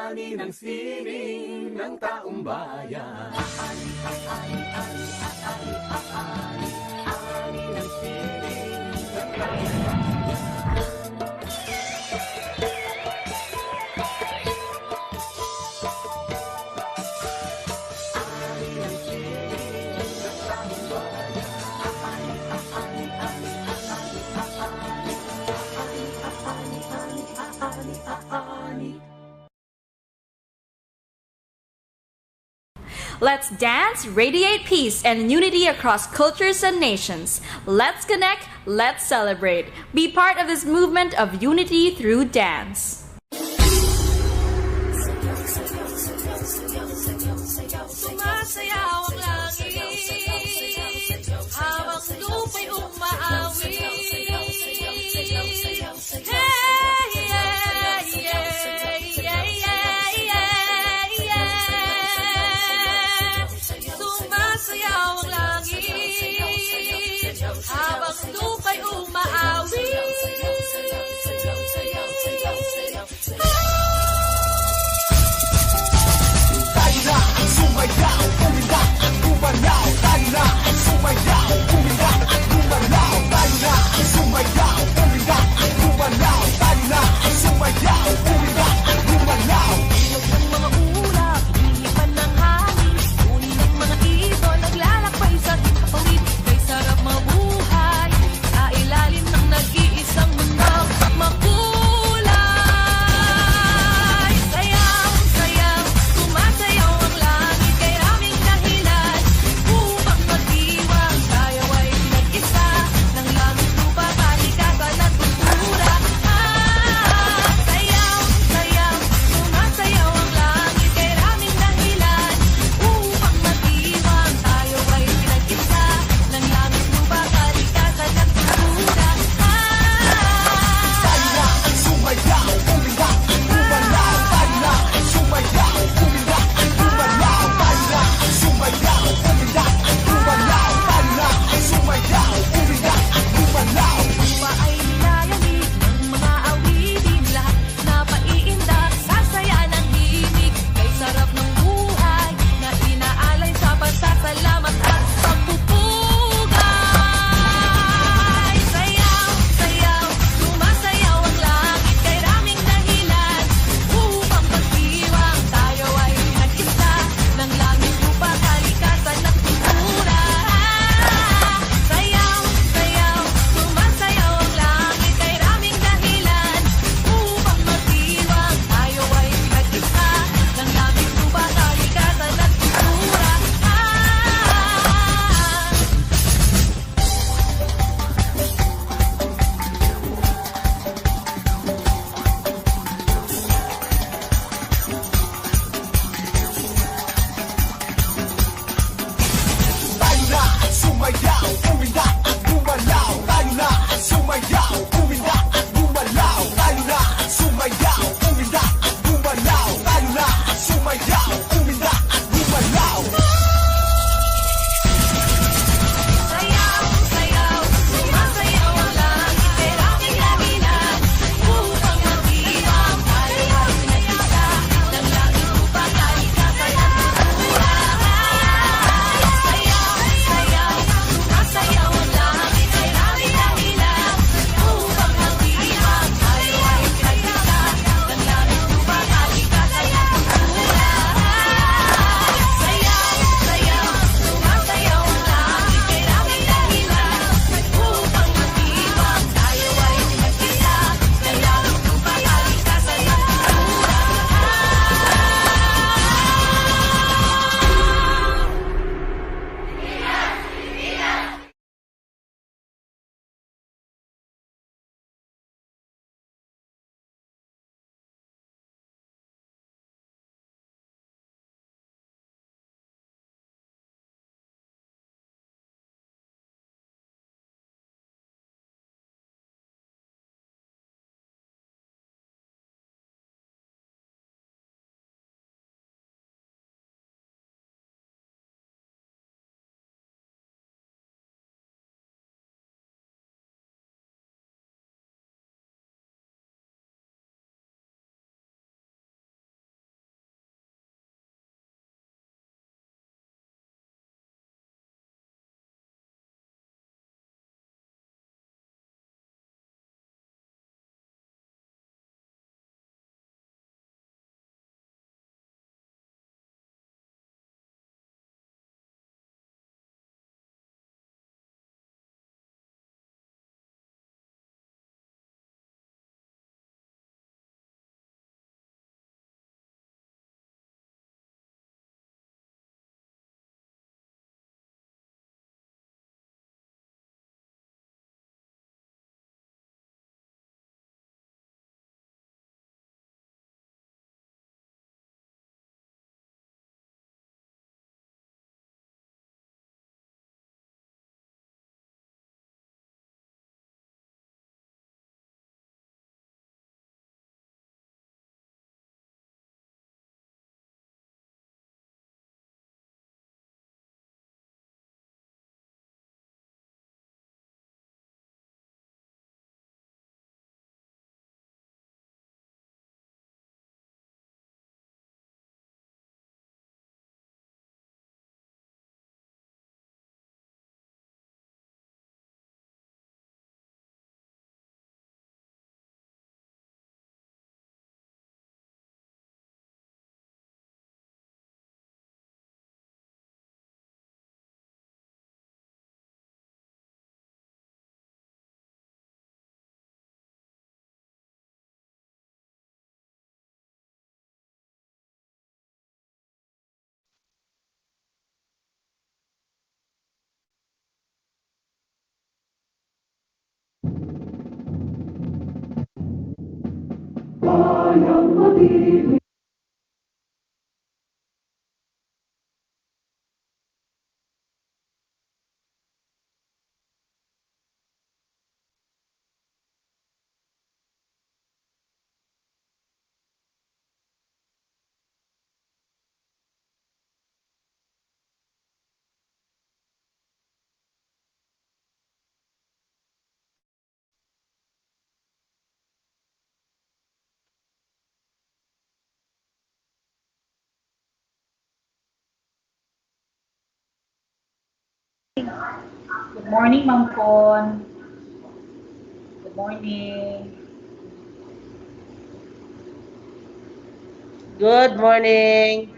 ani ng sining ng taong bayan. Ani ng sining ng taong bayan. Let's dance, radiate peace and unity across cultures and nations. Let's connect, let's celebrate. Be part of this movement of unity through dance. Sumasayaw ang langit, habang lupa'y umaawi. Sumasayaw ang langit, habang lupa'y umaawi. Good morning, Ma'am Con. Good morning. Good morning.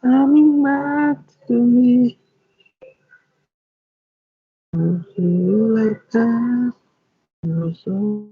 Coming back to me, don't feel like that. You're so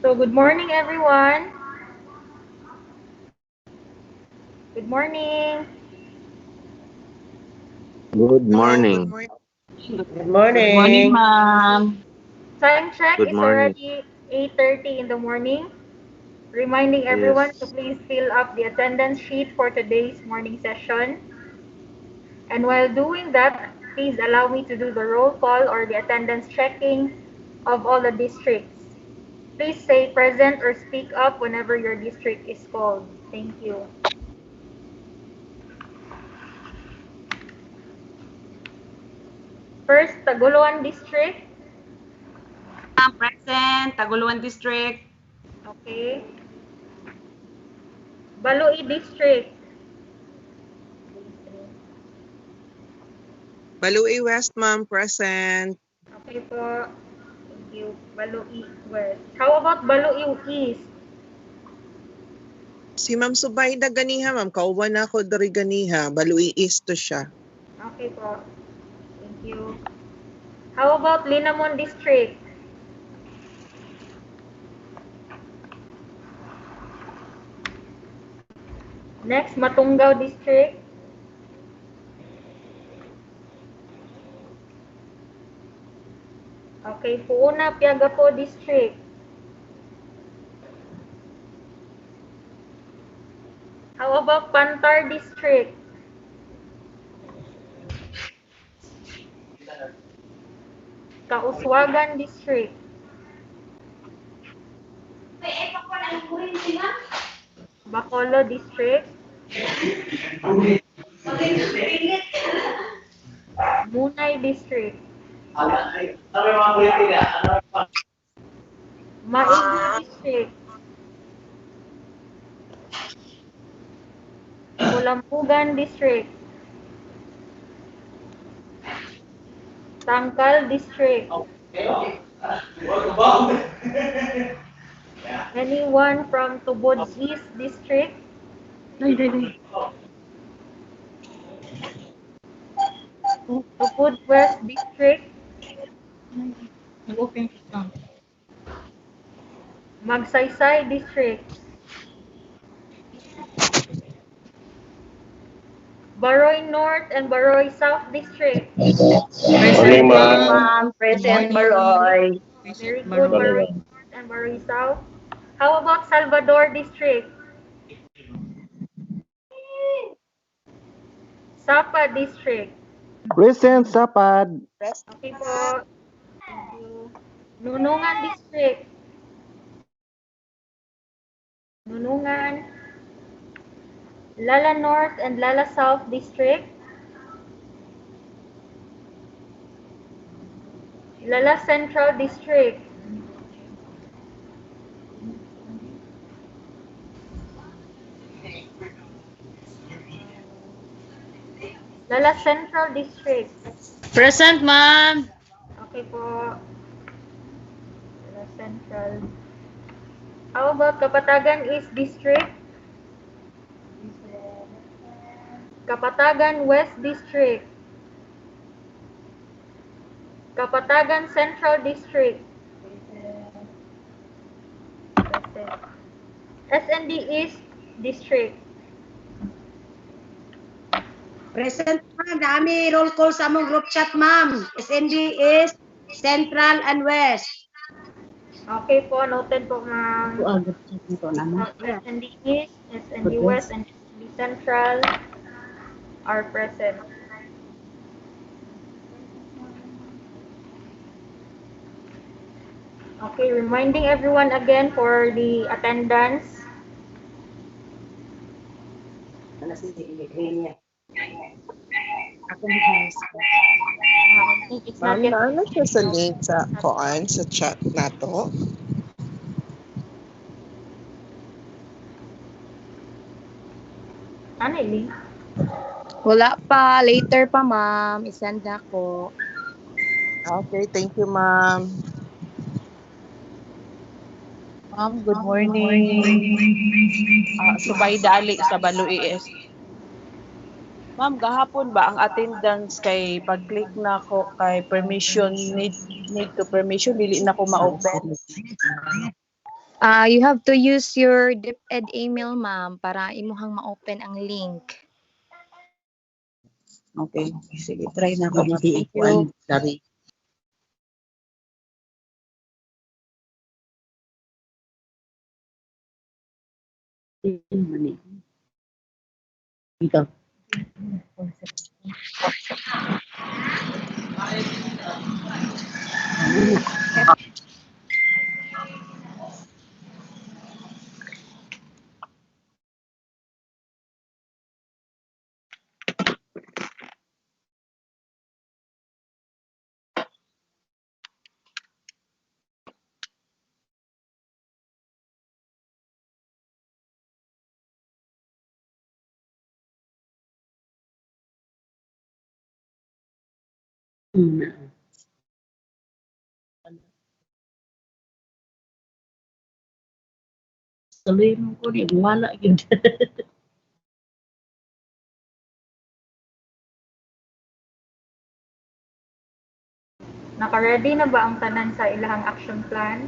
So, good morning, everyone. Good morning. Good Hello, good morning. morning. Good Good morning, morning. ma'am. Time check Good is morning. already 8:30 in the morning. Reminding everyone to Yes. please fill up the attendance sheet for today's morning session. And while doing that, please allow me to do the roll call or the attendance checking of all the districts. Please say present or speak up whenever your district is called. Thank you. First, Taguluan District. Ma'am, present, Taguluan District. Okay. Baloi District. Balui West, ma'am, present. Okay po. Thank you. Baloi West. How about Baloi East? Si Ma'am Subayda ganiha, ma'am. Kauban na ako dari ganiha. Balui East to siya. Okay po. Thank you. How about Linamon District? Next, Matunggaw District. Okay, Puuna Piagapo District. How about Pantar District? Kauswagan District. Bacolod District. Munay District. Maigi District. Kulampugan District. Tangkal District. Anyone from Tubod East District? Tubod West District. Magsaysay District. Baroy North and Baroy South District. Morning, Present, ma'am. ma'am. Present, Baroy. Very good, Baroy North and Baroy South. How about Salvador District? Sapa District. Present, Sapad. Okay po. Thank you. Nunungan District. Nunungan. Lala North and Lala South District. Lala Central District. Lala Central District. Present, ma'am. Okay po. Lala Central. How about Kapatagan East District? Kapatagan West District. Kapatagan Central District. SND East District. Present, ma'am. Dami roll call sa among group chat, ma'am. SND is Central and West. Okay po, noted po ma'am. SND East, SND West, and SND Central are present. Okay, reminding everyone again for the attendance. I think it's not Ma'am, yet. naano siya sa link sa koan, sa chat nato? Ano yung link? Wala pa. Later pa, ma'am. Isend ako. Okay, thank you, ma'am. Ma'am, good morning. Subayda Ali sa Balui East. Ma'am, gahapon ba ang attendance kay pag-click na ko kay permission need to permission dili na ko ma-open. You have to use your DepEd email, ma'am, para imuhang ma-open ang link. Okay. Sige, try na ko. Thank you. Sorry. Ikaw. Tuloy mo ko ni wala gid. Naka-ready na ba ang tanan sa ilahang action plan?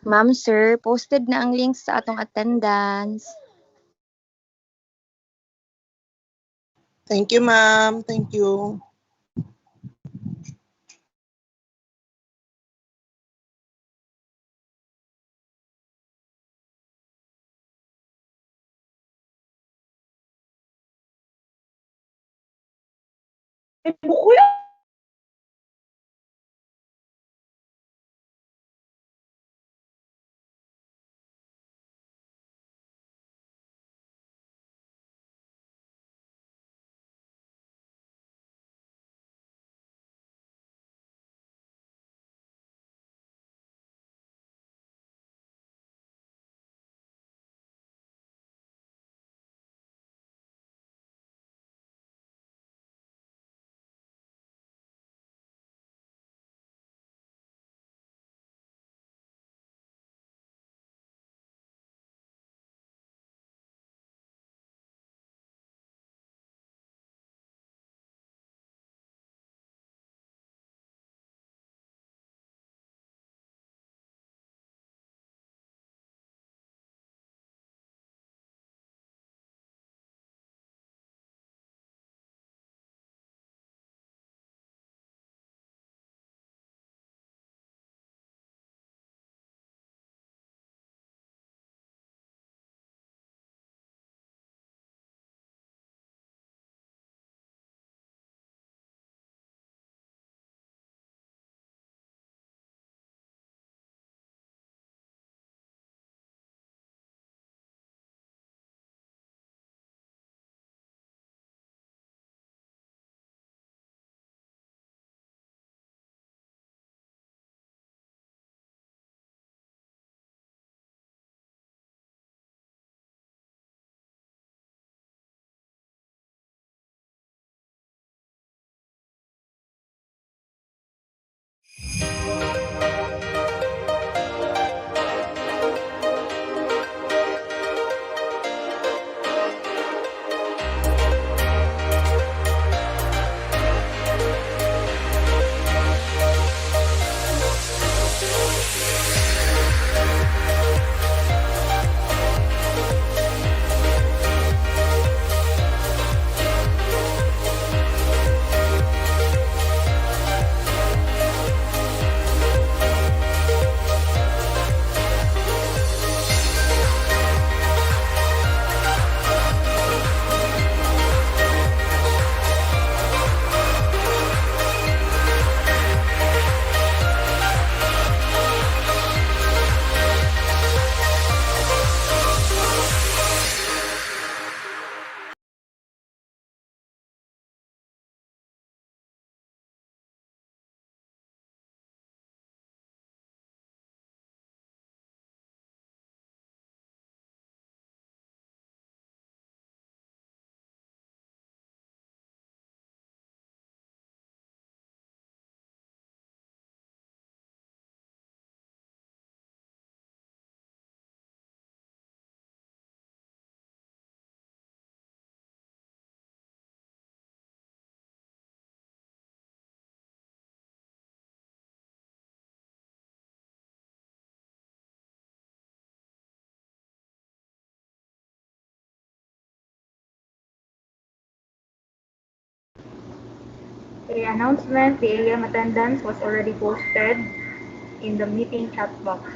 Ma'am, sir, posted na ang link sa atong attendance. Thank you, ma'am. Thank you. Buko yan. The announcement, the AM attendance was already posted in the meeting chat box.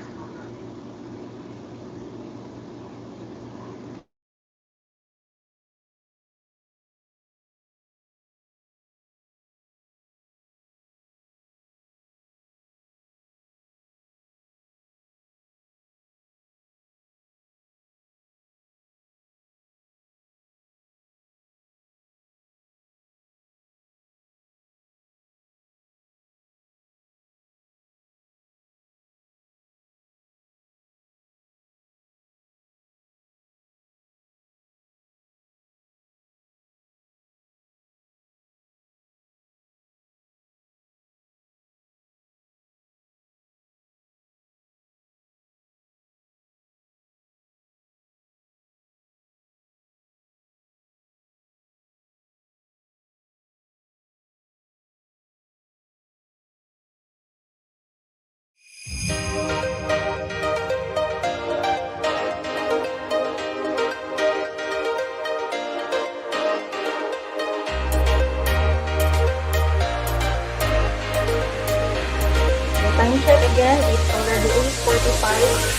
Time check again, it's already 8:45.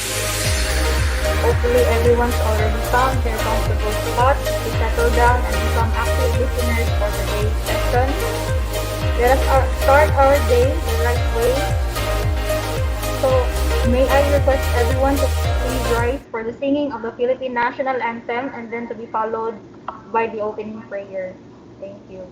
Hopefully everyone's already found their comfortable spots to settle down and become active listeners for today's session. Let us start our day the right way. So, may I request everyone to please rise for the singing of the Philippine National Anthem and then to be followed by the opening prayer. Thank you.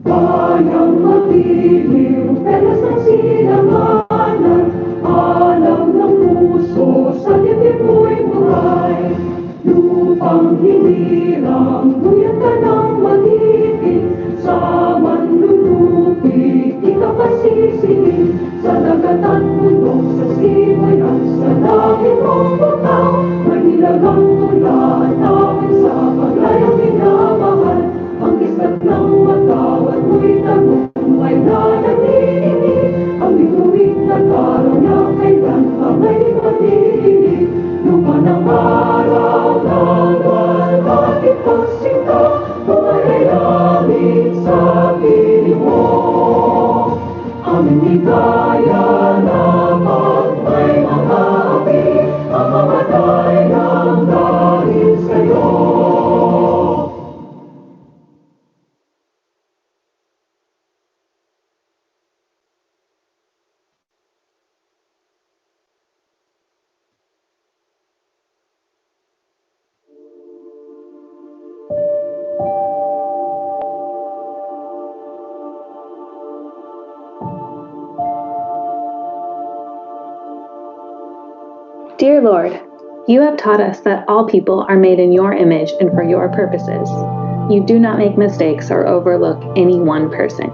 Bayang magiliw, pelas ng silanganan, alam ng puso sa dibdib mo'y buhay. Lupang hinirang, tuyat ka ng magiging, sa manlulupig, di ka pasisingin, sa dagatan bundok, sa siwayan, sa langit mong butaw, may nilagang tula at tawid sa paglayang minamahal. Ang kislat ng magkawat mo'y tagumpay na nagdidinig. Ang bituin at araw niya kailan pa may patinig. Lupa ng araw ng walhati pagsinta, buhay langit sa piling mo. Aming hikaya na pag may mga api, ang mamatay ng dahil sa'yo. Dear Lord, you have taught us that all people are made in your image and for your purposes. You do not make mistakes or overlook any one person.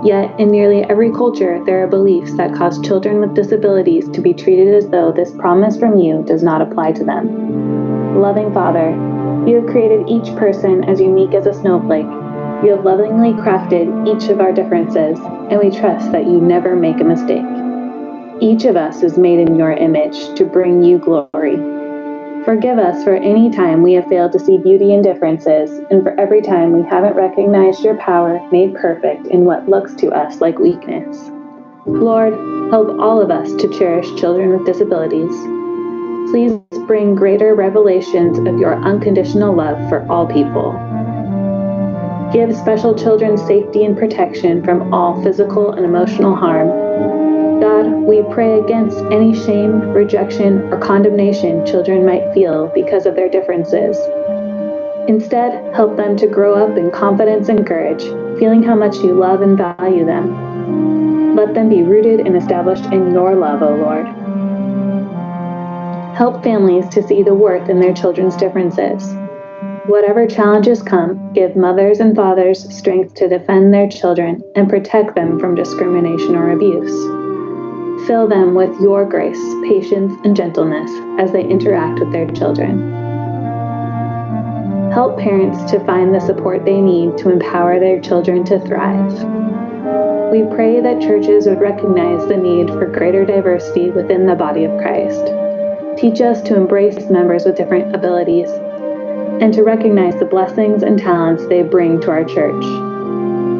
Yet, in nearly every culture, there are beliefs that cause children with disabilities to be treated as though this promise from you does not apply to them. Loving Father, you have created each person as unique as a snowflake. You have lovingly crafted each of our differences, and we trust that you never make a mistake. Each of us is made in your image to bring you glory. Forgive us for any time we have failed to see beauty in differences, and for every time we haven't recognized your power made perfect in what looks to us like weakness. Lord, help all of us to cherish children with disabilities. Please bring greater revelations of your unconditional love for all people. Give special children safety and protection from all physical and emotional harm. God, we pray against any shame, rejection, or condemnation children might feel because of their differences. Instead, help them to grow up in confidence and courage, feeling how much you love and value them. Let them be rooted and established in your love, O Lord. Help families to see the worth in their children's differences. Whatever challenges come, give mothers and fathers strength to defend their children and protect them from discrimination or abuse. Fill them with your grace, patience, and gentleness as they interact with their children. Help parents to find the support they need to empower their children to thrive. We pray that churches would recognize the need for greater diversity within the body of Christ. Teach us to embrace members with different abilities and to recognize the blessings and talents they bring to our church.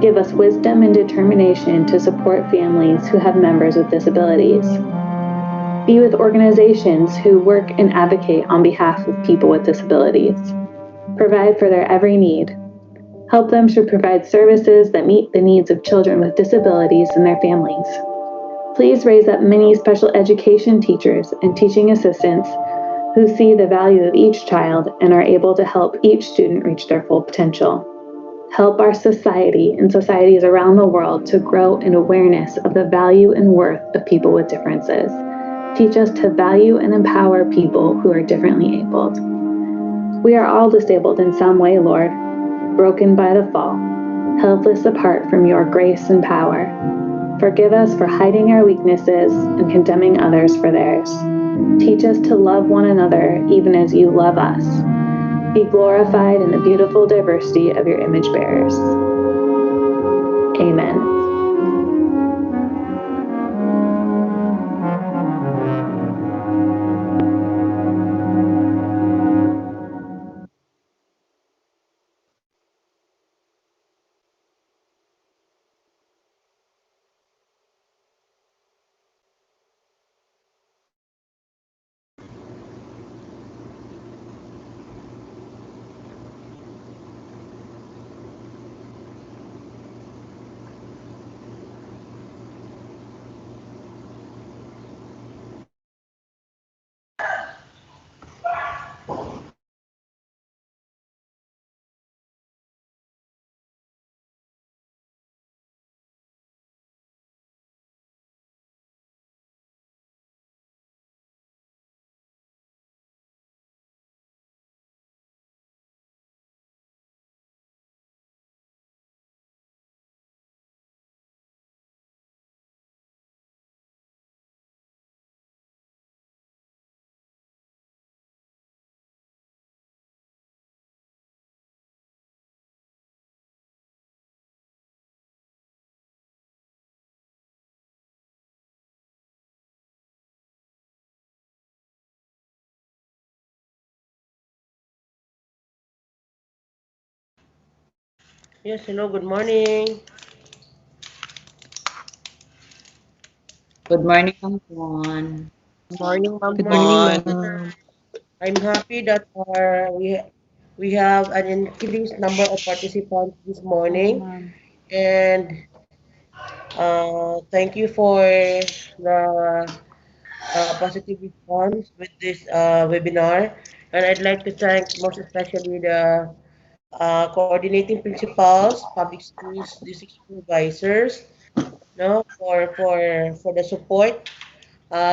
Give us wisdom and determination to support families who have members with disabilities. Be with organizations who work and advocate on behalf of people with disabilities. Provide for their every need. Help them to provide services that meet the needs of children with disabilities and their families. Please raise up many special education teachers and teaching assistants who see the value of each child and are able to help each student reach their full potential. Help our society and societies around the world to grow in awareness of the value and worth of people with differences. Teach us to value and empower people who are differently abled. We are all disabled in some way, Lord, broken by the fall, helpless apart from your grace and power. Forgive us for hiding our weaknesses and condemning others for theirs. Teach us to love one another even as you love us. Be glorified in the beautiful diversity of your image bearers. Amen. Yes, hello, good morning. Good morning, Ma'am Juan. Good morning, Ma'am Good morning, Juan. Ma'am. I'm happy that we have an increased number of participants this morning, Ma'am. and thank you for the positive response with this webinar. And I'd like to thank most especially the coordinating principals, public schools, district supervisors, no, for the support.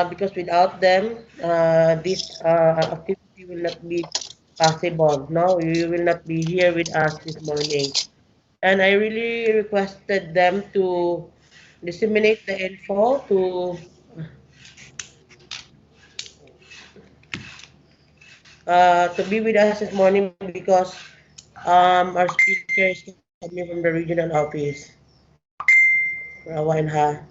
Because without them, this activity will not be possible. No, you will not be here with us this morning. And I really requested them to disseminate the info to be with us this morning because our speaker is coming from the regional office. Rawan ha.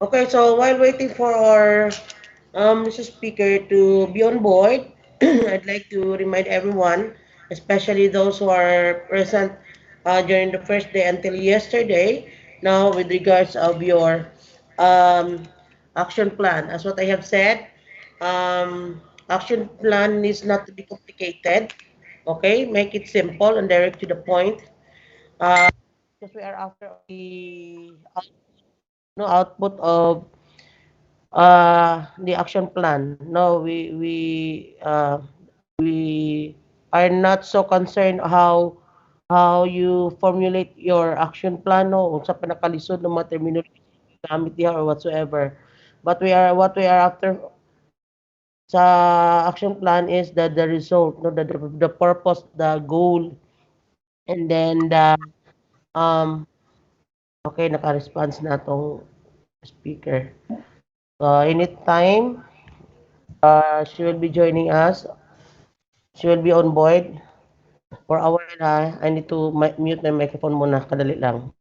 Okay, so while waiting for our Mr. Speaker to be on board, I'd like to remind everyone, especially those who are present during the first day until yesterday, now with regards of your um, action plan. As what I have said, action plan needs not to be complicated. Okay, make it simple and direct to the point. Uh, because we are after the no output of the action plan. No, we are not so concerned how you formulate your action plan no unsa pa nakalisod ng mga terminology gamit diha or whatsoever. But what we are after sa action plan is the result, no, the purpose, the goal, and then the um okay naka-response na tong speaker. Anytime she will be joining us. She will be on board for a while ha. I need to mute my microphone muna. Kadali lang.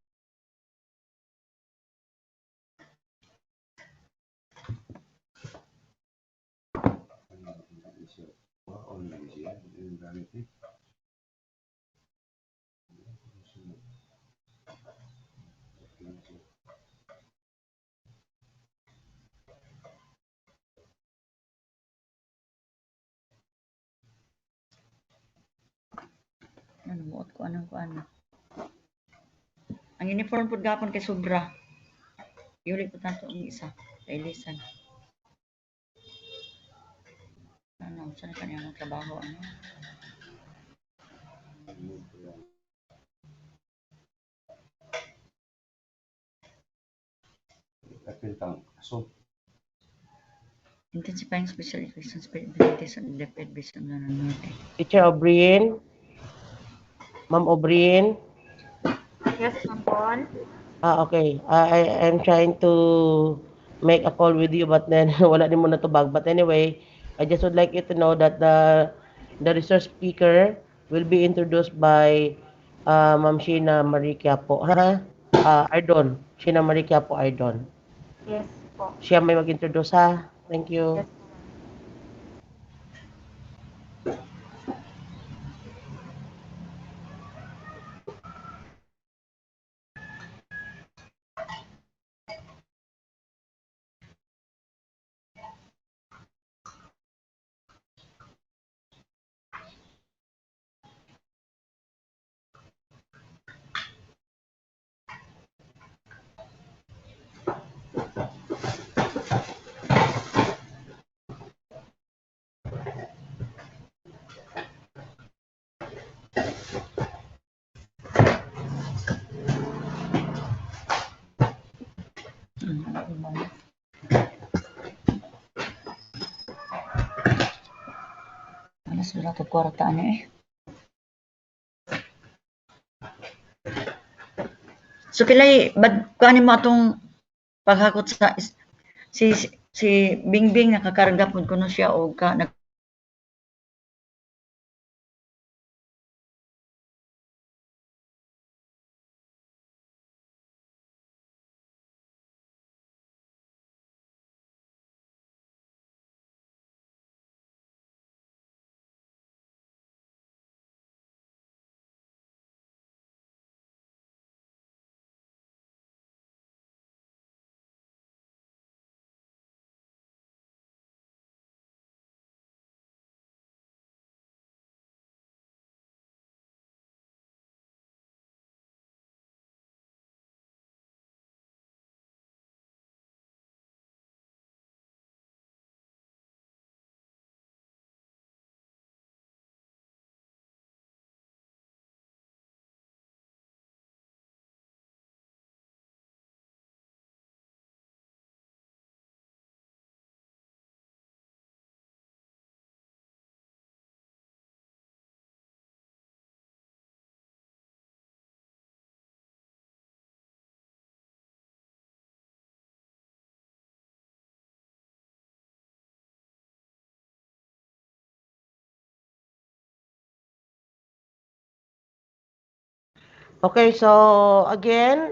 Ano buot ko anong ko ano. Ang uniform pud gapon kay sobra. Yuli po tanto ang isa. Kay lisan. Ano, saan ka niya trabaho ano? Intensifying special education abilities and DepEd based on Lanao Norte. Teacher O'Brien. Ma'am O'Brien. Yes, Ma'am Bon. Okay. I'm trying to make a call with you but then wala din mo natubag. But anyway, I just would like you to know that the resource speaker will be introduced by Ma'am Sheena Marie Quiapo. Ha? Ardon. Sheena Marie Quiapo Ardon. Yes po. Siya may mag-introduce ha. Thank you. Yes. Alas wala to kwarta ano eh. So kilay bad kuanin mo atong paghakot sa si Bingbing nakakarga pud kuno siya og ka nag Okay, so again,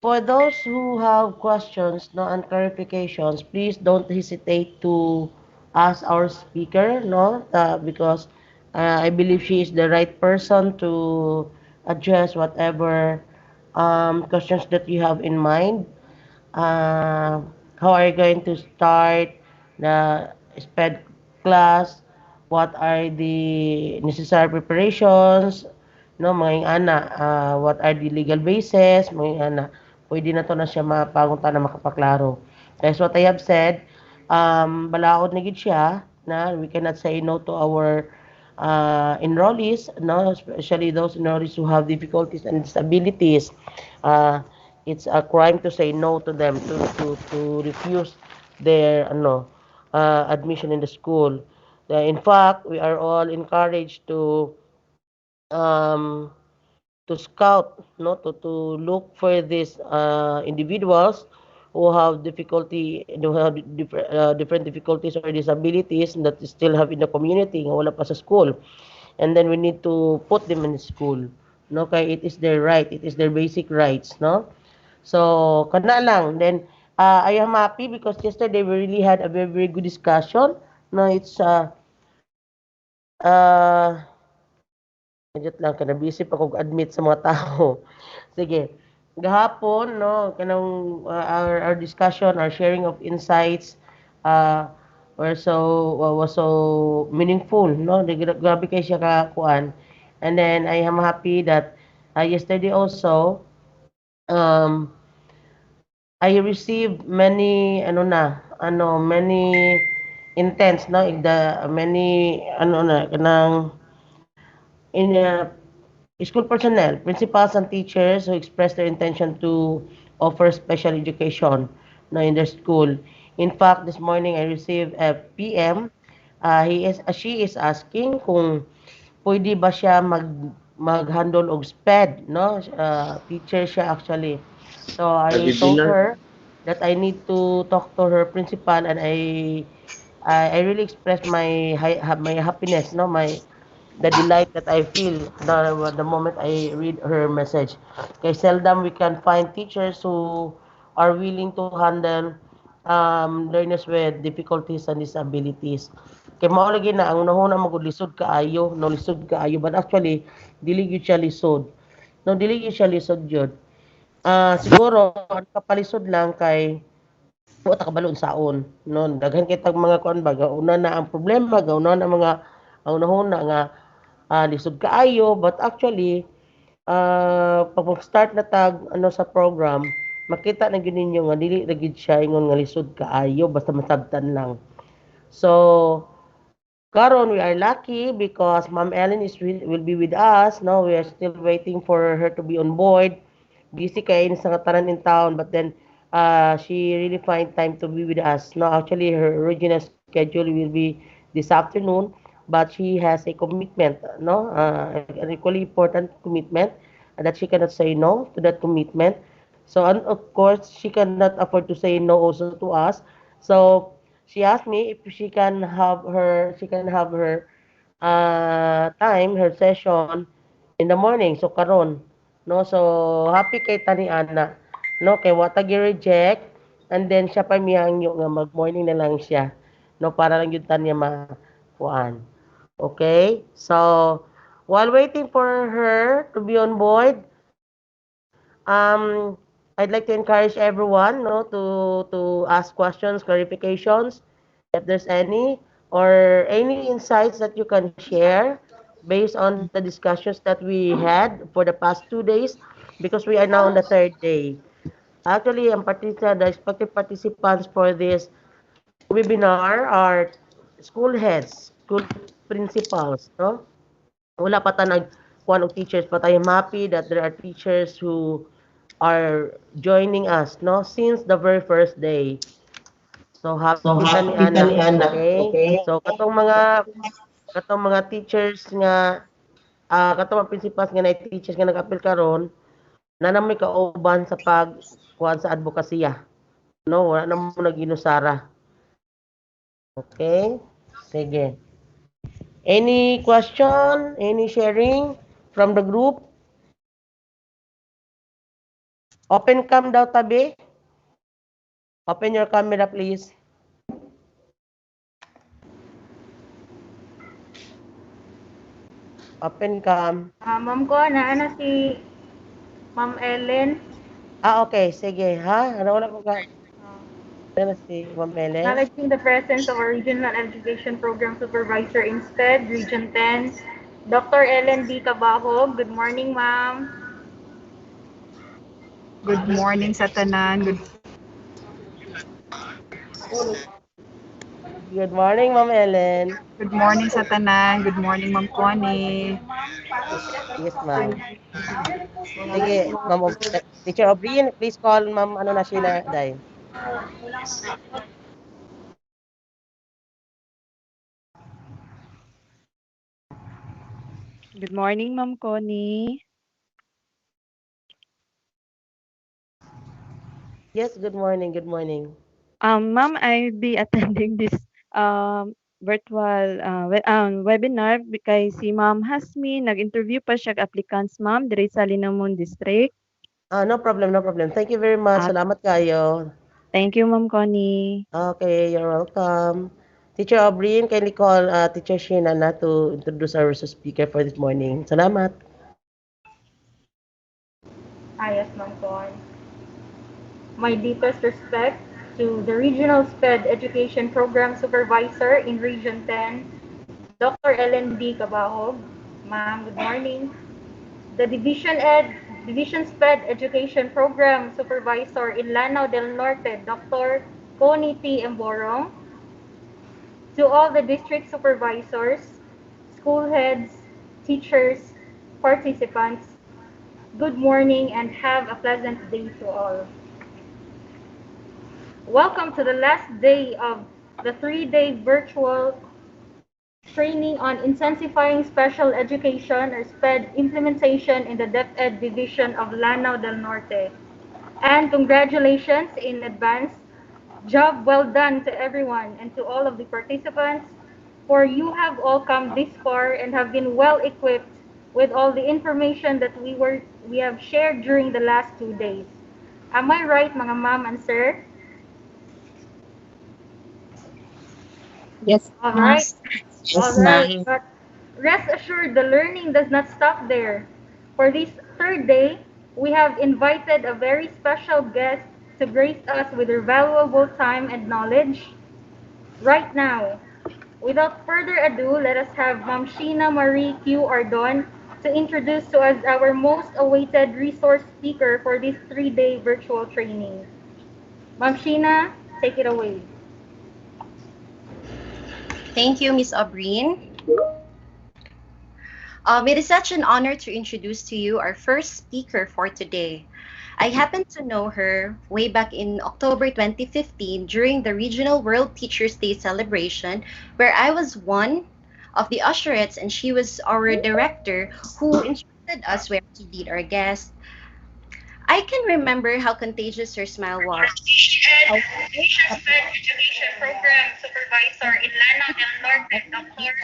For those who have questions no, and clarifications, please don't hesitate to ask our speaker, no, because I believe she is the right person to address whatever questions that you have in mind. uh, how are you going to start the SPED class, what are the necessary preparations, no, mga ana, what are the legal basis, mga ana, pwede na to na siya mapagunta na makapaklaro. That's what I have said. Balaod na gid siya na we cannot say no to our enrollees, no, especially those enrollees who have difficulties and disabilities. Uh, it's a crime to say no to them, to refuse their admission in the school. In fact, we are all encouraged um, to scout, no, to look for these individuals who have different difficulties or disabilities that still have in the community, nga wala pa sa school. And then we need to put them in school. No, kay it is their right, it is their basic rights, no? So, kana lang. Then, I am happy because yesterday we really had a very, very good discussion. No, it's, uh, medyo lang, kana busy pa kog admit sa mga tao. Sige. Gahapon, no, kanang our discussion, our sharing of insights, uh, was so meaningful, no? Grabe kay siya ka kuan. And then I am happy that yesterday also, um, I received many many intense no the many kanang in school personnel, principals and teachers who expressed their intention to offer special education no in their school. In fact, this morning I received a PM. She is asking kung pwede ba siya mag-handle og SPED, no? Teacher siya actually. So I told her that I need to talk to her principal, and I really expressed my happiness, no, the delight that I feel the moment I read her message. Kay seldom we can find teachers who are willing to handle learners with difficulties and disabilities. Kay mao lagi na ang unahuna magud lisod kaayo, no, lisod kaayo, but actually dili gyud siya lisod. No, dili gyud siya lisod jud. Siguro ang kapalisod lang kay wa ta kabalo saon, no, daghan kay tag mga kuan ba una na ang problema, gauna na mga ang unahuna nga lisod kaayo, but actually pag start na tag sa program, makita na gyud ninyo nga dili na gyud siya ingon nga lisod kaayo basta masabtan lang. So karon we are lucky because Ma'am Ellen will be with us. No, we are still waiting for her to be on board. Busy kay sa tanan in town, but then she really find time to be with us. No, actually her original schedule will be this afternoon, but she has a commitment, no, an equally important commitment that she cannot say no to that commitment. So and of course she cannot afford to say no also to us. So she asked me if she can have her time, her session in the morning. So karon, no, so happy kay tani ana, no, kay wata gi-reject, and then siya pa mihangyo nga mag-morning na lang siya, no, para lang yun tanya kuan. Okay, so while waiting for her to be on board, I'd like to encourage everyone, no, to ask questions, clarifications, if there's any, or any insights that you can share based on the discussions that we had for the past 2 days, because we are now on the third day. Actually, the expected participants for this webinar are school heads, school principals, no? Wala pa ta kuan og teachers, but I am happy that there are teachers who are joining us, no, since the very first day. So happy ta ni ana, okay? So katong mga teachers nga katong mga principals nga na teachers nga nag-apil karon, na may kauban sa pag kuan sa advokasya. No, wala na mo naginusara. Okay? Sige. Any question? Any sharing from the group? Open cam daw tabi. Open your camera, please. Open cam. Ma'am ko, na si Ma'am Ellen. Okay. Sige, ha? Ano wala ko ka? Ano si Ma'am Ellen? Acknowledging the presence of our Regional Education Program Supervisor in SPED, Region 10, Dr. Ellen D. Cabahog. Good morning, ma'am. Good morning sa tanan. Good morning, Ma'am Ellen. Good morning sa tanan. Good morning, Ma'am Connie. Yes, ma'am. Sige, Ma'am Teacher O'Brien, please call Ma'am ano na Sheena Day. Good morning, Ma'am Connie. Yes, good morning, good morning. Ma'am, I'll be attending this virtual webinar because si Ma'am Hasmi nag-interview pa siya applicants, Ma'am, diri sa Linamon District. No problem, no problem. Thank you very much. Salamat kayo. Thank you, Ma'am Connie. Okay, you're welcome. Teacher O'Brien, kindly call Teacher Sheena na to introduce our speaker for this morning. Salamat. Yes, Ma'am Con. My deepest respect to the Regional SPED Education Program Supervisor in Region 10, Dr. Ellen D. Cabahog. Ma'am, good morning. The Division SPED Education Program Supervisor in Lanao del Norte, Dr. Connie T. Emborong. To all the district supervisors, school heads, teachers, participants, good morning and have a pleasant day to all. Welcome to the last day of the 3-day virtual training on Intensifying Special Education or SPED implementation in the DepEd Division of Lanao del Norte. And congratulations in advance. Job well done to everyone and to all of the participants, for you have all come this far and have been well equipped with all the information that we have shared during the last 2 days. Am I right, mga ma'am and sir? Yes. All right. Yes, All right. ma'am. But rest assured, the learning does not stop there. For this 3rd day, we have invited a very special guest to grace us with her valuable time and knowledge. Right now, without further ado, let us have Ma'am Sheena Marie Q. Ardon to introduce to us our most awaited resource speaker for this 3-day virtual training. Ma'am Sheena, take it away. Thank you, Ms. O'Brien. It is such an honor to introduce to you our first speaker for today. I happen to know her way back in October 2015 during the Regional World Teachers' Day celebration, where I was one of the usherettes and she was our director who instructed us where to lead our guests. I can remember how contagious her smile was. Education Program Supervisor in Lanao del Norte, Dr.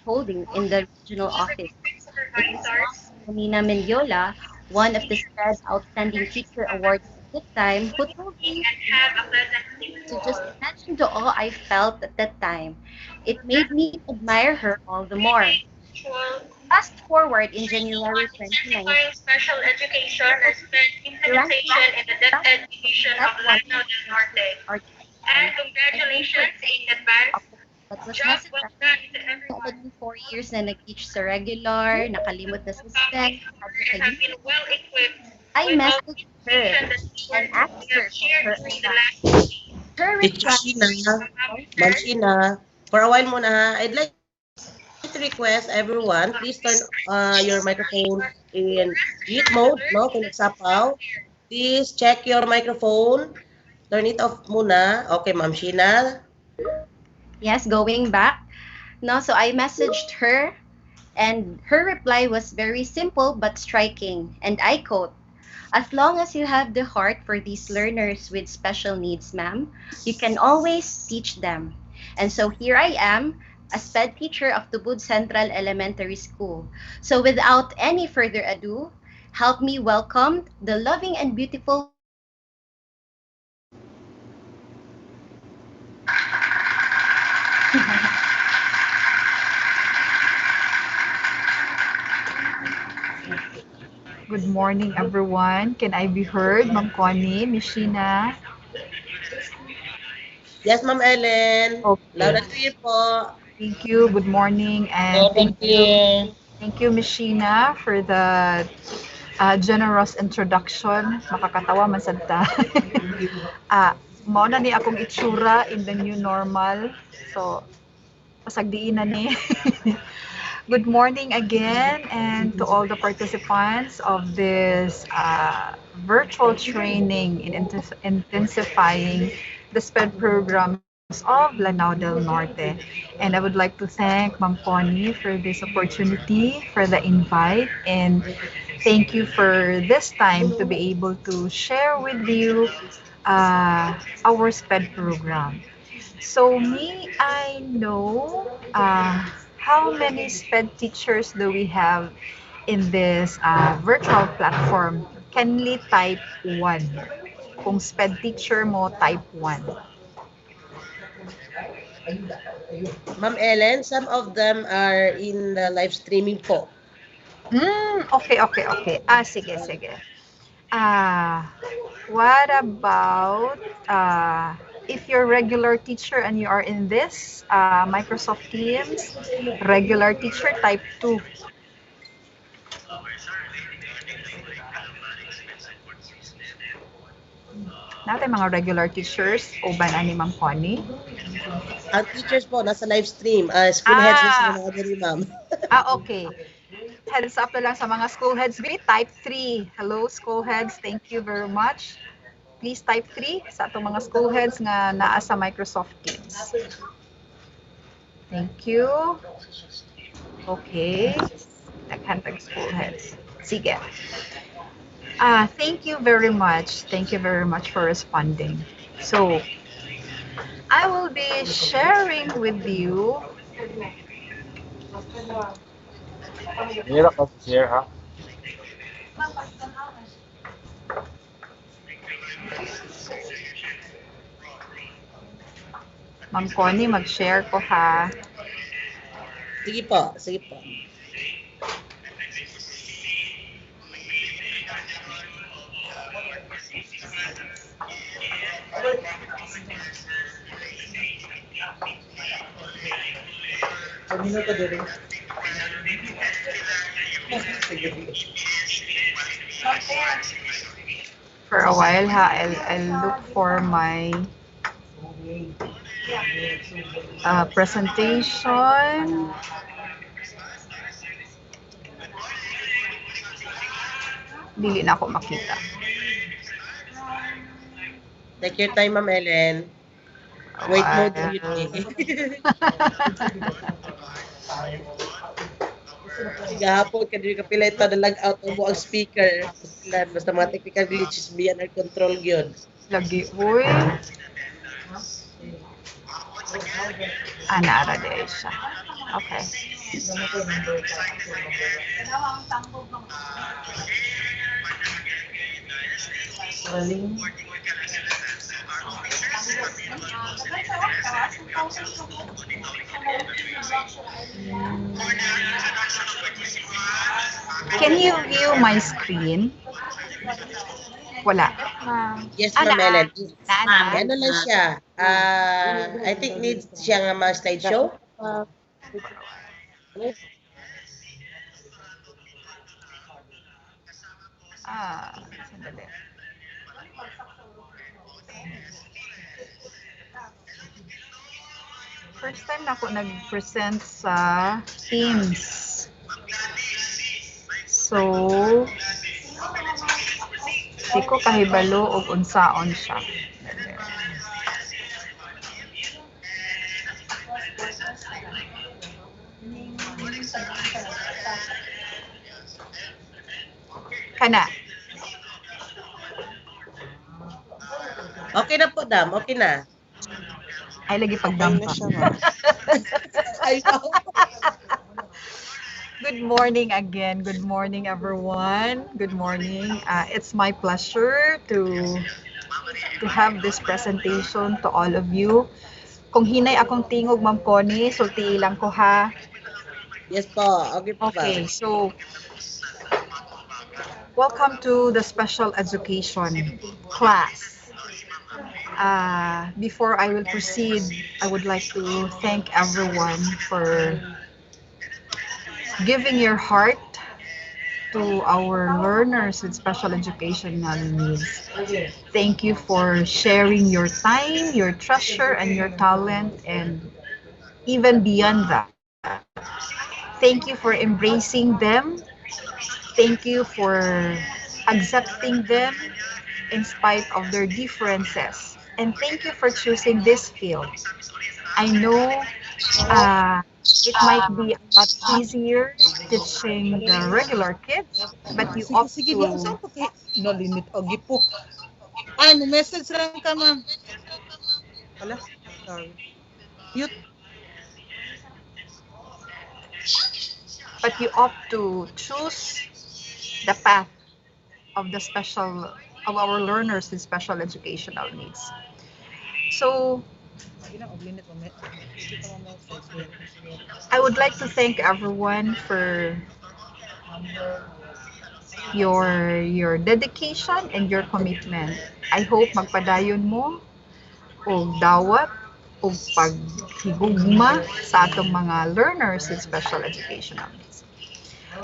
Holding in the regional office. It was Romina Mendiola, one of the SPED Outstanding Teacher Awards at that time, who told me to just imagine the awe I felt at that time. It made me admire her all the more. Fast forward in January 2019. Special Education or SPED implementation in the DepEd Division of Lanao del Norte. And congratulations in advance. But was necessary 4 years na nag-teach sa regular, nakalimot na sa SPED, I messaged her and asked her for her advice. Her reply, Ma'am Sheena, for a while muna ha, I'd like to request everyone, please turn your microphone in mute mode, no? Kung nagsapaw, please check your microphone. Turn it off muna. Okay, Ma'am Sheena. Yes, going back. No, so I messaged her and her reply was very simple but striking. And I quote, "As long as you have the heart for these learners with special needs, ma'am, you can always teach them." And so here I am, a SPED teacher of Tubud Central Elementary School. So without any further ado, Help me welcome the loving and beautiful Good morning, everyone. Can I be heard, Ma'am Connie, Miss Sheena? Yes, Ma'am Ellen. Loud Okay. and clear po. Thank you. Good morning, and Loud and clear. thank you, Miss Sheena, for the generous introduction. Makakatawa man sad ta. Mao na ni akong itsura in the new normal. So, pasagdiin na ni. Good morning again, and to all the participants of this virtual training in intensifying the SPED programs of Lanao del Norte. And I would like to thank Ma'am Connie for this opportunity, for the invite, and thank you for this time to be able to share with you our SPED program. So may I know how many SPED teachers do we have in this virtual platform? Kindly type 1. Kung SPED teacher mo, type 1. Ma'am Ellen, some of them are in the live streaming po. Okay. Sige, sige. What about if you're regular teacher and you are in this Microsoft Teams, regular teacher type 2. Natin mga regular teachers, uban ani Ma'am Connie. Ang teachers po, nasa live stream. School heads na sila mga dali, ma'am. Okay. Heads up na lang sa mga school heads. Type 3. Hello, school heads. Thank you very much. Please type 3 sa atong mga school heads nga naa sa Microsoft Teams. Thank you. Okay. Naghandag school heads. Sige. Thank you very much. Thank you very much for responding. So, I will be sharing with you. Hirap ka share ha. Ma'am Connie, mag-share ko ha. Sige po, sige po. For a while ha, I'll look for my presentation. Dili na ako makita. Take your time, Ma'am Ellen. Wait mode on you. Gahapon ka din kapila ito na lag out mo ang speaker. Basta mga technical glitches beyond our control yun. Lagi, uy. Naara din siya. Okay. Can you view my screen? Wala. Yes, Ma'am Ellen. Ano lang siya? I think needs siya nga mga slideshow. Sandali. First time na ako nag-present sa Teams. So, di ko kahibalo og unsaon siya. Kana. Okay na po, Dam. Okay na. Ay, lagi pagdam pa. Ay, Good morning again. Good morning, everyone. Good morning. It's my pleasure to have this presentation to all of you. Kung hinay akong tingog, Ma'am Connie, sulti lang ko ha. Yes po. Okay po, ma'am. Okay, so welcome to the special education class. Before I will proceed, I would like to thank everyone for giving your heart to our learners with special educational needs. Thank you for sharing your time, your treasure, and your talent, and even beyond that. Thank you for embracing them. Thank you for accepting them in spite of their differences. And thank you for choosing this field. I know it might be a lot easier teaching the regular kids, but you opt Sige, di to saan pa kay nalimit og gipo. Ay, mo message lang ka, ma'am. Wala. Sorry. Mute. but you opt to choose the path of the special of our learners with special educational needs. So Sige na, og limit mo. Hindi ka ma-message. I would like to thank everyone for your dedication and your commitment. I hope magpadayon mo og dawat o paghigugma sa atong mga learners with special educational needs.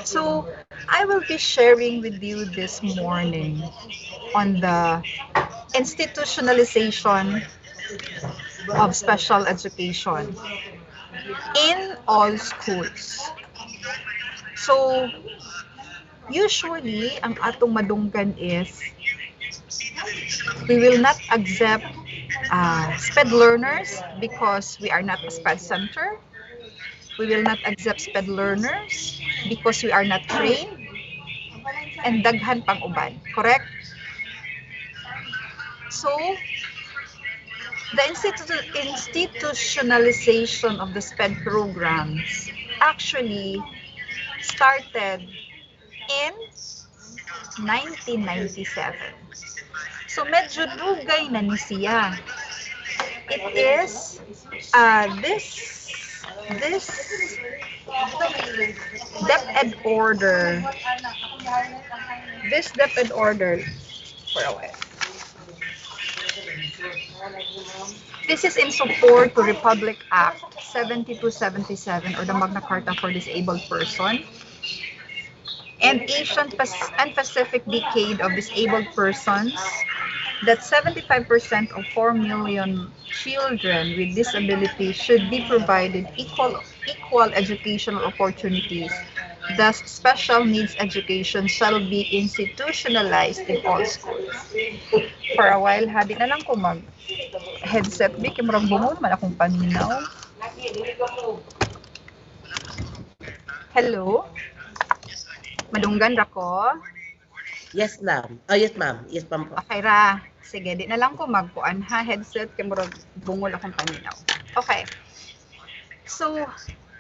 So, I will be sharing with you this morning on the institutionalization of special education in all schools. So, usually, ang atong madunggan is we will not accept SPED learners because we are not a SPED center. We will not accept SPED learners because we are not trained. And daghan pang uban. Correct? So, the institutionalization of the SPED programs actually started in 1997. So, medyo dugay na ni siya. It is this DepEd order. This DepEd order for a while. This is in support to Republic Act 7277 or the Magna Carta for Disabled Person and Asian and Pacific Decade of Disabled Persons that 75% of 4 million children with disability should be provided equal educational opportunities. Thus, special needs education shall be institutionalized in all schools. For a while, hadi na lang ko mag-headset. Di, kimurang bungo naman akong paminaw. Hello? Madunggan ra ko? Yes, ma'am. Oh, yes, ma'am. Yes, ma'am po. Okay ra. Sige, di na lang ko magkuan ha. Headset, kimurang bungol akong paminaw. Okay. So,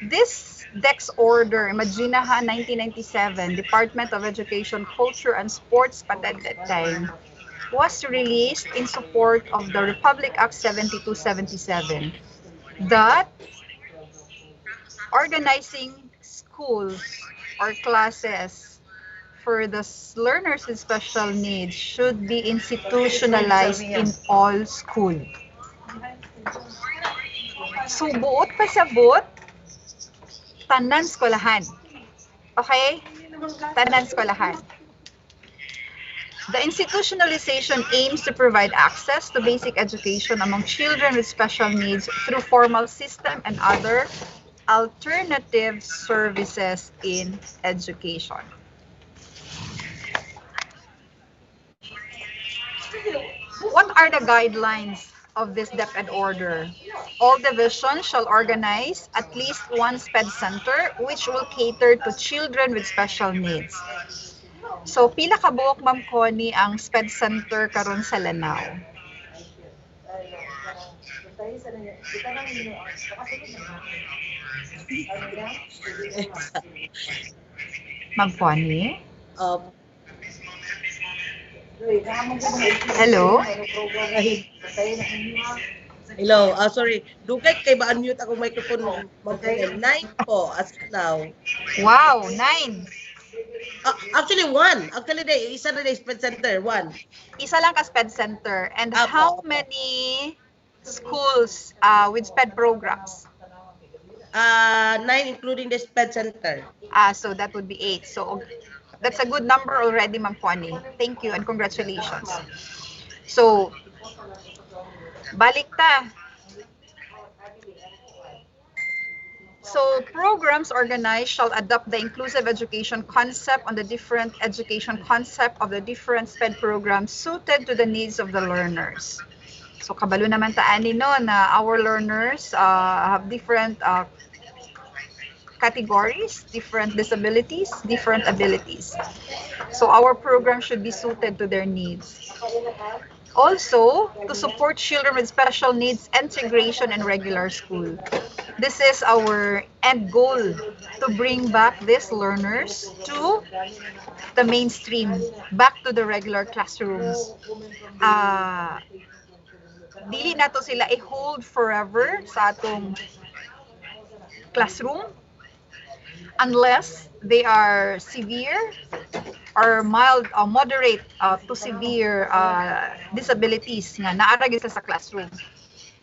this DEX order, imagine na ha, 1997, Department of Education, Culture, and Sports pa that time, was released in support of the Republic Act 7277 that organizing schools or classes for the learners with special needs should be institutionalized in all school. So, buot pa sa buot, tanan skolahan. Okay? Tanan skolahan. The institutionalization aims to provide access to basic education among children with special needs through formal system and other alternative services in education. What are the guidelines of this DepEd order? All divisions shall organize at least one SPED center which will cater to children with special needs. So, pila ka buok, Ma'am Connie, ang SPED center karon sa Lanao? Magpani? Of Hello? Hello, sorry. Dugay kay ba-unmute ako microphone, Ma'am Ellen. 9 po, as of now. Wow, 9. Actually, 1. Actually, isa na SPED Center, 1. Isa lang ka SPED Center. And Apo, how apo. many schools with SPED programs? 9 including the SPED Center. So that would be 8. So that's a good number already, Ma'am Pony. Thank you and congratulations. So, balik ta. So, programs organized shall adopt the inclusive education concept on the different education concept of the different SPED programs suited to the needs of the learners. So, kabalo naman taani no na our learners have different categories, different disabilities, different abilities. So, our program should be suited to their needs. Also, to support children with special needs integration in regular school. This is our end goal, to bring back these learners to the mainstream, back to the regular classrooms. Dili na to sila i-hold forever sa atong classroom unless they are severe or mild moderate to severe disabilities nga naara gyud sa classroom,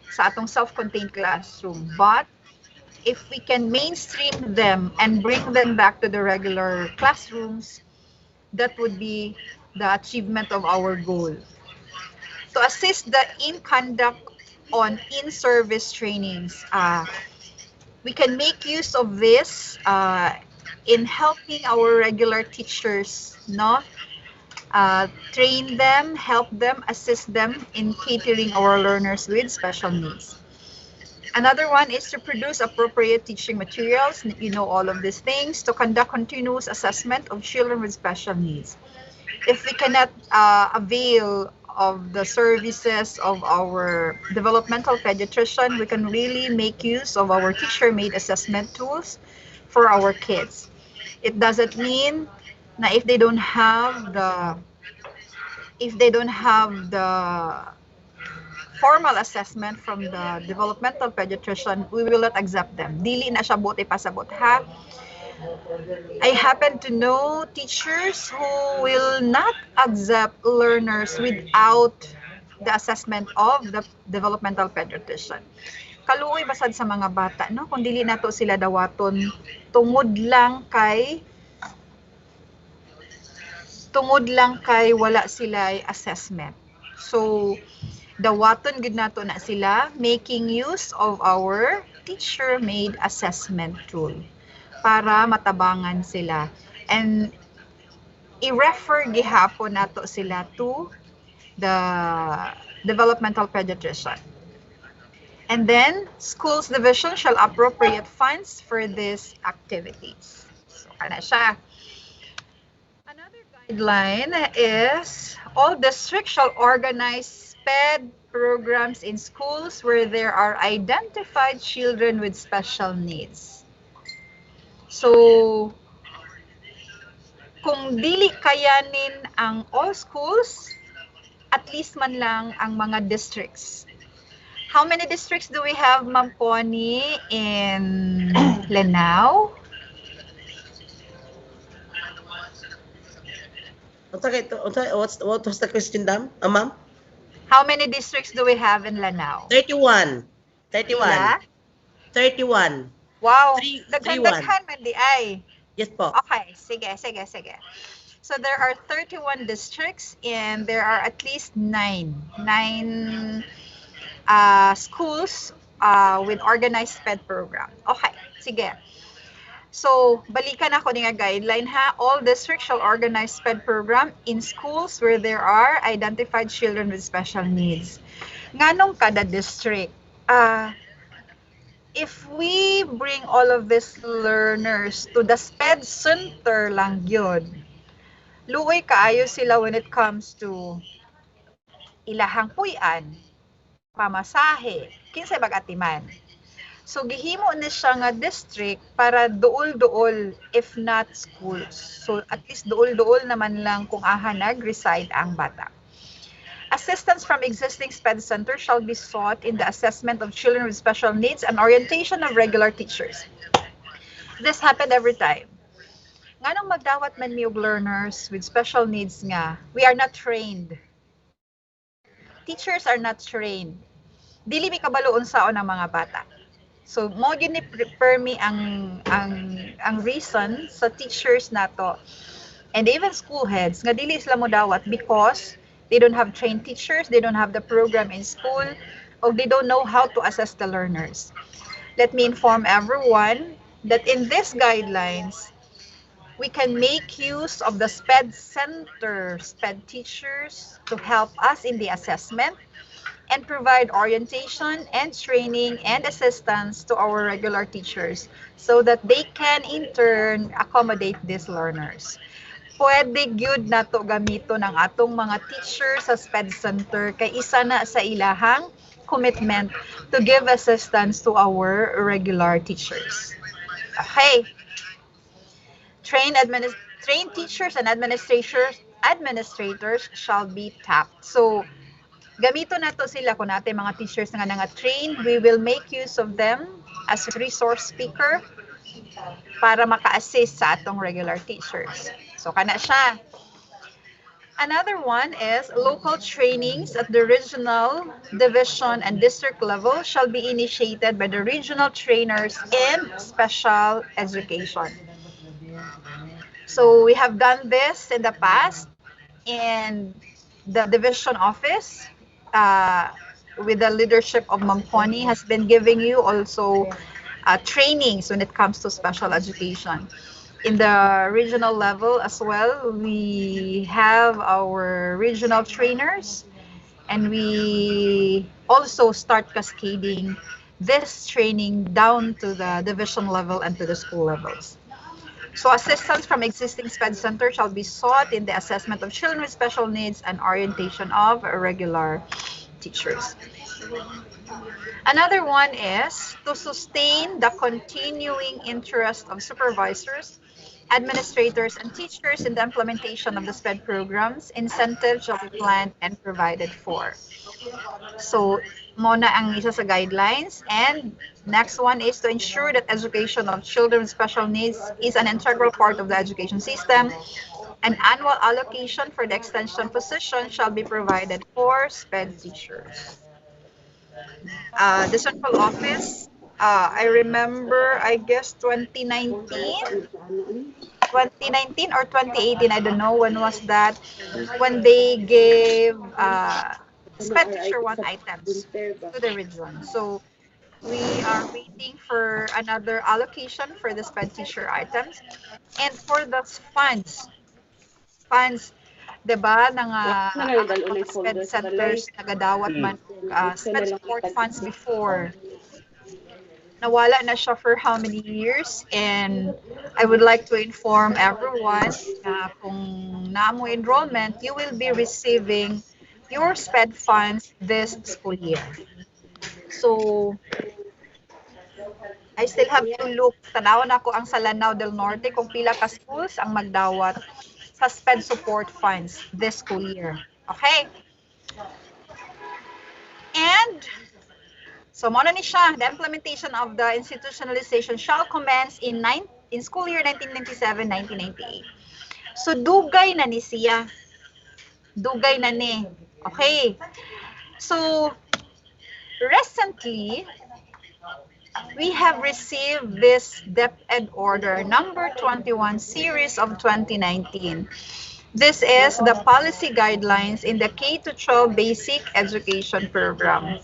sa atong self-contained classroom. But if we can mainstream them and bring them back to the regular classrooms, that would be the achievement of our goal. To assist the in-conduct on in-service trainings, we can make use of this in helping our regular teachers, no? Train them, help them, assist them in catering our learners with special needs. Another one is to produce appropriate teaching materials, you know all of these things, to conduct continuous assessment of children with special needs. If we cannot avail of the services of our developmental pediatrician, we can really make use of our teacher-made assessment tools for our kids. It doesn't mean na if they don't have the formal assessment from the developmental pediatrician, we will not accept them. Dili na siya bote pasabot ha. I happen to know teachers who will not accept learners without the assessment of the developmental pediatrician. Kaluoy basad sa mga bata, no? Kung dili nato sila dawaton tungod lang kay wala sila assessment. So dawaton gid nato na sila making use of our teacher-made assessment tool para matabangan sila, and i-refer gihapon nato sila to the developmental pediatrician. And then schools division shall appropriate funds for these activities. So kana siya. Another guideline is all districts shall organize SPED programs in schools where there are identified children with special needs. So, kung dili kayanin ang all schools, at least man lang ang mga districts. How many districts do we have, Ma'am Connie, in Lanao? What was the question, ma'am? How many districts do we have in Lanao? 31. 31. 31. Wow. Daghan man di ay. Yes po. Okay, sige. So there are 31 districts and there are at least 9 schools with organized SPED program. Okay, sige. So, balikan ako nga guideline ha. All districts shall organize SPED program in schools where there are identified children with special needs. Nganong kada district? If we bring all of these learners to the SPED center lang yun, luoy kaayo sila when it comes to ilahang puy-an. pamasahe, kinsay bag-atiman. So gihimo ni siya nga district para duol-duol if not schools. So at least duol-duol naman lang kung aha nag-reside ang bata. Assistance from existing SPED center shall be sought in the assessment of children with special needs and orientation of regular teachers. This happened every time. Nganong magdawat man mi og learners with special needs nga, we are not trained. Teachers are not trained. Dili mi kabalo unsaon ang mga bata. So mo gyud ni prepare me ang reason sa teachers nato and even school heads nga dili sila mo dawat because they don't have trained teachers, they don't have the program in school, or they don't know how to assess the learners. Let me inform everyone that in these guidelines, we can make use of the SPED center, SPED teachers to help us in the assessment and provide orientation and training and assistance to our regular teachers so that they can in turn accommodate these learners. Pwede gyud nato gamito ng atong mga teachers sa SPED Center kay isa na sa ilahang commitment to give assistance to our regular teachers. Okay. Trained teachers and administrators shall be tapped. So gamito nato sila kung natin mga teachers nga trained, we will make use of them as resource speaker para maka-assist sa atong regular teachers. So kana siya. Another one is local trainings at the regional, division, and district level shall be initiated by the regional trainers in special education. So we have done this in the past in the division office with the leadership of Ma'am Connie has been giving you also trainings when it comes to special education. In the regional level as well, we have our regional trainers and we also start cascading this training down to the division level and to the school levels. So assistance from existing SPED center shall be sought in the assessment of children with special needs and orientation of regular teachers. Another one is to sustain the continuing interest of supervisors, administrators, and teachers in the implementation of the SPED programs. Incentives shall be planned and provided for. So, muna ang isa sa guidelines. And next one is to ensure that education of children with special needs is an integral part of the education system. An annual allocation for the extension position shall be provided for SPED teachers. The central office, I remember, I guess 2019 or 2018, I don't know when was that, when they gave SPED teacher 1 items to the region. So we are waiting for another allocation for the SPED teacher items. And for the funds, diba, ang mga SPED centers nagadawat man SPED support funds before. Nawala na siya for how many years, and I would like to inform everyone na kung naamo enrollment, you will be receiving your SPED funds this school year. So I still have to look, tanawon ako ang sa Lanao del Norte kung pila ka schools ang magdawat sa SPED support funds this school year. Okay? And so mo na ni siya, the implementation of the institutionalization shall commence in school year 1997-1998. So dugay na ni siya. Dugay na ni. Okay. So recently we have received this DepEd order number 21 series of 2019. This is the policy guidelines in the K-12 basic education program.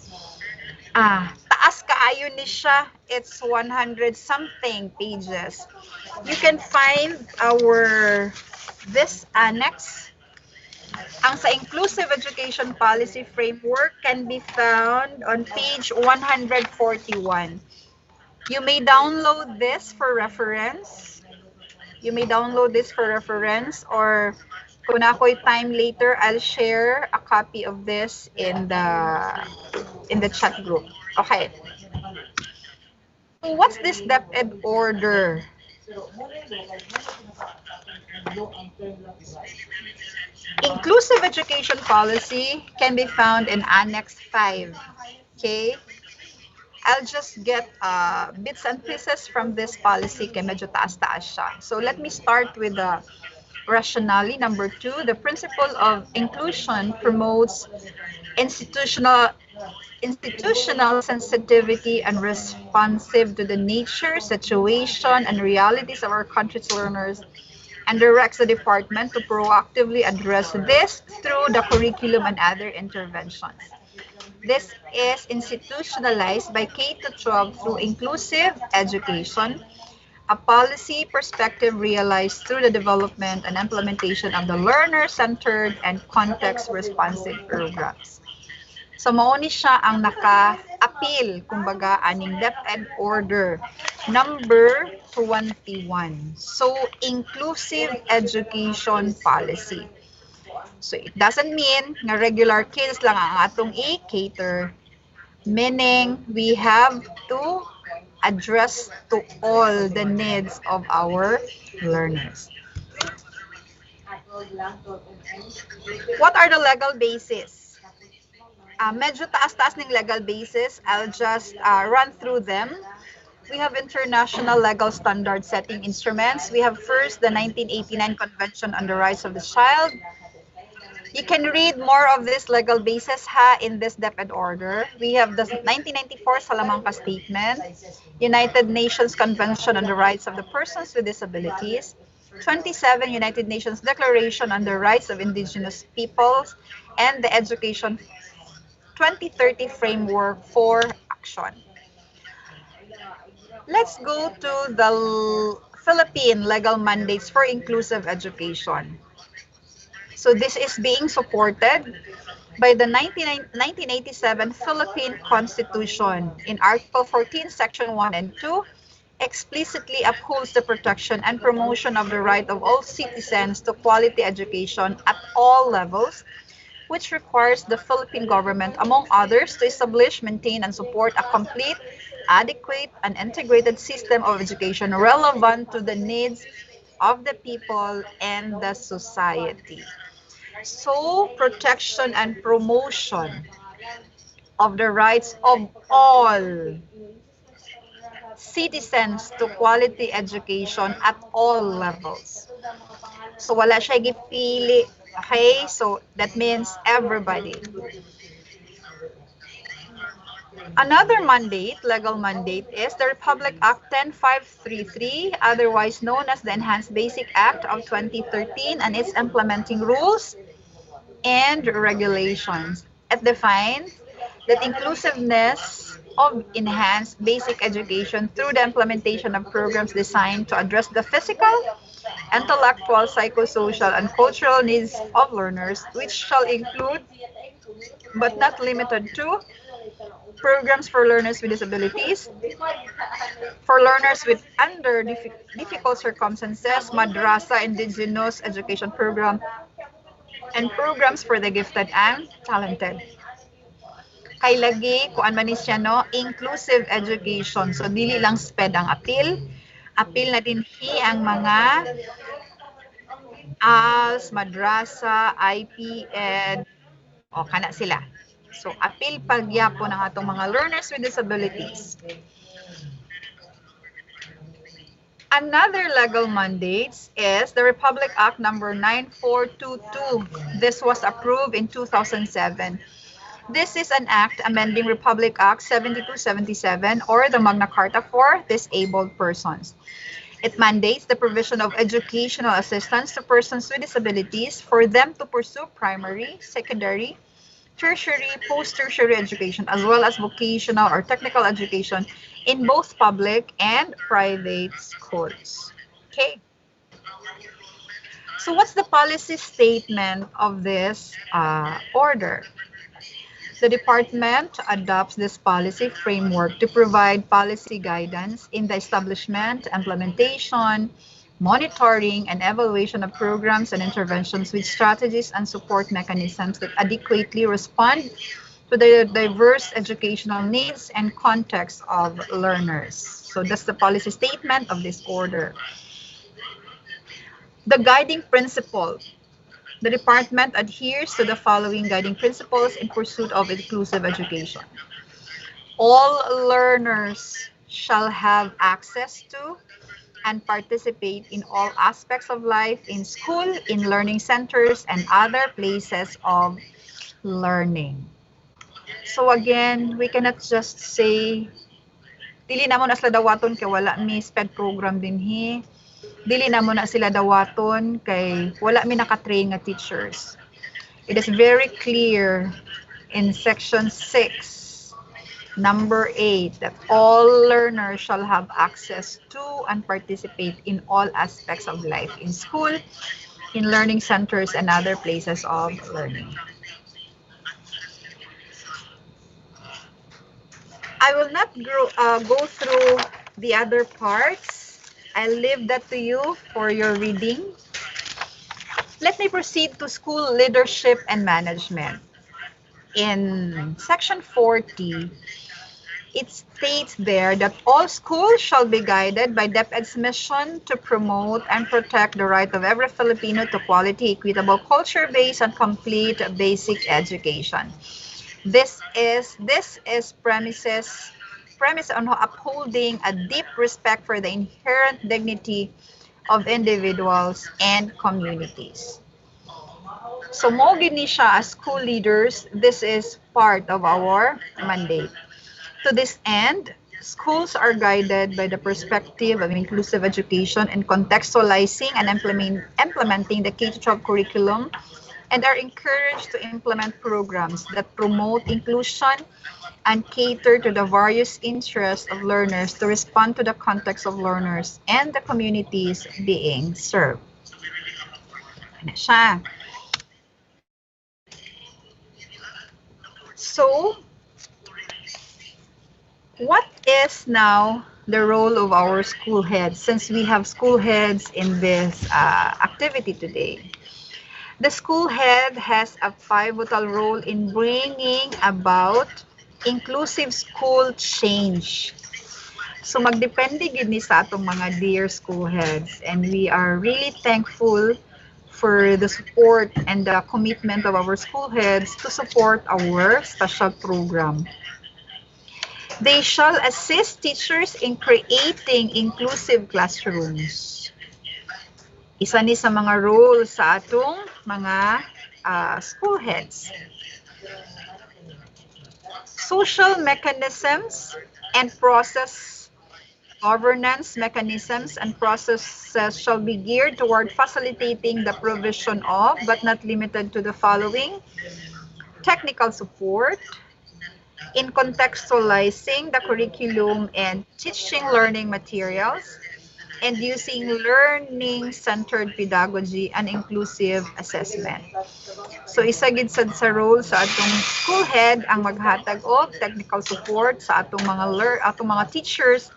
Taas kaayo ni siya. It's 100 something pages. You can find this annex. Ang sa Inclusive Education Policy Framework can be found on page 141. You may download this for reference. Or Kung ako'y time later, I'll share a copy of this in the chat group. Okay. So what's this DepEd order? Inclusive education policy can be found in Annex 5. Okay? I'll just get bits and pieces from this policy kaya medyo taas-taas siya. So let me start with the rationale. Number 2, the principle of inclusion promotes institutional sensitivity and responsive to the nature, situation, and realities of our country's learners, and directs the department to proactively address this through the curriculum and other interventions. This is institutionalized by K-12 through inclusive education, a policy perspective realized through the development and implementation of the learner-centered and context-responsive programs. So mao ni siya ang naka-appeal, kumbaga, aning DepEd Order number 21. So, inclusive education policy. So, it doesn't mean nga regular kids lang ang atong i-cater. Meaning, we have to address to all the needs of our learners. What are the legal basis? Medyo taas-taas ng legal basis. I'll just run through them. We have international legal standard setting instruments. We have first the 1989 Convention on the Rights of the Child. You can read more of this legal basis in this DepEd order. We have the 1994 Salamanca Statement, United Nations Convention on the Rights of the Persons with Disabilities, 27 United Nations Declaration on the Rights of Indigenous Peoples, and the Education 2030 Framework for Action. Let's go to the Philippine legal mandates for inclusive education. So this is being supported by the 1987 Philippine Constitution. In Article 14, Section 1 and 2, explicitly upholds the protection and promotion of the right of all citizens to quality education at all levels, which requires the Philippine government, among others, to establish, maintain, and support a complete, adequate, and integrated system of education relevant to the needs of the people and the society. So, protection and promotion of the rights of all citizens to quality education at all levels. So, wala siya gipili. Okay? So, that means everybody. Another mandate, legal mandate, is the Republic Act 10533, otherwise known as the Enhanced Basic Act of 2013, and its implementing rules and regulations. It defines that inclusiveness of enhanced basic education through the implementation of programs designed to address the physical, intellectual, psychosocial, and cultural needs of learners, which shall include, but not limited to, programs for learners with disabilities, for learners with under difficult circumstances, madrasa, indigenous education program, and programs for the gifted and talented. Kay lagi, kuan man ni siya, no? Inclusive education. So, dili lang SPED ang appeal. Appeal na din ang mga ALS, madrasa, IPED, o kana sila. So, appeal pagyapo ng atong mga learners with disabilities. Another legal mandate is the Republic Act number 9422. This was approved in 2007. This is an act amending Republic Act 7277 or the Magna Carta for disabled persons. It mandates the provision of educational assistance to persons with disabilities for them to pursue primary, secondary, tertiary, post-tertiary education, as well as vocational or technical education in both public and private schools. Okay. So what's the policy statement of this order? The department adopts this policy framework to provide policy guidance in the establishment, implementation, monitoring and evaluation of programs and interventions with strategies and support mechanisms that adequately respond to the diverse educational needs and context of learners. So that's the policy statement of this order. The guiding principle. The department adheres to the following guiding principles in pursuit of inclusive education. All learners shall have access to and participate in all aspects of life in school, in learning centers, and other places of learning. So again, we cannot just say, dili na mo na sila dawaton kay wala mi SPED program dinhi. Dili na mo na sila dawaton kay wala mi nakatrain nga teachers. It is very clear in section 6, number 8, that all learners shall have access to and participate in all aspects of life in school, in learning centers, and other places of learning. I will not go through the other parts. I'll leave that to you for your reading. Let me proceed to school leadership and management. In section 40, it states there that all schools shall be guided by DepEd's mission to promote and protect the right of every Filipino to quality, equitable, culture-based, and complete basic education. This is premise on upholding a deep respect for the inherent dignity of individuals and communities. So mo gini siya as school leaders, this is part of our mandate. To this end, schools are guided by the perspective of inclusive education and contextualizing and implementing the K-12 curriculum, and are encouraged to implement programs that promote inclusion and cater to the various interests of learners to respond to the context of learners and the communities being served. Ano siya? So, what is now the role of our school heads, since we have school heads in this activity today? The school head has a pivotal role in bringing about inclusive school change. So magdepende gid ni sa atong mga dear school heads, and we are really thankful for the support and the commitment of our school heads to support our special program. They shall assist teachers in creating inclusive classrooms. Isa ni sa mga role sa atong mga school heads. Social mechanisms and process governance mechanisms and processes shall be geared toward facilitating the provision of, but not limited to, the following: technical support in contextualizing the curriculum and teaching learning materials, and using learning-centered pedagogy and inclusive assessment. So isa gid sad sa role sa atong school head ang maghatag og technical support sa atong mga teachers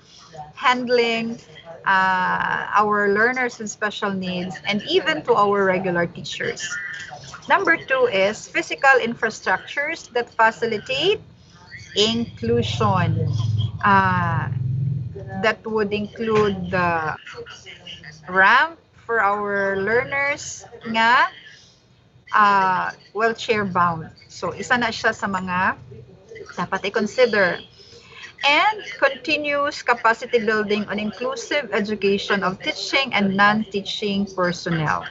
handling our learners with special needs, and even to our regular teachers. Number 2 is physical infrastructures that facilitate inclusion. That would include the ramp for our learners nga wheelchair bound. So isa na siya sa mga dapat i-consider. And continuous capacity building on inclusive education of teaching and non-teaching personnel.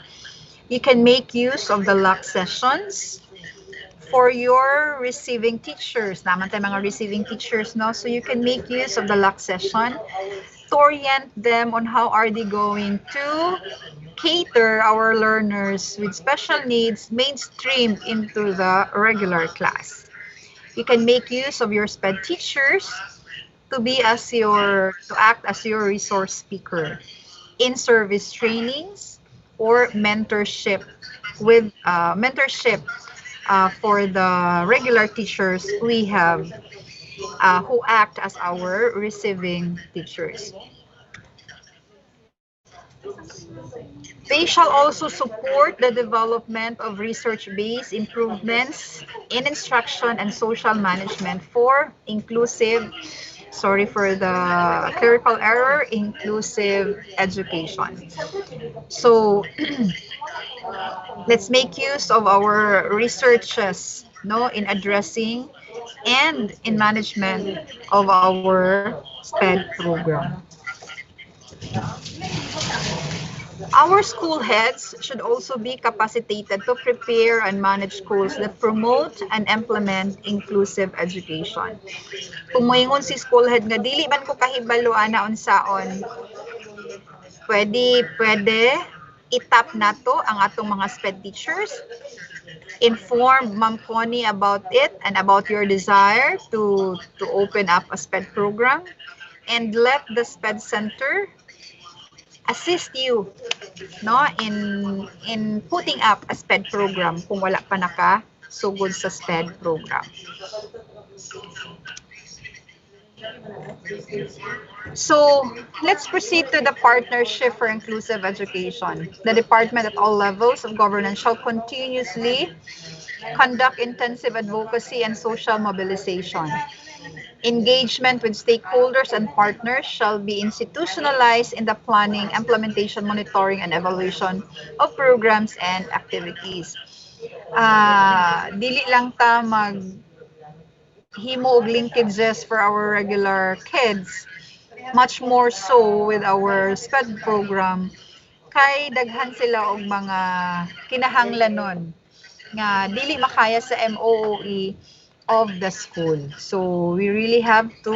You can make use of the lock sessions for your receiving teachers. Naman tayo mga receiving teachers, no? So you can make use of the lock session to orient them on how are they going to cater our learners with special needs mainstream into the regular class. You can make use of your SPED teachers to act as your resource speaker in service trainings or mentorship for the regular teachers we have who act as our receiving teachers. They shall also support the development of research-based improvements in instruction and social management for inclusive, sorry for the clerical error, inclusive education. So let's make use of our researches, no, in addressing and in management of our SPED program. Our school heads should also be capacitated to prepare and manage schools that promote and implement inclusive education. Kung moingon si school head nga dili man ko kahibalo ana unsaon, pwede itap nato ang atong mga SPED teachers. Inform Ma'am Connie about it and about your desire to open up a SPED program, and let the SPED Center assist you, no, in putting up a SPED program kung wala pa naka sugod sa SPED program. So let's proceed to the partnership for inclusive education. The department at all levels of governance shall continuously conduct intensive advocacy and social mobilization. Engagement with stakeholders and partners shall be institutionalized in the planning, implementation, monitoring, and evaluation of programs and activities. Dili lang ta mag himo og linkages for our regular kids, much more so with our SPED program, kay daghan sila og mga kinahanglanon nga dili makaya sa MOOE of the school. So we really have to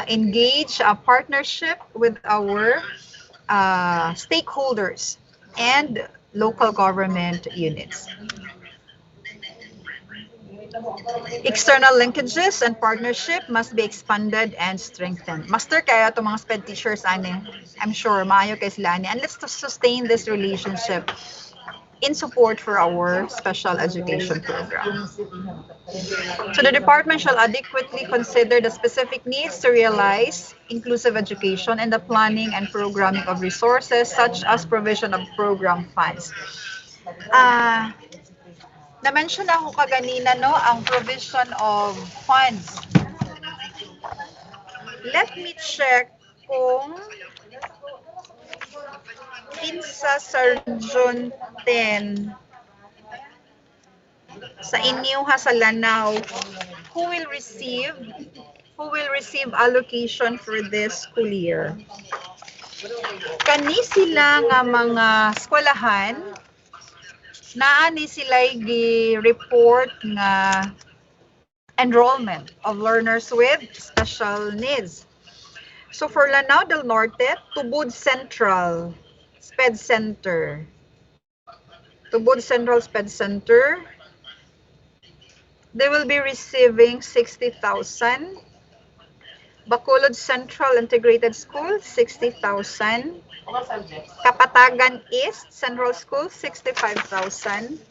engage a partnership with our stakeholders and local government units. External linkages and partnership must be expanded and strengthened. Master kaya itong mga SPED teachers, ani, I'm sure, maayo kay sila ani. And let's to sustain this relationship in support for our special education program. So the department shall adequately consider the specific needs to realize inclusive education and the planning and programming of resources such as provision of program funds. Na-mention ako kaganina, no, ang provision of funds. Let me check kung kinsa sa Region 10 sa inyo ha sa Lanao who will receive allocation for this school year. Kani sila nga mga eskwelahan naa ni sila gi-report nga enrollment of learners with special needs. So for Lanao del Norte, Tubod Central SPED Center. Tubod Central SPED Center, they will be receiving 60,000. Bacolod Central Integrated School, 60,000. Kapatagan East Central School, 65,000.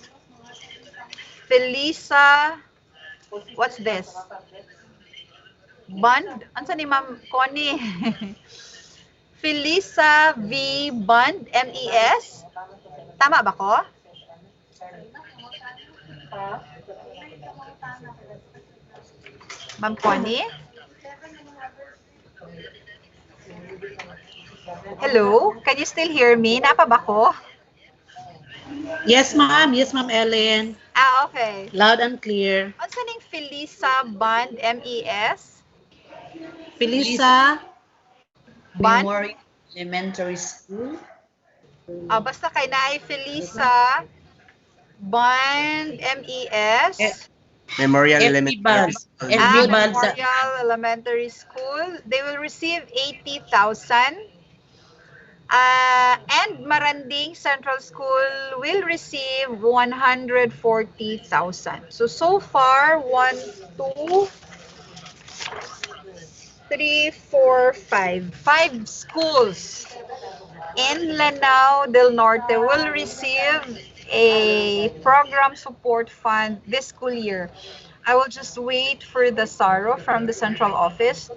Felisa, what's this? Band? Ansa ni Ma'am Connie? Felisa V. Band, MES? Tama ba ko? Ma'am Connie? Hello? Can you still hear me? Napa ba ko? Yes, ma'am. Yes, ma'am Ellen. Okay. Loud and clear. Ano ning Felisa Band, MES? Felisa Band? Memorial Elementary School. Basta kay naay Felisa Band, MES. Memorial Elementary School. Memorial Elementary School. They will receive 80,000. And Maranding Central School will receive 140,000. So far, 1, 2, 3, 4, 5. 5 schools in Lanao del Norte will receive a program support fund this school year. I will just wait for the SARO from the central office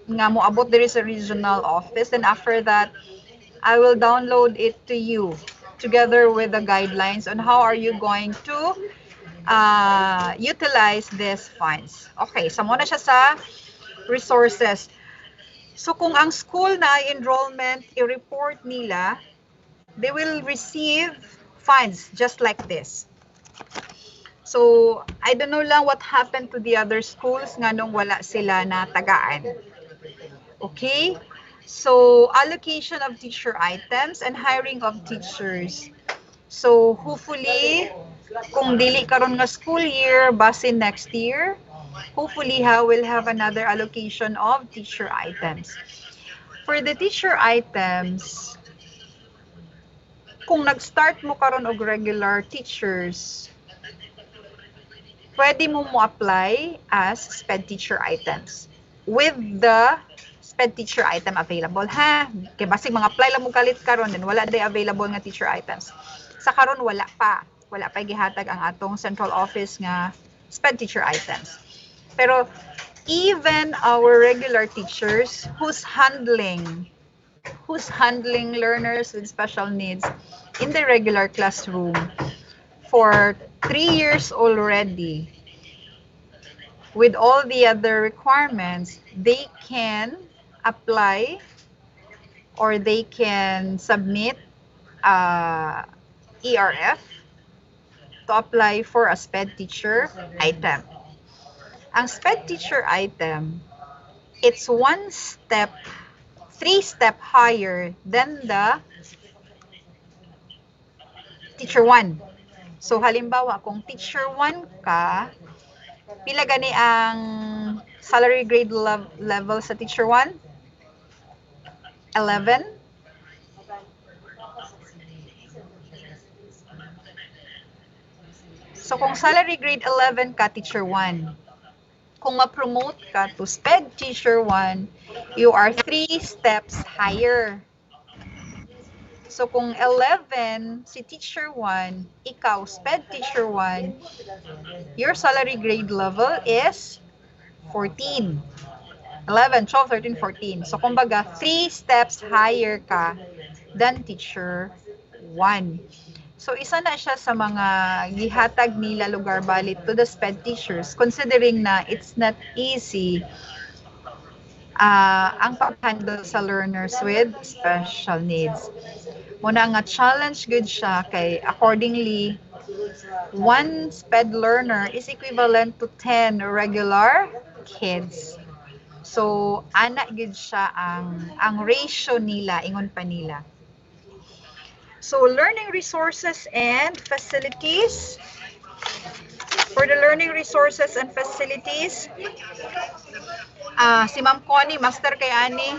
nga moabot diri sa regional office. Then after that, I will download it to you together with the guidelines on how are you going to utilize these funds. Okay, so muna siya sa resources. So kung ang school na enrollment, i-report nila, they will receive funds just like this. So, I don't know lang what happened to the other schools nga nung wala sila na tagaan. Okay? So, allocation of teacher items and hiring of teachers. So, hopefully, kung dili karon nga school year, base next year, hopefully we'll have another allocation of teacher items. For the teacher items, kung nag-start mo karon og regular teachers, pwede mo apply as SPED teacher items with the SPED teacher item available, ha? Kaya basig mga apply lang mo kalit karon, then wala day available nga teacher items. Sa karon wala pa gihatag ang atong central office nga SPED teacher items. Pero even our regular teachers who's handling learners with special needs in the regular classroom for 3 years already, with all the other requirements, they can apply or they can submit ERF to apply for a SPED teacher item. Ang SPED teacher item, it's 3 step higher than the teacher 1. So halimbawa, kung teacher 1 ka, pila gani ang salary grade level sa teacher 1? 11? So kung salary grade 11 ka, teacher 1. Kung ma-promote ka to SPED teacher 1, you are 3 steps higher. So kung 11 si teacher 1, ikaw SPED teacher 1, your salary grade level is 14. 11, 12, 13, 14. So kumbaga 3 steps higher ka than teacher 1. So isa na siya sa mga gihatag nila lugar balit to the SPED teachers, considering na it's not easy ang pag-handle sa learners with special needs. Muna nga challenge good siya kay accordingly, 1 SPED learner is equivalent to 10 regular kids. So ana good siya ang ratio nila, ingon pa nila. So learning resources and facilities. For the learning resources and facilities, si Ma'am Connie, master kay ani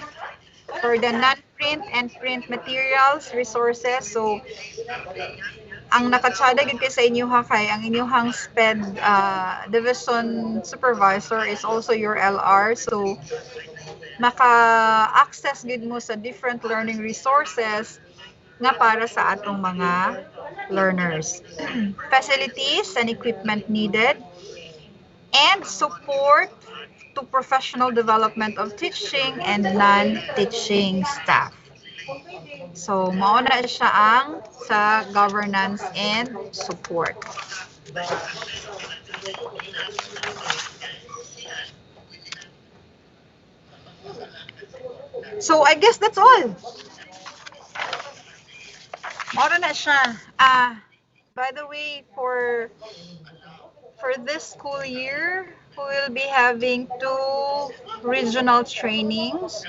for the non-print and print materials, resources. So, ang nakatsada gid kay sa inyo ha kay ang inyong SPED division supervisor is also your LR. So, maka-access gid mo sa different learning resources nga para sa atong mga learners. Facilities and equipment needed and support to professional development of teaching and non-teaching staff. So, mauna siya ang sa governance and support. So, I guess that's all. Mauna na siya. By the way, for this school year, we will be having 2 regional trainings.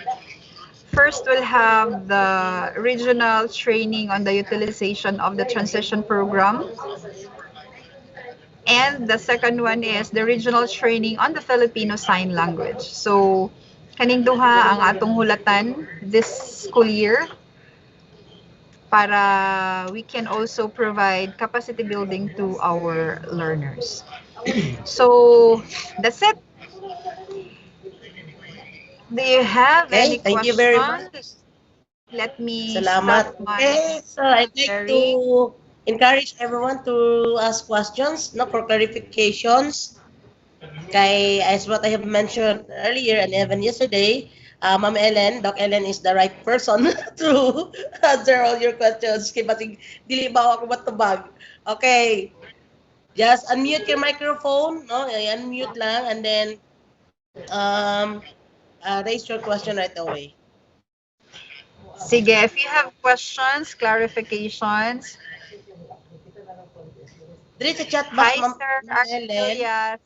First, we'll have the regional training on the utilization of the transition program. And the second one is the regional training on the Filipino Sign Language. So, kaning duha ang atong hulatan this school year para we can also provide capacity building to our learners. So, that's it. Do you have any questions? Thank you very much. Let me Salamat. start my Okay, so I'd like to encourage everyone to ask questions, no, for clarifications. Kay, as what I have mentioned earlier and even yesterday, Ma'am Ellen, Doc Ellen is the right person to answer all your questions. Kaya bating dili ba ako matubag. Okay. Just unmute your microphone, no? Unmute lang and then raise your question right away. Sige, if you have questions, clarifications. Dili sa chat box, Hi, Ma'am Sir Ellen. Arcelias.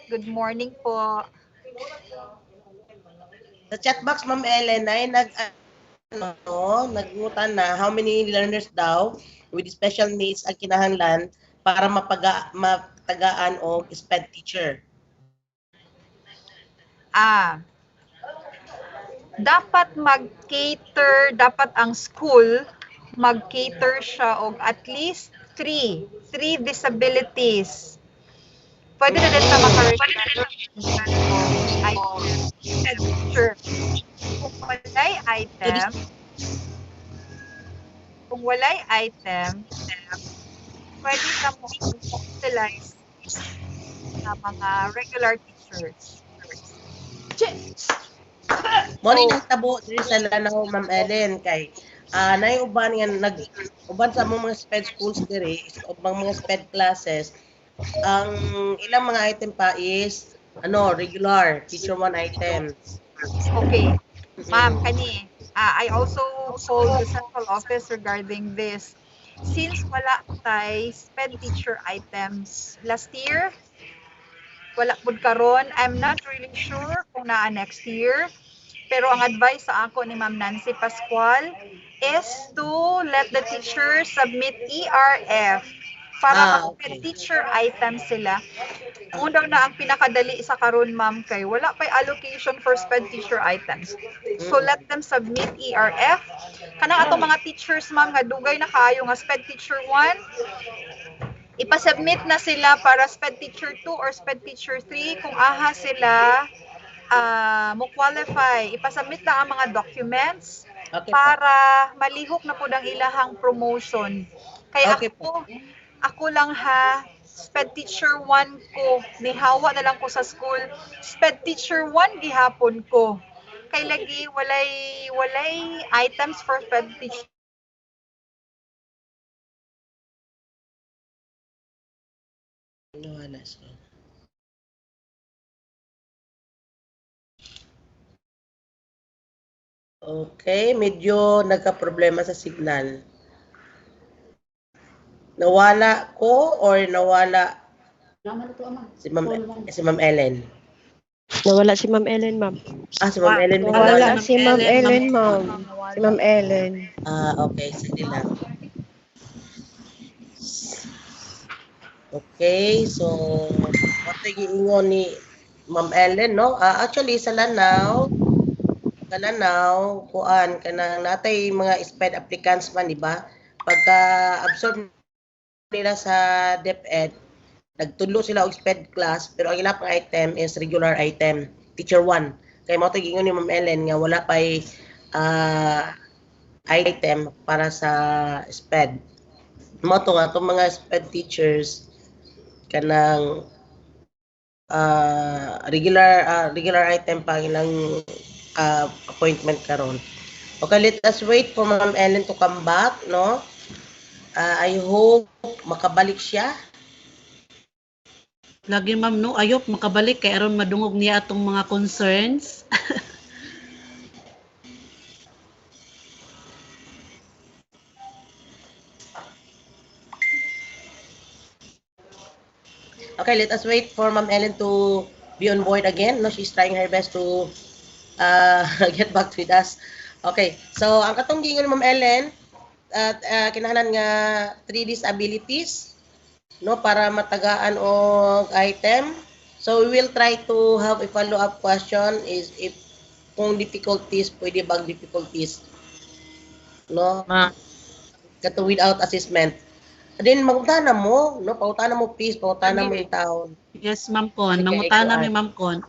Good morning po. Sa chat box, Ma'am Ellen, ay nagutan na how many learners daw with special needs ang kinahanglan para matagaan o SPED teacher. Dapat mag-cater, dapat ang school mag-cater siya og at least three disabilities. Pwede na din sa maka-recommend item teacher. Kung walay item, pwede ka mo utilize sa mga regular teachers. Mo ni nagtabo diri sa Lanao, Ma'am Ellen, kay nay uban nga uban sa mga SPED schools diri, ubang mga SPED classes, ang ilang mga item pa is regular teacher 1 item. Okay. Ma'am, kani, I also called the central office regarding this. Since wala tay SPED teacher items last year, wala pud karon, I'm not really sure kung naa next year. Pero ang advice sa ako ni Ma'am Nancy Pascual is to let the teachers submit ERF para mag-SPED teacher items sila. Una na ang pinakadali sa karon, ma'am, kay wala pay allocation for SPED teacher items. So let them submit ERF. Kanang atong mga teachers, ma'am, nga dugay na kaayo nga SPED teacher 1, ipasubmit na sila para SPED teacher 2 or SPED teacher 3 kung aha sila mo qualify. Ipasubmit na ang mga documents para malihok na pud ang ilahang promotion. Kaya ako lang ha, SPED teacher 1 ko, nihawa na lang ko sa school. SPED teacher 1 gihapon ko. Kay lagi walay items for SPED teacher. Okay, medyo nagka-problema sa signal. Nawala ko or nawala si Ma'am Ellen? Nawala si Ma'am Ellen, ma'am. Si Ma'am Ellen. Nawala si Ma'am Ellen, ma'am. Si Ma'am Ellen. Okay. Sige lang. Okay, so what giingon ni Ma'am Ellen, no? Actually, sa Lanao, kuan kanang natay mga SPED applicants man, di ba? Pagka-absorb nila sa DepEd, nagtulo sila og SPED class, pero ang ilang item is regular item, teacher 1. Kaya mo to giingon ni Ma'am Ellen nga wala pay item para sa SPED. Mo to nga itong mga SPED teachers kanang regular item pa ilang appointment karon. Okay, let us wait for Ma'am Ellen to come back, no? I hope makabalik siya. Lagi ma'am no, ayop makabalik kay aron madungog niya atong mga concerns. Okay, let us wait for Ma'am Ellen to be on board again. No, she's trying her best to get back with us. Okay, so ang katong giingon ni Ma'am Ellen, kinahanglan nga 3 disabilities, no, para matagaan og item. So we will try to have a follow-up question is if kung difficulties, pwede bang difficulties, no? Kato without assessment. Then mangutana mo, no? Pautana mo please, pautana mo itaon. Yes, Ma'am Con. Mangutana mi Ma'am Con.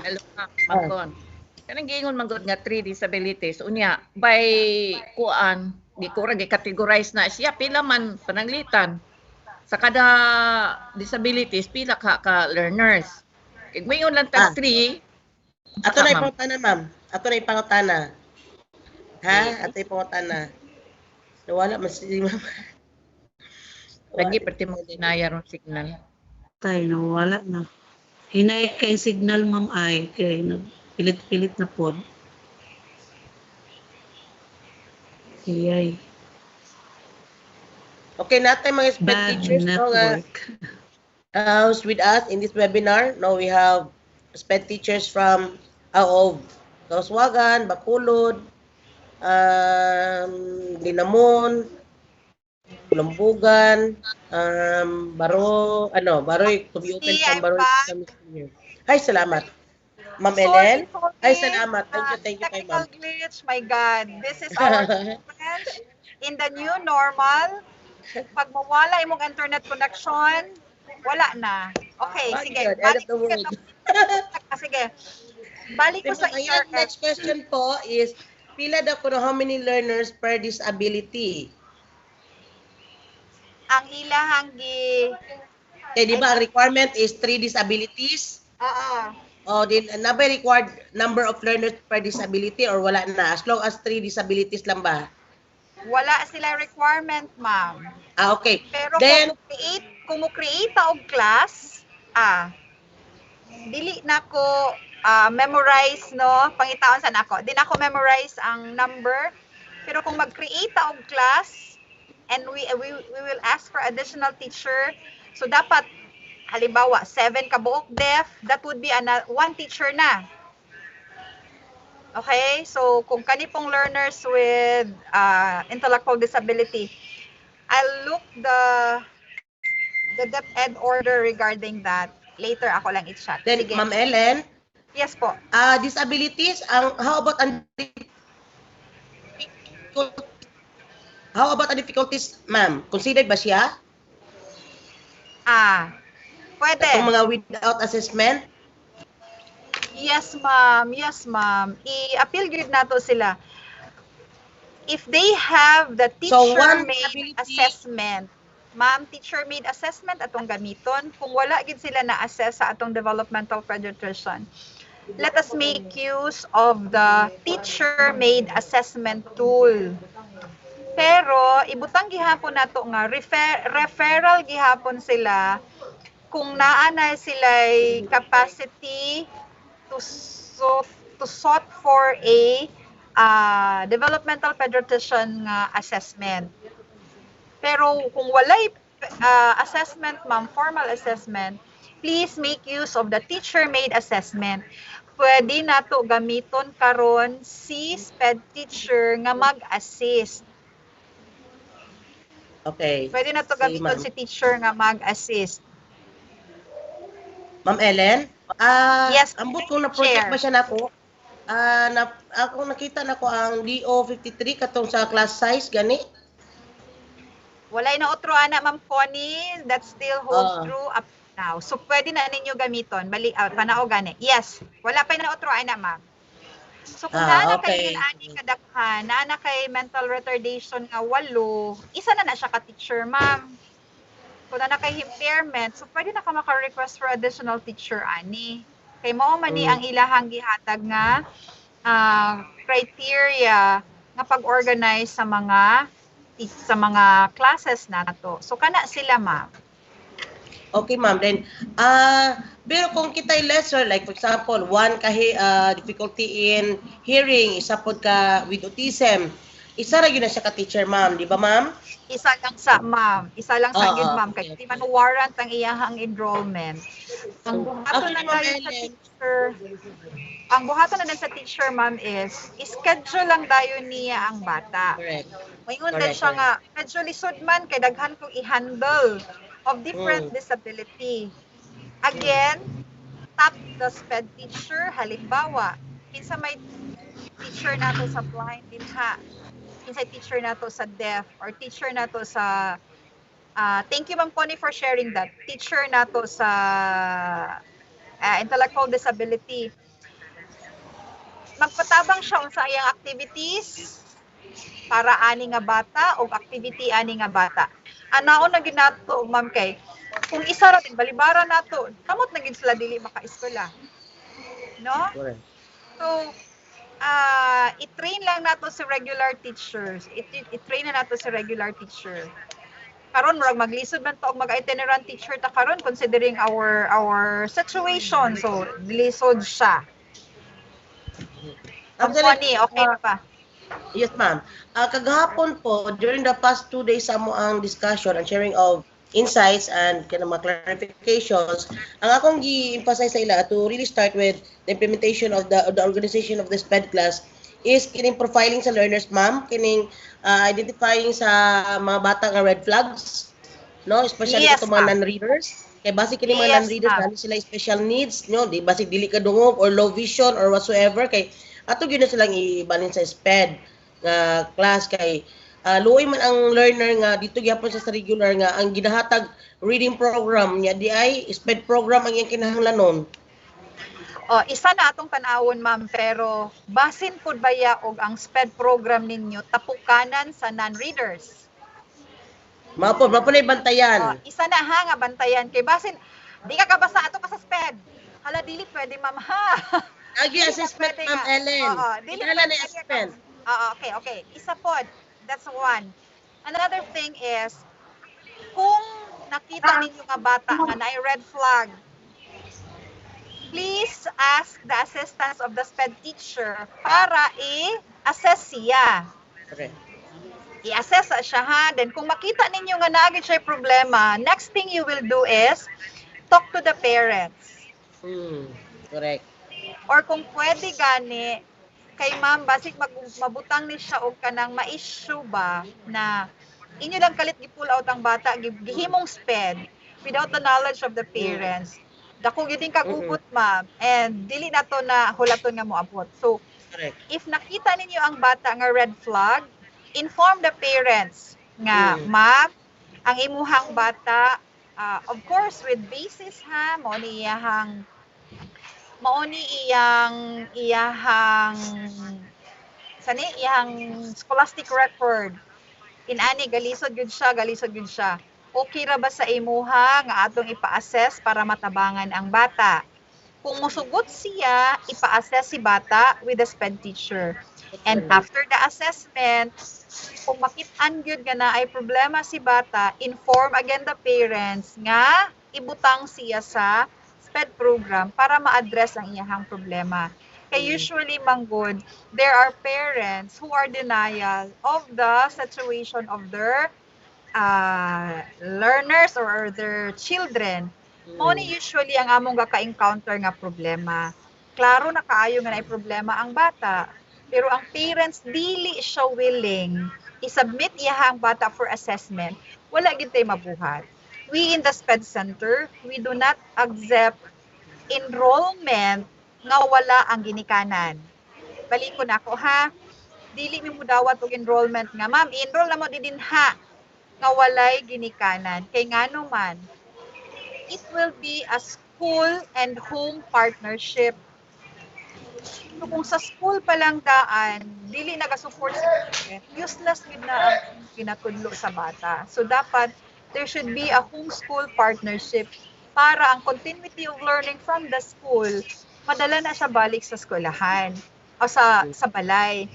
Hello, Ma'am Con. Kanang giingon man gud nga 3 disabilities. Unya, by kuan, di ko ra gi-categorize na siya pila man pananglitan. Sa kada disabilities pila ka learners. Kag mayon lang tag 3. Ato na ipautana, ma'am. ato na ipangutana. Ha? Ato ipangutana. Nawala man si ma'am. Lagi pati mo dinaya ron signal. Tay, nawala na. Hinay kay signal, ma'am, ay. Kay nagpilit-pilit na po. Iyay. Okay, natin mga SPED Bad teachers network. who's with us in this webinar. Now we have SPED teachers from of Kauswagan, Bacolod, Linamon, Lambugan, Baroy, to be open from Baroy Islamic Senior. Hi, salamat. Ma'am Ellen. Ay, salamat. Thank you kay ma'am. Technical glitch, my God. This is our challenge in the new normal. Pag mawala imong internet connection, wala na. Okay, My sige. God, end of the world. Sige. Balik ko sa Ayan, next question po is, pila daw ko how many learners per disability? Ang ilahang Okay, di ba ang requirement is 3 disabilities? Oo. O din, na ba required number of learners per disability or wala na? As long as 3 disabilities lang ba? Wala sila requirement, ma'am. Okay. Pero Then, kung mo create og class, dili na ko memorize, no? Pangitaon sa nako. Di na ko memorize ang number. Pero kung mag-create og class, and we will ask for additional teacher, so dapat halimbawa 7 ka buok deaf, that would be one teacher na. Okay, so kung kani pong learners with intellectual disability, I'll look the DepEd order regarding that. Later ako lang i-chat. Then, Sige. Ma'am Ellen? Yes po. Disabilities, how about ang difficulties, ma'am? Considered ba siya? Pwede. Itong mga without assessment? Yes, ma'am. Yes, ma'am. I-appeal grade nato sila. If they have the teacher-made assessment, ma'am, teacher-made assessment atong gamiton. Kung wala gid sila na-assess sa atong developmental pediatrician, let us make use of the teacher-made assessment tool. Pero ibutang gihapon nato nga referral gihapon sila kung naa na sila'y capacity to sought for a developmental pediatrician nga assessment. Pero kung walay assessment, ma'am, formal assessment, please make use of the teacher-made assessment. Pwede nato gamiton karon si SPED teacher nga mag-assist. Okay. Pwede nato gamiton si teacher nga mag-assist. Ma'am Ellen? Yes, ambot kung na-project ba siya nako? Ako nakita nako ang DO53 katong sa class size gani. Walay na otro ana, Ma'am Connie, that still holds true up now. So pwede na ninyo gamiton. Bali panao gani. Yes, wala pa na otro ana, ma'am. So kung naana kay ani kadakhan, naana kay mental retardation nga 8, isa na siya ka teacher, ma'am. Kung naana kay impairment, so pwede na ka maka-request for additional teacher ani. Kay mao man ni ang ilahang gihatag nga criteria nga pag-organize sa mga classes nato. So kana sila, ma'am. Okay, ma'am. Then, pero kung kita'y lesser, like for example, one difficulty in hearing, isa pod ka with autism, isa ra yun na siya ka-teacher, ma'am. Di ba, ma'am? Isa lang sa, ma'am. Isa lang sa yun, ma'am. Kaya di man warrant ang iyahang enrollment. Ang buhaton na dayon sa teacher, ma'am, is schedule lang dayon niya ang bata. Correct. Mayroon din siya nga, medyo lisod man, kay daghan kong i-handle of different disability. Again, tap the SPED teacher. Halimbawa, kinsa may teacher nato sa blind dinha, kinsa teacher nato sa deaf, or teacher nato sa thank you, Ma'am Connie, for sharing that. Teacher nato sa intellectual disability. Magpatabang siya sa iyang activities para ani nga bata o activity ani nga bata. Anaon na ginato, ma'am, kay kung isa ra din balibara nato, kamot na gid sila dili maka-eskwela. No? Correct. So i-train lang nato si regular teachers. I-train na nato si regular teacher. Karon murag maglisod man to og mag-itinerant teacher ta karon considering our situation. So lisod siya. Ma'am Actually, Connie, okay na ba? yes, ma'am. Kagahapon po, during the past 2 days sa mo ang discussion and sharing of insights and mga clarifications, ang akong gi-emphasize sa ila to really start with the implementation of the organization of the SPED class is kining profiling sa learners, ma'am, kining identifying sa mga bata nga red flags, no? Especially Yes, kato mga ma'am. non-readers. Kay basic kini mga Yes, non-readers ma'am. dali sila special needs, no? Di basic dili ka dungog or low vision or whatsoever kay ato gyud na silang ibalin sa SPED nga class kay luoy man ang learner nga dito gyapon sa regular nga ang ginahatag reading program niya di ay SPED program ang iyang kinahanglanon. Oh, isa na atong tanawon ma'am pero basin pud baya og ang SPED program ninyo tapukanan sa non-readers. Mapo na bantayan. Oh, isa na ha nga bantayan kay basin di ka kabasa ato pa sa SPED. Hala dili pwede ma'am ha. Agi assessment ma'am Ellen. Oo, dili Kinala na pwede assessment. okay. Isa pod. That's one. Another thing is kung nakita ninyo nga bata nga naay red flag, please ask the assistance of the SPED teacher para i-assess siya. Okay. I-assess siya ha. Then kung makita ninyo nga naagid siya problema, next thing you will do is talk to the parents. Correct. Or kung pwede gani, kay ma'am, basig mabutang ni siya og kanang ma-issue ba na inyo lang kalit gi-pull out ang bata, gihimong SPED without the knowledge of the parents. Dako gyud kag ubot ma'am and dili na to na hulaton nga moabot. So correct. If nakita ninyo ang bata nga red flag, inform the parents nga ma'am, ang imuhang bata of course with basis ha mo ni iyang scholastic record. Inani galisod gyud siya. Okay ra ba sa imuha nga atong ipa-assess para matabangan ang bata? Kung musugot siya, ipa-assess si bata with the SPED teacher. And after the assessment, kung makit-an gyud nga na ay problema si bata, inform again the parents nga ibutang siya sa SPED program para ma-address ang iyahang problema. Kay usually manggod, there are parents who are denial of the situation of their learners or their children. Mao ni usually ang among gaka-encounter nga problema. Klaro na kaayo nga naay problema ang bata, pero ang parents dili siya willing i-submit iyahang bata for assessment. Wala gid tay mabuhat. We in the SPED Center, we do not accept enrollment nga wala ang ginikanan. Balikon ako ha. Dili mi mudawat og enrollment nga ma'am, enroll na mo didinha nga walay ginikanan. Kay ngano man, it will be a school and home partnership. So kung sa school pa lang daan, dili naga-support sa parent, useless gid na ang pinatudlo sa bata. So dapat there should be a homeschool partnership para ang continuity of learning from the school madala na siya balik sa eskwelahan o sa balay.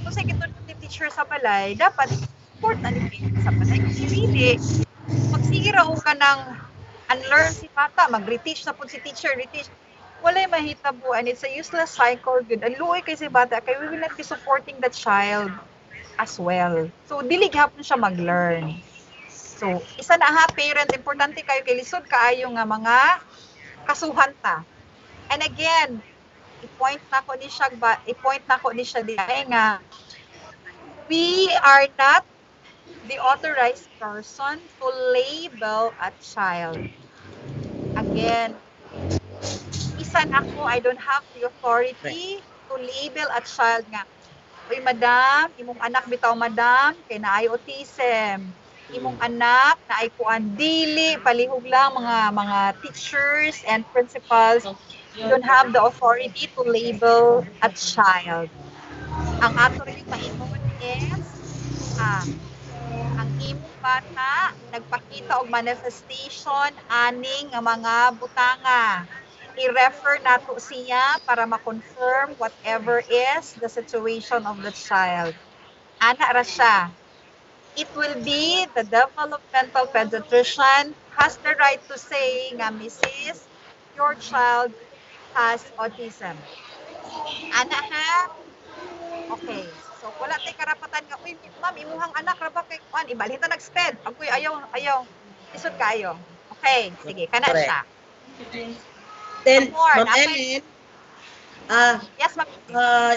Kung sa gitudlo ni teacher sa balay, dapat support na ni parents sa balay. Kasi dili, magsige ra og kanang unlearn si bata, mag-reteach na po si teacher, reteach. Walay mahitabo and it's a useless cycle good. Ang luoy kay si bata kay we will not be supporting the child as well. So dili gyapon siya mag-learn. So isa na ha parent importante kayo kay lisod kaayo nga mga kasuhan ta. And again, i-point na ko ni siya diay nga we are not the authorized person to label a child. Again, isan ako, I don't have the authority to label a child nga, uy madam, imong anak bitaw madam, kay naay autism. Imong anak naay kuan dili, palihog lang mga teachers and principals. You don't have the authority to label a child. Ang ato rin maingon is, ang imong bata nagpakita og manifestation aning nga mga butanga. i-refer nato siya para ma-confirm whatever is the situation of the child. Ana ra siya. It will be the developmental pediatrician has the right to say nga, Mrs., your child has autism. Ana ha? Okay. So wala tay karapatan nga, uy, ma'am, imuhang anak ra ba kay kuan, ibalhin ta nag-SPED. Agoy, ayaw. Isod kayo. Okay, sige, kana Correct. siya. Then, Some more, Ma'am napay- Ellen, Yes, ma'am.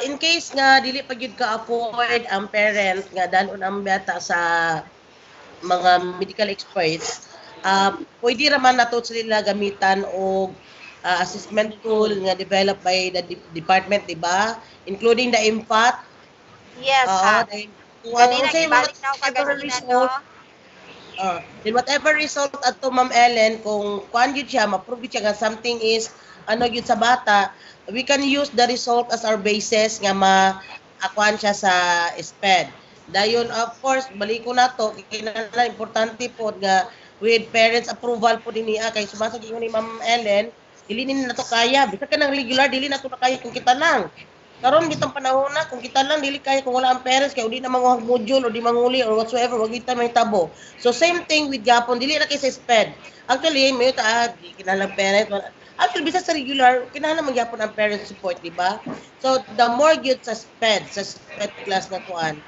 in case nga dili pa gyud ka afford ang parent nga dalon ang bata sa mga medical experts, pwede raman nato sila gamitan og assessment tool nga developed by the department, di ba? Including the impact. Yes, Then, Ganina, say gibalik na ako whatever kaganina, no? result, then whatever result ato Ma'am Ellen, kung kuan gyud siya, ma-prove siya nga something is ano gyud sa bata, we can use the result as our basis nga akuan siya sa SPED. Dayon, of course, balik ko na to, kinahanglan importante po nga with parents approval po din niya kay sumasag ingon ni Ma'am Ellen, dili ni nato kaya, bisa ka ng regular, dili nato na kaya kung kita lang. Karon gitong panahon na kung kita lang dili kaya kung wala ang parents kay udi na manguhag module o di manguli or whatsoever wag kita may tabo. So same thing with Japon, dili na kay sa SPED. Actually, may di kinahanglan parent. Actually, bisa sa regular, kinahanglan magyapon ang parent support, di ba? So the more gyud sa SPED class na kuan.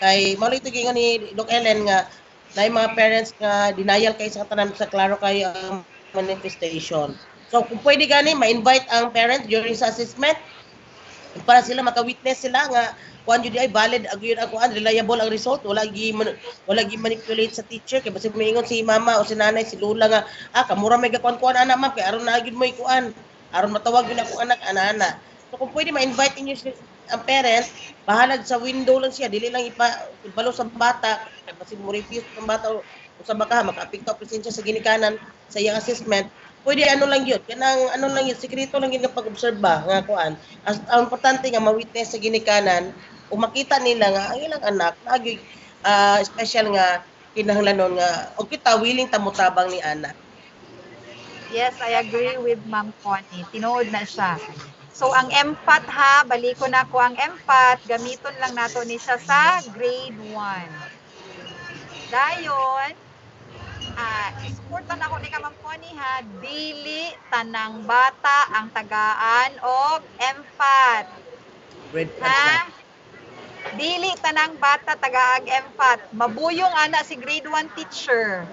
Kay mao ito gingon ni Doc Ellen nga na mga parents nga denial kay sa tanan sa klaro kay ang manifestation. So kung pwede gani ma-invite ang parents during sa assessment para sila maka-witness sila nga kuan jud ay valid agyon ang kuan reliable ang result, wala gi manipulate sa teacher kay basta moingon si mama o si nanay si lula nga kamura may gakuan-kuan ana ma'am kay aron na gyud mo ikuan aron matawag gyud ako anak ana. So kung pwede ma-invite niyo ang parent, bahalag sa window lang siya, dili lang ibalo sa bata kay basta mo refuse ng bata o sa baka maka-apekto presensya sa ginikanan sa iyang assessment. Pwede ano lang yun, kanang ano lang yun, sekreto lang yun kapag obserba nga kuan. Ang importante nga ma-witness sa ginikanan o makita nila nga ang ilang anak lagi special nga kinahanglanon nga o kita willing ta motabang ni anak. Yes, I agree with Ma'am Connie. Tinood na siya. So ang MPAT ha, baliko na ko ang MPAT, gamiton lang nato ni siya sa grade 1. Dayon, isuportan ako ni Ma'am Connie ha, dili tanang bata ang tagaan og MPAT. Ha? Dili tanang bata tagaag MPAT. Mabuyong ana si grade 1 teacher.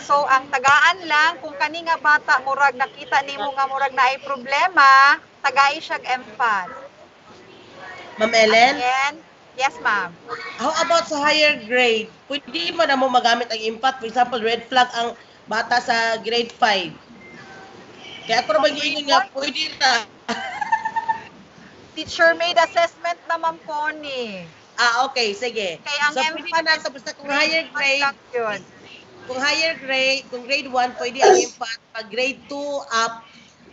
So ang tagaan lang kung kani nga bata murag nakita nimo nga murag naay problema, tagay siya MPAT. Ma'am Ellen? Yes, ma'am. How about sa higher grade? Pwede mo na mo magamit ang impact. For example, red flag ang bata sa grade 5. Kaya ako naman giingon nga, pwede na. Teacher made assessment na, Ma'am Connie. Okay, sige. Kaya ang so, pwede na ito, basta kung higher grade, kung higher grade, kung grade 1, pwede ang impact. Pag grade 2 up,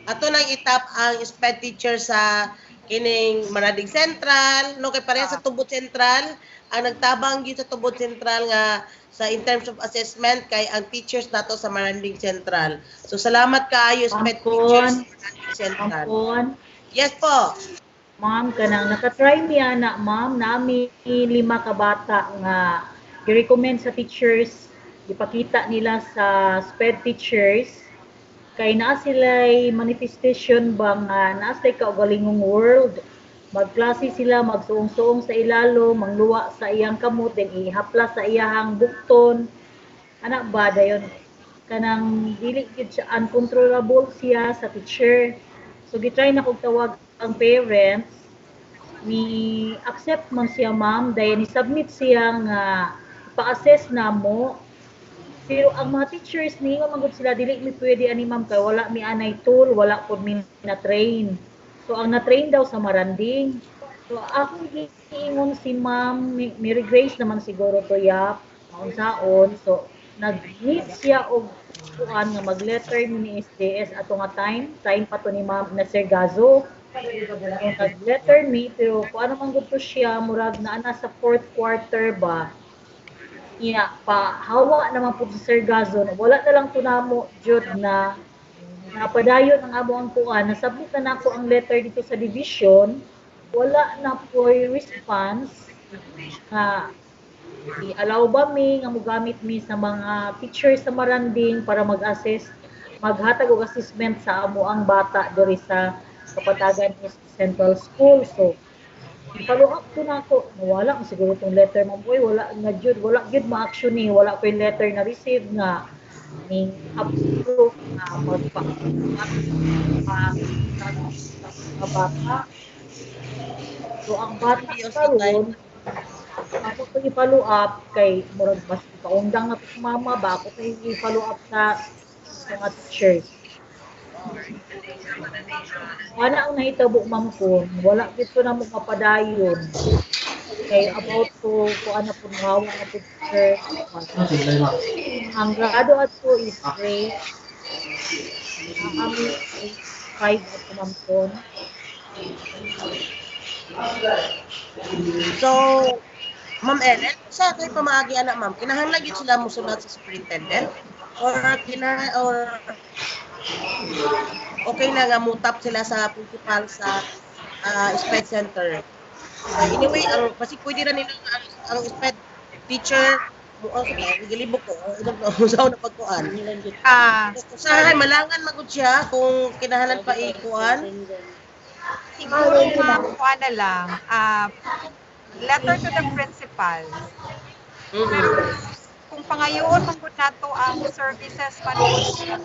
ato nang itap ang SPED teacher sa kining Marading Central, no kay pareha sa Tubod Central, ang nagtabang gyud sa Tubod Central nga sa in terms of assessment kay ang teachers nato sa Marading Central. So salamat kaayo SPED teachers sa Marading Central. Yes po. Ma'am, kanang nakatry niya na ma'am, nami 5 ka bata nga i-recommend sa teachers, ipakita nila sa SPED teachers kay naa sila'y manifestation ba nga naa sila'y kaugalingong world, magklase sila, magsuong-suong sa ilalo, mangluwa sa iyang kamot, then ihaplas sa iyahang bukton, anak ba dayon kanang dili gyud siya uncontrollable siya sa teacher. So gitry na kog tawag ang parents, ni accept man siya ma'am, dayon ni submit siya nga pa-assess na mo. Pero ang mga teachers ni magud sila dili mi pwede ani ma'am kay wala mi anay tool, wala pud mi na train. So ang na-train daw sa Maranding. So akong giingon si Ma'am Mary Grace naman siguro to yap saon. So nag-need siya og kuan nga mag-letter ni SDS ato nga time pa to ni Ma'am na Sir Gazo. Nag-letter me pero kuan man gud to siya murag na ana sa 4th quarter ba. Pa hawa naman po sa Sir Gazon, wala na lang tunamo jud na Napadayon ang amo ang kuan, nasabot na nako ang letter dito sa division, wala na po response nga i-allow ba mi nga mogamit mi sa mga teacher sa Maranding para mag-assess, maghatag og assessment sa amo ang bata diri sa Kapatagan East Central School. So, i-follow up ko na ako. Wala ko siguro tong letter mo boy, wala nga jud, wala gyud ma-action ni, wala ko yung letter na receive nga ning approve na magpa sa mga bata. So, ang bata karon ako to i-follow up kay murag mas kaundang na to sa mama ba ako to i-follow up sa mga teachers. Wala ang nahitabo ma'am ko, wala gid ko na mo mapadayon. Kay about to kuan na pud hawa na pud sir. Ang grado ato is grade ami grade 5 at ma'am ko. So, Ma'am Ellen, sa kay pamaagi anak ma'am, kinahanglan gyud sila mosulod sa superintendent or okay na nga mutap sila sa principal sa SPED center. Anyway, ang kasi pwede ra nila ang SPED teacher mo sa gilibok ko usaw na pagkuan. Sa malangan magud siya kung kinahanglan pa ikuan. Siguro ma'am, kuha na lang, letter to the principal. Pero kung pangayoon man gud nato ang services man gud,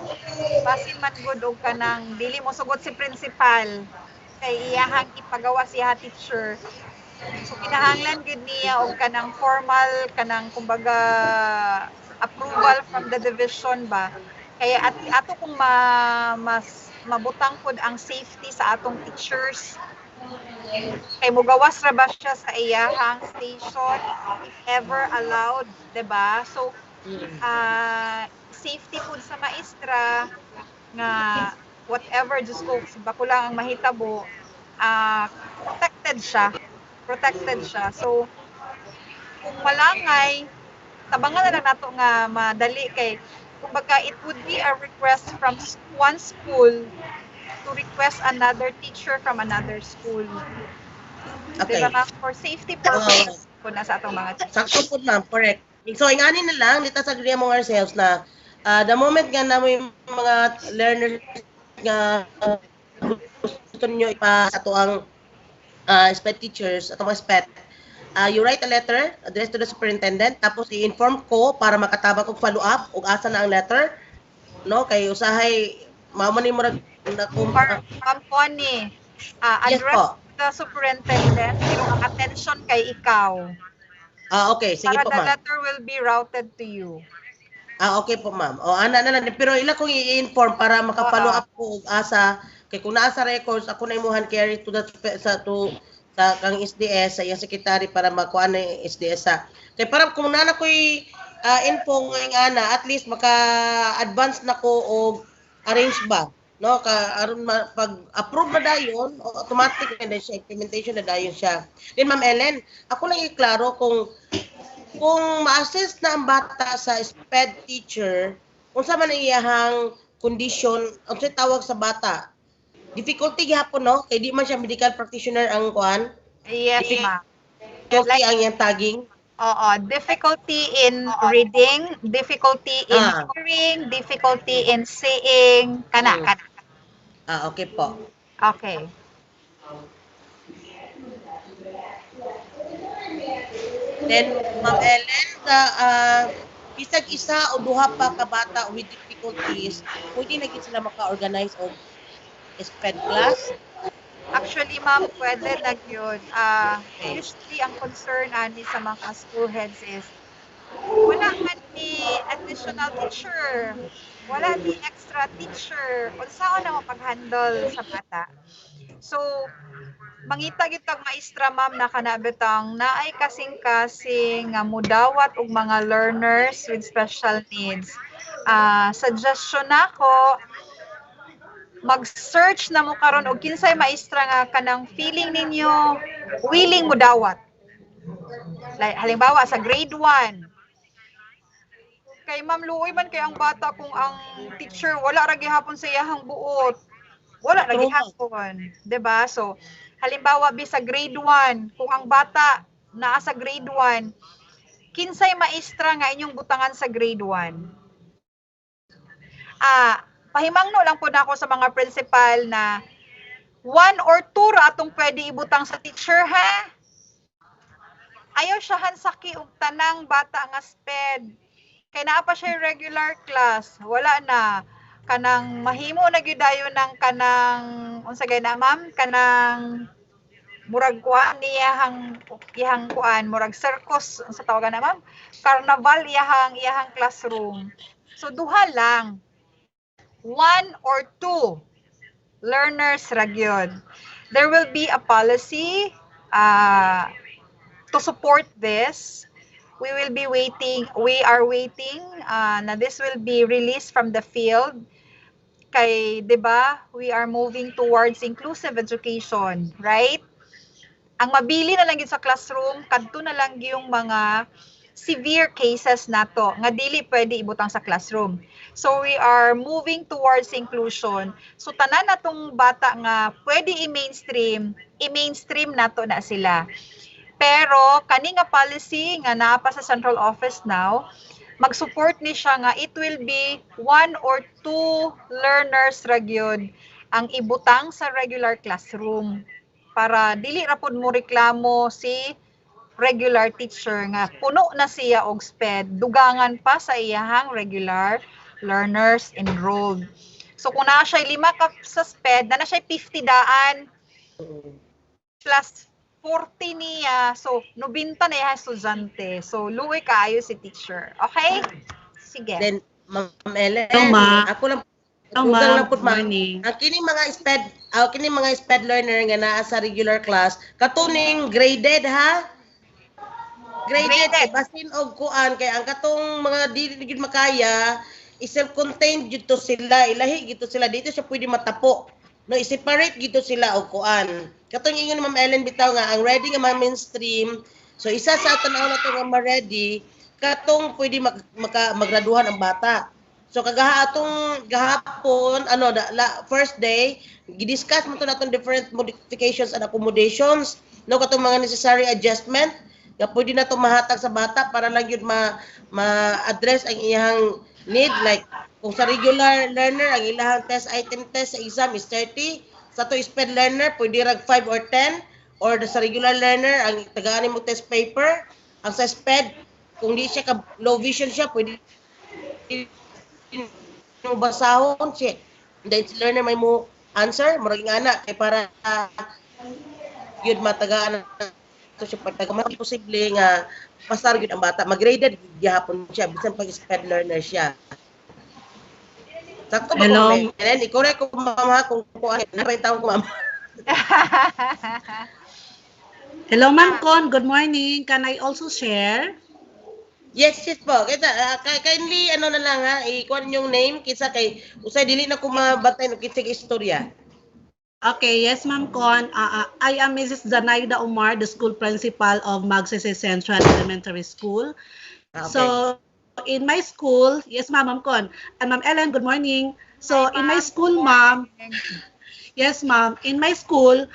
basin man gud og kanang dili mo sugod si principal kay iyahang ipagawa siya teacher. So kinahanglan gud niya og kanang formal kanang kumbaga approval from the division ba. Kaya ato kung mas mabutang pod ang safety sa atong teachers kay mugawas ra ba siya sa iyahang station if ever allowed, 'di ba? So safety food sa maestra nga whatever just ko bako lang ang mahitabo protected siya. So kung malangay tabangan na lang nato nga madali kay kumbaga it would be a request from one school to request another teacher from another school. Okay. Diba, for safety purposes po na sa atong mga teachers. Sakto po ma'am, correct. So ingani na lang dito sa agree among ourselves na the moment nga na may mga learners nga gusto niyo ipa sa ato ang SPED teachers atong mga SPED, you write a letter addressed to the superintendent tapos i-inform ko para makatabang og follow up ug asa na ang letter, no, kay usahay mao man ni murag na Ma'am Connie, address yes, to the superintendent pero ang attention kay ikaw. Okay, sige para po the ma'am. letter will be routed to you. Okay po ma'am. Ana na lang pero ila kong i-inform para maka-follow up ko og asa kay kung naa sa records ako na imuhan carry to sa kang SDS sa iyang secretary para makuha na SDS sa kay para kung naa na koy info nga ana at least maka-advance na ko og arrange ba, no, aron pag approve na dayon automatic na siya implementation na dayon siya. Then Ma'am Ellen, ako lang iklaro kung ma-assess na ang bata sa SPED teacher, unsa man ang iyahang condition, unsa tawag sa bata? Difficulty gyapon, no? Kay di man siya medical practitioner ang kuan. Yes, ma'am. Difficulty ang iyang tagging. Difficulty in reading, difficulty in hearing, difficulty in seeing, kana. Okay po. Okay. Then, Ma'am Ellen, bisag isa o duha pa ka bata with difficulties, pwede na gid sila maka-organize og SPED class? Actually, ma'am, pwede na yun. Usually, ang concern ani sa mga school heads is, wala man ni additional teacher, wala ni extra teacher, unsaon na mo pag-handle sa bata. So, mangita gyud kag maestra ma'am na kanabitang naay kasing-kasing nga mudawat og mga learners with special needs. Suggestion nako mag-search na mo karon og kinsay maestra nga kanang feeling ninyo willing mo dawat. Like halimbawa sa grade 1 Kay ma'am luoy man kay ang bata kung ang teacher wala ra gihapon sa iyahang buot. Wala ra gihapon, 'di ba? So halimbawa bi sa grade 1, kung ang bata naa sa grade 1, kinsay maestra nga inyong butangan sa grade 1? Pahimangno lang po na ako sa mga principal na 1 or 2 ra atong pwede ibutang sa teacher, ha? Ayaw siya hansaki og tanang bata nga SPED. Kay naa pa siya regular class, wala na. Kanang mahimo na gyud dayon ng kanang unsa gay na ma'am, kanang murag kuan iyahang kuan, murag circus unsa tawagan na ma'am? Carnival iyahang classroom. So duha lang. 1 or 2 learners ra gyud. There will be a policy to support this. We are waiting na this will be released from the field. Kay, 'di ba, we are moving towards inclusive education, right? Ang mabili na lang yun sa classroom, kadto na lang yung mga severe cases nato nga dili pwede ibutang sa classroom. So we are moving towards inclusion. So tanan natong bata nga pwede i-mainstream nato na sila. Pero kani nga policy nga naa pa sa central office now, mag-support ni siya nga it will be 1 or 2 learners ra gyud ang ibutang sa regular classroom para dili ra pud mo reklamo si regular teacher nga puno na siya og SPED, dugangan pa sa iyahang regular learners enrolled. So kung naa siya 5 ka sa SPED, na siya 50 daan plus 40 niya. So, 90 na yung estudyante. So, luwi kaayo si teacher. Okay? Sige. Then, Ma'am Ellen, ako lang Good morning. Ang kining mga SPED learner nga naa sa regular class, katuning graded ha? Graded. Basin og kuan kay ang katong mga dili gyud makaya, self-contained gyud to sila, ilahi gyud to sila dito siya pwede matapo. No, i-separate gito sila og kuan. Katong ingon Ma'am Ellen bitaw nga ang ready nga mainstream. So isa sa tanaw nato nga ma-ready katong pwede magraduhan ang bata. So atong gahapon first day gidiscuss mo to natong different modifications and accommodations, no katong mga necessary adjustment nga pwede nato mahatag sa bata para lang yun ma-address ang iyang need, like kung sa regular learner ang ilahang item test sa exam is 30, sa to SPED learner pwede rag 5 or 10, or sa regular learner ang tagaan mo test paper. Ang sa SPED kung di siya low vision siya pwede yung basahon siya, then si learner may mo answer murag ana kay para yun matagaan to siya pagtagaan posible nga pasar gyud ang bata mag-graded gihapon siya bisan pag SPED learner siya. Sakto ba ko Ellen? I-correct ko ma'am ha kung kuan napaitaw ko ma'am. Hello Ma'am Con, good morning. Can I also share? Yes po. Kindly na lang ha, ikuan yung name kinsa kay usay dili na ko mabantay no kitsig istorya. Okay, yes Ma'am Con. I am Mrs. Zanaida Omar, the school principal of Magsaysay Central Elementary School. Okay. So in my school, yes Ma'am Con, and Ma'am Ellen, good morning. So in my school, Ma'am, yes Ma'am, in my school,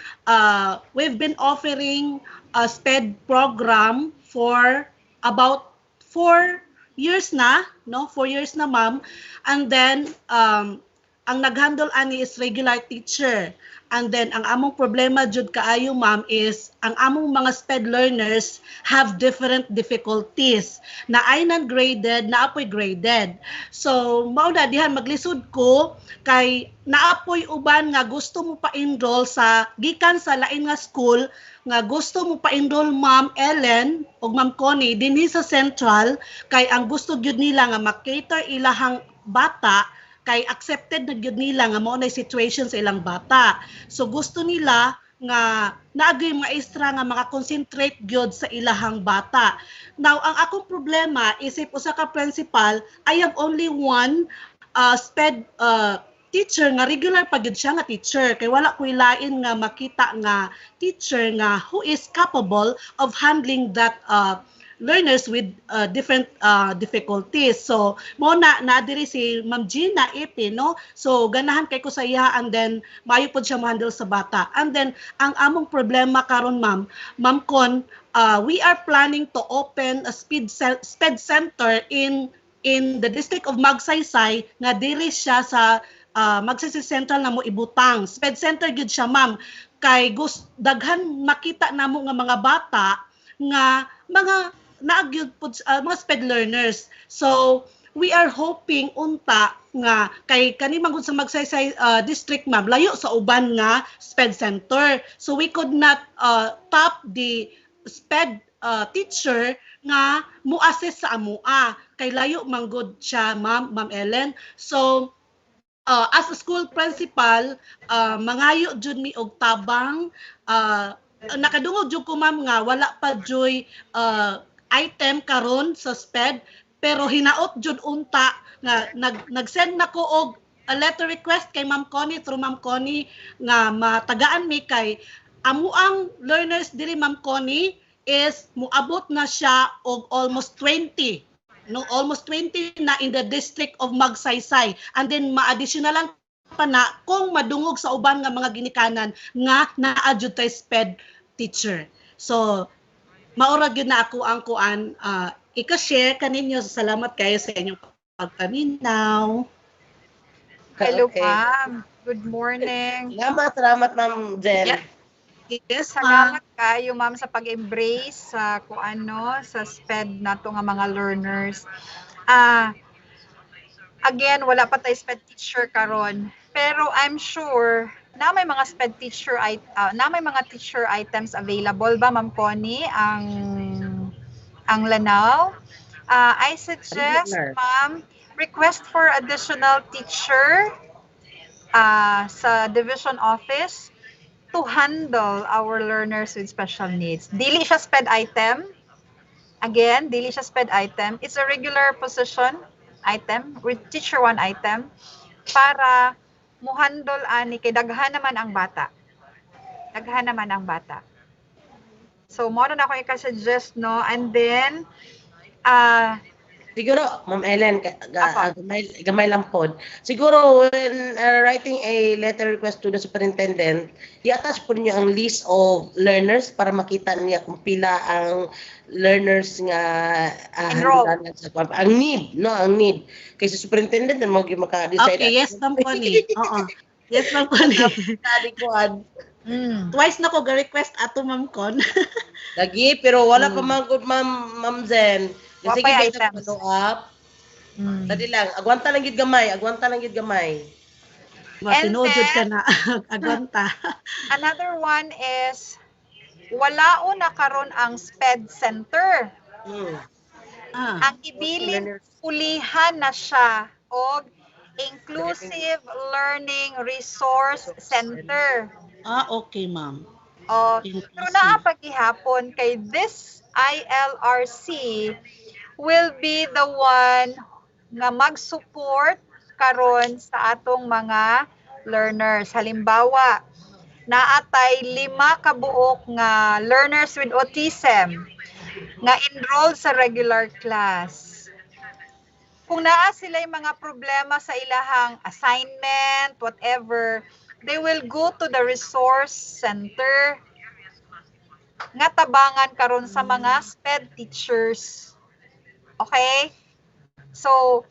we've been offering a SPED program for about 4 years na, no? 4 years na Ma'am. And then ang naghandle ani is regular teacher. And then ang among problema jud kaayo Ma'am is ang among mga SPED learners have different difficulties. Na ay non-graded, naapoy graded. So mao na dihan maglisod ko kay naapoy uban nga gusto mo pa-enroll sa gikan sa lain nga school nga gusto mo pa-enroll Ma'am Ellen o Ma'am Connie dinhi sa Central kay ang gusto gyud nila nga makater ilahang bata kay accepted na gyud nila nga mao na situation sa ilang bata. So gusto nila nga naagay maestra nga maka-concentrate gyud sa ilahang bata. Now ang akong problema isip usa ka principal, I have only one SPED teacher nga regular pa gyud siya nga teacher kay wala ko lain nga makita nga teacher nga who is capable of handling that learners with different difficulties. So mo na diri si Ma'am Gina Ipi, no? So ganahan kay ko sa iya, and then maayo pod siya mo-handle sa bata. And then ang among problema karon, Ma'am Con, we are planning to open a SPED center in the district of Magsaysay, nga diri siya sa Magsaysay Central na mo ibutang. SPED center gyud siya, ma'am, kay daghan makita namo nga mga bata nga mga naagyud pud mga SPED learners. So we are hoping unta nga kay kani manggod sa Magsaysay district, ma'am, layo sa uban nga SPED center. So we could not top the SPED teacher nga mo-assist sa amua kay layo manggod siya, Ma'am Ellen. So as a school principal, mangayo jud mi og tabang, nakadungog jud ko, ma'am, nga wala pa joy item karon sa SPED, pero hinaot jud unta nga nag-send nako og a letter request kay Ma'am Connie, through Ma'am Connie, nga matagaan mi kay amuang learners diri, Ma'am Connie, is muabot na siya og almost 20. No, almost 20 na in the district of Magsaysay. And then ma-additionalan pa na kung madungog sa uban nga mga ginikanan nga na-adjud tay SPED teacher. So maura gyud na ako ang kuan, ika-share kaninyo. Salamat kayo sa inyong pagpaminaw. Hello, Okay. ma'am. Good morning. Salamat, Ma'am Jen. Yeah. Yes, salamat kayo, ma'am, sa pag-embrace sa kung ano, sa SPED nato nga mga learners. Again, wala pa tayo SPED teacher karon, pero I'm sure na may mga SPED teacher na may mga teacher items available ba, Ma'am Connie, ang Lanao? I suggest, ma'am, request for additional teacher sa division office to handle our learners with special needs. Dili siya SPED item. Again, dili siya SPED item. It's a regular position item with teacher 1 item para mo handle ani kay daghan naman ang bata. Daghan naman ang bata. So mo na ako i-suggest, no, and then siguro, Ma'am Ellen, gamay lang pod. Siguro, when writing a letter request to the superintendent, i-attach po niyo ang list of learners para makita niya kung pila ang learners nga ang need, no? Ang need. Kaysa superintendent, na maka-decide. Okay, yes, Ma'am Connie. Oo. Yes, Ma'am Connie. Twice na ko ga-request ato, Ma'am Con. Lagi, pero wala pa Ma'am Zen. Sige, guys, follow up. Dali lang, agwanta lang gid gamay, Tinudod ka na, agwanta. Another one is, walao na karon ang SPED center. Ang ibilin, ulihan na siya og Inclusive Learning Resource Center. Okay, ma'am. Pero naapagihapon kay this ILRC will be the one nga mag-support karon sa atong mga learners. Halimbawa, naatay 5 kabuok nga learners with autism nga enrolled sa regular class. Kung naa sila yung mga problema sa ilahang assignment, whatever, they will go to the resource center nga tabangan karon sa mga SPED teachers. Okay? So,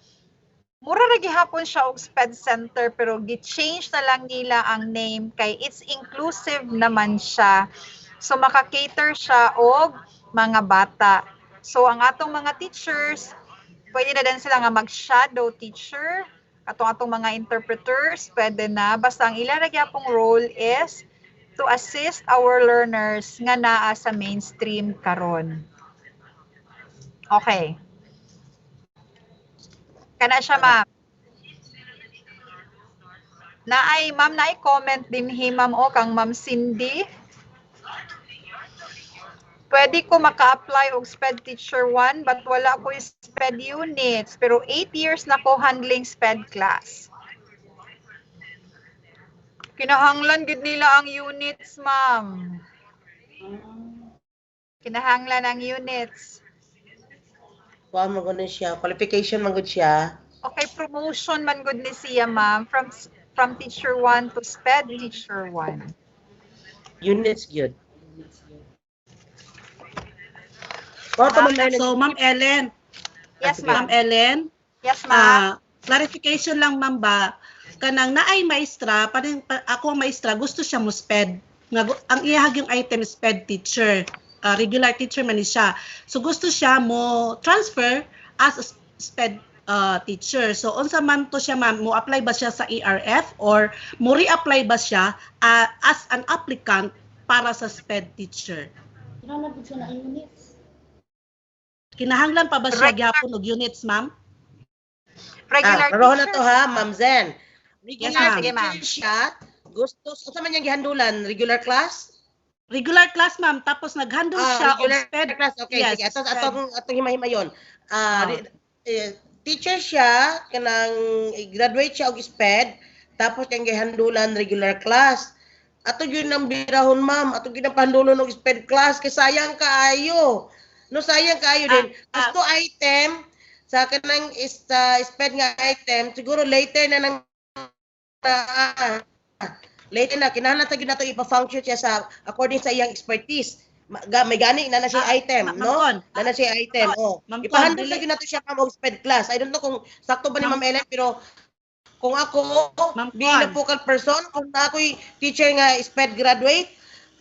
mura ra gihapon siya og SPED center pero gi-change na lang nila ang name kay it's inclusive naman siya. So maka-cater siya og mga bata. So ang atong mga teachers, pwede na din sila nga mag-shadow teacher, atong mga interpreters, pwede na. Basta ang ila ra gyapong role is to assist our learners nga naa sa mainstream karon. Okay. Kana siya, ma'am. Ma'am, comment din ma'am o kang Ma'am Cindy. Pwede ko maka-apply og SPED teacher 1 but wala ko SPED units. Pero 8 years na ko handling SPED class. Kinahanglan gid nila ang units, ma'am. Kinahanglan ang units. kuan man gud ni siya, qualification man gud siya. Okay, promotion man gud ni siya, ma'am, from teacher 1 to SPED teacher 1. Units gyud. Mao to Ma'am Ellen. So, Ma'am Ellen. Yes, Ma'am ma'am. Ellen. Yes, ma'am. Clarification lang, ma'am ba? Kanang naay maestra, ako ang maestra, gusto siya mo SPED. Ang iyahag yung item SPED teacher. Regular teacher man ni siya. So gusto siya mo transfer as a SPED teacher. So unsa man to siya, ma'am, mo apply ba siya sa ERF or mo re-apply ba siya as an applicant para sa SPED teacher? Kinahanglan pa ba siya gyapon og units, ma'am? Regular Maroon na teacher. to ha, Ma'am Zen. Yes, Regular ma'am. teacher siya, gusto, sa man niyang gihandulan, regular class? Regular class, ma'am. Tapos nag-handle siya og regular SPED. class. Okay, Yes, sige. SPED. Atong himay-himayon. Teacher siya, kanang graduate siya og SPED, tapos kang gihandulan regular class. Ato gyud nang birahon, ma'am. Ato gyud nang pahandulon og SPED class kay sayang kaayo. No, sayang kaayo din. Gusto item sa kanang SPED nga item, siguro later na nang later na kinahanglan ta gyud nato ipa-function siya sa according sa iyang expertise. May gani na siya item, no? Na siya item. Ipahandle sa gyud nato siya ma'am og SPED class. I don't know kung sakto ba ni Ma'am Ellen, pero kung ako being a focal person, kung ako'y teacher nga SPED graduate,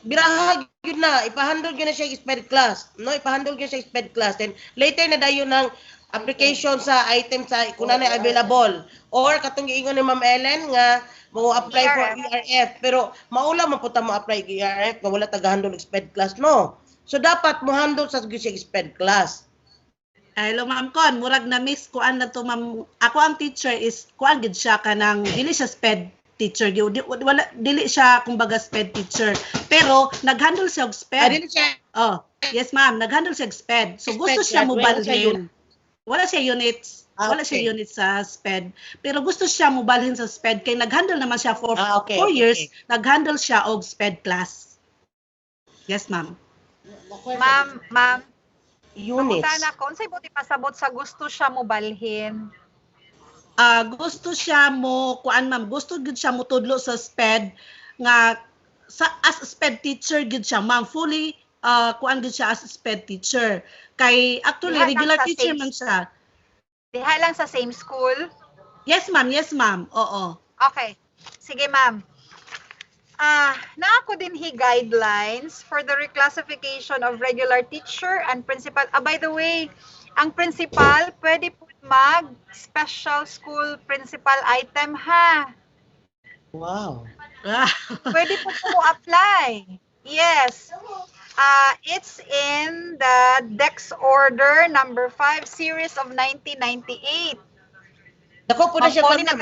biraha gyud na ipahandle gyud na siya SPED class, no? Ipahandle gyud siya SPED class, then later na dayon ng application sa item sa kung na available, or katong giingon ni Ma'am Ellen nga mo apply for ERF, pero maula man puta mo apply ERF nga wala tagahandle og SPED class, no? So dapat mo handle sa gyud siya SPED class. Hello, ma'am Con, murag na miss kuan na to, ma'am. Ako ang teacher is kuan gid siya kanang dili siya SPED teacher gyud. Wala dili siya kumbaga SPED teacher. Pero naghandle siya og SPED. Dili siya. Yes, ma'am, naghandle siya og SPED. So gusto siya mo balhin. Wala siya units. Wala siya units sa SPED. Pero gusto siya mo balhin sa SPED kay naghandle naman siya for 4 years. Naghandle siya og SPED class. Yes, ma'am. Ma'am, units. Pangutana ko, unsay buti pasabot sa gusto siya mo balhin? Gusto siya mo kuan, ma'am, gusto gid siya mo tudlo sa SPED nga as SPED teacher gid siya, ma'am, fully kuan gid siya as SPED teacher. Kay actually regular teacher man siya. Diha lang sa same school? Yes, ma'am. Yes, ma'am. Oo. Okay. Sige, ma'am. Naako din guidelines for the reclassification of regular teacher and principal. By the way, ang principal pwede po mag-special school principal item, ha? Wow. Pwede po apply. Yes. It's in the Dex Order number 5 series of 1998. Dako po na siya, ma'am.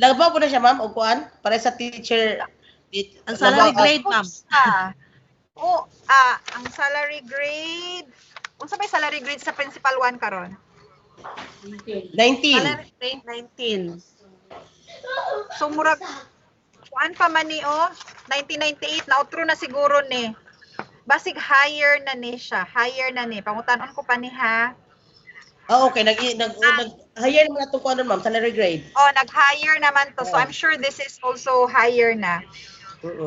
Labaw po na siya, ma'am, o kuan para sa teacher. Ang salary grade, ma'am. Ang salary grade. Unsa may salary grade sa principal 1 karon? 19. Salary grade 19. So murag kuan pa man ni 1998 na outro na siguro ni. Basig higher na ni siya. Higher na ni. Pangutanon ko pa ni, ha. Okay, nag-higher naman ito ko ma'am, salary grade. Nag-higher naman to. So I'm sure this is also higher na.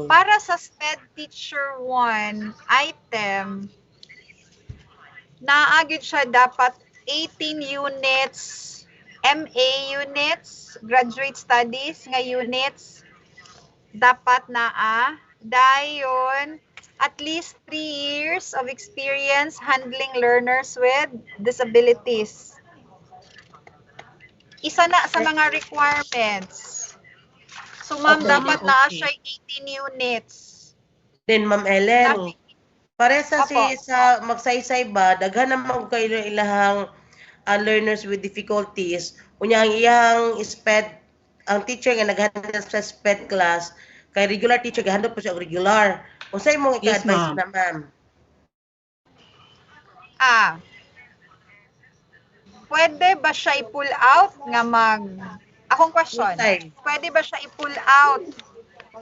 Para sa SPED teacher 1 item, naagid siya dapat 18 units, MA units, graduate studies nga units, dapat dayon at least 3 years of experience handling learners with disabilities. Isa na sa mga requirements. So, ma'am, dapat na siya 18 units. Then, Ma'am Ellen, pare sa magsaysay ba, daghan naman kayo ilahang learners with difficulties. Unya ang iyang SPED, ang teacher nga naghandle sa SPED class, kay regular teacher gahandle po siya regular. Unsay imong i-advise na, ma'am? Pwede ba siya i-pull out nga akong question, pwede ba siya i-pull out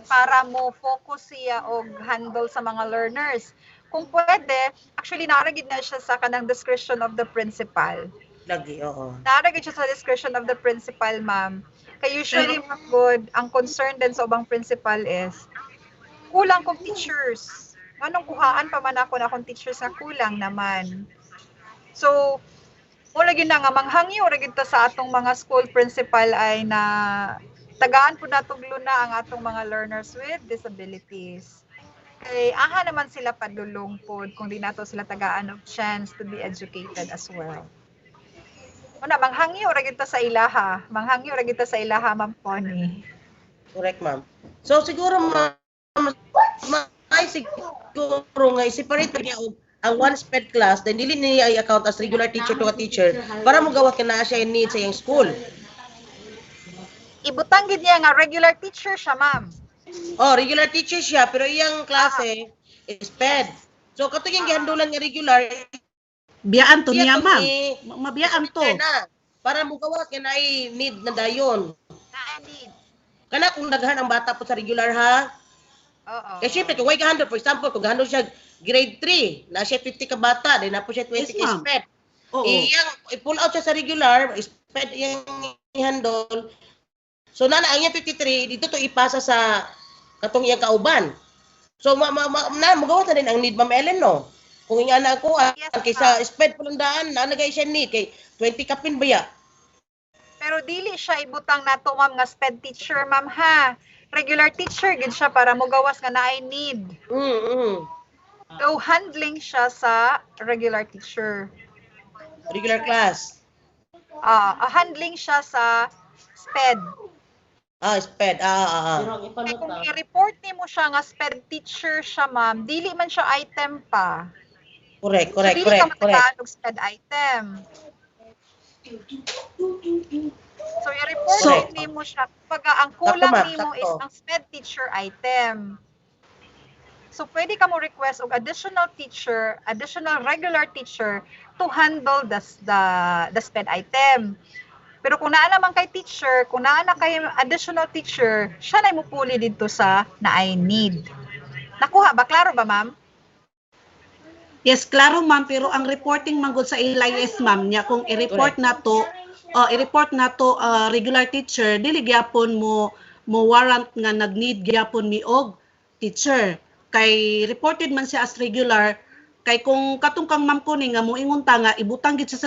para mo focus siya og handle sa mga learners. Kung pwede, actually naragid na siya sa kanang discretion of the principal. Lagi, oo. Naragid siya sa discretion of the principal, ma'am. Kaya usually, ma'am good, ang concern din sa ubang principal is, kulang kong teachers. Anong kuhaan pa man ako na akong teachers na kulang naman. So, mo lagi na nga manghangyo ra gid ta sa atong mga school principal ay na tagaan po natuglo na ang atong mga learners with disabilities. Kay aha naman sila padulong pod kung di nato sila tagaan of chance to be educated as well. Una manghangyo ra gid ta sa ilaha, manghangyo ra gid ta sa ilaha, Ma'am Connie. Correct, ma'am. So siguro may siguro nga i-separate niya ang one SPED class, then dili niya i-account as regular teacher to a teacher para mo gawa na siya in need sa iyang school. Ibutang gid niya nga regular teacher siya, ma'am. Oh, regular teacher siya pero iyang klase SPED. So katong yung gihandulan nga regular, biyaan to niya, ma'am. Mabiyaan to. Para mo gawa na need na dayon. Need. Kana kung daghan ang bata po sa regular ha. Oo. Kasi syempre kung way gahandol, for example, kung gahandol siya grade 3, na siya 50 ka bata, then na po siya 20 ka SPED. I-pull out siya sa regular, SPED yung i-handle. So na ang iyang 53, dito to ipasa sa katong iyang kauban. So magawa na din ang need, Ma'am Ellen, no? Kung nga na ako, kaysa SPED po lang daan, nagay siya need, kay 20 kapin ba ya? Pero dili siya ibutang nato, ma'am, nga SPED teacher, ma'am, ha? Regular teacher gid siya para mo gawas nga naay need. So handling siya sa regular teacher. Regular class. Handling siya sa SPED. SPED. Kaya kung i-report nimo siya nga SPED teacher siya, ma'am, dili man siya item pa. Correct. So dili ka matagaan og SPED item. So i-report nimo siya pag ang kulang nimo is ang SPED teacher item. So pwede ka mo request og additional teacher, additional regular teacher to handle the SPED item. Pero kung naa naman kay teacher, kung naa na kay additional teacher, siya na mo puli dito sa naay need. Nakuha ba? Klaro ba, ma'am? Yes, klaro, ma'am, pero ang reporting manggod sa LIS, ma'am, niya kung i-report na to regular teacher, dili gyapon mo warrant nga nag-need gyapon mi og teacher. Kay reported man siya as regular, kay kung katong kang ma'am ko ni nga moingon ta nga ibutang gid siya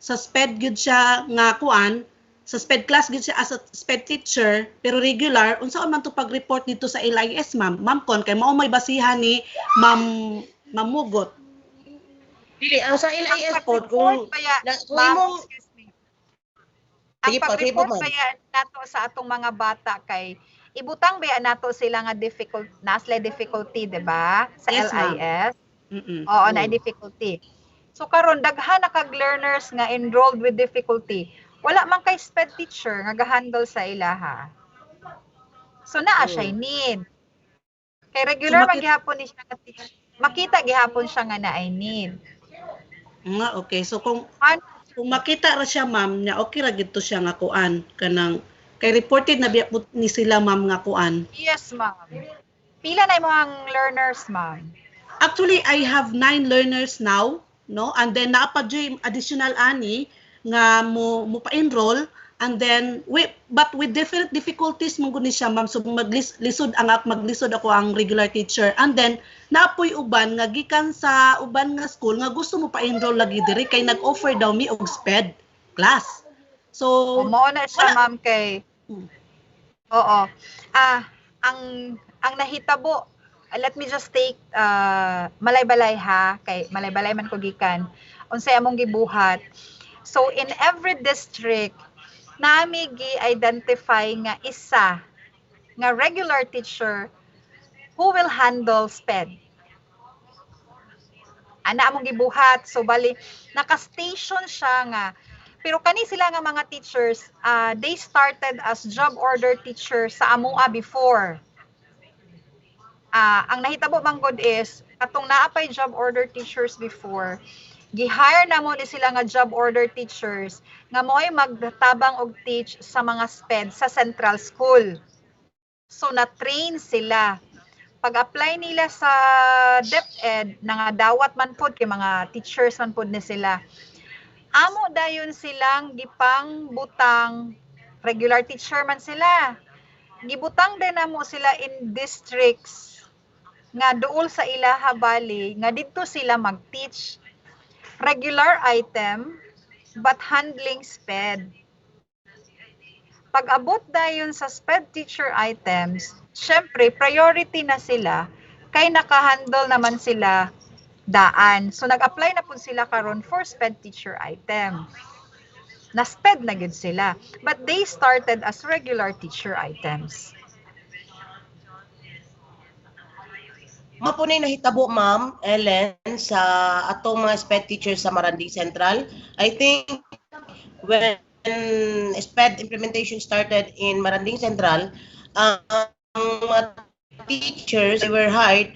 sa SPED gid siya nga kuan, sa SPED class gid siya as a SPED teacher, pero regular, unsaon man to pag-report dito sa LIS, ma'am? Ma'am kon kay mao may basihan ni Ma'am Mugot. Dili ang sa LIS po kung imong ang pag-report ba nato sa atong mga bata kay ibutang ba nato sila nga difficulty, di ba? Sa yes, LIS. Oo, na difficulty. So karon daghan na kag learners nga enrolled with difficulty. Wala man kay SPED teacher nga ga-handle sa ilaha. So naa siya need. Kay regular man gihapon ni siya nga teacher. Makita gihapon siya nga naay need. Okay. So kung makita ra siya, ma'am, nya okay ra gid to siya nga kuan kanang kay reported na biya ni sila, ma'am, nga kuan. Yes, ma'am. Pila na imong learners, ma'am? Actually, I have 9 learners now, no? And then naapa additional ani nga mo pa-enroll, and then but with different difficulties mo guni siya, ma'am. So maglisod ako ang regular teacher, and then naapoy uban nga gikan sa uban nga school nga gusto mo pa-enroll lagi diri kay nag-offer daw mi og SPED class. So mao na siya, ma'am, kay oo. Ang nahitabo, let me just take malay-balay ha, kay malay-balay man ko gikan. Unsay among gibuhat. So in every district, nami gi-identify nga isa nga regular teacher who will handle SPED. Ana among gibuhat. So bali naka-station siya nga. Pero kani sila nga mga teachers, they started as job order teachers sa amoa before. Ang nahitabo man gud is katong naapay job order teachers before, gi-hire na mo ni sila nga job order teachers nga mo'y magtabang og teach sa mga SPED sa central school. So na-train sila. Pag-apply nila sa DepEd, nga dawat man pod kay mga teachers man pod ni sila. Amo dayon silang gipang butang regular teacher man sila. Gibutang din namo sila in districts nga duol sa ilaha bali nga didto sila mag-teach regular item but handling SPED. Pag-abot dayon sa SPED teacher items, syempre priority na sila kay nakahandle naman sila daan. So nag-apply na po sila karon for SPED teacher item. Na SPED na gid sila, but they started as regular teacher items. Mapo na nahitabo, Ma'am Ellen, sa atong mga SPED teachers sa Maranding Central. I think when SPED implementation started in Maranding Central, mga teachers, they were hired,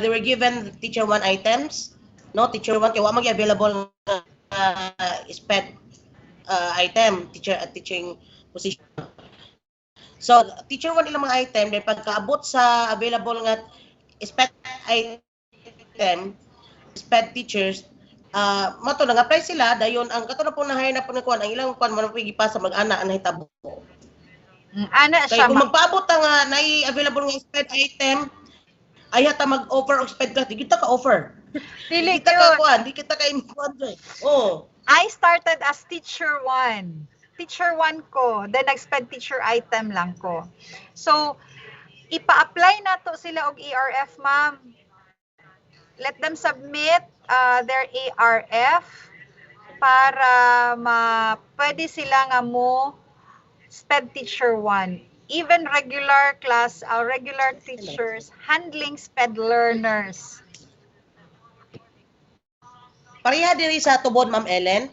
they were given teacher 1 items, no? Teacher 1, kaya wala available SPED item, teaching position. So, teacher 1 ilang mga item, then pagkaabot sa available nga SPED item, SPED teachers, mato nag-apply sila dayon ang kato na po na hire na po ni kuan ang ilang kuan man pigipasa mag-ana ang hitabo. Ana siya kung magpaabot nga nay available nga SPED item ay hata mag-offer og SPED class, di kita ka-offer. Dili kita ka kuan, di kita ka-kuan. Oh. I started as teacher 1. Teacher 1 ko, then nag-SPED teacher item lang ko. So, ipa-apply na to sila og ERF, ma'am. Let them submit their ARF para pwede sila nga mo SPED teacher 1. Even regular class, regular teachers handling SPED learners. Pareha diri sa tubod, Ma'am Ellen.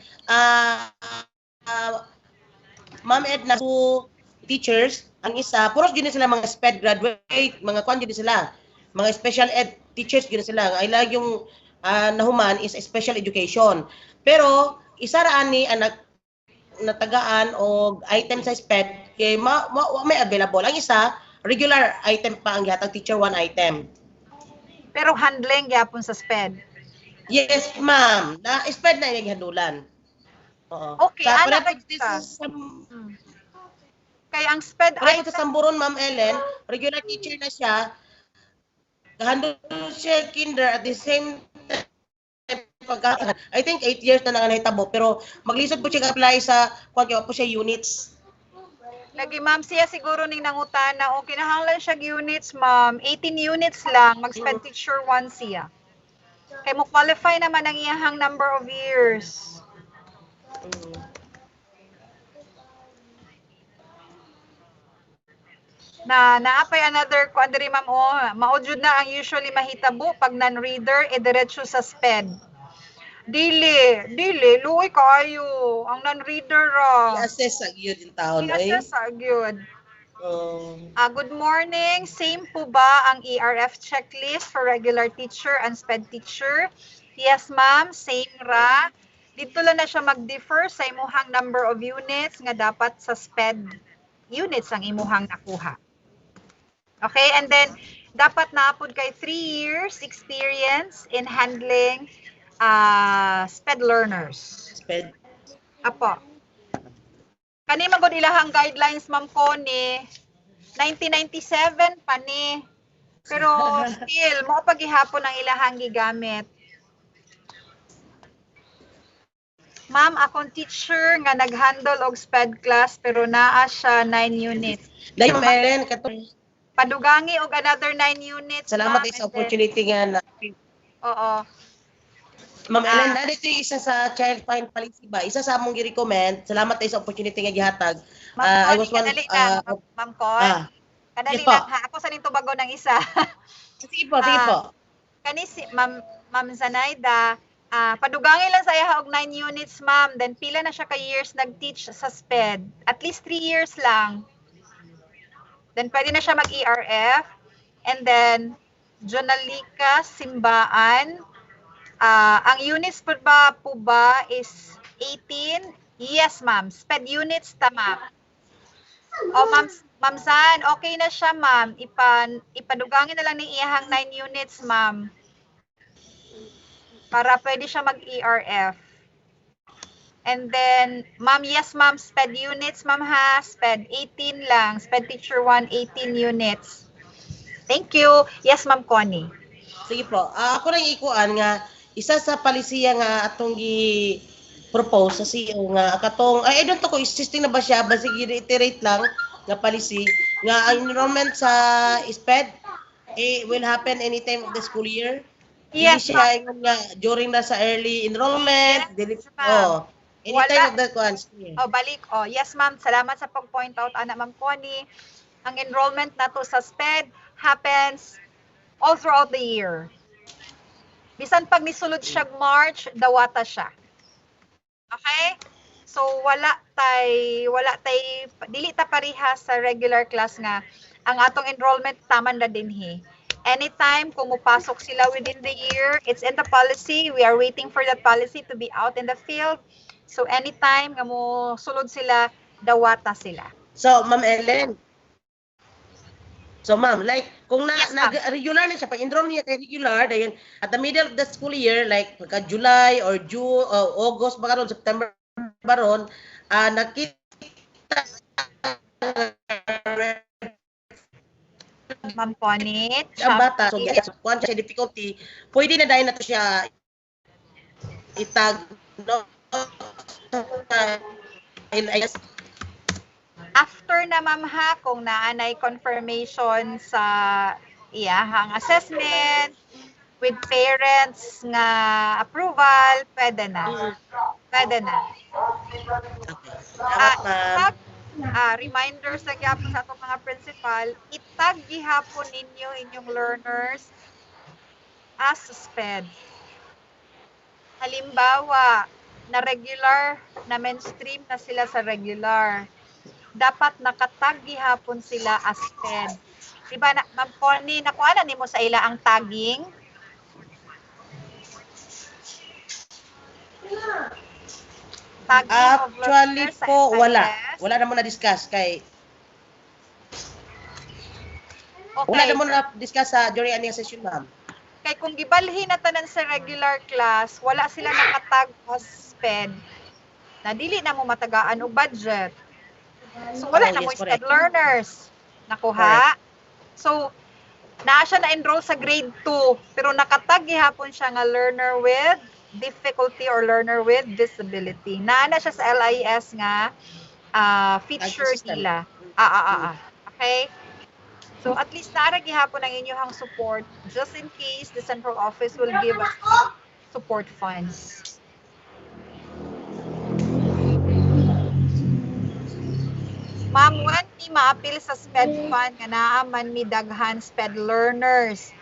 Ma'am Edna, two teachers, ang isa, puros gini sila mga SPED graduate, mga kwan gini sila. Mga special ed teachers gini sila. Ay lang yung nahuman is special education. Pero isa ra ani ang natagaan og item sa SPED kay may available. Ang isa regular item pa ang gihatag teacher 1 item. Pero handling gyapon sa SPED. Yes, ma'am. Na SPED na yung handulan. Oo. Okay, sa ana kay ang SPED item sa Samburon, Ma'am Ellen, regular teacher na siya. Handle siya kinder at the same time I think 8 years na nahitabo pero maglisod po siya apply sa kuan po siya units. Lagi ma'am siya siguro ning nangutana o kinahanglan siya units ma'am 18 units lang mag-SPED teacher 1 siya. Kay mo qualify naman ang iyahang number of years. Naapay another kuan diri ma'am mao jud na ang usually mahitabo pag non-reader diretso sa SPED. Dili luoy kaayo ang non-reader ra. I-assess sa gyud in taon ay. I-assess sa gyud. Good morning. Same po ba ang ERF checklist for regular teacher and SPED teacher? Yes, ma'am. Same ra. Dito lang na siya mag-differ sa imuhang number of units nga dapat sa SPED units ang imuhang nakuha. Okay, and then dapat naapod kay 3 years experience in handling SPED learners. SPED. Apo. Kani magod ilahang guidelines ma'am ko ni 1997 pa ni. Pero still mo paghihapon ang ilahang gigamit. Ma'am, akong teacher nga nag-handle og SPED class pero naa siya 9 units. Dai Ma'am katong padugangi og another 9 units. Salamat sa opportunity nga na. Oo. Ma'am Ellen, dito isa sa child find policy ba? Isa sa among gi-recommend. Salamat sa opportunity nga gihatag. I was one Ma'am Con. Kadali lang ha. Ako sa ning tubago ng isa. Sige po. Kani si Ma'am Zanaida, padugangin lang sa iya og 9 units, ma'am. Then pila na siya ka years nag-teach sa SPED? At least 3 years lang. Then pwede na siya mag-ERF. And then Jonalika Simbaan. Ang units po ba is 18? Yes, ma'am. SPED units tama. O ma'am Ma'am San, okay na siya, ma'am. Ipadugangin na lang ni iyahang 9 units, ma'am. Para pwede siya mag-ERF. And then, ma'am, yes, ma'am, SPED units, ma'am ha. SPED 18 lang. SPED teacher 1, 18 units. Thank you. Yes, ma'am Connie. Sige po. Ako lang ikuan nga isa sa palisiya nga atong gi propose sa CEO nga katong I don't know kung existing na ba siya basta reiterate lang nga policy nga ang enrollment sa SPED will happen anytime of the school year. Dili Yes, siya ingon nga during na sa early enrollment, dili anytime Wala. of the class. Balik. Yes, ma'am. Salamat sa pag-point out, ana, ma'am Connie. Ang enrollment na to sa SPED happens all throughout the year. Bisan pag nisulod siya March, dawata siya. Okay? So wala dili ta parehas sa regular class nga ang atong enrollment taman na dinhi. Anytime kung mupasok sila within the year, it's in the policy. We are waiting for that policy to be out in the field. So anytime nga mo sulod sila, dawata sila. So, Ma'am Ellen. So, ma'am, like, kung nag-regular na siya, pag-enroll niya kay regular, dahil at the middle of the school year, like, pagka July or June, August, baka ron, September, baron, nakita Ma'am Connie, ang bata, so kung siya difficulty, pwede na dahil na to siya itag, no? After na ma'am ha, kung naanay confirmation sa iyahang assessment, with parents nga approval, pwede na. Pwede na. Reminders sa gyapon sa atong mga principal, itag gihapon ninyo inyong learners as SPED. Halimbawa, na regular, na mainstream na sila sa regular. Dapat nakatag gihapon sila as SPED. Diba, Ma'am Connie, nakuha na nimo sa ila ang tagging? Actually po, wala. Wala na mo na-discuss kay wala na mo na-discuss sa during aning session, ma'am. Kay kung gibalhin na tanan sa regular class, wala sila nakatag as SPED. Na dili na mo matagaan og budget. So wala na mo SPED learners. Nakuha? So naa siya na-enroll sa grade 2, pero nakatag gihapon siya nga learner with difficulty or learner with disability. Naa na siya sa LIS nga feature nila. Okay? So at least naara gihapon ang inyong support just in case the central office will give us support funds. Ma'am, when mi maapil sa SPED fund nga naa man mi daghan SPED learners.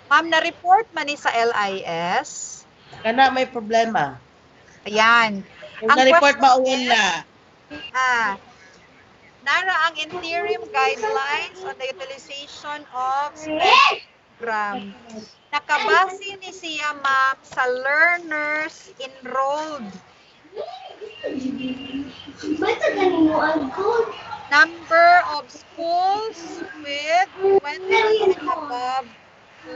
Ma'am, na-report man ni sa LIS? Kana may problema. Ayan. Kung na-report ba o wala? Nara ang interim guidelines on the utilization of SPED program. Nakabase ni siya, ma'am, sa learners enrolled. Number of schools with 20 and above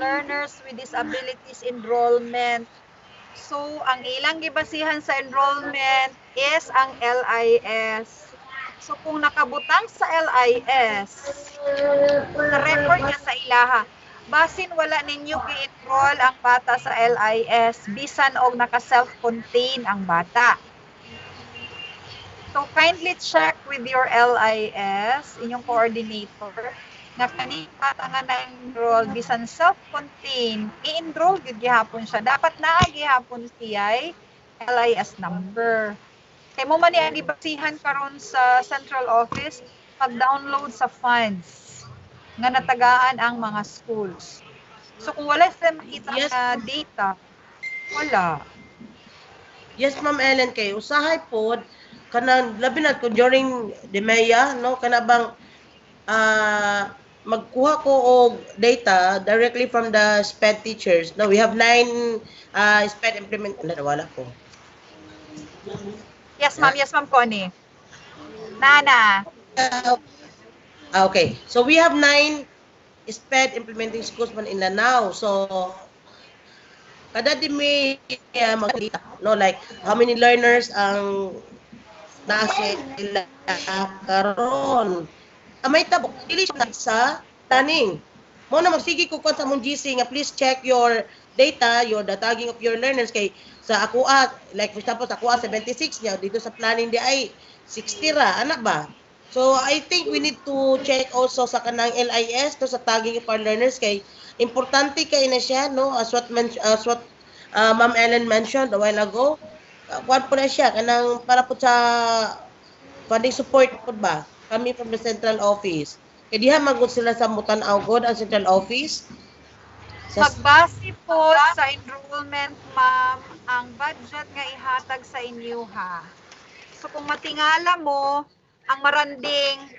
learners with disabilities enrollment. So, ang ilang gibasihan sa enrollment is ang LIS. So, kung nakabutang sa LIS, sa record niya sa ilaha, basin wala ninyo gi-enroll ang bata sa LIS, bisan og naka-self-contain ang bata. So, kindly check with your LIS, inyong coordinator, nga kaning bata nga na-enroll, bisan self-contained, i-enroll gid gihapon siya. Dapat naa gihapon siya LIS number. Kay mo man ang gibasihan karon sa central office pag-download sa funds nga natagaan ang mga schools. So kung wala sila makita na data, wala. Yes, Ma'am Ellen, kay usahay pod kanang labi na ko during DMEA, no, kana bang magkuha ko og data directly from the SPED teachers. No, we have 9 SPED implement wala ko. Yes, ma'am. Yes, ma'am Connie. Nana. Okay, so we have 9 SPED implementing schools man in Lanao. So, kada di may magdita, no? Like, how many learners ang nasa sila karon? May tabok, dili siya sa planning. Mo na magsige ko sa mong GC nga please check your data, the tagging of your learners kay sa akuha, like for example sa akuha 76 niya, dito sa planning di ay 60 ra, anak ba? So I think we need to check also sa kanang LIS to sa tagging of our learners kay importante kay na siya no as what Ma'am Ellen mentioned a while ago. Kuan po na siya kanang para po sa funding support po ba? Kami from the central office. Kaya diha magod sila sa Mutan-aw god ang central office. Magbase po sa enrollment, ma'am, ang budget nga ihatag sa inyo ha. So kung matingala mo, ang maranding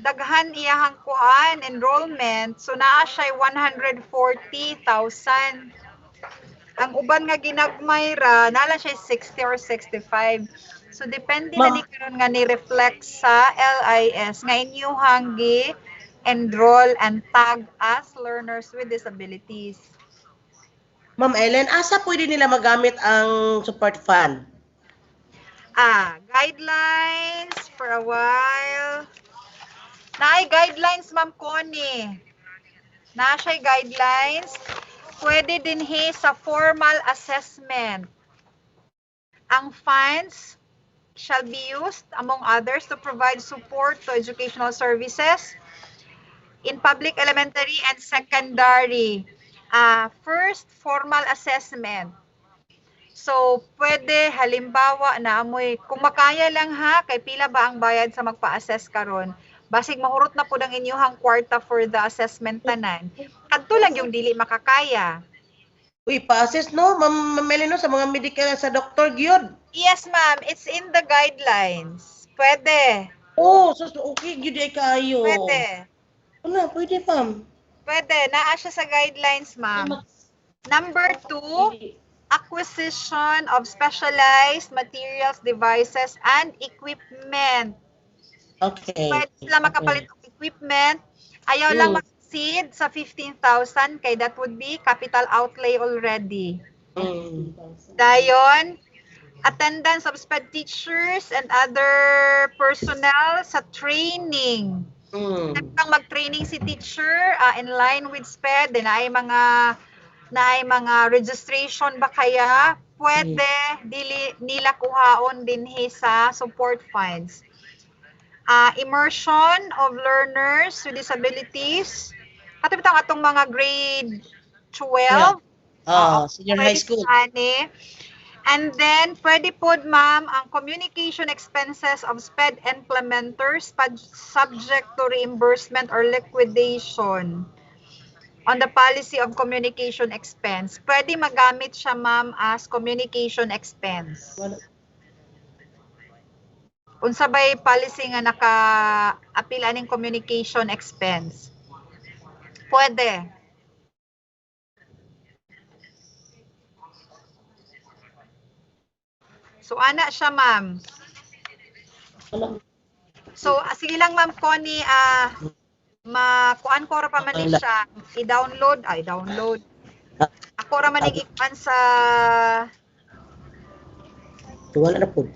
daghan iyahang kuan enrollment, so naa siya 140,000. Ang uban nga ginagmay ra, nala siya 60 or 65. So depende na ni karon nga ni reflect sa LIS nga inyuhang gi enroll and tag as learners with disabilities. Ma'am Ellen, asa pwede nila magamit ang support fund? Guidelines for a while. Naay guidelines, Ma'am Connie. Na siya guidelines. Pwede din sa formal assessment. Ang funds shall be used, among others, to provide support to educational services in public elementary and secondary. First, formal assessment. So, pwede halimbawa na amoy, kung makaya lang ha, kay pila ba ang bayad sa magpa-assess karon? Basig mahurot na pud ang inyong kwarta for the assessment tanan. Kadto lang yung dili makakaya. Uy, pa-assess no, Ma'am Melino sa mga medical sa doktor gyud. Yes, ma'am, it's in the guidelines. Pwede. Oh, so okay gyud ay kayo. Pwede. Ano, pwede ma'am. Pwede, naa siya sa guidelines, ma'am. Number 2, acquisition of specialized materials, devices, and equipment. Okay. Pwede sila makapalit ng equipment. Ayaw lang mag-exceed sa 15,000 kay that would be capital outlay already. Dayon, attendance of SPED teachers and other personnel sa training. Kung mag-training si teacher in line with SPED, din ay mga registration ba kaya pwede dili nila kuhaon din sa support funds. Immersion of learners with disabilities. Atong mga grade 12. Senior high school. And then, pwede po, ma'am, ang communication expenses of SPED implementers subject to reimbursement or liquidation on the policy of communication expense. Pwede magamit siya, ma'am, as communication expense. Unsa bay policy nga naka-apila ning communication expense? Pwede. So, ana siya, ma'am. So, sige lang, ma'am Connie, makuan ko ra pa man ni siya, i-download. Ako ra man ikuan sa wala na po.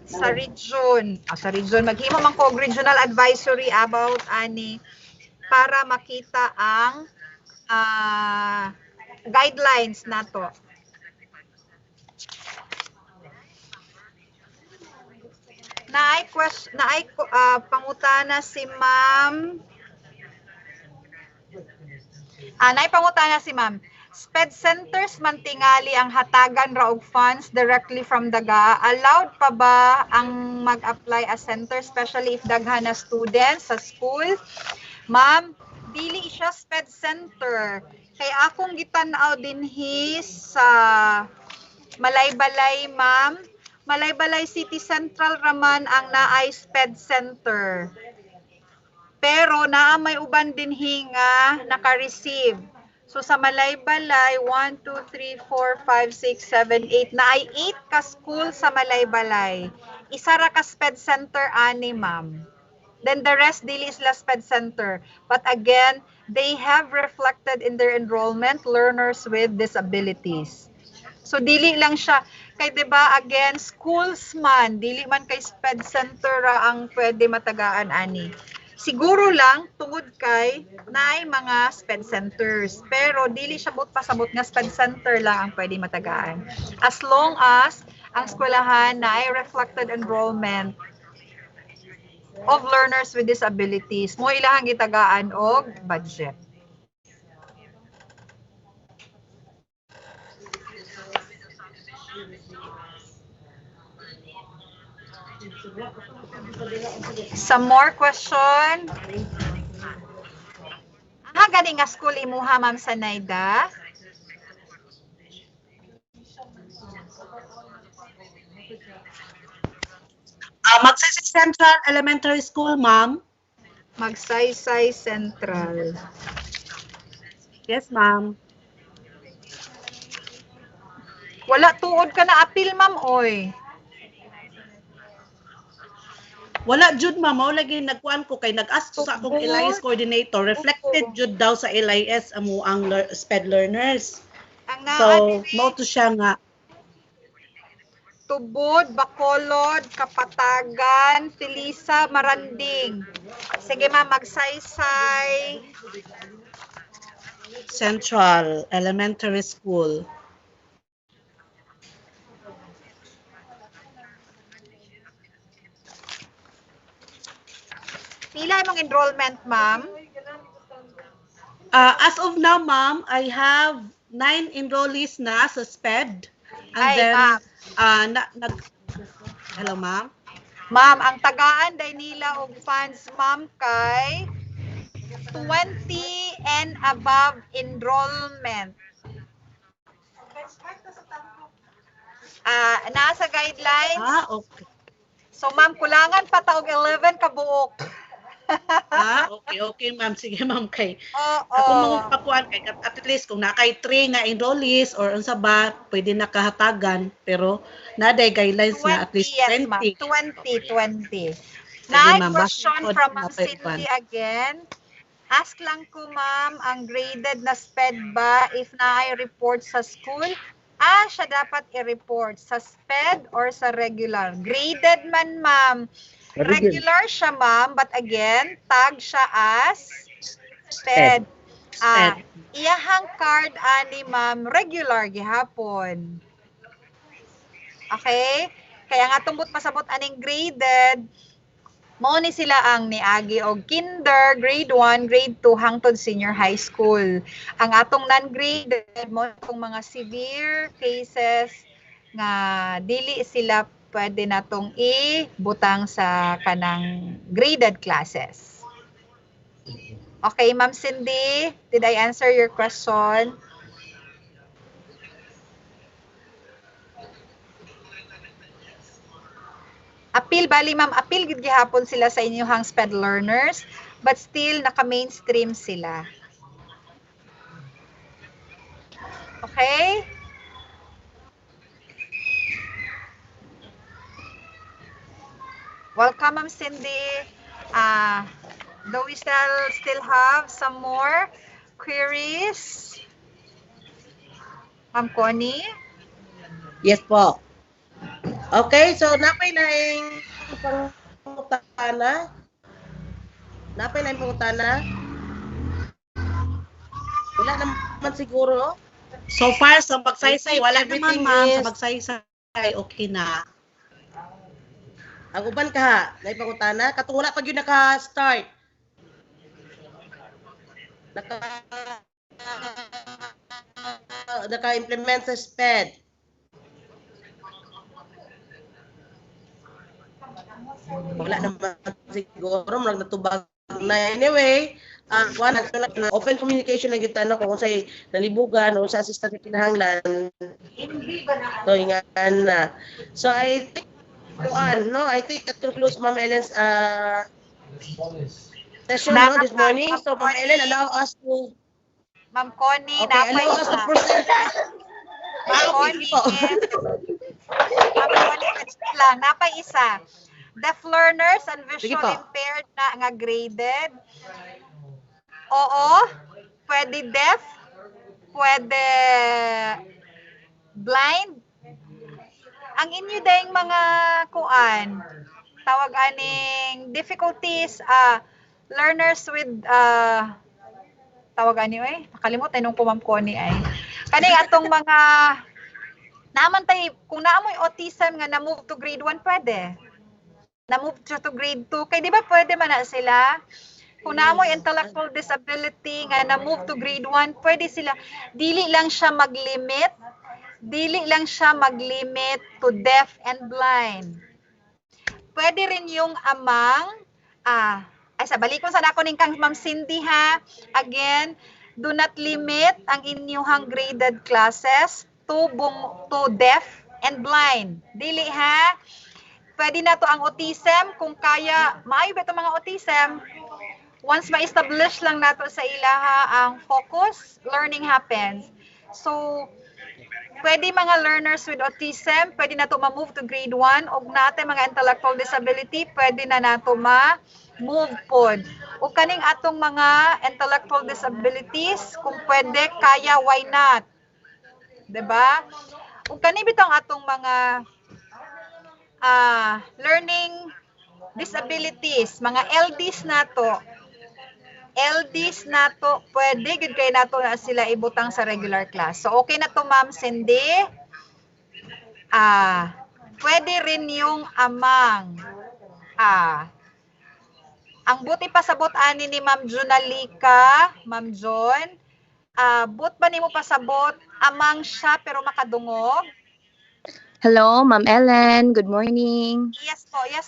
Sa region. Sa region, maghimo man ko regional advisory about ani para makita ang guidelines nato. Naay pangutana si ma'am. Naay pangutana si ma'am. SPED centers man tingali ang hatagan ra og funds directly from daga. Allowed pa ba ang mag-apply as center, especially if daghan na students sa school? Ma'am, dili siya SPED center. Kay akong gitan-aw dinhi sa Malaybalay, ma'am. Malaybalay City Central raman ang naay SPED center. Pero naa may uban dinhi nga naka-receive. So sa Malaybalay, 1, 2, 3, 4, 5, 6, 7, 8. Naay 8 ka school sa Malaybalay. Isa ra ka SPED center ani, ma'am. Then the rest dili sila SPED center. But again, they have reflected in their enrollment learners with disabilities. So dili lang siya kay 'di ba again schools man dili man kay SPED center ra ang pwede matagaan ani. Siguro lang tungod kay naay mga SPED centers pero dili siya but pasabot nga SPED center lang ang pwede matagaan. As long as ang eskwelahan naay reflected enrollment of learners with disabilities mo ilahang gitagaan og budget. Some more question? Gani nga school imuha, Ma'am Sanayda? Magsaysay Central Elementary School, ma'am. Magsaysay Central. Yes, ma'am. Wala tuod ka na appeal, ma'am, oy. Wala jud ma'am, mao lagi nagkuan ko kay nag-ask sa akong LIS coordinator, reflected jud daw sa LIS amo ang SPED learners. So, mao to siya nga Tubod, Bacolod, Kapatagan, Tilisa, Maranding. Sige ma'am, magsaysay. Central Elementary School. Pila imong enrollment, ma'am? As of now, ma'am, I have 9 enrollees na sa SPED. And then, hello, ma'am? Ma'am, ang tagaan day nila og funds, ma'am, kay 20 and above enrollment. Nasa guidelines. Okay. So, ma'am, kulangan pa ta og 11 ka buok. Okay, ma'am. Sige, ma'am, kay. Ako mga pakuan kay at least kung nakay 3 nga enrollees or unsa ba, pwede nakahatagan pero naday guidelines nga at least 20. Yes, 20. Nine question from Ma'am Cindy again. Ask lang ko, ma'am, ang graded na SPED ba if naay report sa school? Siya dapat i-report sa SPED or sa regular? Graded man, ma'am. Regular siya, ma'am, but again, tag siya as SPED. Iyahang card ani, ma'am, regular gihapon. Okay? Kaya nga tumbot pasabot aning graded, mao ni sila ang niagi og kinder, grade 1, grade 2 hangtod senior high school. Ang atong non-graded mo itong mga severe cases nga dili sila pwede natong ibutang sa kanang graded classes. Okay, Ma'am Cindy, did I answer your question? Appeal, bali ma'am, appeal gid gihapon sila sa inyong SPED learners, but still naka-mainstream sila. Okay? Welcome, Ma'am Cindy. Do we still have some more queries? Ma'am Connie? Yes po. Okay, so napay laing pangutana. Wala naman siguro. So far, sa magsaysay, wala naman, ma'am. Sa magsaysay, okay na. Ang uban ka, naipangutana. Katong wala pag yun naka-start. Naka-implement sa SPED. Wala naman siguro, marag natubag na. Anyway, open communication lang yung tanong kung sa'y nalibugan o sa assistant na kinahanglan. So, ingan na. So, I think that concludes Ma'am Ellen's session this morning. So, Ma'am Ellen, allow us to... Ma'am Connie, allow us to proceed. Ma'am Connie, lang, napay isa. Deaf learners and Sige visual po. impaired na nga graded. Oo, pwede deaf, pwede blind. Ang inyo dayong mga kuan, tawag aning difficulties, learners with tawag ani nakalimutan nung kumam ko ni ay. Kani atong mga naman tay kung naamoy autism nga na move to grade 1 pwede. Na move to grade 2 kay di ba pwede man na sila? Kung naamoy intellectual disability nga na move to grade 1, pwede sila. Dili lang siya maglimit. Dili lang siya maglimit to deaf and blind. Pwede rin yung amang ay sa balikon sa nako ning kang Ma'am Cindy ha. Again, do not limit ang inyong graded classes to deaf and blind. Dili ha. Pwede na to ang autism kung kaya maayo ba itong mga autism. Once ma-establish lang nato sa ilaha ang focus, learning happens. So, pwede mga learners with autism, pwede na to ma-move to grade 1 o natin mga intellectual disability, pwede na nato ma-move pod. O kaning atong mga intellectual disabilities, kung pwede, kaya, why not? Diba? O kaning bitang atong mga learning disabilities, mga LDs nato, pwede gud kay nato na sila ibutang sa regular class. So okay na to Ma'am Cindy. Pwede rin yung amang. Ang buti pasabot ani ni Ma'am Junalika, Ma'am John. But ba nimo pasabot amang siya pero makadungog? Hello, Ma'am Ellen. Good morning. Yes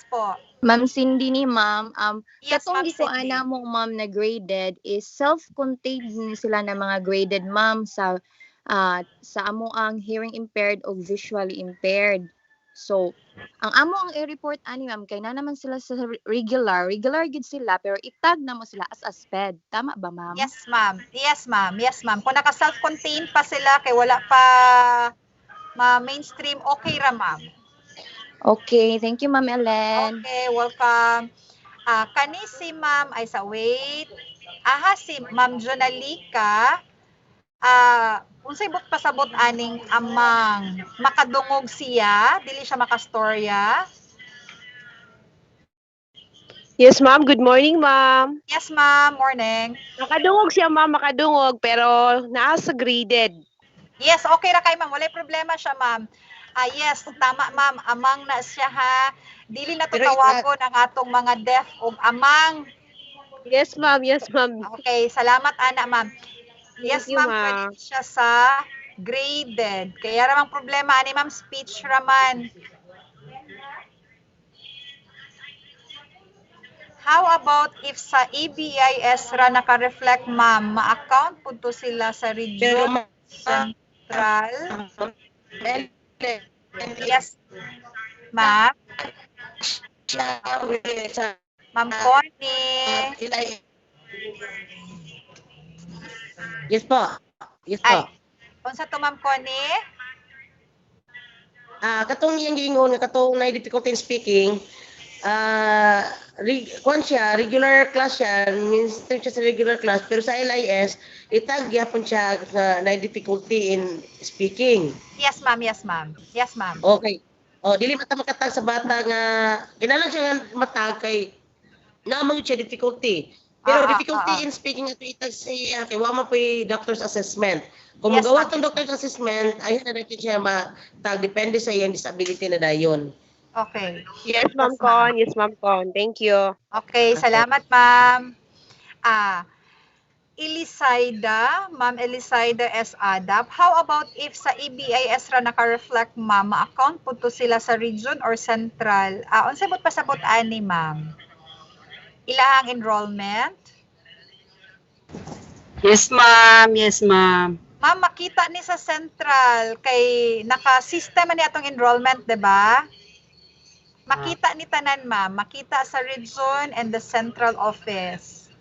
po. Ma'am Cindy ni Ma'am. Yes, Katong Ma'am di ko Cindy. ana mo Ma'am na graded is self-contained ni sila na mga graded Ma'am sa amo ang hearing impaired o visually impaired. So, ang amo ang i-report ani Ma'am kay na naman sila sa regular gid sila pero itag na mo sila as a SPED. Tama ba Ma'am? Yes, ma'am. Kung naka self-contained pa sila kay wala pa mainstream, okay ra ma'am. Okay, thank you Ma'am Ellen. Okay, welcome. Kani si Ma'am ay wait. Si Ma'am Jonalika. Unsay but pasabot aning amang makadungog siya, dili siya makastorya. Yes, ma'am. Good morning, ma'am. Yes, ma'am. Morning. Makadungog siya, ma'am. Makadungog, pero naasa graded. Yes, okay ra kay ma'am. Walay problema siya, ma'am. Yes, tama ma'am. Amang na siya ha. Dili na to tawagon ang atong mga deaf og amang. Yes, ma'am. Okay, salamat ana, ma'am. Yes, Thank you, ma'am. Pwede siya sa graded. Kaya ramang problema ani ma'am speech raman. How about if sa ABIS ra naka-reflect ma'am, ma-account po to sila sa region central? Yes, ma'am. Ma'am Connie. Yes po. Unsa to Ma'am Connie? Katong iyang giingon nga katong na difficulty in speaking, regular class siya, means siya sa regular class, pero sa LIS, itag gyapon siya na difficulty in speaking. Yes, ma'am. Okay. Dili mata makatag sa bata nga kinalang siya nga matag kay naamang siya difficulty. Pero difficulty in speaking ato itag siya kay wa man po'y doctor's assessment. Kung magawa tong doctor's assessment, ayun na natin siya matag depende sa iyang disability na dayon. Okay. Yes, Ma'am Con. Thank you. Okay, salamat, ma'am. Ma'am Elisaida S. Adap. How about if sa EBIS ra naka-reflect, ma'am, ma-account po to sila sa region or central? Unsay bot pasabot ani, ma'am? Ilahang enrollment? Yes, ma'am. Ma'am, makita ni sa central kay naka-system ni atong enrollment, 'di ba? Makita ni tanan, ma'am. Makita sa region and the central office.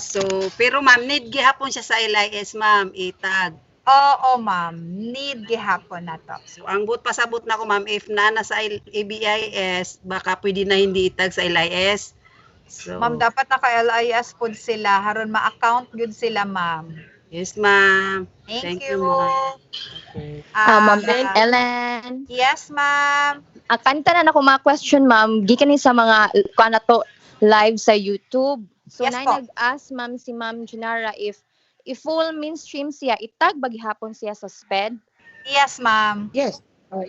So, pero ma'am, need gihapon siya sa LIS, ma'am, itag. Oo, ma'am. Need gihapon na to. So, ang pasabot na ko, ma'am, if na sa ABIS, baka pwede na hindi itag sa LIS. So, Ma'am, dapat naka-LIS pod sila. Haron ma-account good sila, ma'am. yes, ma'am. Thank you, you. ma'am. Okay. Ma'am Ah, Ellen. yes, ma'am. Kanta na ako mga question, ma'am. Gikan ni sa mga kana to live sa YouTube. So Yes na po. nag-ask ma'am si Ma'am Junara if full mainstream siya, itag bagihapon siya sa SPED. Yes, ma'am. Yes.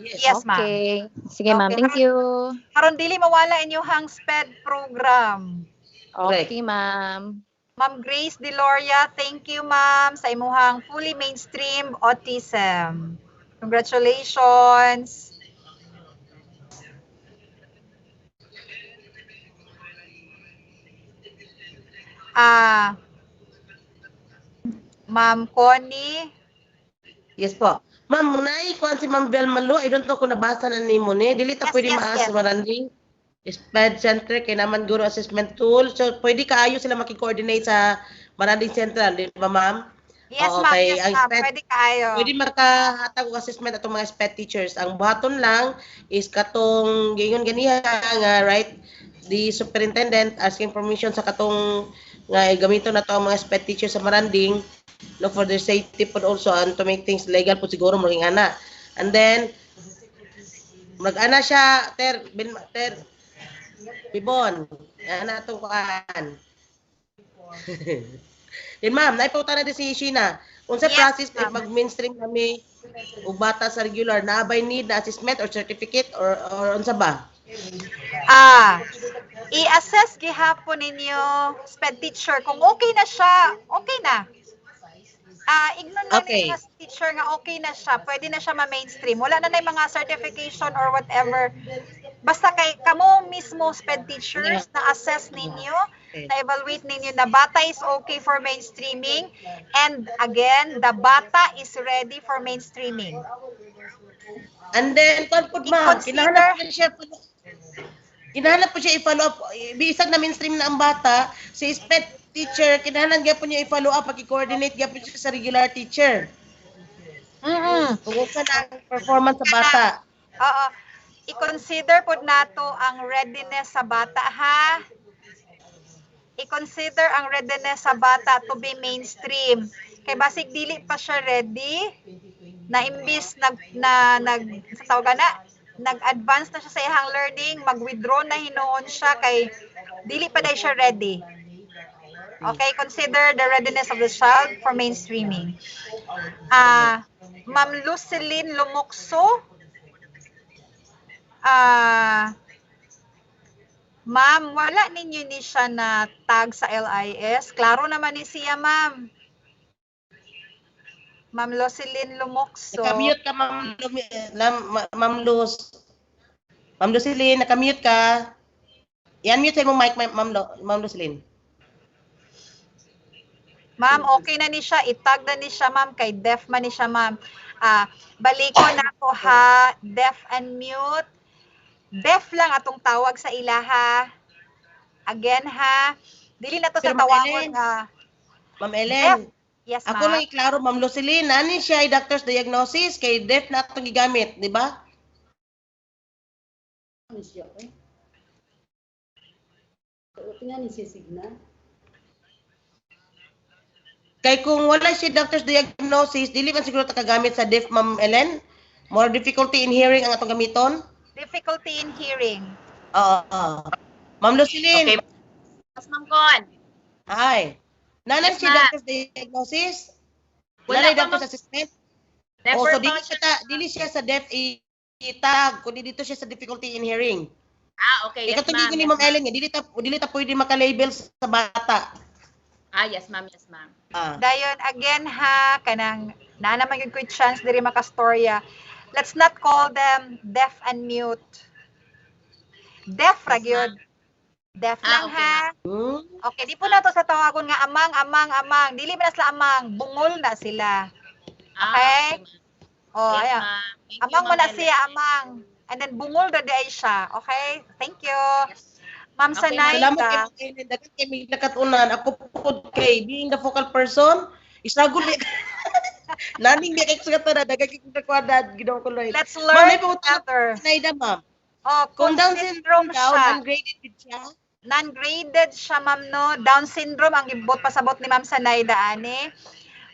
Yes. Yes, ma'am. Okay. Sige, ma'am. Thank haron- you. Haron dili mawala inyong SPED program. Okay, ma'am. Ma'am Grace Deloria, thank you, ma'am, sa imuhang fully mainstream autism. Congratulations. Ma'am Connie. Yes po. Ma'am, naikuan si Ma'am Bel Malo. I don't know kung nabasa na ni mo ni. Dili ta pwede maas sa maranding. SPED Center kay naman Guru Assessment Tool. So pwede kaayo sila maki-coordinate sa Maranding Central, di ba, ma'am? Yes, Oo, ma'am. kay Yes, ang ma'am. SPED, Pwede kayo. pwede makahatag og assessment atong mga SPED teachers. Ang buhaton lang is katong gingon ganiha nga right the superintendent asking permission sa katong nga gamiton na to ang mga SPED teachers sa Maranding, no, for their safety but also and to make things legal po siguro maging ana. And then mag-ana siya ter Bibon, ana to kuan. Then ma'am, naiputa na din si Sheena. Unsa process if mag-mainstream kami o bata sa regular na by need na assessment or certificate or unsa ba? I-assess gihapon ninyo SPED teacher kung okay na siya, okay na. Ignon lang Okay. ninyo sa teacher nga okay na siya, pwede na siya ma-mainstream. Wala na mga certification or whatever. Basta kay kamo mismo SPED teachers na assess ninyo, na evaluate ninyo na bata is okay for mainstreaming and again, the bata is ready for mainstreaming. And then kon pud ma'am, kinahanap po siya i-follow up. Bisag na mainstream na ang bata, si SPED teacher, kinahanap gyapon niya i-follow up, pag-coordinate gyapon siya sa regular teacher. Kung unsa na ang performance sa bata. Oo. I-consider po nato ang readiness sa bata, ha? I-consider ang readiness sa bata to be mainstream. Kay basig dili pa siya ready, na imbis nag-advance na siya sa iyang learning, mag-withdraw na hinuon siya kay dili pa dai siya ready. Okay, consider the readiness of the child for mainstreaming. Ma'am Lucilene Lumukso, ma'am, wala ninyo ni siya na tag sa LIS. Klaro naman ni siya, ma'am. Ma'am Lucilene Lumukso. Nakamute ka, Ma'am Lucilene, nakamute ka. I-unmute sa imong mic, Ma'am Lucilene. Ma'am, okay na ni siya. Itag na ni siya, ma'am. Kay deaf man ni siya, ma'am. Baliko na ako, ha. Deaf and mute. Deaf lang atong tawag sa ilaha. Again, ha. Dili na to sa tawagon. Ma'am Ellen. Yes, Ako lang iklaro, Ma'am Lucilene, nani siya ay doctor's diagnosis kay deaf na itong gigamit, di ba? Kay kung wala siya doctor's diagnosis, dili man siguro kagamit sa deaf, Ma'am Ellen? More difficulty in hearing ang atong gamiton? Difficulty in hearing. Oo. Ma'am Lucilene. Okay. Mas Ma'am Con. Hi. Nanan siya doctor's diagnosis? Wala doctor's assessment? Never so dili siya sa deaf itag, kundi dito siya sa difficulty in hearing. Okay, yes, Ikaw ma'am. ni Ma'am Ellen, dili ta pwede maka-label sa bata. Yes, ma'am. Yes, ma'am. Dayon, again, ha, kanang, naman yung quick chance diri makastorya. Let's not call them deaf and mute. Deaf, ragyod. Deaf lang, ha? Okay, di po na to sa tawagon nga amang. Dili ba na sila amang, bungol na sila. Okay? Ayan. Amang mo na siya, amang. And then bungol na di ay siya. Okay? Thank you. Ma'am Sanay Salamat ka. kay dagat kay may nakatunan. Ako pud kay being the focal person, struggle Naning di kay sugat na dagagig na kwadad ginawa ko Lloyd. Let's Ma'am, learn may pangutan together. ako Naida, ma'am. Oh, Kung Down syndrome syndrome daw, siya. ungraded gid siya. Non-graded siya, ma'am, no? Down syndrome ang gibot pasabot ni Ma'am Sanayda, ani.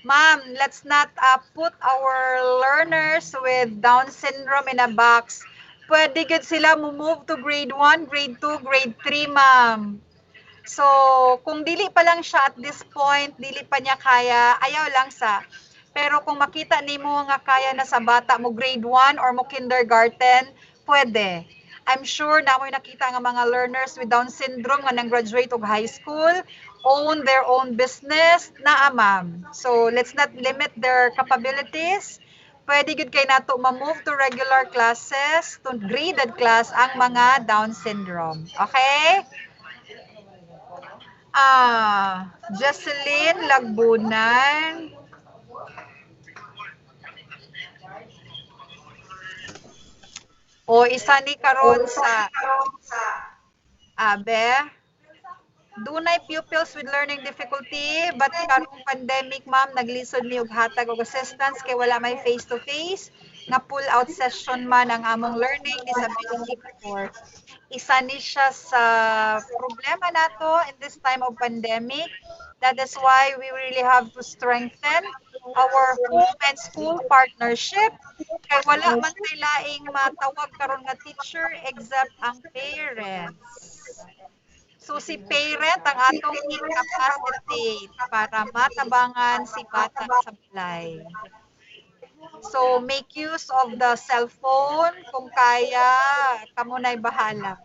Ma'am, let's not put our learners with Down syndrome in a box. Pwede gud sila move to grade 1, grade 2, grade 3, ma'am. So, kung dili pa lang siya at this point, dili pa niya kaya, ayaw lang sa. Pero kung makita nimo nga kaya na sa bata mo grade 1 or mo kindergarten, pwede. I'm sure na mo nakita nga mga learners with Down syndrome nga nang graduate og high school, own their own business, naa ma'am. So, let's not limit their capabilities. Pwede gud kay nato ma-move to regular classes, to graded class ang mga Down syndrome. Okay? Jocelyn Lagbunan. O isa ni karon sa Abe. Dunay pupils with learning difficulty, but karong pandemic, ma'am, naglisod ni og hatag og assistance kay wala may face-to-face nga pull-out session man ang among learning disability course. Isa ni siya sa problema nato in this time of pandemic. That is why we really have to strengthen our home and school partnership. Kay wala man tay laing matawag karon nga teacher except ang parents. So si parent ang atong incapacitate para matabangan si bata sa balay. So make use of the cellphone kung kaya, kamo na'y bahala.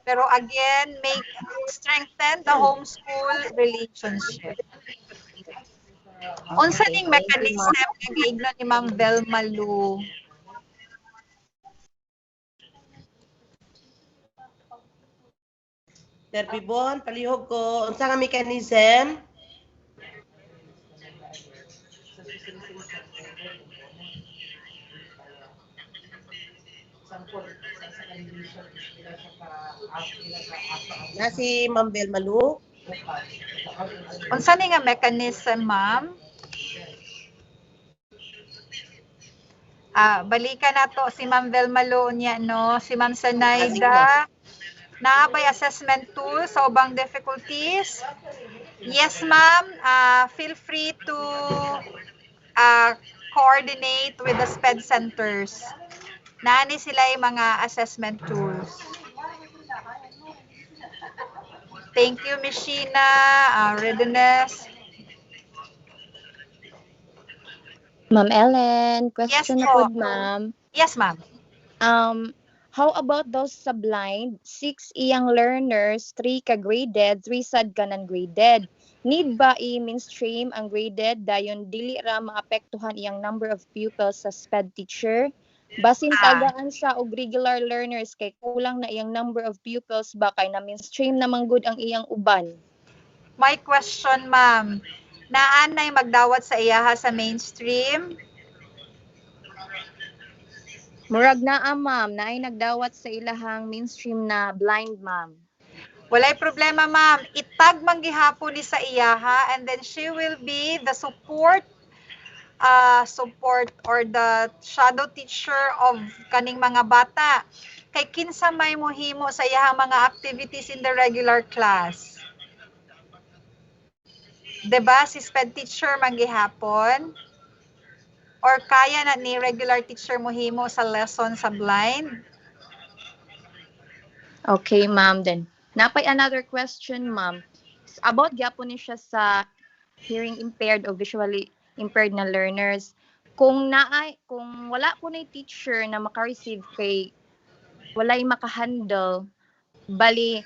Pero again, strengthen the homeschool relationship. Unsa ning mechanism nga giignon ni Ma'am Velma Lu? Sir Bibon, palihog ko. Unsa nga mechanism? Na si Ma'am Bel Malu. Unsa ni nga mechanism, ma'am? Balikan nato si Ma'am Velma Lu niya, no? Si Ma'am Sanayda. Naabay assessment tool sa ubang difficulties? Yes, ma'am. Feel free to coordinate with the SPED centers. Naani sila yung mga assessment tools. Thank you, Miss Sheena. Readiness. Ma'am Ellen, question Yes na po. po, ma'am. Yes, ma'am. How about those sa blind? 6 iyang learners, 3 ka graded, 3 sad ka non-graded. Need ba i-mainstream ang graded dayon dili ra maapektuhan iyang number of pupils sa SPED teacher? Basin tagaan siya og regular learners kay kulang na iyang number of pupils ba kay na mainstream na manggod ang iyang uban? My question, ma'am. Naanay magdawat sa iyaha sa mainstream? Murag naa, ma'am, naay nagdawat sa ilahang mainstream na blind, ma'am. Walay problema, ma'am. Itag man gihapon ni sa iyaha and then she will be the support or the shadow teacher of kaning mga bata. Kay kinsa may mohimo sa iyahang mga activities in the regular class. 'Di ba si SPED teacher man gihapon? Or kaya na ni regular teacher mohimo sa lesson sa blind? Okay, ma'am. Then, napay another question, ma'am. About gyapon ni siya sa hearing impaired o visually impaired na learners. Kung wala po na teacher na maka-receive kay walay maka-handle, bali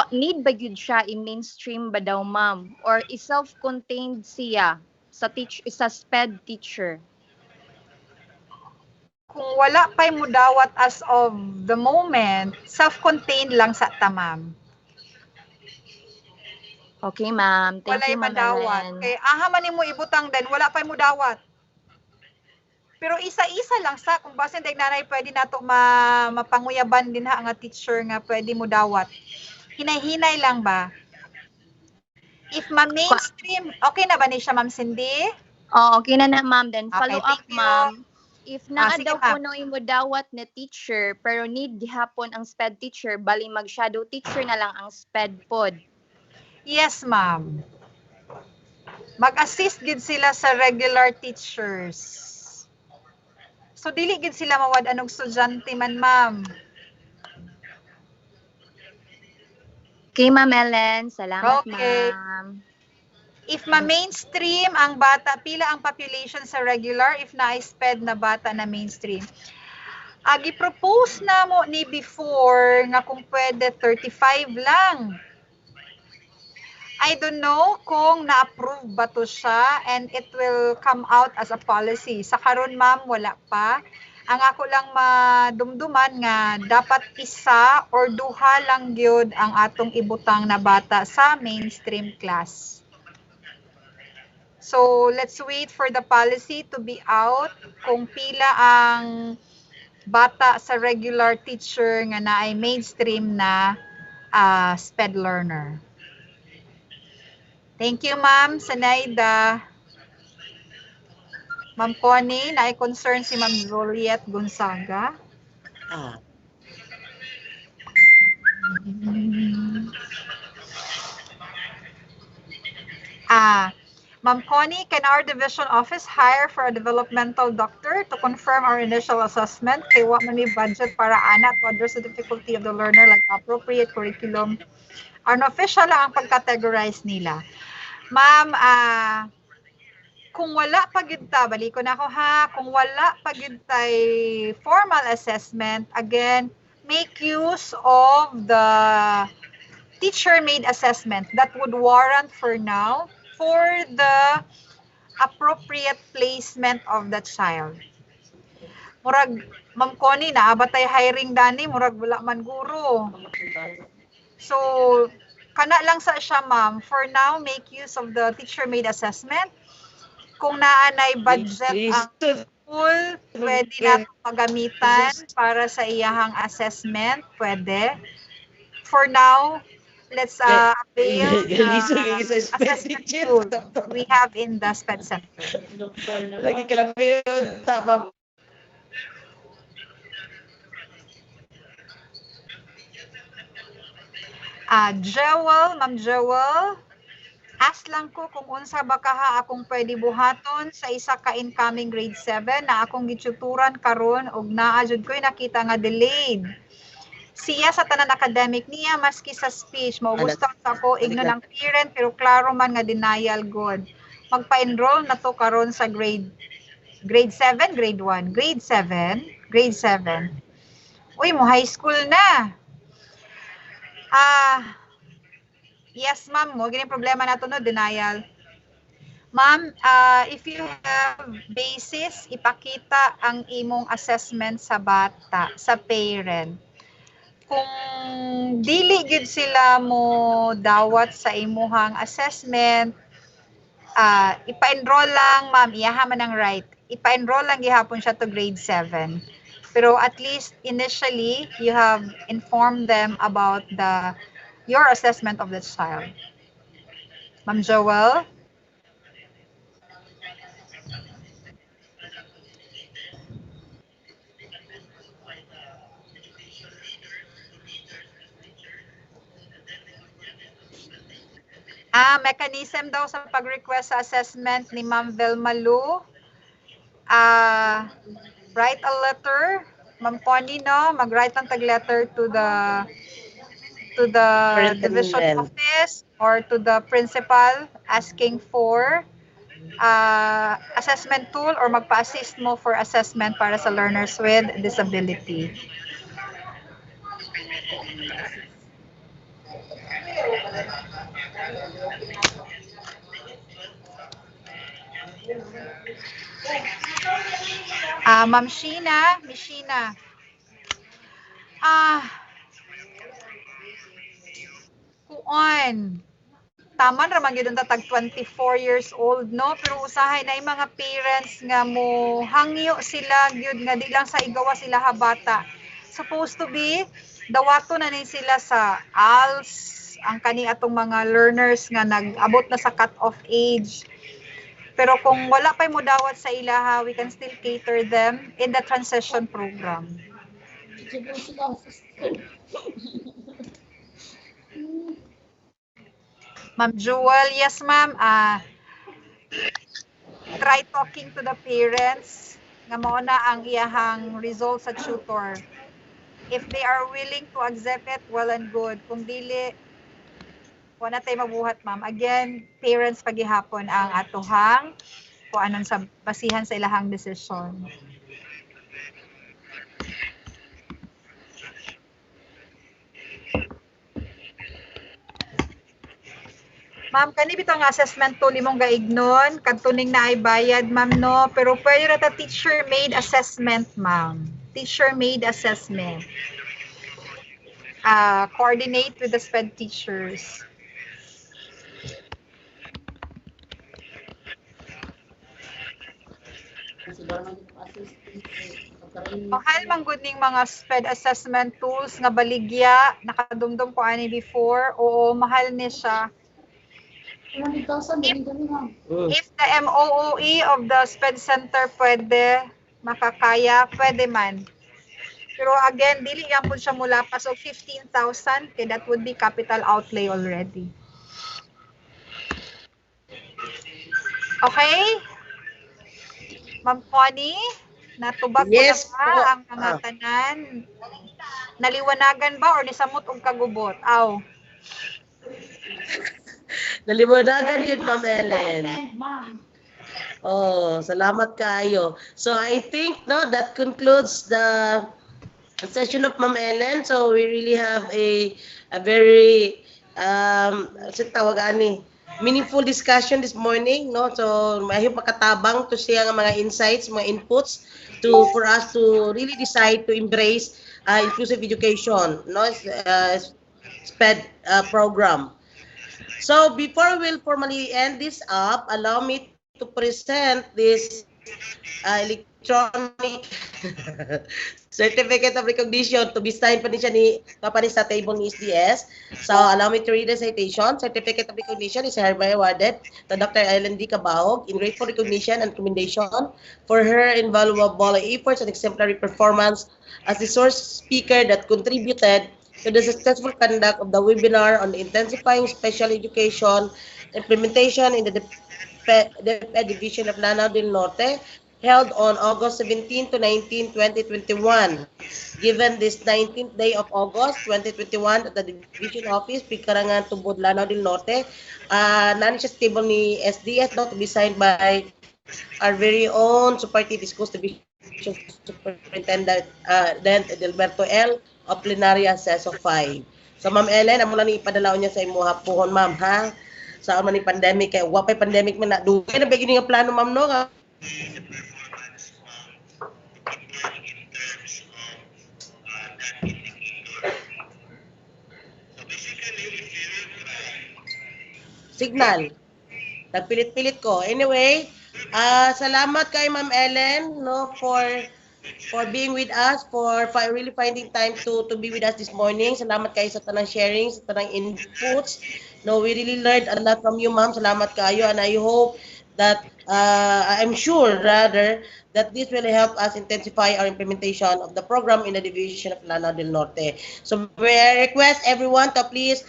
need ba gyud siya i-mainstream ba daw, ma'am? Or i-self-contained siya sa SPED teacher? Kung wala pa'y mudawat as of the moment, self-contained lang sa ma'am. Okay, ma'am. Thank you, Ma'am Ellen. Kay man nimo ibutang din, wala pa'y mudawat. Pero isa-isa lang sa kung basin day nanay pwede nato mapanguyaban din ha nga teacher nga pwede mudawat. Hinay-hinay lang ba? If ma-mainstream, okay na ba ni siya, Ma'am Cindy? Oo, okay na ma'am. Then Okay, follow up thank you. ma'am. If naa Sige, daw ma'am. po no imo dawat na teacher pero need gihapon ang SPED teacher bali mag shadow teacher na lang ang SPED pod. Yes, ma'am. Mag-assist gid sila sa regular teachers. So dili gid sila mawad anong estudyante man, ma'am. Okay, Ma'am Ellen. Salamat, Okay. ma'am. If ma-mainstream ang bata, pila ang population sa regular if na-SPED na bata na mainstream? Gi-propose na mo ni before nga kung pwede 35 lang. I don't know kung na-approve ba to siya and it will come out as a policy. Sa karon ma'am, wala pa. Ang ako lang madumduman nga dapat isa or duha lang gyud ang atong ibutang na bata sa mainstream class. So, let's wait for the policy to be out kung pila ang bata sa regular teacher nga na ay mainstream na SPED learner. Thank you, Ma'am Sanaida. Ma'am Connie, na-concern si Ma'am Juliet Gonzaga. Ma'am Connie, can our division office hire for a developmental doctor to confirm our initial assessment? Kay wa man may budget para ana to address the difficulty of the learner like appropriate curriculum. Unofficial lang ang pag-categorize nila. Ma'am, kung wala pa gyud ta, baliko na ako ha, kung wala pa gyud tay formal assessment, again, make use of the teacher-made assessment that would warrant for now for the appropriate placement of the child. Murag, Ma'am Connie, naabatay hiring dani, murag wala man guro. So, kana lang sa siya, ma'am. For now, make use of the teacher-made assessment. Kung naanay budget ang school, pwede na pagamitan para sa iyahang assessment, pwede. For now, let's avail the assessment tool we have in the SPED Center. Lagi ka lang yun, tama. Jewel, Ma'am Jewel, ask lang ko kung unsa ba kaha akong pwede buhaton sa isa ka incoming grade 7 na akong gituturan karon og naa jud ko'y nakita nga delayed. Siya sa tanan academic niya maski sa speech mao gusto ako igno ng parent pero klaro man nga denial god. Magpa-enroll na to karon sa grade 7, grade 1, grade 7, grade 7. Uy, mo high school na. Yes, ma'am. Mo gini problema nato no, denial. Ma'am, if you have basis, ipakita ang imong assessment sa bata, sa parent. Kung dili gid sila mo dawat sa imuhang assessment, ipa-enroll lang, ma'am, iyaha man ang right. Ipa-enroll lang gihapon siya to grade 7. Pero at least initially, you have informed them about your assessment of the child. Ma'am Joel? Mechanism daw sa pag-request sa assessment ni Ma'am Velma Lu. Write a letter, Ma'am Connie, no? Mag-write ang tag-letter to the division office or to the principal asking for assessment tool or magpa-assist mo for assessment para sa learners with disability. Ma'am Sheena, Miss Sheena. Kuan. Taman ra man gyud tag 24 years old, no? Pero usahay na yung mga parents nga mo hangyo sila gyud nga di lang sa igawa sila habata. Supposed to be dawato na ni sila sa ALS ang kani atong mga learners nga nag-abot na sa cut-off age. Pero kung wala pa mo dawat sa ilaha, we can still cater them in the transition program. Ma'am Jewel, yes ma'am. Try talking to the parents nga mao na ang iyahang result sa tutor. If they are willing to accept it, well and good. Kung dili, wala tayo mabuhat ma'am. Again, parents pagihapon ang atuhang kung anong sa basihan sa ilahang desisyon. Ma'am, kani bitaw nga assessment tool imong gaignon, kadtuning na ay bayad ma'am no, pero pwede ra ta teacher made assessment ma'am. Teacher made assessment. Coordinate with the SPED teachers. Mahal man gud ning mga SPED assessment tools nga baligya, nakadumdum ko ani before. Oo, mahal ni siya. If the MOOE of the SPED Center pwede, makakaya, pwede man. Pero again, dili yan po siya mula pa. So 15,000, okay, that would be capital outlay already. Okay? Ma'am Connie, natubag ko Yes, na ba ang mga tanan? Naliwanagan ba or nisamot og kagubot? Aw. Naliwanagan yun, Ma'am Ellen. Oh, salamat kayo. So I think that concludes the session of Ma'am Ellen. So we really have a very tawag ani meaningful discussion this morning, no? So mahimo makatabang to siya nga mga insights, mga inputs for us to really decide to embrace inclusive education, no? SPED program. So before we'll formally end this up, allow me to present this electronic certificate of recognition to be signed pa din siya ni sa table ni SDS. So allow me to read the citation. Certificate of recognition is hereby awarded to Dr. Ellen D. Cabahog in grateful recognition and commendation for her invaluable efforts and exemplary performance as the source speaker that contributed to the successful conduct of the webinar on intensifying special education implementation in the DepEd Division of Lanao del Norte, held on August 17 to 19, 2021. Given this 19th day of August 2021 at the Division Office, Pikarangan, Tubod, Lanao del Norte, nani siya stable ni SDS, to be signed by our very own Superintendent Schools Division Superintendent Delberto L. of Plenaria Seso 5. So Ma'am Ellen, amo lang ipadalaw niya sa imo hapuhon ma'am ha. Sa man ni pandemic kay wa pay pandemic man na dugay na ba gini nga plano ma'am no? Signal. Nagpilit-pilit ko. Anyway, salamat kay Ma'am Ellen no for being with us, for really finding time to be with us this morning. Salamat kayo sa tanang sharing, sa tanang inputs. No, we really learned a lot from you, ma'am. Salamat kayo, and I hope that I'm sure rather that this will help us intensify our implementation of the program in the division of Lanao del Norte. So we request everyone to please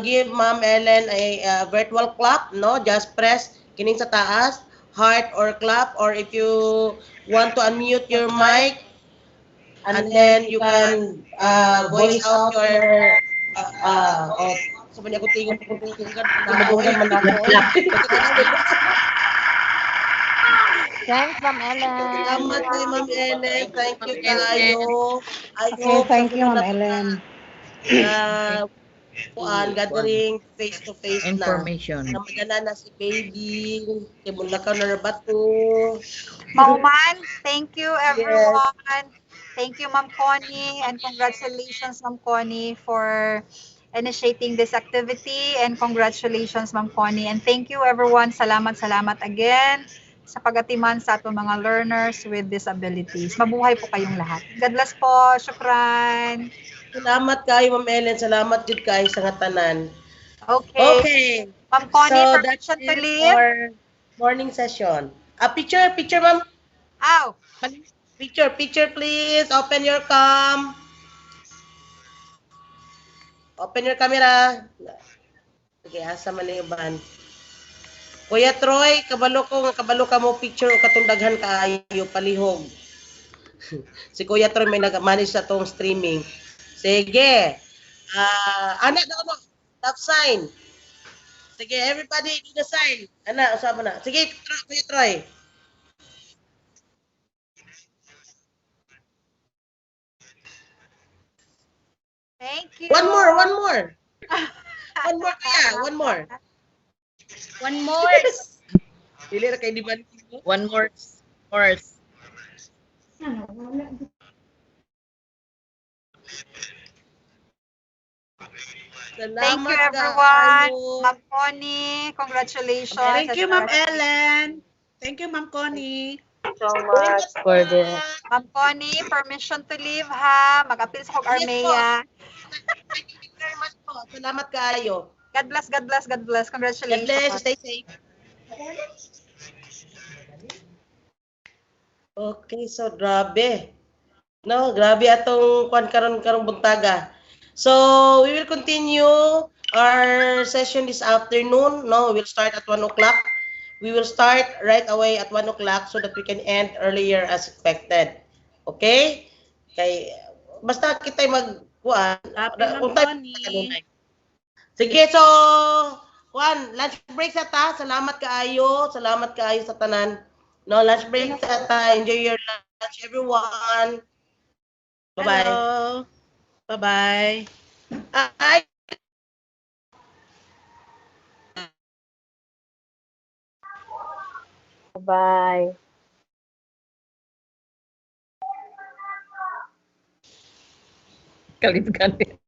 give Ma'am Ellen a virtual clap, no? Just press kining sa taas, heart or clap, or if you want to unmute your mic, and then you can voice out your sa man ako tingog man ako. Thanks, Ma'am Ellen. Salamat kay Ma'am Ellen. Thank you kayo. I Okay, hope thank you, Ma'am Ellen. Gathering face-to-face information. Na madala na si baby, kay Bulakaw na Rabato. Mauman, thank you everyone. Yes. Thank you Ma'am Connie, and congratulations Ma'am Connie for initiating this activity, and congratulations Ma'am Connie, and thank you everyone. Salamat again sa pagatiman sa atong mga learners with disabilities. Mabuhay po kayong lahat. God bless po. Syukran. Salamat kayo, Ma'am Ellen. Salamat jud kayo sa nga tanan. Okay. Ma'am Connie, so permission to leave? morning session. Picture, ma'am. Ow! Picture, please. Open your cam. Open your camera. Okay, asa man yung iban. Kuya Troy, kabalo ka mo picture o katundaghan kaayo palihog. Si Kuya Troy may nag-manage sa tong streaming. Sige. Anak na ano? Stop sign. Sige, everybody do the sign. Ana, usama na. Sige, Kuya Troy. Thank you. One more. One more, Kuya. One more. One more. Dili ra kay di ba? One more. Thank you, everyone. Ma'am Connie, congratulations. Thank you, Ma'am Ellen. Thank you, Ma'am Connie. So much for this. Ma'am Connie, permission to leave ha. Mag-appeal sa Armea. Thank you very much po. Salamat kaayo. God bless, God bless, God bless. Congratulations. God bless. Stay safe. Okay, so grabe. No, grabe atong kwan karon buntaga. So, we will continue our session this afternoon. No, we will start at 1 o'clock. We will start right away at 1 o'clock so that we can end earlier as expected. Okay? Kay basta kitay magkuan. Sige, so Juan, lunch break sa ta. Salamat kaayo sa tanan. No, lunch break sa ta. Enjoy your lunch, everyone. Bye-bye. Hello. Bye-bye. Ay. Bye. Kalit-kalit.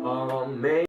May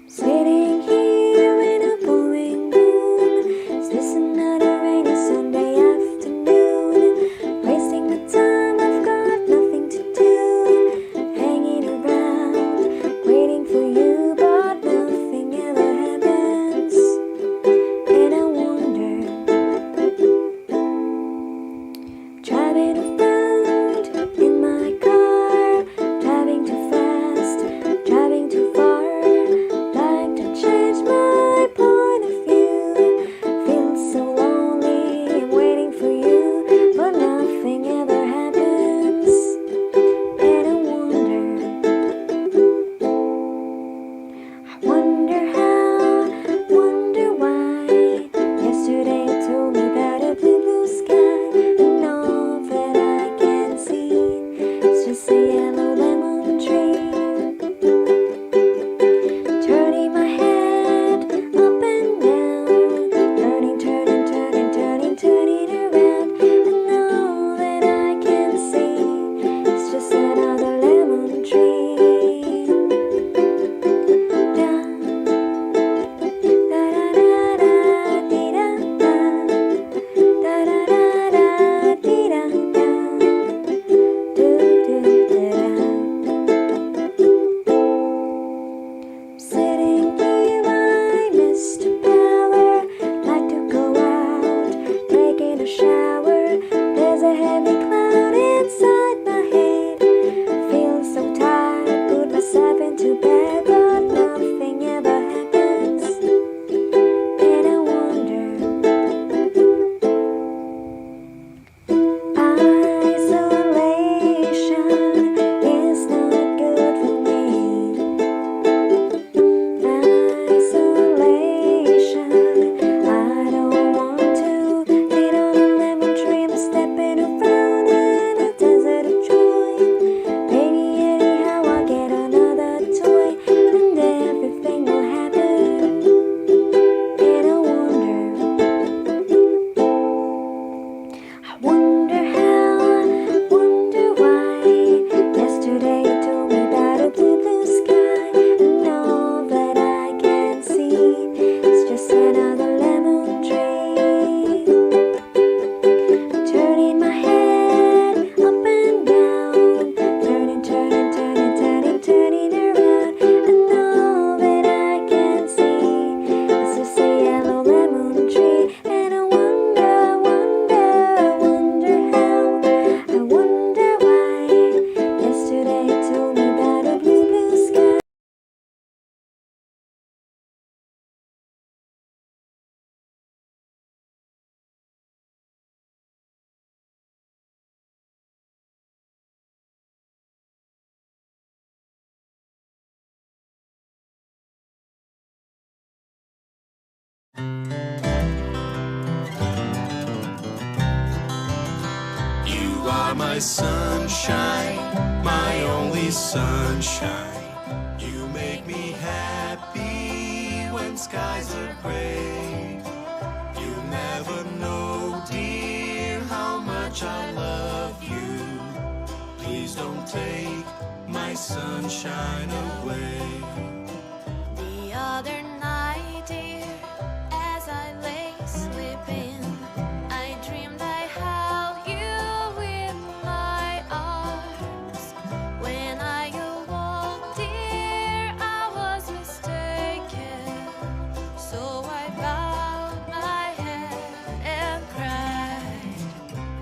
Sitting here in a pouring moon, is this another rainy Sunday afternoon? Wasting the time, I've got nothing to do, hanging around, waiting for you, but nothing ever happens. And I wonder, driving around in my car, driving too fast, driving too far. Like to change my point of view. Feel so lonely, I'm waiting for you, but nothing ever happens. And I wonder how, wonder why. Yesterday you told me about a blue, blue sky, and all that I can see is just a yellow lemon tree. Turning my head up and down, turning, turning, turning, turning, turning around, and all that I can see is just another lemon tree. Da, my sunshine, my only sunshine. You make me happy when skies are gray. You never know, dear, how much I love you. Please don't take my sunshine away. The other night, dear, as I lay sleeping, I dreamed I held you in my arms. When I awoke, dear, I was mistaken. So I bowed my head and cried.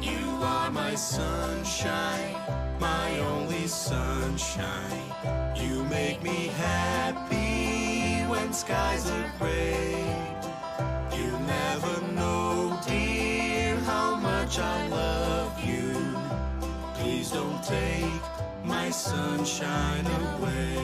You are my sunshine, my only sunshine. You make me happy when skies are gray. You never know, dear, how much I love you. Please don't take my sunshine away.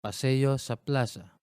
Paseo sa plaza.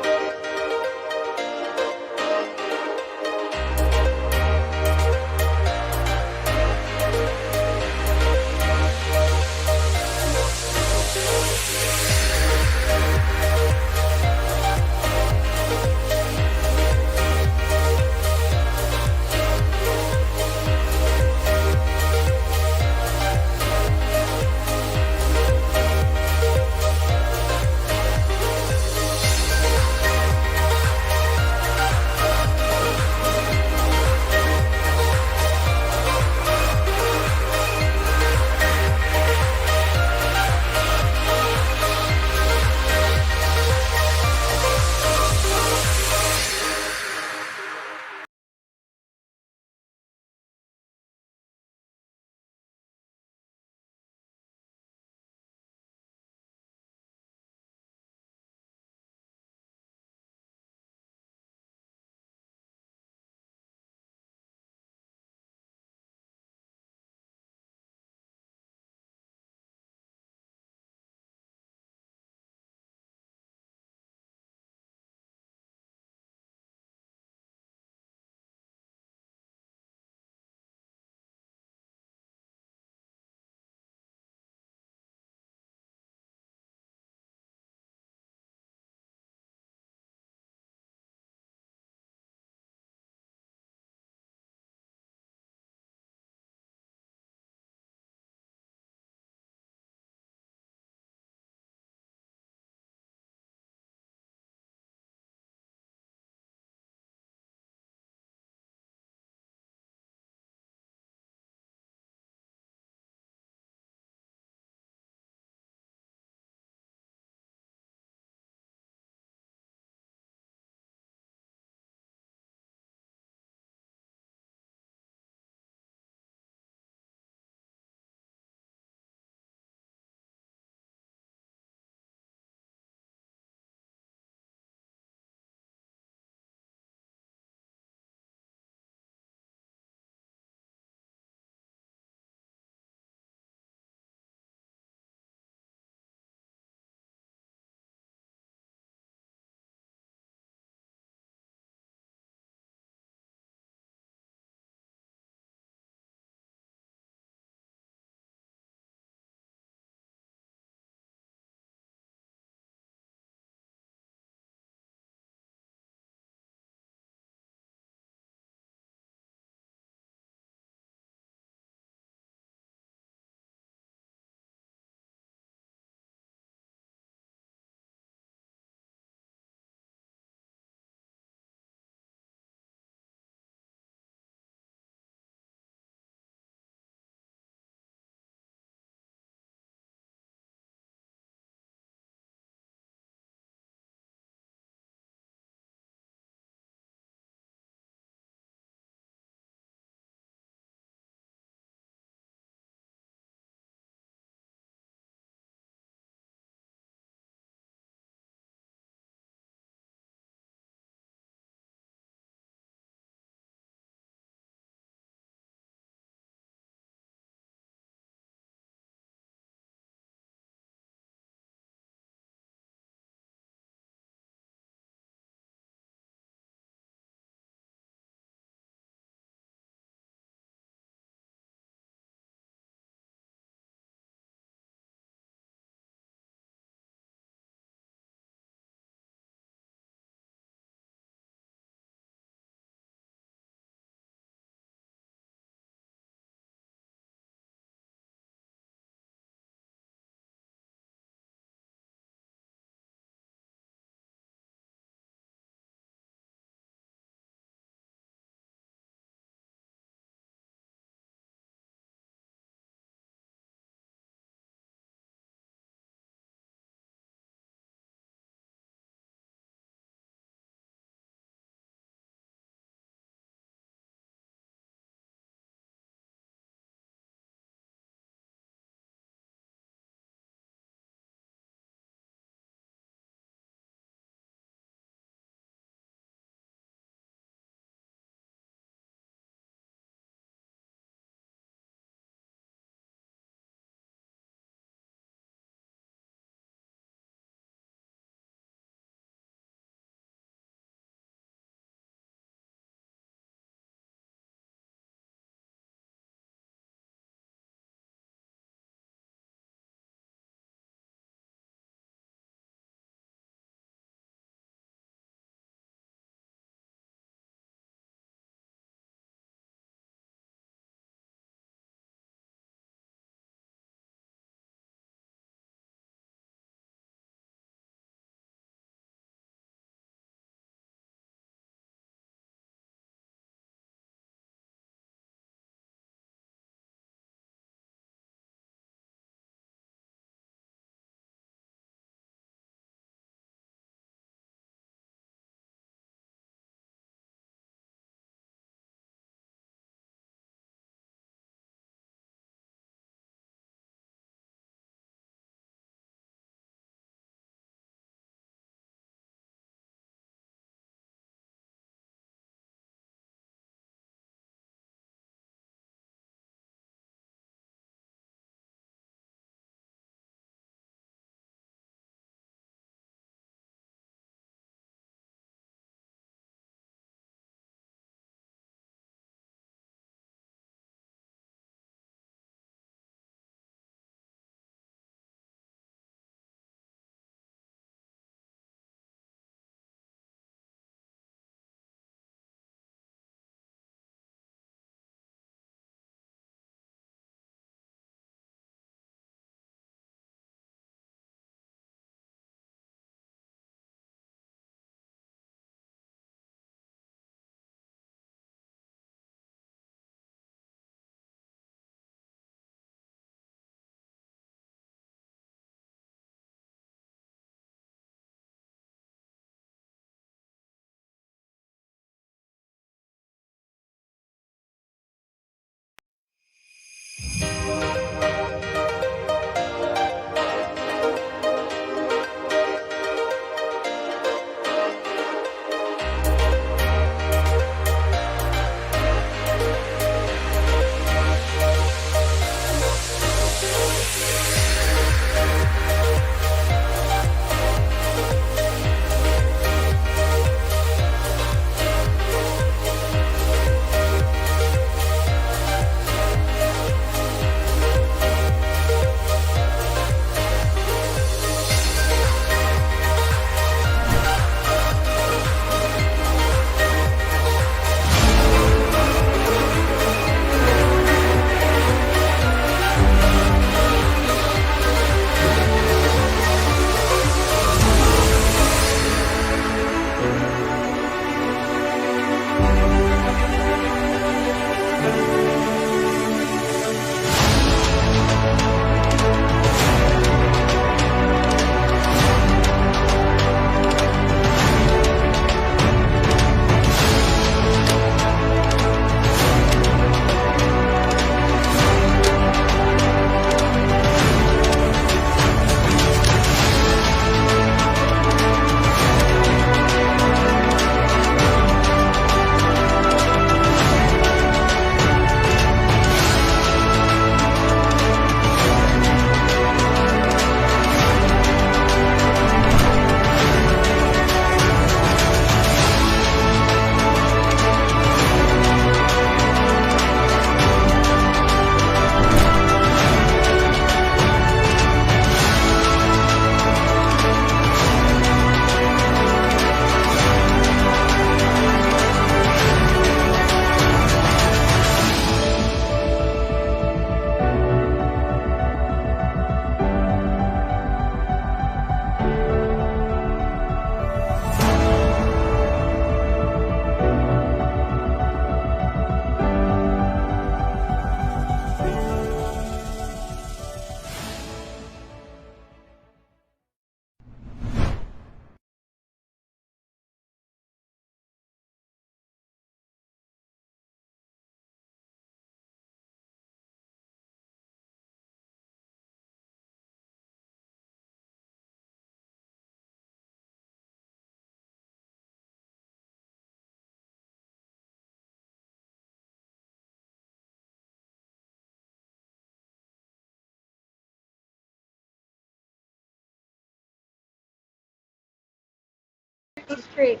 district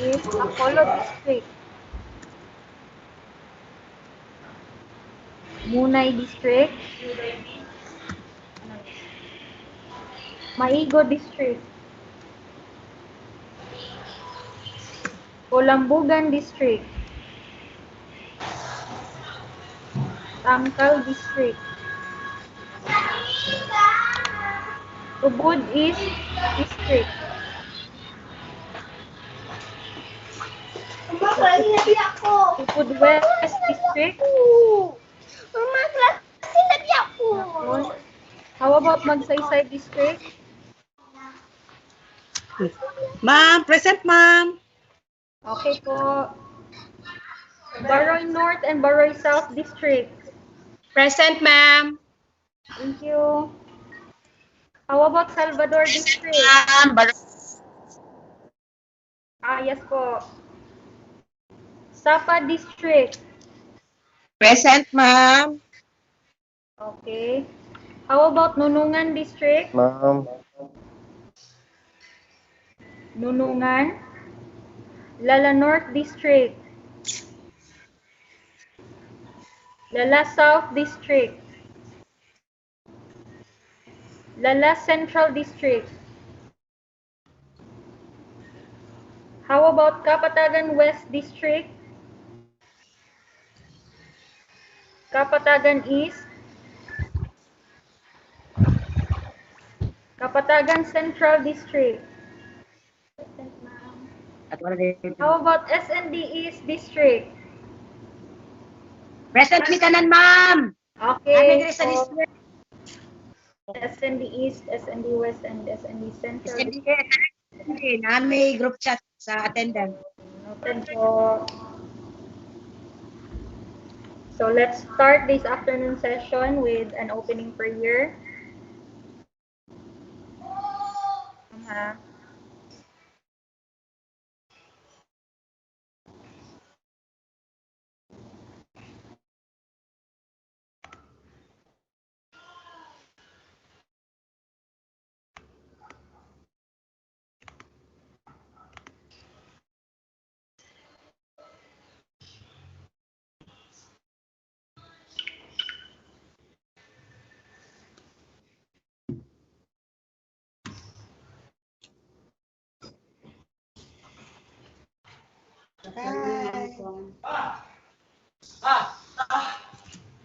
is Apollo district. Munay district. Maigo district. Kolambugan district. Tangkal district. Ubud East district. Ubud West district. Tapos, how about Magsaysay district? Ma'am, present ma'am. Okay po. Baroy North and Baroy South district. Present, ma'am. Thank you. How about Salvador district? Yes po. Sapa district. Present, ma'am. Okay. How about Nunungan district? Ma'am. Nunungan. Lala North district. Lala South district. Lala Central district. How about Kapatagan West district? Kapatagan East. Kapatagan Central district. How about SND East district? Present mi tanan, ma'am. Okay. Namin diri sa district. SND East, SND West, and SND Central. Namin group chat sa attendant. Noted po. So let's start this afternoon session with an opening prayer.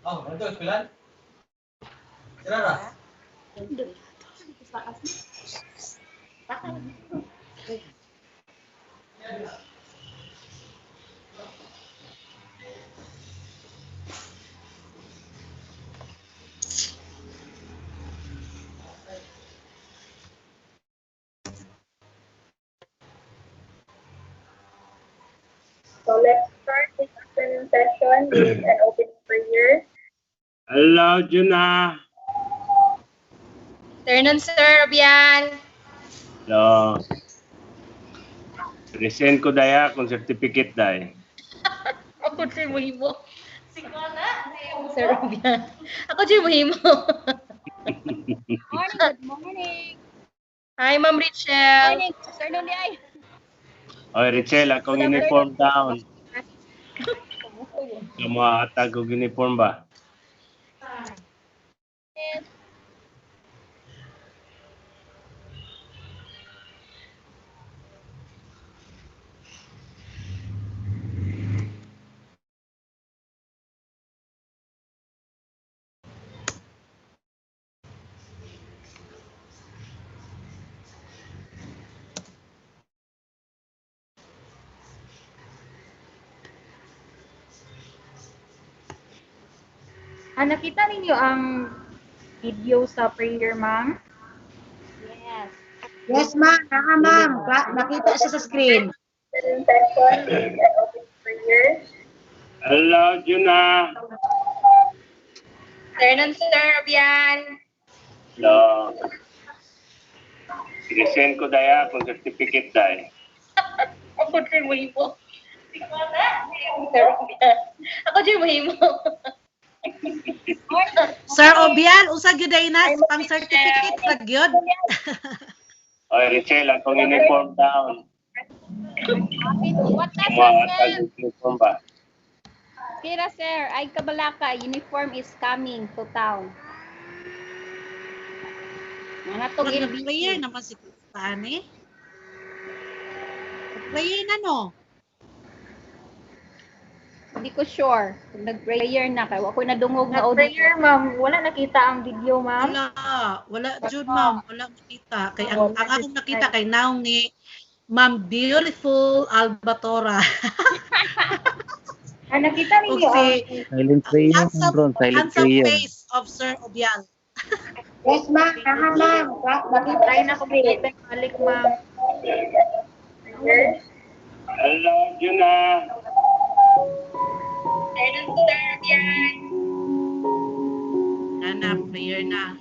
Oh, nandun, pilan? Sira na? So let's start this afternoon session with an opening prayer. Hello, Juna. Afternoon, Sir Obian. Hello. Present ko daya kung certificate day. Ako si Muhimo. Sir Rubian. Ako si Muhimo. Morning, good morning. Hi, Ma'am Richelle. Morning, Sir Nundiay. Oy, Richelle, akong uniform down. Kamuhatag og uniform ba? Nakita ninyo ang video sa prayer, ma'am? Yes. Yes, ma'am. Ma'am. Nakita siya sa screen. Session with an opening prayer. Hello, Juna. Afternoon, Sir Obian. Hello. Present ko daya kung certificate day. Ako si Muhimo. Sir Rubian. Ako si Muhimo. Sir Obial, usa gyud ay na pang certificate ra gyud. Oy, Richelle, akong uniform down. What na, Mga sir? uniform ba? Kira, sir. Ay, kabalaka. Uniform is coming to town. Mga tong Nag-prayer LBC. naman si Pani. Prayer na no. Hindi ko sure. Kung nag-prayer na, kaya ako nadungog na audio. Nag-prayer, ma'am. Wala nakita ang video, ma'am. Wala jud ma'am, wala makita kay ang akong nakita kay naong ni Ma'am Beautiful Albatora. Nakita ninyo si Silent prayer, bro. Silent handsome prayer. face of Sir Obial. Yes, ma'am. Aha, ma'am. Nakita Try na ko mag-open balik, ma'am. Hello, Juna. Na prayer na.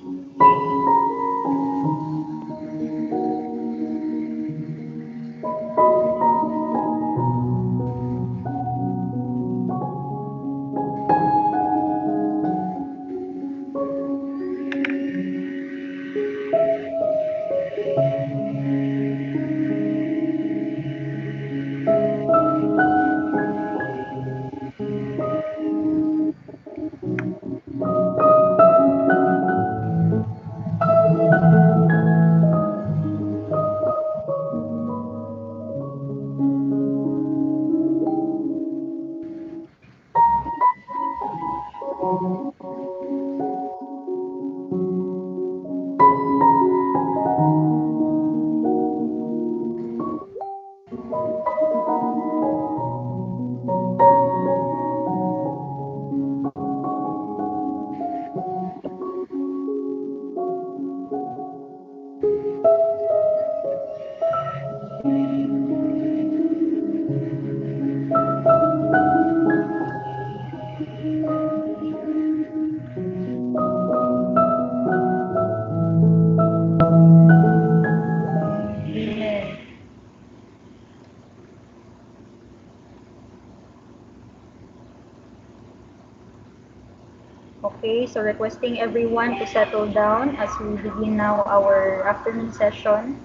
Okay, so requesting everyone to settle down as we begin now our afternoon session.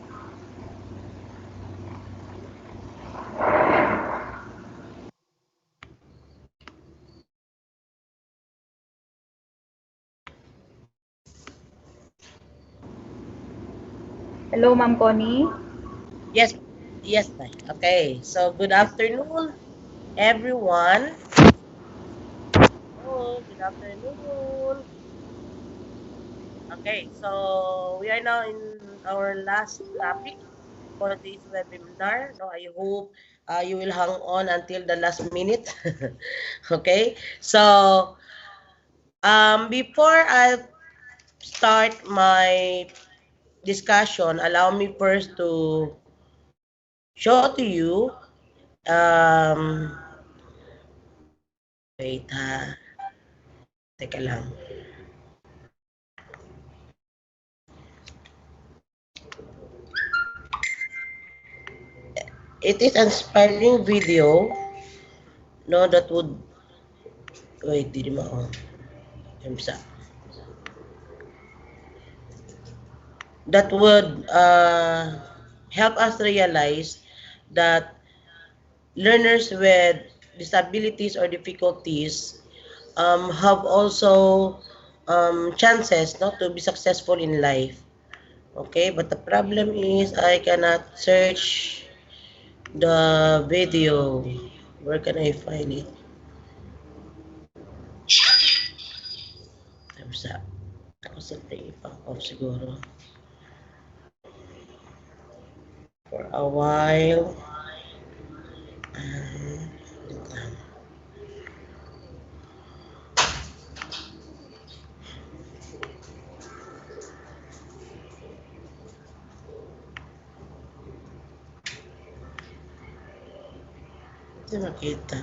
Hello, Ma'am Connie. Yes, yes, Tay. Okay, so good afternoon, everyone. Oh, good afternoon. Okay, so we are now in our last topic for this webinar. No, I hope you will hang on until the last minute. Okay, so before I start my discussion, allow me first to show to you. Um, wait ha, teka lang. It is inspiring video, no, that would, wait, di mo ako. That would help us realize that learners with disabilities or difficulties have also chances not to be successful in life. Okay, but the problem is I cannot search the video. Where can I find it? Time's up. Ako siyempre ipang-off siguro. For a while. Hindi makita.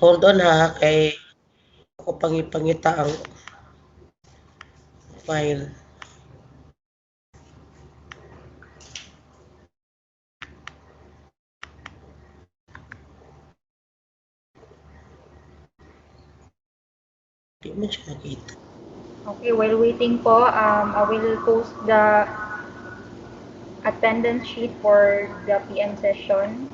Hold on ha, kay ako pangipangita ang file. Di mo siya nakita. Okay, while waiting po, I will post the attendance sheet for the PM session.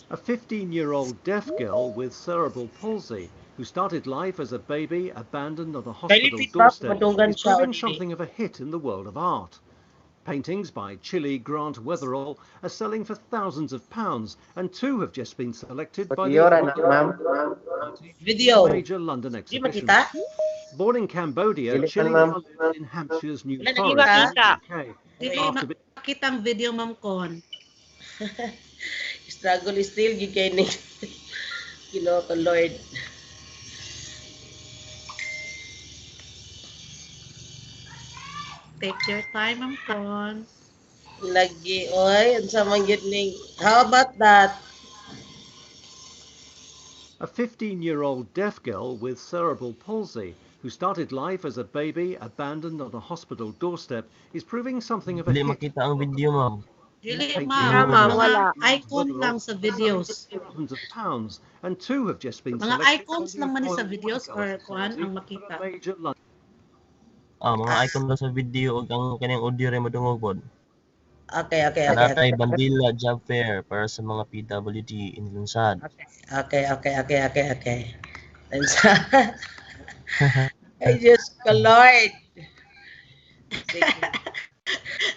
A 15-year-old deaf girl with cerebral palsy who started life as a baby abandoned on a hospital doorstep is proving something of a hit in the world of art. Paintings by Chile Grant Weatherall are selling for thousands of pounds, and 2 have just been selected by the major London exhibition. Born in Cambodia, Chile now lives in Hampshire's New Forest in the UK. After Makita ang video, Ma'am Con. Struggle is still you can Lord. Take your time, Ma'am Con. Lagi, oy, unsa man gyud ning. How about that? A 15-year-old deaf girl with cerebral palsy who started life as a baby abandoned on a hospital doorstep is proving something of a hit. Makita ang video, ma'am. Dili, ma'am. Mga icon lang sa videos. Thousands of pounds, and 2 have just been Mga selected. icons lang man sa videos or kuan ang makita. Mga icon lang sa video ug ang kanang audio ray madungog pod. Okay. Natay bandila job fair para sa mga PWD in Lunsad. Okay. I just Lord.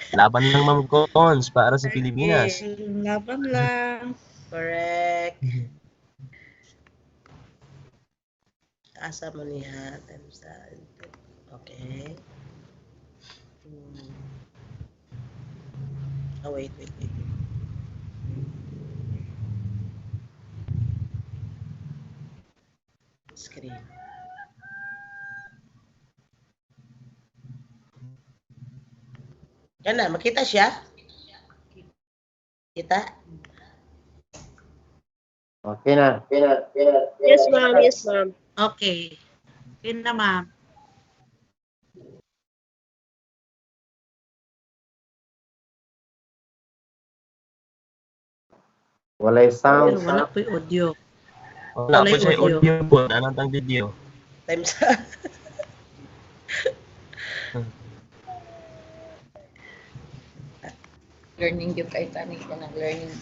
Laban lang, Ma'am Cons, para sa Pilipinas. Laban lang. Correct. Asa mo niya? Okay. Oh, wait. Screen. Yan na, makita siya? Kita? Okay na. Yes, ma'am. Okay. Okay na, ma'am. Walay sound. Wala po yung audio. Wala po siya audio po. Anong tang video? Times. Learning yung kahit ano yan ang learning.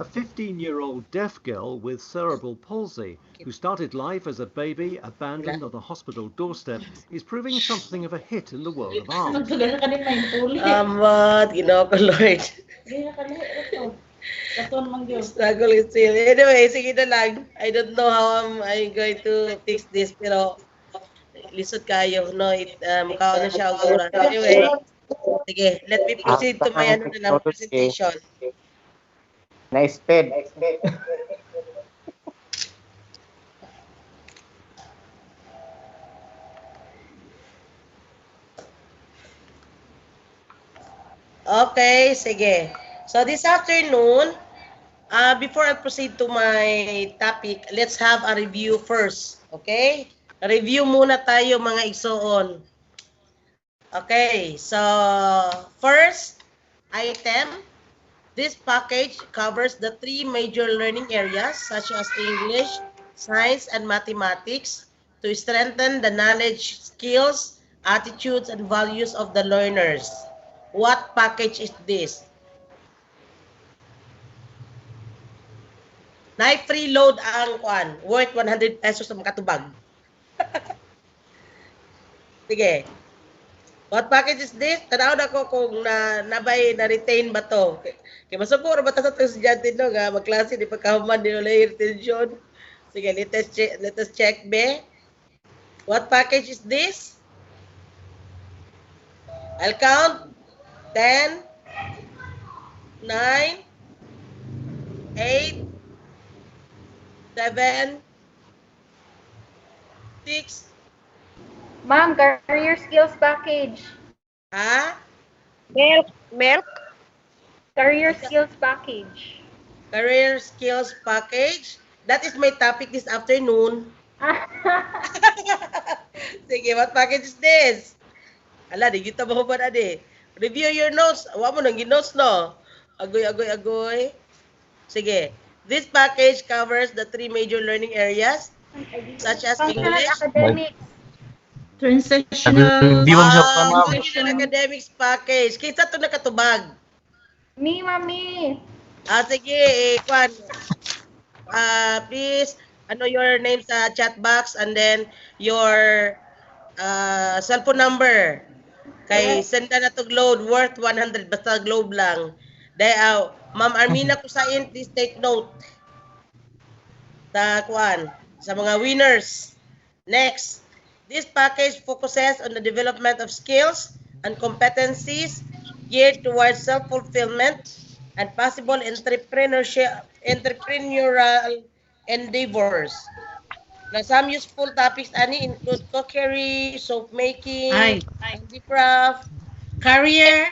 A 15-year-old deaf girl with cerebral palsy who started life as a baby abandoned on a hospital doorstep is proving something of a hit in the world of art. Amat, ginoo ko Lord. Struggle is still. Anyway, sige na lang. I don't know how I'm going to fix this, pero lisod kayo, no? Mukha na siya oras. Anyway, sige, let me proceed to my presentation. Na SPED. Okay, sige. So this afternoon, before I proceed to my topic, let's have a review first. Okay? Review muna tayo mga igsoon. Okay, so first item, this package covers the three major learning areas such as English, science, and mathematics to strengthen the knowledge, skills, attitudes, and values of the learners. What package is this? Na-free load ang kwan, worth 100 pesos sa makatubag. Sige. What package is this? Tanaw na ko kung nabay na-retain ba to. Kaya masuguro ba ta sa itong estudyante no, nga magklase di pagkahuman di nila retention. Sige, let us check be. What package is this? I'll count 10, 9, 8, 7, 6. Ma'am, career skills package. Ha? Milk. Career skills package. Career skills package. That is my topic this afternoon. Sige, what package is this? Ala, di kita mo ba na di? Review your notes. Awa mo nang ginotes, no? Agoy. Sige. This package covers the three major learning areas such as English, academics. Transitional academics package. Kita to nakatubag. Me, mami. Sige, Kwan. Please, your name sa chat box and then your cellphone number. Kay senda na to Globe worth 100 basta Globe lang. Dahil Ma'am Armina Kusain, please take note. Sa Kwan, sa mga winners. Next. This package focuses on the development of skills and competencies geared towards self-fulfillment and possible entrepreneurial endeavors. Now, some useful topics ani include cookery, soap making, handicraft, Career.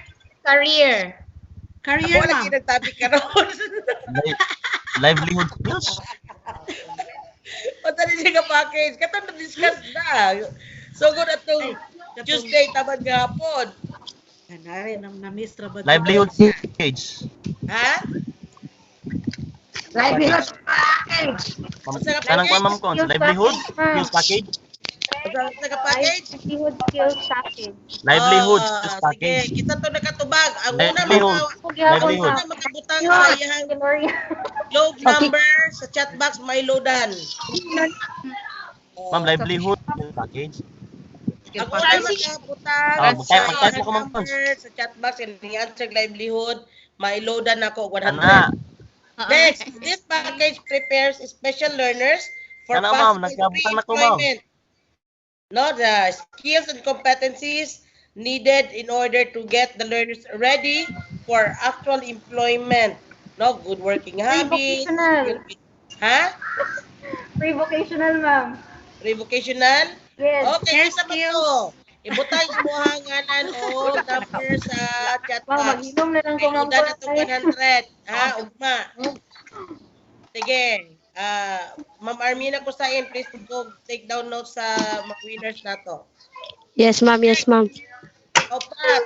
Ako lagi nag-topic karon. Livelihood skills. Punta din siya ka-package. Katong na-discuss na. So, good at Tuesday, tamad nga hapon. Livelihood package. Ha? Livelihood package. Kanang pa ma'am kon, livelihood skills package. Sa ka-package? Livelihood skills package. Livelihood skills package. Sige, kita to nakatubag. Ang una makabutang sa iyang globe number sa chat box may loadan. Ma'am, livelihood skills package. Ang una makabutang sa iyang number sa chat box and i-answer livelihood, may loadan ako 100. Next, this package prepares special learners for possible employment. No, the skills and competencies needed in order to get the learners ready for actual employment. No, good working habits. Ha? Pre-vocational, ma'am. Pre-vocational? Yes. Okay, isa ba to? Ibutang mo hanganan o number sa chat box. Mag-inom na lang ko, ma'am. Ilan na to 100. Ha, ugma. Sige. Ma'am Armina Kusain, please go take down notes sa mga winners na to. Yes, ma'am. Opat.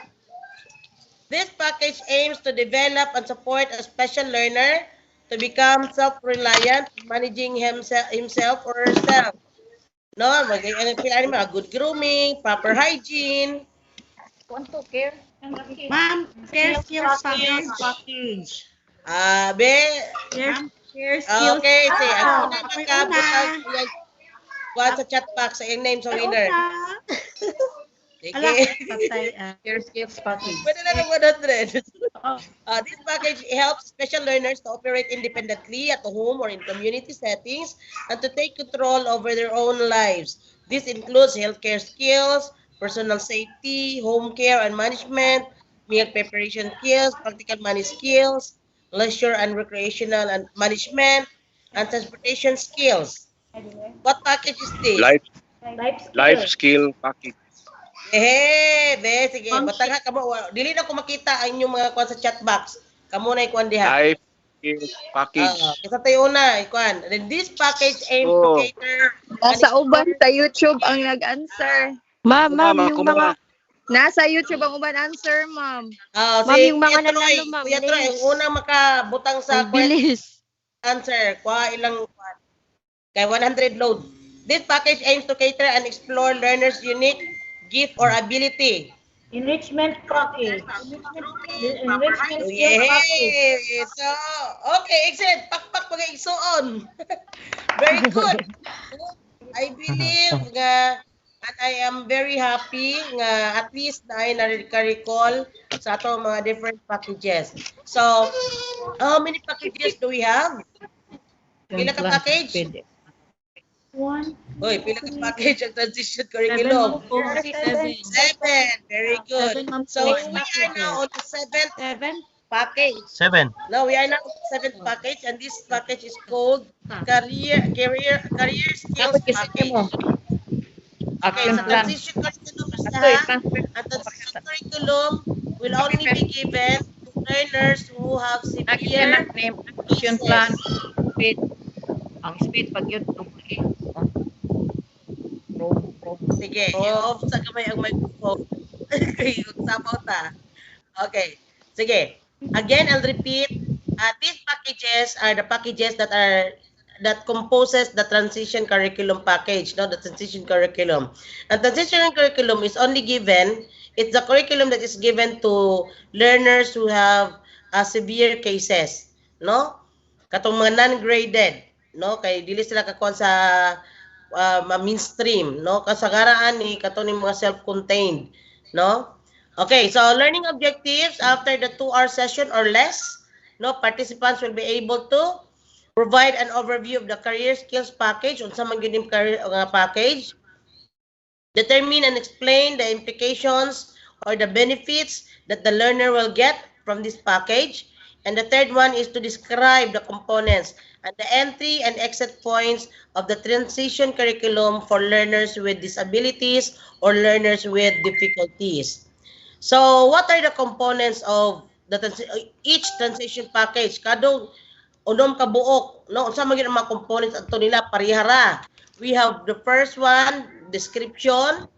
This package aims to develop and support a special learner to become self-reliant, managing himself or herself. No, mga good grooming, proper hygiene. Want to care? Ma'am, care skills package. Care skills. Okay, say, ako na makabutang sa chat box sa name sa winner. Sige. Care skills package. Pwede na ng 100. This package helps special learners to operate independently at home or in community settings and to take control over their own lives. This includes healthcare skills, personal safety, home care and management, meal preparation skills, practical money skills, leisure and recreational and management, and transportation skills. What package is this? Life skill package. Be, sige. Batanga ka mo. Dili na ko makita ang inyong mga kuan sa chat box. Kamo na ikuan diha. Life is package. Kisa tayo una, ikuan. Then this package aims to cater. Nasa uban sa YouTube ang nag-answer. Ma'am, yung mga Nasa YouTube ang uban answer, ma'am. Ma'am, yung mga nanalo, ma'am. Kuya Troy, ang unang makabutang sa bilis. Answer. Kuha ilang kuan. Kay 100 load. This package aims to cater and explore learners' unique gift or ability. Enrichment package. Enrichment Oh, skill package. So, okay, excellent. Pakpak mga igsuon. Very good. I believe nga at I am very happy nga at least na ay na-recall sa ato mga different packages. So, how many packages do we have? Pila ka package? One. Uy, pila ka package ang transition curriculum? 7. Very good. So, we are now on the 7th package. 7. No, we are now on the 7th package and this package is called career skills package. Okay, so transition curriculum is and transition curriculum will only be given to learners who have severe action plan. Ang speed pag yun Sige, i-off sa kamay ang microphone. Sabaw ta. Okay. Sige. Again, I'll repeat. These packages are the packages that composes the transition curriculum package, no? The transition curriculum. And transition curriculum is only given, it's the curriculum that is given to learners who have severe cases, no? Katong mga non-graded, no? Kay dili sila kakuan sa mainstream, no? Kasagaraan ni katong mga self-contained, no? Okay, so learning objectives after the 2-hour session or less, no? Participants will be able to provide an overview of the career skills package, unsa man gyud career package, determine and explain the implications or the benefits that the learner will get from this package, and the third one is to describe the components and the entry and exit points of the transition curriculum for learners with disabilities or learners with difficulties. So, what are the components of each transition package? Kadong unom ka buok, no? Unsa man gyud ang mga components adto nila parihara. We have the first one, description,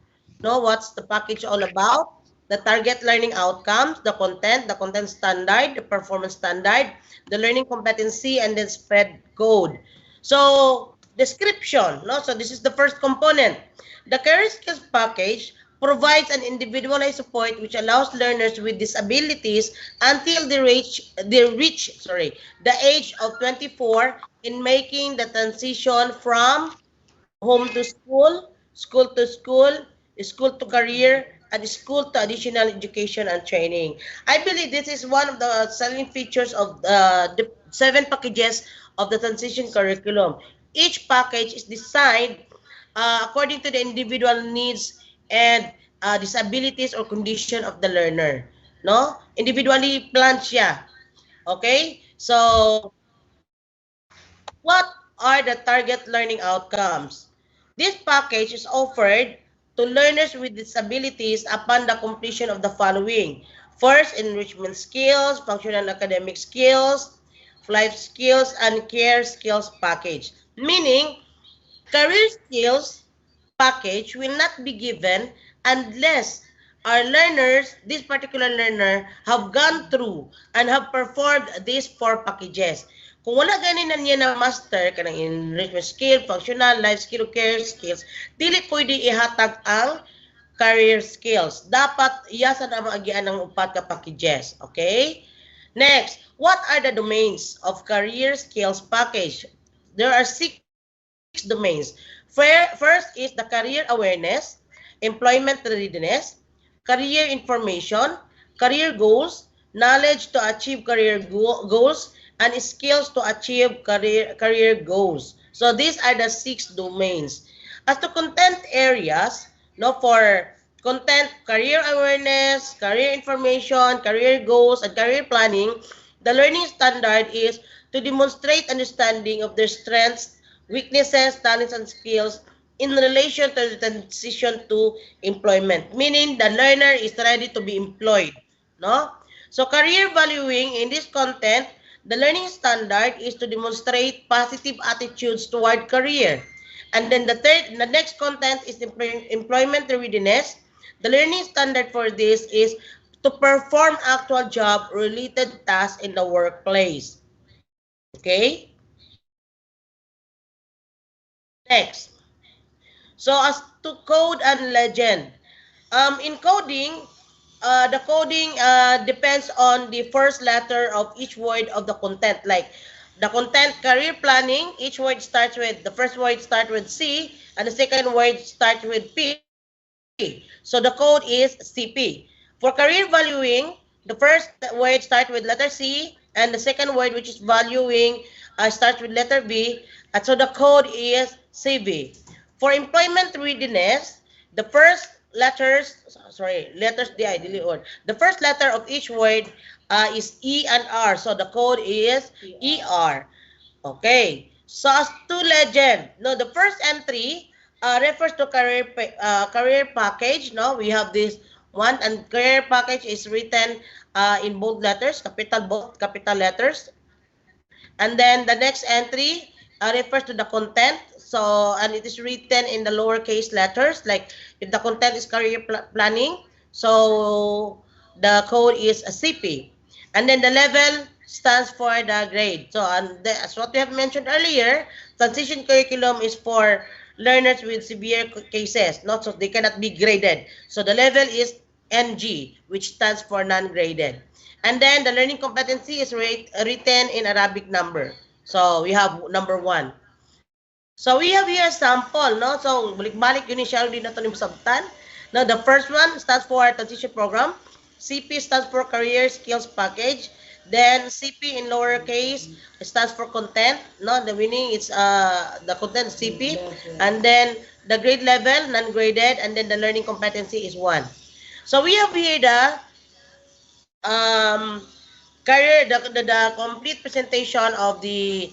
no? What's the package all about? The target learning outcomes, the content standard, the performance standard, the learning competency, and then SPED code. So, description, no? So, this is the first component. The career skills package provides an individualized support which allows learners with disabilities until they reach the age of 24 in making the transition from home to school, school to school, school to career, and school to additional education and training. I believe this is one of the selling features of the 7 packages of the transition curriculum. Each package is designed according to the individual needs and disabilities or condition of the learner. No? Individually planned siya. Okay? So, what are the target learning outcomes? This package is offered to learners with disabilities upon the completion of the following. First, enrichment skills, functional academic skills, life skills, and care skills package. Meaning, career skills package will not be given unless our learners, this particular learner, have gone through and have performed these 4 packages. Kung wala ganin na niya na master kanang enrichment skill, functional, life skill, care skills, dili pwede ihatag ang career skills. Dapat iyasa na maagian ng upat ka packages. Okay? Next, what are the domains of career skills package? There are 6 domains. First is the career awareness, employment readiness, career information, career goals, knowledge to achieve career goals, and skills to achieve career goals. So these are the 6 domains. As to content areas, no, for content, career awareness, career information, career goals, and career planning, the learning standard is to demonstrate understanding of their strengths, weaknesses, talents, and skills in relation to the transition to employment, meaning the learner is ready to be employed, no? So career valuing in this content, the learning standard is to demonstrate positive attitudes toward career. And then the next content is employment readiness. The learning standard for this is to perform actual job related tasks in the workplace. Okay? Next. So as to code and legend. In coding, the coding depends on the first letter of each word of the content. Like the content career planning, each word starts with, the first word starts with C and the second word starts with P. So the code is CP. For career valuing, the first word starts with letter C and the second word, which is valuing, starts with letter B. And so the code is CV. For employment readiness, the first letters D, I delete word. The first letter of each word is E and R. So the code is ER. Okay. So as to legend, no, the first entry refers to career package. No, we have this one, and career package is written in bold letters, both capital letters. And then the next entry refers to the content. So, and it is written in the lowercase letters. Like if the content is career planning, so the code is a CP. And then the level stands for the grade. So, and as what we have mentioned earlier, transition curriculum is for learners with severe cases, not so they cannot be graded. So the level is NG, which stands for non-graded. And then the learning competency is written in Arabic number. So we have number 1. So we have here a sample, no? So balik-balik yun siya din nato ning sabtan. Now the first one stands for transition program. CP stands for career skills package. Then CP in lowercase stands for content, no? The meaning is the content CP, and then the grade level non-graded, and then the learning competency is 1. So we have here the um, the complete presentation of the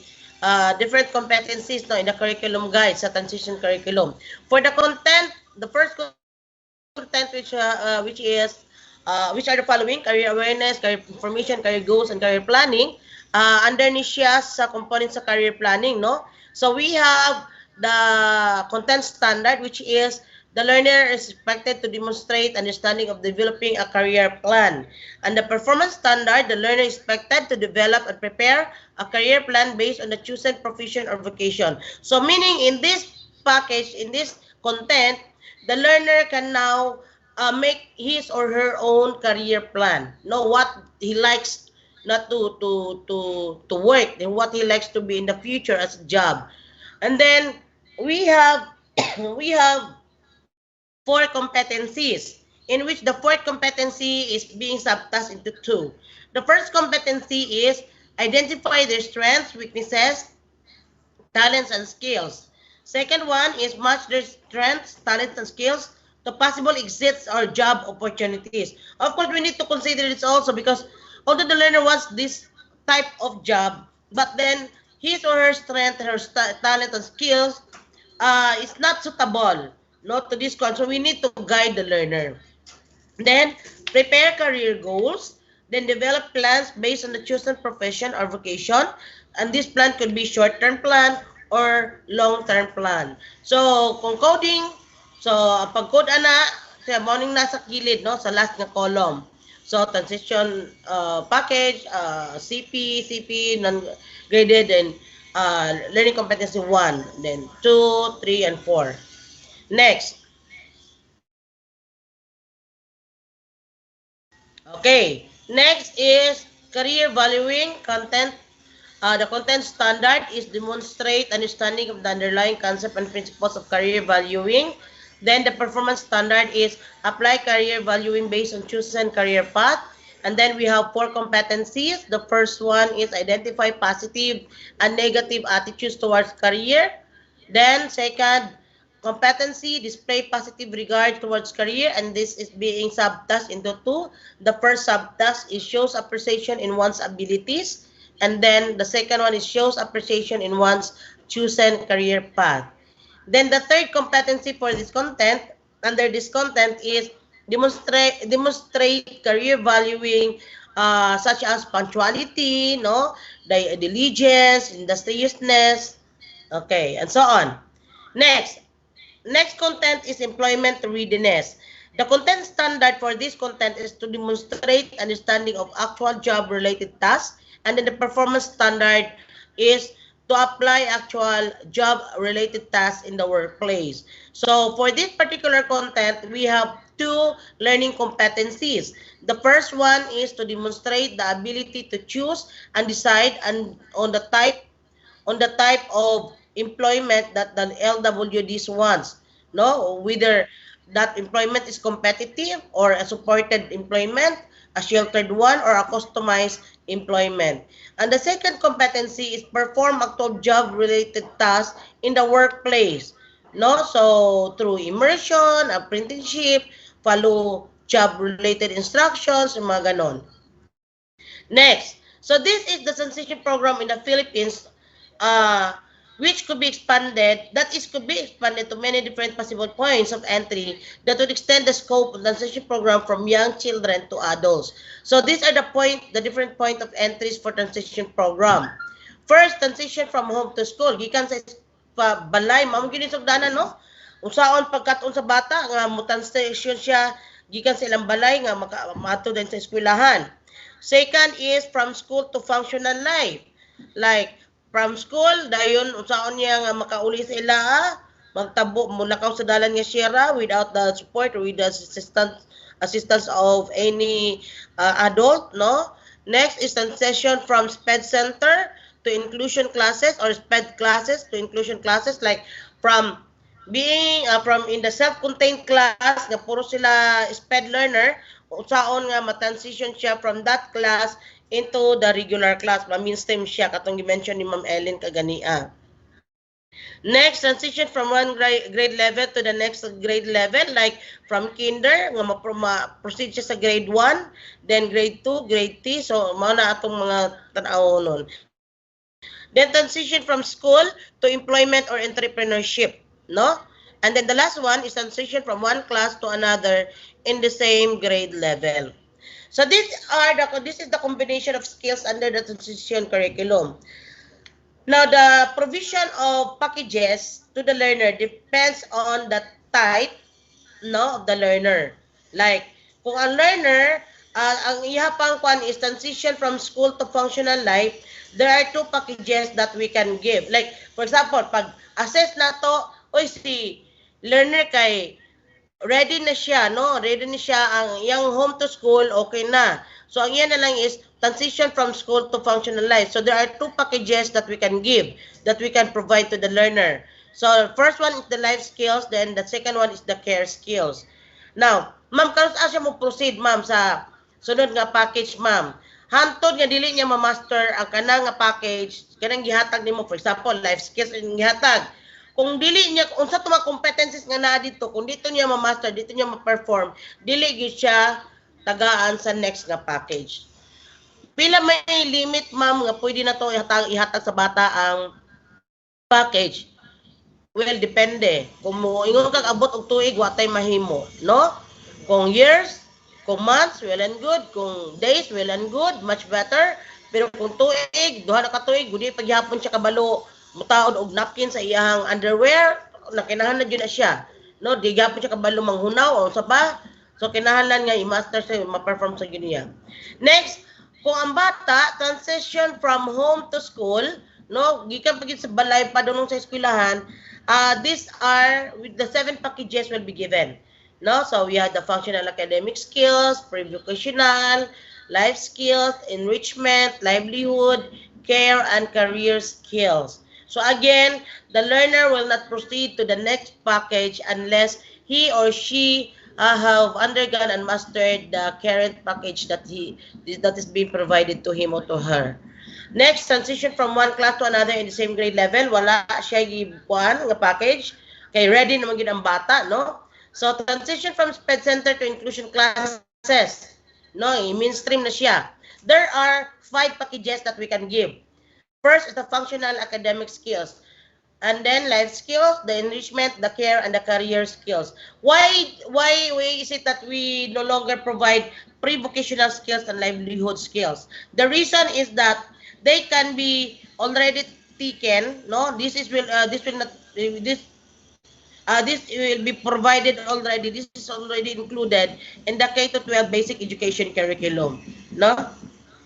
different competencies, no, in the curriculum guide sa transition curriculum. For the content, the first content which are the following: career awareness, career information, career goals, and career planning. Underneath siya sa components sa career planning, no? So we have the content standard, which is the learner is expected to demonstrate understanding of developing a career plan. And the performance standard, the learner is expected to develop and prepare a career plan based on the chosen profession or vocation. So meaning in this package, in this content, the learner can now make his or her own career plan. Know what he likes not to work, and what he likes to be in the future as a job. And then we have we have 4 competencies, in which the fourth competency is being subtasked into 2. The first competency is identify their strengths, weaknesses, talents, and skills. Second one is match their strengths, talents, and skills to possible exits or job opportunities. Of course, we need to consider this also, because although the learner wants this type of job, but then his or her strength, her talent, and skills is not suitable, not to this one. So we need to guide the learner. Then prepare career goals. Then develop plans based on the chosen profession or vocation. And this plan could be short-term plan or long-term plan. So kung coding, so pag code ana, sa morning nasa kilid, no, sa last na column. So transition package, CP, non-graded, and learning competency 1, then 2, 3, and 4. Next. Okay. Next is career valuing content. The content standard is demonstrate understanding of the underlying concept and principles of career valuing. Then the performance standard is apply career valuing based on chosen career path. And then we have 4 competencies. The first one is identify positive and negative attitudes towards career. Then second, competency, display positive regard towards career, and this is being subtasked into 2. The first subtask is shows appreciation in one's abilities, and then the second one is shows appreciation in one's chosen career path. Then the third competency for this content, under this content, is demonstrate career valuing, such as punctuality, no, diligence, industriousness, okay, and so on. Next content is employment readiness. The content standard for this content is to demonstrate understanding of actual job-related tasks, and then the performance standard is to apply actual job-related tasks in the workplace. So for this particular content, we have two learning competencies. The first one is to demonstrate the ability to choose and decide on the type of employment that the LWDs wants, no, whether that employment is competitive or a supported employment, a sheltered one, or a customized employment. And the second competency is perform actual job related tasks in the workplace, no, so through immersion, apprenticeship, follow job related instructions, mga ganon. Next, so this is the transition program in the Philippines, uh, which could be expanded, could be expanded to many different possible points of entry that would extend the scope of the transition program from young children to adults. So these are the different point of entries for transition program. First, transition from home to school. Gikan sa balay, mamo gini sugdanan, no? Unsaon pagkat-on sa bata nga mo transition siya gikan sa ilang balay nga maato din sa eskwelahan. Second is from school to functional life. Like, from school, dayon, unsaon niya nga makauli sa ila, magtabo, mulakaw sa dalan nga siyera without the support or with the assistance of any adult, no? Next is transition from SPED center to inclusion classes or SPED classes to inclusion classes, like from being from in the self-contained class nga puro sila SPED learner, usaon nga ma-transition siya from that class into the regular class, ma-mainstream siya katong gi-mention ni Ma'am Ellen kagania. Next, transition from one grade level to the next grade level, like from kinder nga ma-proceed siya sa grade 1, then grade 2, grade 3, so mao na atong mga tan-aw nun. Then transition from school to employment or entrepreneurship, no? And then the last one is transition from one class to another in the same grade level. So this is the combination of skills under the transition curriculum. Now the provision of packages to the learner depends on the type, no, of the learner. Like kung ang learner, ang ihapang kwan is transition from school to functional life, there are two packages that we can give. Like, for example, pag assess na to, oy si learner kay ready na siya, no? Ready na siya ang yung home to school, okay na. So ang yan na lang is transition from school to functional life. So there are two packages that we can give, that we can provide to the learner. So first one is the life skills, then the second one is the care skills. Now, ma'am, karon siya mo proceed, ma'am, sa sunod nga package, ma'am. Hantod nga dili niya ma-master ang kanang nga package, kanang gihatag nimo, for example, life skills ang gihatag. Kung dili niya, unsa to mga competencies nga naa dito, kung dito niya ma-master, dito niya ma-perform, dili gyud siya tagaan sa next nga package. Pila may limit, ma'am, nga pwede na to ihatag sa bata ang package? Well, depende. Kung mo ingon kag abot og tuig, wa tay mahimo, no? Kung years, kung months, well and good. Kung days, well and good, much better. Pero kung tuig, duha na ka tuig, gudi paghapon siya kabalo, mutaod og napkin sa iyang underwear, nakinahanglan jud na siya. No, di gyapon siya kabalo manghunaw o sa pa. So kinahanglan nga i-master sa ma-perform sa giniya. Next, kung ang bata transition from home to school, no, gikan pagid sa balay padulong sa eskwelahan, these are with the 7 packages will be given. No, so we have the functional academic skills, pre-vocational, life skills, enrichment, livelihood, care, and career skills. So again, the learner will not proceed to the next package unless he or she have undergone and mastered the current package that is being provided to him or to her. Next, transition from one class to another in the same grade level. Wala siya gibuan nga package. Kay ready naman gid ang bata, no? So transition from SPED center to inclusion classes, no, mainstream na siya. There are 5 packages that we can give. First is the functional academic skills. and then life skills, the enrichment, the care, and the career skills. Why is it that we no longer provide pre-vocational skills and livelihood skills? The reason is that they can be already taken. No, this will not this will be provided already. This is already included in the K to 12 basic education curriculum. No?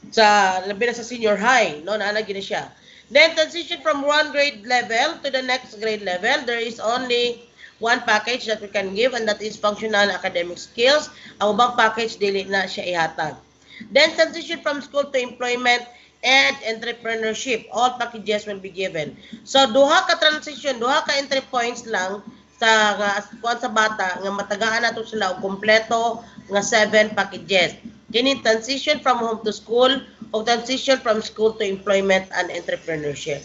Sa labi na sa senior high, no, naalagyan na siya. Then transition from one grade level to the next grade level, there is only one package that we can give, and that is functional academic skills. Ang ubang package dili na siya ihatag. Then transition from school to employment and entrepreneurship, all packages will be given. So duha ka transition, duha ka entry points lang sa kuan sa bata nga matagaan nato sila og kompleto nga 7 packages. Kini transition from home to school o transition from school to employment and entrepreneurship.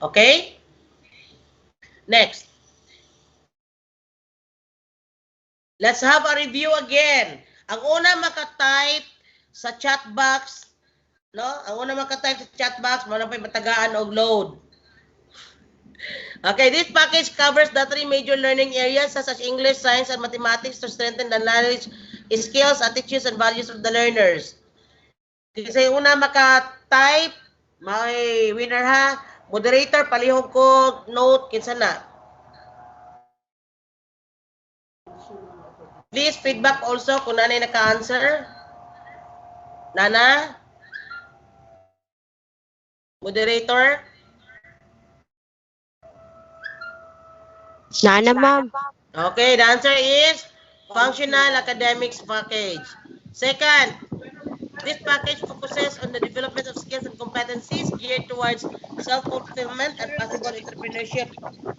Okay? Next. Let's have a review again. Ang una maka-type sa chat box, no? Ang una maka-type sa chat box, mo na pay matagaan og load. Okay, this package covers the 3 major learning areas such as English, science, and mathematics to strengthen the knowledge, skills, attitudes, and values of the learners. Kasi una maka-type, may winner ha. Moderator, palihog ko note, kinsa na. Please feedback also kung nanay naka-answer. Nana? Moderator? Nana, ma'am. Okay, the answer is functional academics package. Second, this package focuses on the development of skills and competencies geared towards self-fulfillment and possible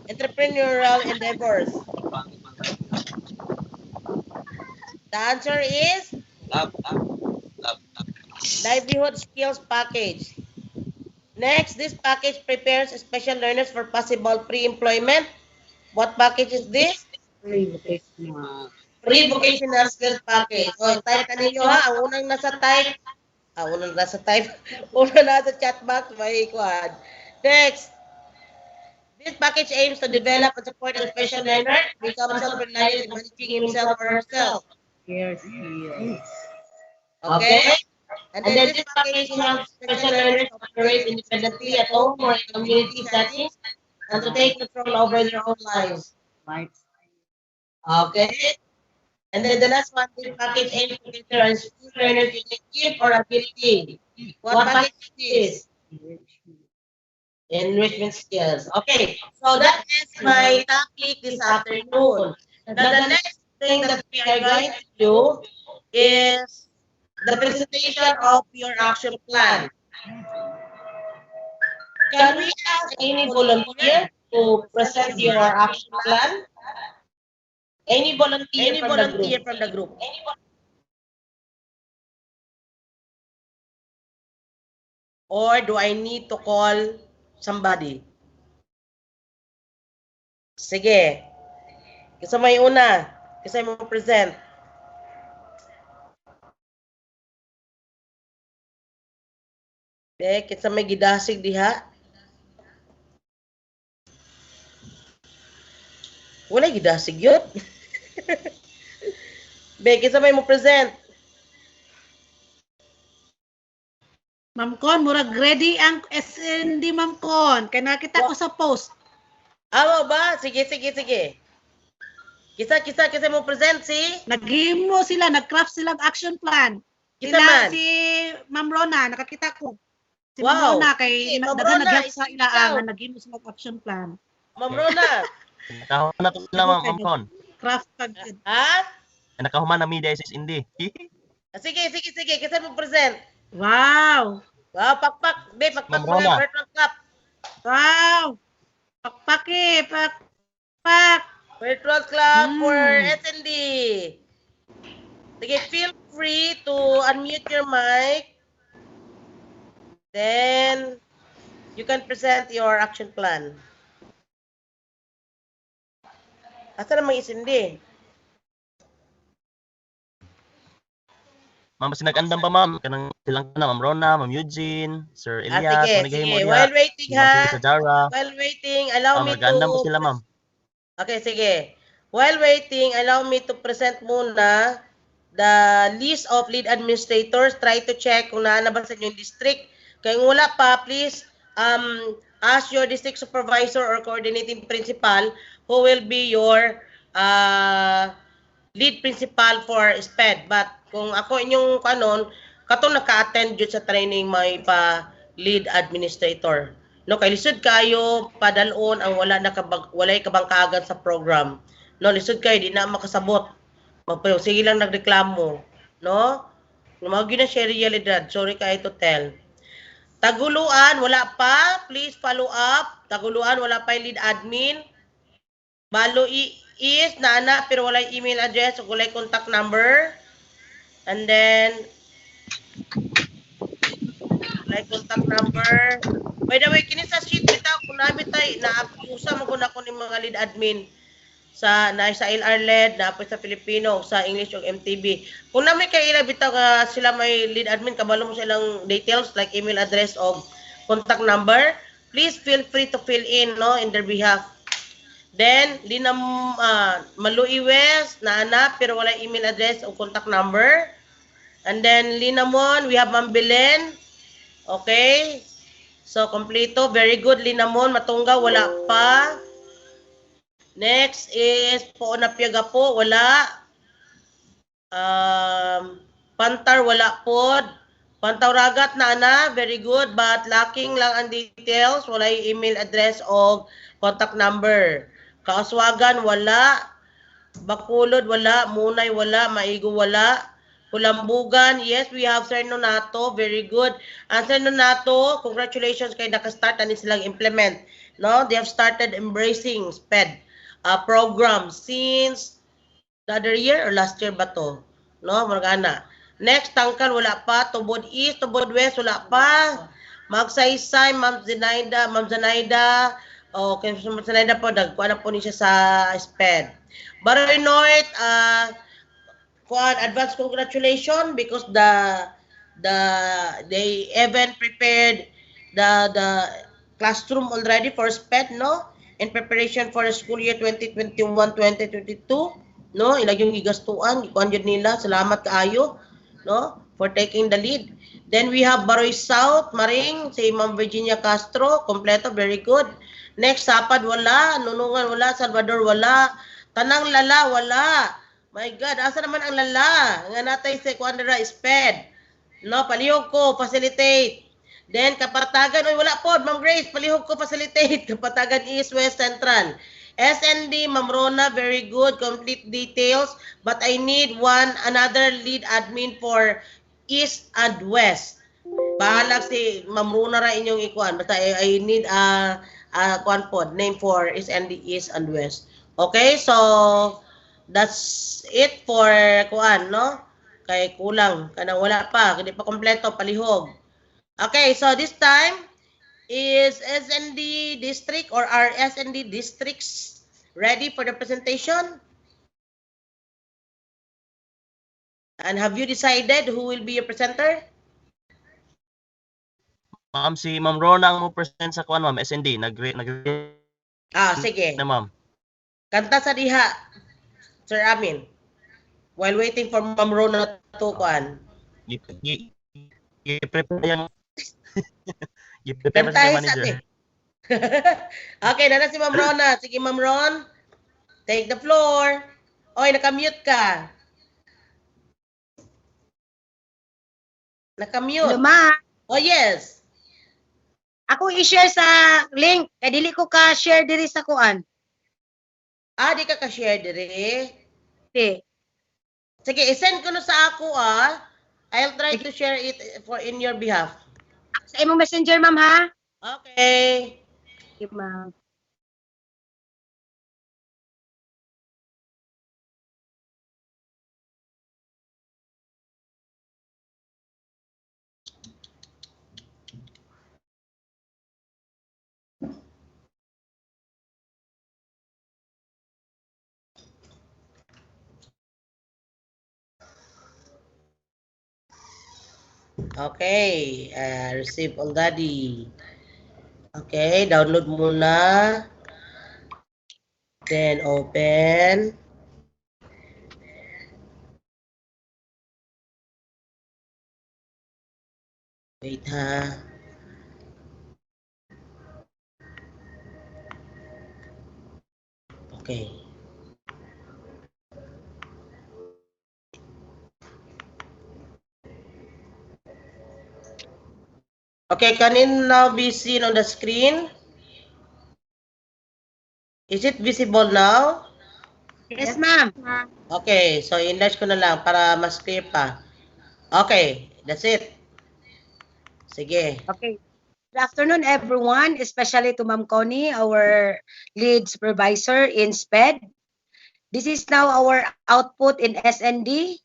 entrepreneurial endeavors. The answer is livelihood skills package. Next, this package prepares special learners for possible pre-employment. What package is this? Pre-vocational skills package. So, type ka ninyo ha. Ang unang nasa type. Unang nasa type. Unang nasa chat box. May quad. Next. This package aims to develop and support a special learner to become self-reliant in managing himself or herself. Yes. Okay? And then this package helps special learners operate independently at home or in community settings and to take control over their own lives. Okay? And then the last one, this package aims to cater on school learners with a gift or ability. What package is this? Enrichment skills. Okay, so that is my topic this afternoon. Now the next thing that we are going to do is the presentation of your action plan. Can we ask any volunteer to present your action plan? Any volunteer from the group? Or do I need to call somebody? Sige. Kasi may una. Kasi mo present. Kita may gidasig diha. Wala gidasig yun. Kita may mo present. Ma'am Con, murag ready ang SND, Ma'am Con. Kaya nakita ko sa post. Awa ba? Sige. Kisa mo present si? Nag-mo sila, nag-craft silang action plan. Kisa man? Si Ma'am Rona, nakakita ko. Si Wow. Ma'am Rona, kay Ma'am dagan Rona, nag-help sa ilaangan, nag-mo silang action plan. Ma'am Rona. Nakahuman na to sila, Ma'am Con. Craft pag. Ha? Nakahuman na media is hindi. Sige. Kisa mo present. Wow. Wow, pakpak. Pakpak mo na. Pakpak. Wow. Pakpak pakpak. Virtual club for SND. Sige, feel free to unmute your mic. Then, you can present your action plan. Asa namang SND? Ma'am, kasi nag-andam pa ma'am. Kanang silang na, Ma'am Rona, Ma'am Eugene, Sir Elias, Sige, kung nagahimo sige. diha. While waiting Si Ma'am ha. Sir Dara. While waiting, allow Ma'am, me nag-andam pa to... sila ma'am. Okay, sige. While waiting, allow me to present muna the list of lead administrators. Try to check kung na ba sa inyong district. Kaya kung wala pa, please ask your district supervisor or coordinating principal who will be your lead principal for SPED. But kung ako inyong kanon, katong naka-attend jud sa training may pa lead administrator. No, kay lisod kayo padalon ang walay kabangkagan sa program. No, lisod kayo di na makasabot. Magpayo sige lang nagreklamo, no? Lumagi na siya realidad. Sorry kayo to tell. Taguluan, wala pa. Please follow up. Taguluan, wala pa yung lead admin. Balo is nana pero wala email address o wala contact number. And then wala contact number. By the way, kini sa sheet bitaw kung nabitay usa mo guna ko ni mga lead admin sa LR LED, na sa Filipino, sa English o MTB. Kung namin kay ila bitaw ka sila may lead admin, kabalo mo silang details like email address o contact number, please feel free to fill in no in their behalf. Then, Malui West, naana, pero wala email address o contact number. And then, Linamon, we have Ma'am Belen. Okay. So, kompleto. Very good, Linamon. Matungga, wala pa. Next is Poonapyaga po, wala. Pantar, wala po. Pantauragat, naana, very good. But lacking lang ang details. Wala yung email address o contact number. Kaaswagan, wala. Bakulod, wala. Munay, wala. Maigo, wala. Kulambugan, yes, we have Sir Nonato. Very good. And Sir Nonato, congratulations kay nakastart na silang implement. No? They have started embracing SPED program since the other year or last year ba to? No? Margana. Next, Tangkal, wala pa. Tubod East, Tubod West, wala pa. Magsaysay, Ma'am Zanaida, okay, Ma'am Zanaida po, nagkuha na po niya sa SPED. Baroy Norte, advance congratulations because they even prepared the classroom already for SPED, no? In preparation for the school year 2021-2022, no? Ilag yung gigastuan, gikuan yun nila. Salamat kaayo, no? For taking the lead. Then we have Baroy South, Maring, si Ma'am Virginia Castro, kompleto, very good. Next, Sapad, wala. Nunungan, wala. Salvador, wala. Tanang Lala, wala. My God, asa naman ang lala? Nga natay si Quandra SPED. No, palihog ko, facilitate. Then, Kapartagan, oy, wala po, Ma'am Grace, palihog ko, facilitate. Kapartagan East, West, Central. SND, Ma'am Rona, very good, complete details. But I need another lead admin for East and West. Bahalag si Ma'am Rona ra inyong ikuan. Basta I need kuan pod, name for SND East and West. Okay, so that's it for kuan, no? Kay kulang kanang wala pa, hindi pa kompleto palihog. Okay, so this time is SND district or our SND districts ready for the presentation? And have you decided who will be your presenter? Ma'am, si Ma'am Rona ang mo present sa kuan ma'am, SND. Sige. Na ma'am. Kanta sa diha, Sir Amin. While waiting for Ma'am Rona to kuan. I-prepare yung i-prepare sa manager. Okay, nana si Ma'am Rona. Sige, Ma'am Ron. Take the floor. Oy, naka-mute ka. Naka-mute. Luma. Oh, yes. Ako i-share sa link. Kaya dili ko ka-share diri sa kuan. Di ka ka-share diri? Di. Sige, isend ko na sa ako I'll try to share it in your behalf. Sa imong messenger, ma'am, ha? Okay. Thank you, ma'am. Okay, receive already. Okay, download muna. Then open. Wait ha. Okay. Okay, can it now be seen on the screen? Is it visible now? Yes, ma'am. Okay, so enlarge ko na lang para mas clear pa. Okay, that's it. Sige. Okay. Good afternoon, everyone, especially to Ma'am Connie, our lead supervisor in SPED. This is now our output in SND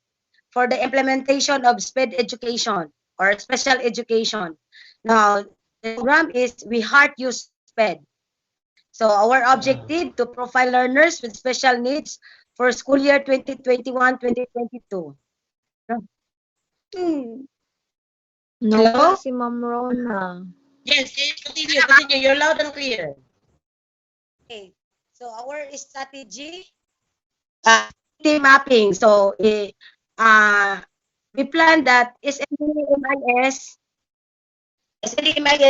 for the implementation of SPED education or special education. Now, the program is We Heart Use SPED. So our objective to profile learners with special needs for school year 2021-2022. No Hello? pa si Ma'am Rona. Yes, continue, continue. You're loud and clear. Okay. So our strategy, team mapping. So we plan that SNDMIS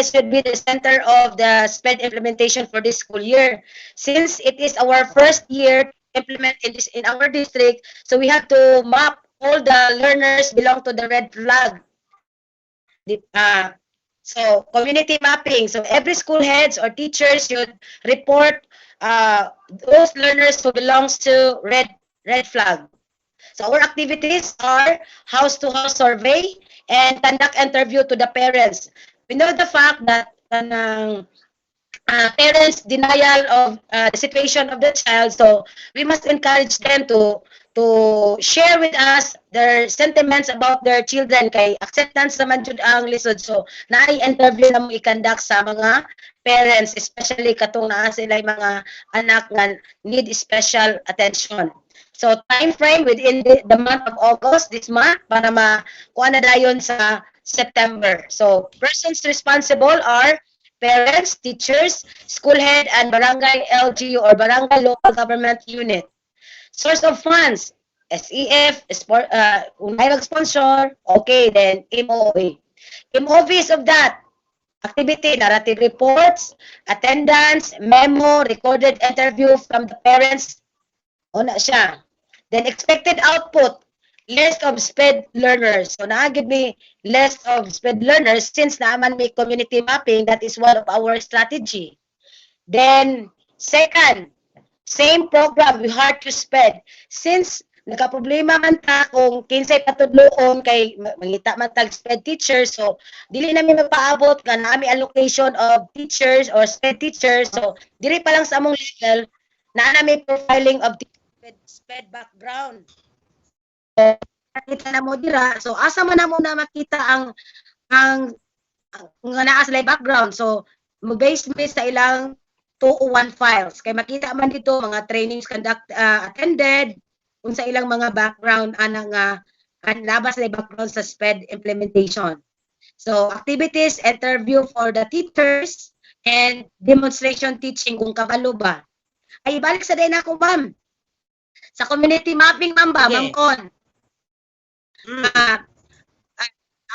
should be the center of the SPED implementation for this school year. Since it is our first year to implement in our district, so we have to map all the learners belong to the red flag. So community mapping. So every school heads or teachers should report those learners who belongs to red flag. So our activities are house-to-house survey and conduct interview to the parents. We know the fact that parents' denial of the situation of the child, so we must encourage them to share with us their sentiments about their children kay acceptance naman jud ang lisod. So naay-interview na mo i-conduct sa mga parents, especially katong naa sila mga anak nga need special attention. So time frame within the month of August, this month, para makuha na dayon sa September. So persons responsible are parents, teachers, school head, and barangay LGU or barangay local government unit. Source of funds, SEF, kung may mag-sponsor, okay, then MOA. MOVs of that, activity, narrative reports, attendance, memo, recorded interview from the parents, una siya. Then expected output, list of SPED learners. So naagid me list of SPED learners since naaman may community mapping, that is one of our strategy. Then second, same program, we hard to SPED. Since nagka-problema man ta kung kinsay patudloon kay mangita man tag SPED teachers, so dili namin magpaabot nga naami allocation of teachers or SPED teachers. So diri pa lang sa among level na namin profiling of SPED background. So nakita na mo dira. So asa man na mo na makita ang nga naa sila background. So mag-base me sa ilang 201 files. Kay makita man dito mga trainings attended, kung sa ilang mga background nga labas na background sa SPED implementation. So activities, interview for the teachers, and demonstration teaching kung kabalo ba. Ay balik sa din ako, ma'am. Sa community mapping, ma'am ba, ma'am Con?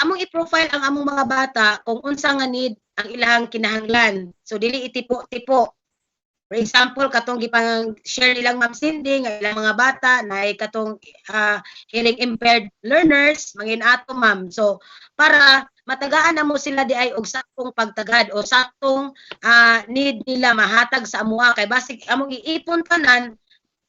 Among i-profile ang among mga bata kung unsa nga need ang ilang kinahanglan. So dili itipo-tipo. For example, katong gipang share nilang Ma'am Cindy nga ilang mga bata na katong hearing impaired learners, mangin ato ma'am. So para matagaan na mo sila di ay og saktong pagtagad o saktong need nila mahatag sa amuha kay basig among iipon tanan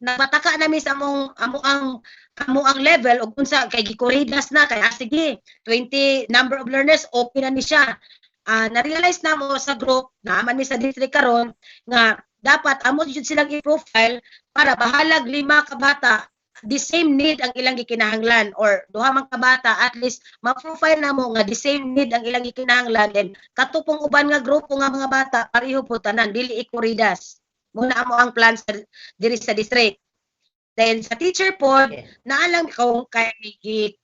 nagpataka nami sa ang level ug unsa kay gikuridas na kay sige 20 number of learners okay na ni siya. Na-realize na mo sa group na man mi sa district karon nga dapat amo jud silang i-profile para bahalag 5 ka bata the same need ang ilang gikinahanglan or duha man ka bata at least ma-profile na mo nga the same need ang ilang gikinahanglan then katupong uban nga grupo nga mga bata pareho po tanan dili ikuridas. Muna amo ang plan sa diri sa district. Then sa teacher pod, naalang kung kay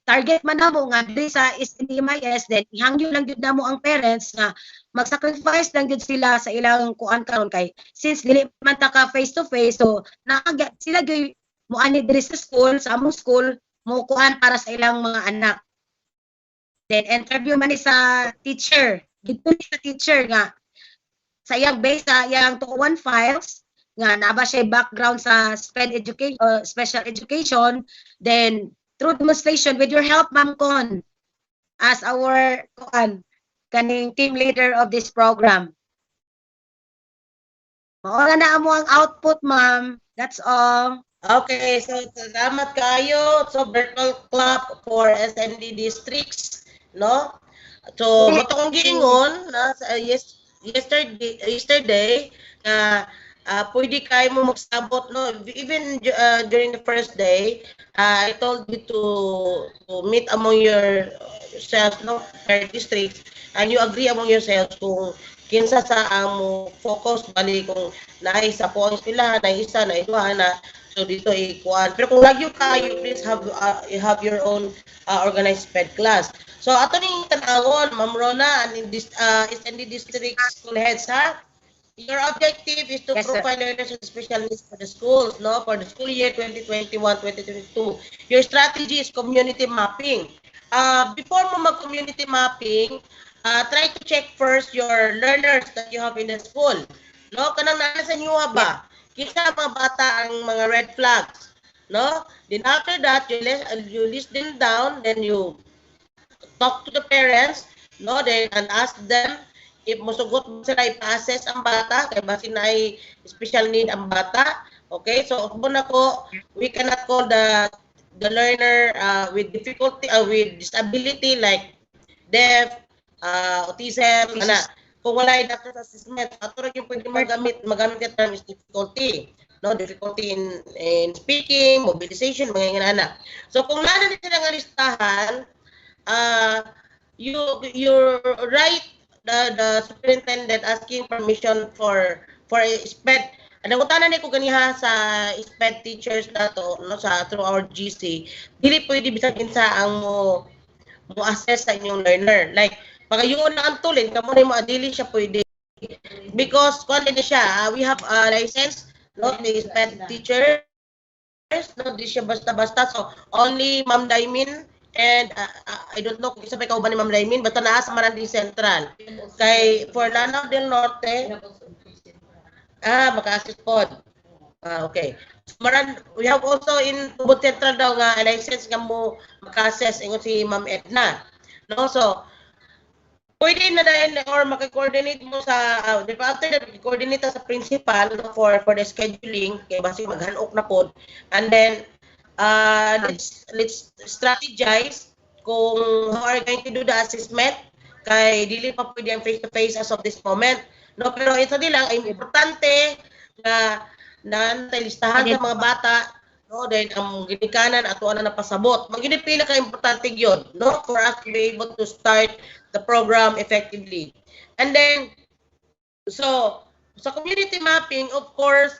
target man namo nga diri sa SNDMIS, then ihangyo lang gyud namo ang parents nga mag-sacrifice lang gyud sila sa ilang kuan karon kay since dili man ta ka face to face, so sila gyud mo ani diri sa school, sa among school mo kuan para sa ilang mga anak. Then interview man ni sa teacher, dito ni sa teacher nga sa iyang base sa iyang 201 files nga naba siya background sa SPED education, special education, then through demonstration with your help, Ma'am Con, as our kaning team leader of this program. Maura na amo ang output, ma'am. That's all. Okay, so salamat kayo. So virtual club for SND districts, no? So moto kong giingon na yesterday na pwede kayo mo magsabot, no? Even during the first day, I told you to meet among yourselves, no, per district, and you agree among yourselves kung kinsa sa ang focus bali kung naay sa po ang eskwelahan, naay isa, naay duha na, so dito ikuan. Pero kung lagyo ka, you please have your own organized SPED class. So ato ning tan-awon, Ma'am Rona, and in this SND district school heads, ha? Your objective is to provide learners with special needs for the schools, no? For the school year 2021-2022. Your strategy is community mapping. Before mo mag-community mapping, try to check first your learners that you have in the school. No? Kanang nasa inyo ba? Kinsa mga bata ang mga red flags. No? Then after that, you list them down, then you talk to the parents, no? Then and ask them if musugot mo sila ipa-assess ang bata, kay basin na ay special need ang bata. Okay, so kung ako, we cannot call the learner with difficulty, with disability like deaf, autism, kung wala ay doctor's assessment, ato rin yung pwede magamit yung term is difficulty. No, difficulty in speaking, mobilization, mga anak. So kung lalo nila nga listahan, you write the superintendent asking permission for a SPED. Ang utana ni ko ganiha sa SPED teachers nato, no, sa through our GC, dili pwede bisag kinsa ang mo assess sa inyong learner. Like pagayon na ang tulin kamo ni mo adili siya pwede because kung din siya, we have a license, no, the SPED teachers, no, di siya basta-basta, so only Ma'am Daimin and I don't know kung isa pa ikaw ba ni Ma'am Daimin, basta naa sa Marandi Central. Kay for Lanao del Norte, maka-assist pod. Okay. We have also in Tubod Central daw nga license nga mo maka-assess ingon si Ma'am Edna. No, so pwede na dahil or maka-coordinate mo sa after that, coordinate sa principal, no, for the scheduling kay basi maghanok na pod, and then let's strategize kung how are going to do the assessment kay dili pa pwede ang face to face as of this moment, no, pero ito lang ay importante na listahan sa mga bata, no, then ang ginikanan ato ana napasabot magini pila ka importante gyud, no, for us to be able to start the program effectively. And then so sa community mapping, of course,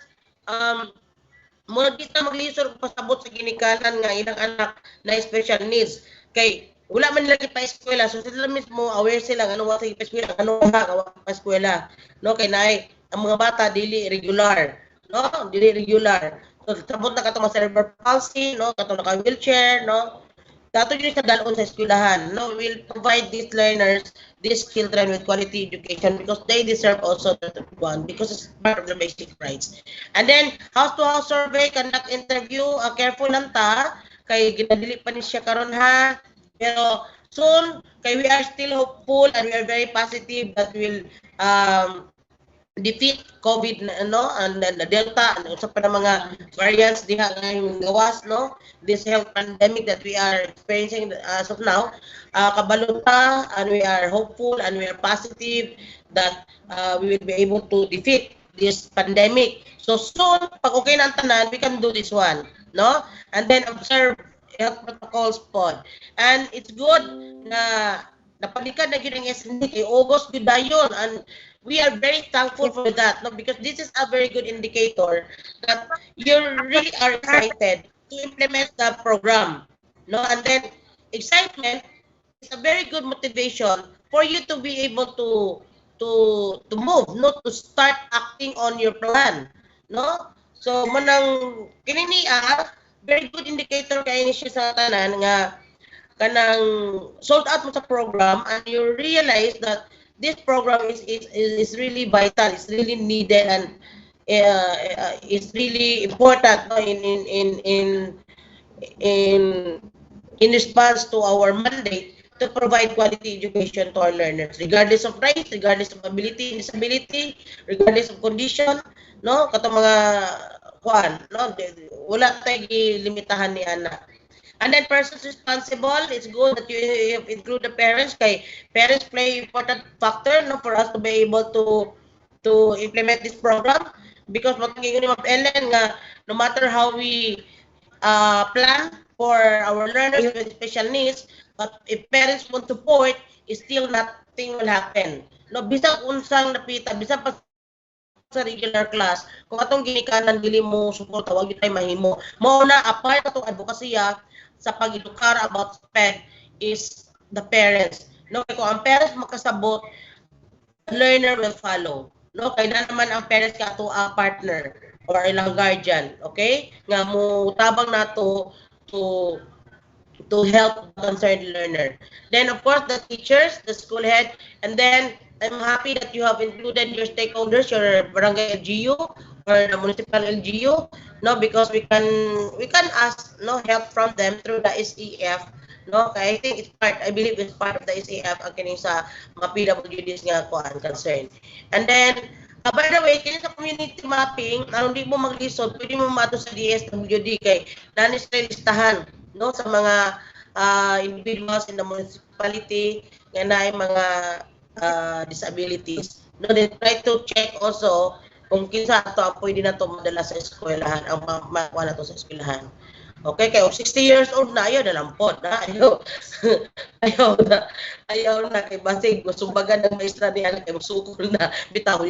muna kita maglisod pasabot sa ginikanan nga ilang anak na special needs kay wala man nila pa-eskwela, so sila mismo aware sila nga ano wa sa pa-eskwela, ano wa pa-eskwela, no, kay naay ang mga bata dili regular, no, dili regular, so sabot na katong cerebral palsy, no, katong naka wheelchair, no, dato yun sa dalon sa eskwelahan, no, we'll provide these learners, these children with quality education because they deserve also that one because it's part of their basic rights. And then house to house survey, conduct interview, careful lang ta kay ginadili pa ni siya karon, ha, pero soon kay we are still hopeful and we are very positive that we'll defeat COVID, no, and then the Delta and sa pa mga variants diha nga gawas, no, this health pandemic that we are experiencing as of now. Kabalota, and we are hopeful and we are positive that we will be able to defeat this pandemic. So soon, pag okay na ang tanan, we can do this one, no, and then observe health protocols pod. And it's good na napalikan na yun ang SND kay August Gudayon, and we are very thankful for that, no, because this is a very good indicator that you really are excited to implement the program, no, and then excitement is a very good motivation for you to be able to move, no, to start acting on your plan, no. So manang kinini very good indicator kay ni siya sa tanan nga kanang sold out mo sa program, and you realize that this program is really vital, it's really needed, and it's really important, no, in in response to our mandate to provide quality education to our learners, regardless of race, regardless of ability, disability, regardless of condition, no, katong mga kuan, no, wala tay limitahan ni ana. And then persons responsible, it's good that you include the parents, kay parents play important factor, no, for us to be able to implement this program, because matungin ni Ma'am Ellen nga no matter how we plan for our learners with special needs, but if parents won't support, still nothing will happen. No, bisag unsang napita, bisag pa sa regular class, kung atong ginikanan dili mo suporta, wag tay mahimo. Mao na apart atong advokasya sa pag-edukar about SPED is the parents. No, kay kung ang parents makasabot, the learner will follow. No, kay na naman ang parents ka ato ang partner or ilang guardian, okay? Nga mo tabang nato to help the concerned learner. Then of course the teachers, the school head, and then I'm happy that you have included your stakeholders, your barangay LGU or the municipal LGU, no, because we can ask no help from them through the SEF, no. I think it's part, I believe it's part of the SEF ang kining sa mga PWDs nga kuan concern. And then by the way, kini sa community mapping, ano di mo maglisod, pwede mo mato sa DSWD kay nanis listahan, no, sa mga individuals in the municipality nga naay mga disabilities. No, they try to check also kung kinsa ato ang pwede na to madala sa eskwelahan, ang makuha na to sa eskwelahan. Okay, kaya 60 years old na, ayaw na lampot, na, ayaw. ayaw na, kay basig, sumbagan ng maestra niya, kay masukol na, bitaw,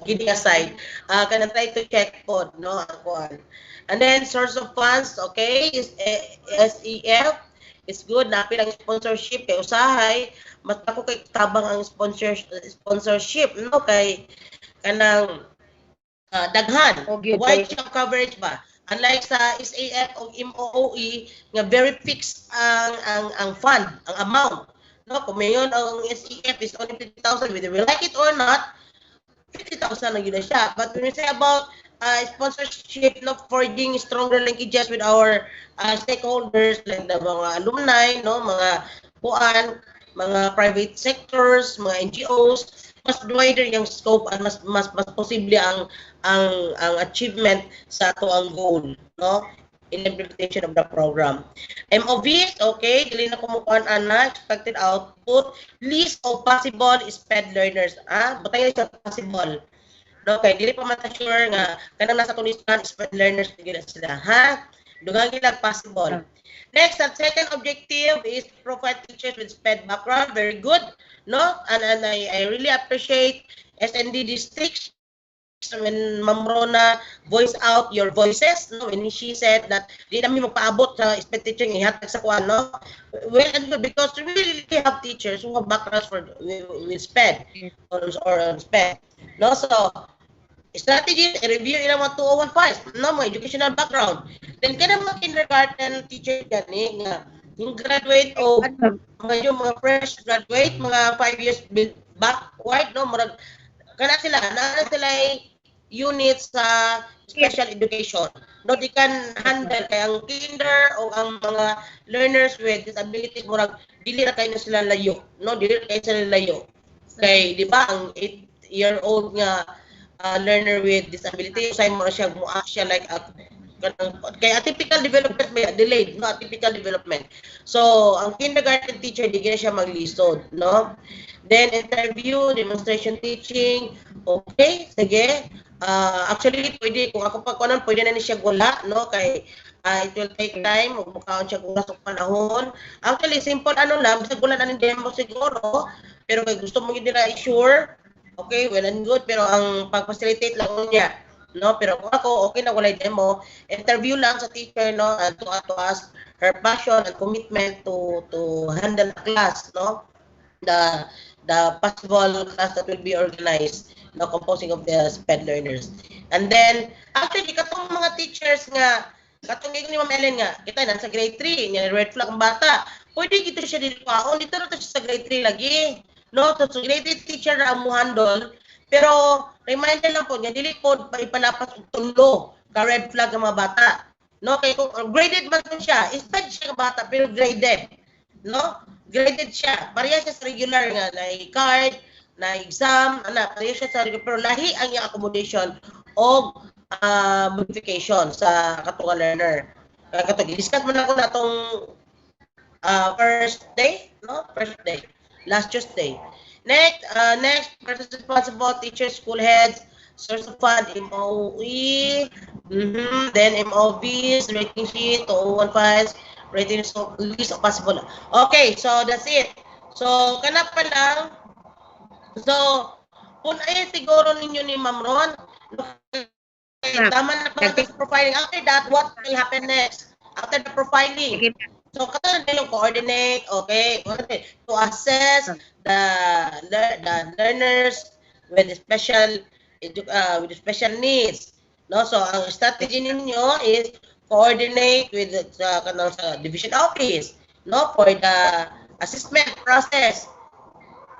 kidding aside, can try to check po, no, ang kuhan. And then, source of funds, okay, is SEF, it's good, napil ang sponsorship, kay usahay, mas ako kay tabang ang sponsorship, no, kay kanang daghan, wide siya coverage ba? Unlike sa SAF o MOOE nga very fixed ang fund, ang amount. No, kung mayon ang SAF is only 50,000, whether we like it or not, 50,000 lang yun na siya. But when we say about sponsorship, no, forging stronger linkages with our stakeholders like the mga alumni, no, mga kuan, mga private sectors, mga NGOs, mas wider yung scope at mas posible ang achievement sa ato ang goal, no, in implementation of the program. MOVs, okay, dili na kumukuan ana expected output, list of possible SPED learners, butay sa possible, no, kay dili pa man sure nga kanang nasa tulisan SPED learners gyud sila, ha, dugang gilag possible. Next, the second objective is to provide teachers with SPED background. Very good, no? And I really appreciate SND districts when Ma'am Rona voice out your voices, no? When she said that di namin magpaabot sa SPED teaching ihatag sa kuan, no? Well and good, because we really have teachers who have backgrounds with SPED or SPED, no? So strategies, review ilang mga 2015, no, mga educational background. Then kada mga kindergarten teacher gani nga yung graduate o mga fresh graduate, mga 5 years backward, no, murag kana sila units sa special education. No, they can handle kay ang kinder o ang mga learners with disabilities murag dili ra kay na sila layo, no, dili ra kay sila layo. Kay di ba ang 8-year-old nga learner with disability, usay mo na siya, muak siya like kaya atypical development may delayed, no, atypical development. So ang kindergarten teacher di gina siya maglisod, no. Then interview, demonstration teaching, okay, sige. Actually pwede kung ako pa kunan pwede na ni siya wala, no, kay It will take time, magmukhaon siya oras o panahon. Actually, simple ano lang, sa gulan ang demo siguro, pero kay gusto mo yun nila i-sure, okay, well and good, pero ang pag-facilitate lang niya, no? Pero kung ako, okay na walay demo, interview lang sa teacher, no? To ask her passion and commitment to handle the class, no? The possible class that will be organized, no, composing of the SPED learners. And then, actually, katong mga teachers nga, katong ni Ma'am Ellen nga, kita nasa grade 3, niya red flag ang bata. Pwede gito siya dito kaon, dito na siya sa grade 3 lagi. No, to grade 3 teacher na ang handle. Pero, reminder lang po, niya, dili po ipalapas og tulo ka red flag ang mga bata. No, kay kung graded man po siya, SPED siya ang bata, pero graded. No? Graded siya. Pareha siya sa regular nga, na card, na exam, pareha siya sa regular, pero lahi ang iyang accommodation o modification sa katong learner. Katong i-discuss man ako na itong first day, no? First day. Last Tuesday. Next, persons responsible, teachers, school heads, source of fund, MOE, then MOVs, rating sheet, 215, rating list of possible. Okay, so that's it. So, kana pa lang. So, kung ay siguro ninyo ni Ma'am Ron, tama na pala sa profiling. After that, what will happen next? After the profiling. So, katulad na yung coordinate, okay, to assess the learners with special needs. No, so ang strategy ninyo is coordinate with sa division office, no, for the assessment process.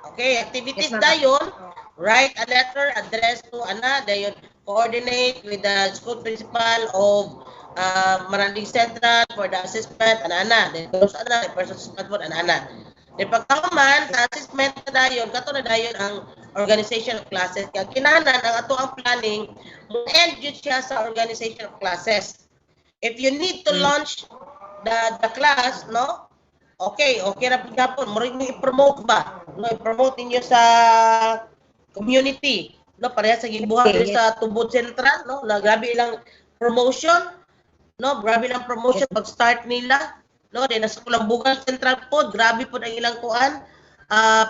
Okay, activities dayon, write a letter addressed to dayon coordinate with the school principal of Maranding Central for the assessment then those the person assessment for Di pagkaman sa assessment na dayon, kato na dayon ang organization of classes. Kaya kinahanglan ang ato ang planning, mo-end yun siya sa organization of classes. If you need to launch the class, no? Okay ra pagkapon, mo rin i-promote ba? No, i-promote ninyo sa community, no? Pareha sa gibuhat sa Tubod Central, no? Na grabe ilang promotion, no? Grabe lang promotion pag-start nila. No, din sa Kulambugan Central Pod, grabe po ang ilang kuan,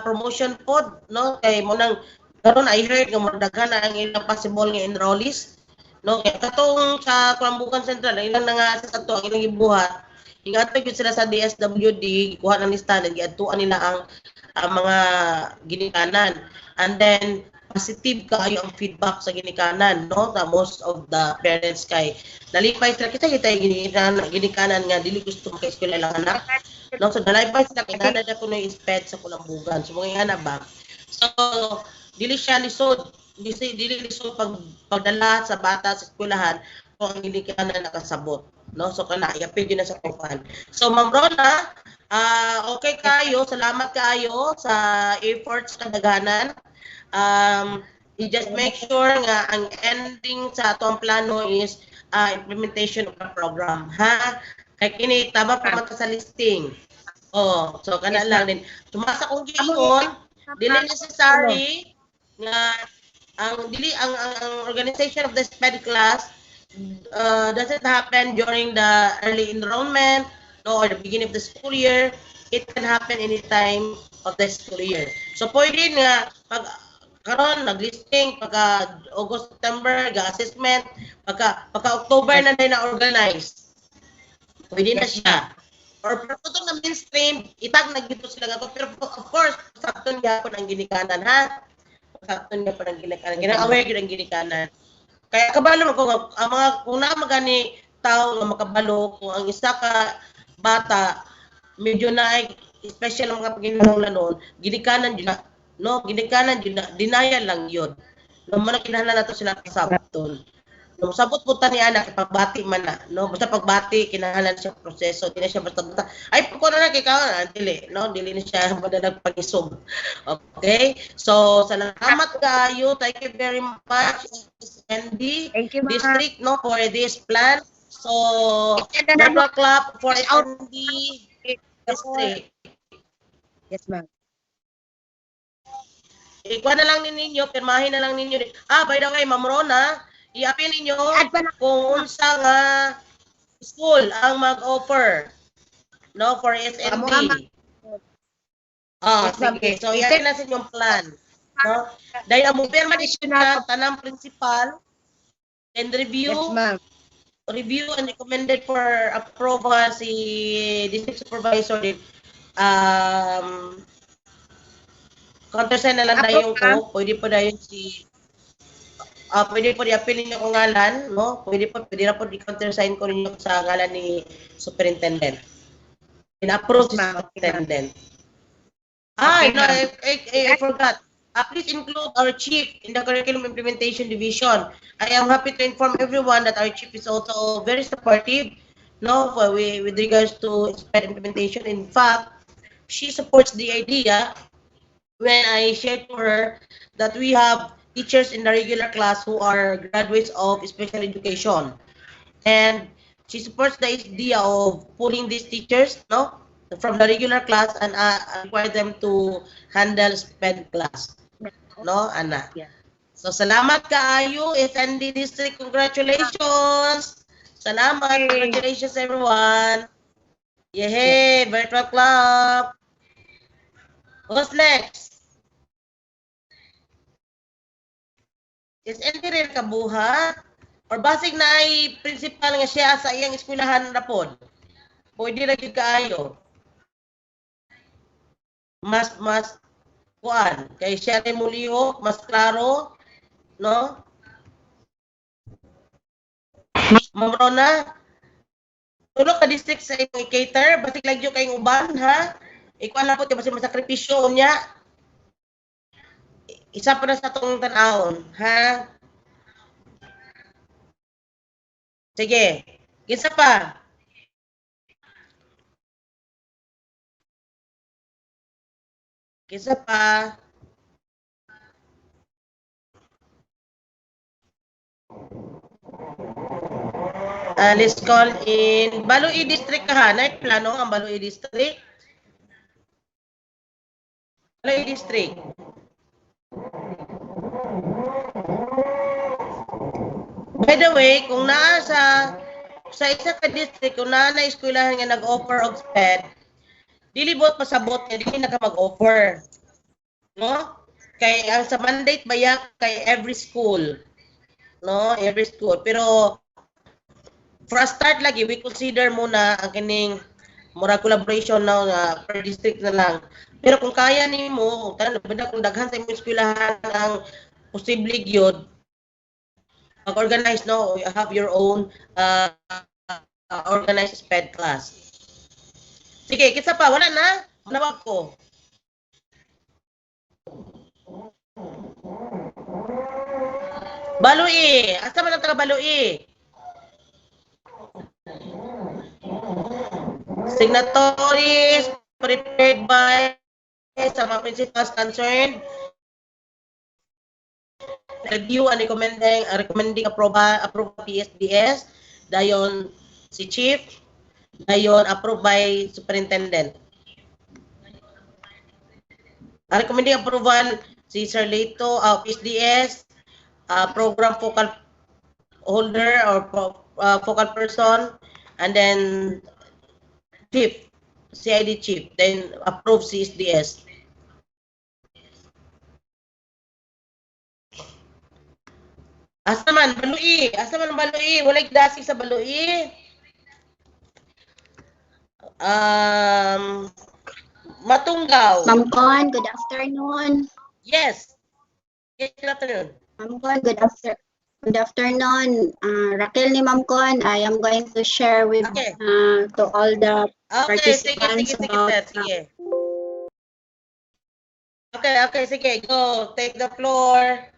promotion pod, no, kay mo nang karon I heard nga daghan na ang ilang possible nga enrollees, no, kay katong sa Kulambugan Central ilang nga sa ato ang ilang gibuhat, ingatay gyud sila sa DSWD, kuha ng listahan, giadtuan nila ang mga ginikanan, and then positive kaayo ang feedback sa ginikanan, no, sa most of the parents kay nalipay sila kita ginikanan nga dili gusto maka-eskwela lang anak, no, so nalipay sila kay nanay na kuno SPED sa Kulambugan, so mga ana ba, so dili lisod pagdala sa bata sa eskwelahan kung ang ginikanan nakasabot, no, so kana iapil yun na sa profile. So Ma'am Rona, okay kayo, salamat kayo sa efforts na daghanan. You just make sure nga ang ending sa atong plano is implementation of the program, ha? Kay kini tama pa mata sa listing. Oh, so kana lang din. Tumasa kung giingon, dili necessary nga ang organization of the SPED class doesn't happen during the early enrollment, no, or the beginning of the school year. It can happen anytime of the school year. So pwede nga pag karon naglisting pagka August, September ga-assessment, pagka October na organize. Pwede na siya. Or pagkutong na mainstream, itag na gito sila gato, pero of course sakton gyapon ang ginikanan, ha? Sakton gyapon ang ginikanan. Gina-aware gyud ang ginikanan. Kaya kabalo ko ang mga kung na magani tao nga makabalo kung ang isa ka bata medyo na special ang mga paginahanglanon, ginikanan gyud na, no, ginikanan yun na, denial lang yun. No, man kinahanglan nato sila kasabton. No, sabot po ta ni anak pagbati man na, no, basta pagbati kinahanglan siya proseso, di na siya basta ay ko na kay kaon dili, no, dili na siya madalag pagisog. Okay? So, salamat kayo. Thank you very much SND district, no, for this plan. So, virtual clap for SND district. Yes, ma'am. Ikuha na lang ninyo, pirmahin na lang ninyo. By the way, Ma'am Rona, i-appeal ninyo kung unsa nga school ang mag-offer, no, for SND. Sige. So, yan na sa inyong plan. No? Dahil ang pirma ni siya, tanang principal, and review, review and recommended for approval si district supervisor. Countersign na lang dayon ko. Pwede po dayon si pwede po i-appeal ninyo kung ngalan, no? Pwede na po i-countersign ko ninyo sa ngalan ni superintendent. In-approve si superintendent. No, I forgot. Please include our chief in the curriculum implementation division. I am happy to inform everyone that our chief is also very supportive, no, with regards to SPED implementation. In fact, she supports the idea when I shared to her that we have teachers in the regular class who are graduates of special education. And she supports the idea of pulling these teachers, no, from the regular class and require them to handle SPED class. No, Ana? So, salamat kaayo, SND District. Congratulations! Salamat. Congratulations, everyone. Yehey! Virtual club. Who's next? SND rin kabuhat? Or basig na ay principal nga siya sa iyang eskwelahan na pod? Pwede lagi kaayo. Mas kuan kay siya rin mulihok, mas klaro, no? Mamro na. Tulog ka district sa imong cater, basig lagyo kayong uban, ha? Ikuan na po ti basig masakripisyo niya. Isa pa na sa tong tan-awon, ha? Sige. Isa pa. Isa pa. Let's call in Baloi District ka ha. Night plano ang Baloi District. Baloi District. By the way, kung naa sa isa ka district, kung naa na eskwelahan nga nag-offer og SPED, dilibot pasabot nga dili na ka mag-offer. No? Kay ang sa mandate baya kay every school. No? Every school. Pero for a start lagi, we consider muna ang kining mura collaboration na per district na lang. Pero kung kaya nimo, kung daghan sa imong eskwelahan ang posible gyud mag-organize, no, you have your own organized SPED class. Sige, kitsa pa, wala na? Nawag ko. Baloi, asa man ang taga Baloi? Signatories prepared by sa mga principals concerned. Review and recommending approve PSDS. Dayon si Chief. Dayon approved by Superintendent. Recommending approval si Sir Leto, PSDS, program focal holder or focal person, and then Chief, CID Chief, then approve CSDS. Asa man, Baloi? Asa man ang Baloi? Walay dasig sa Baloi. Matunggaw. Ma'am Con, good afternoon. Yes. Good afternoon. Ma'am Con, good afternoon. Raquel ni Ma'am Con, I am going to share with to all the participants about sige. Okay, sige. Go. Take the floor.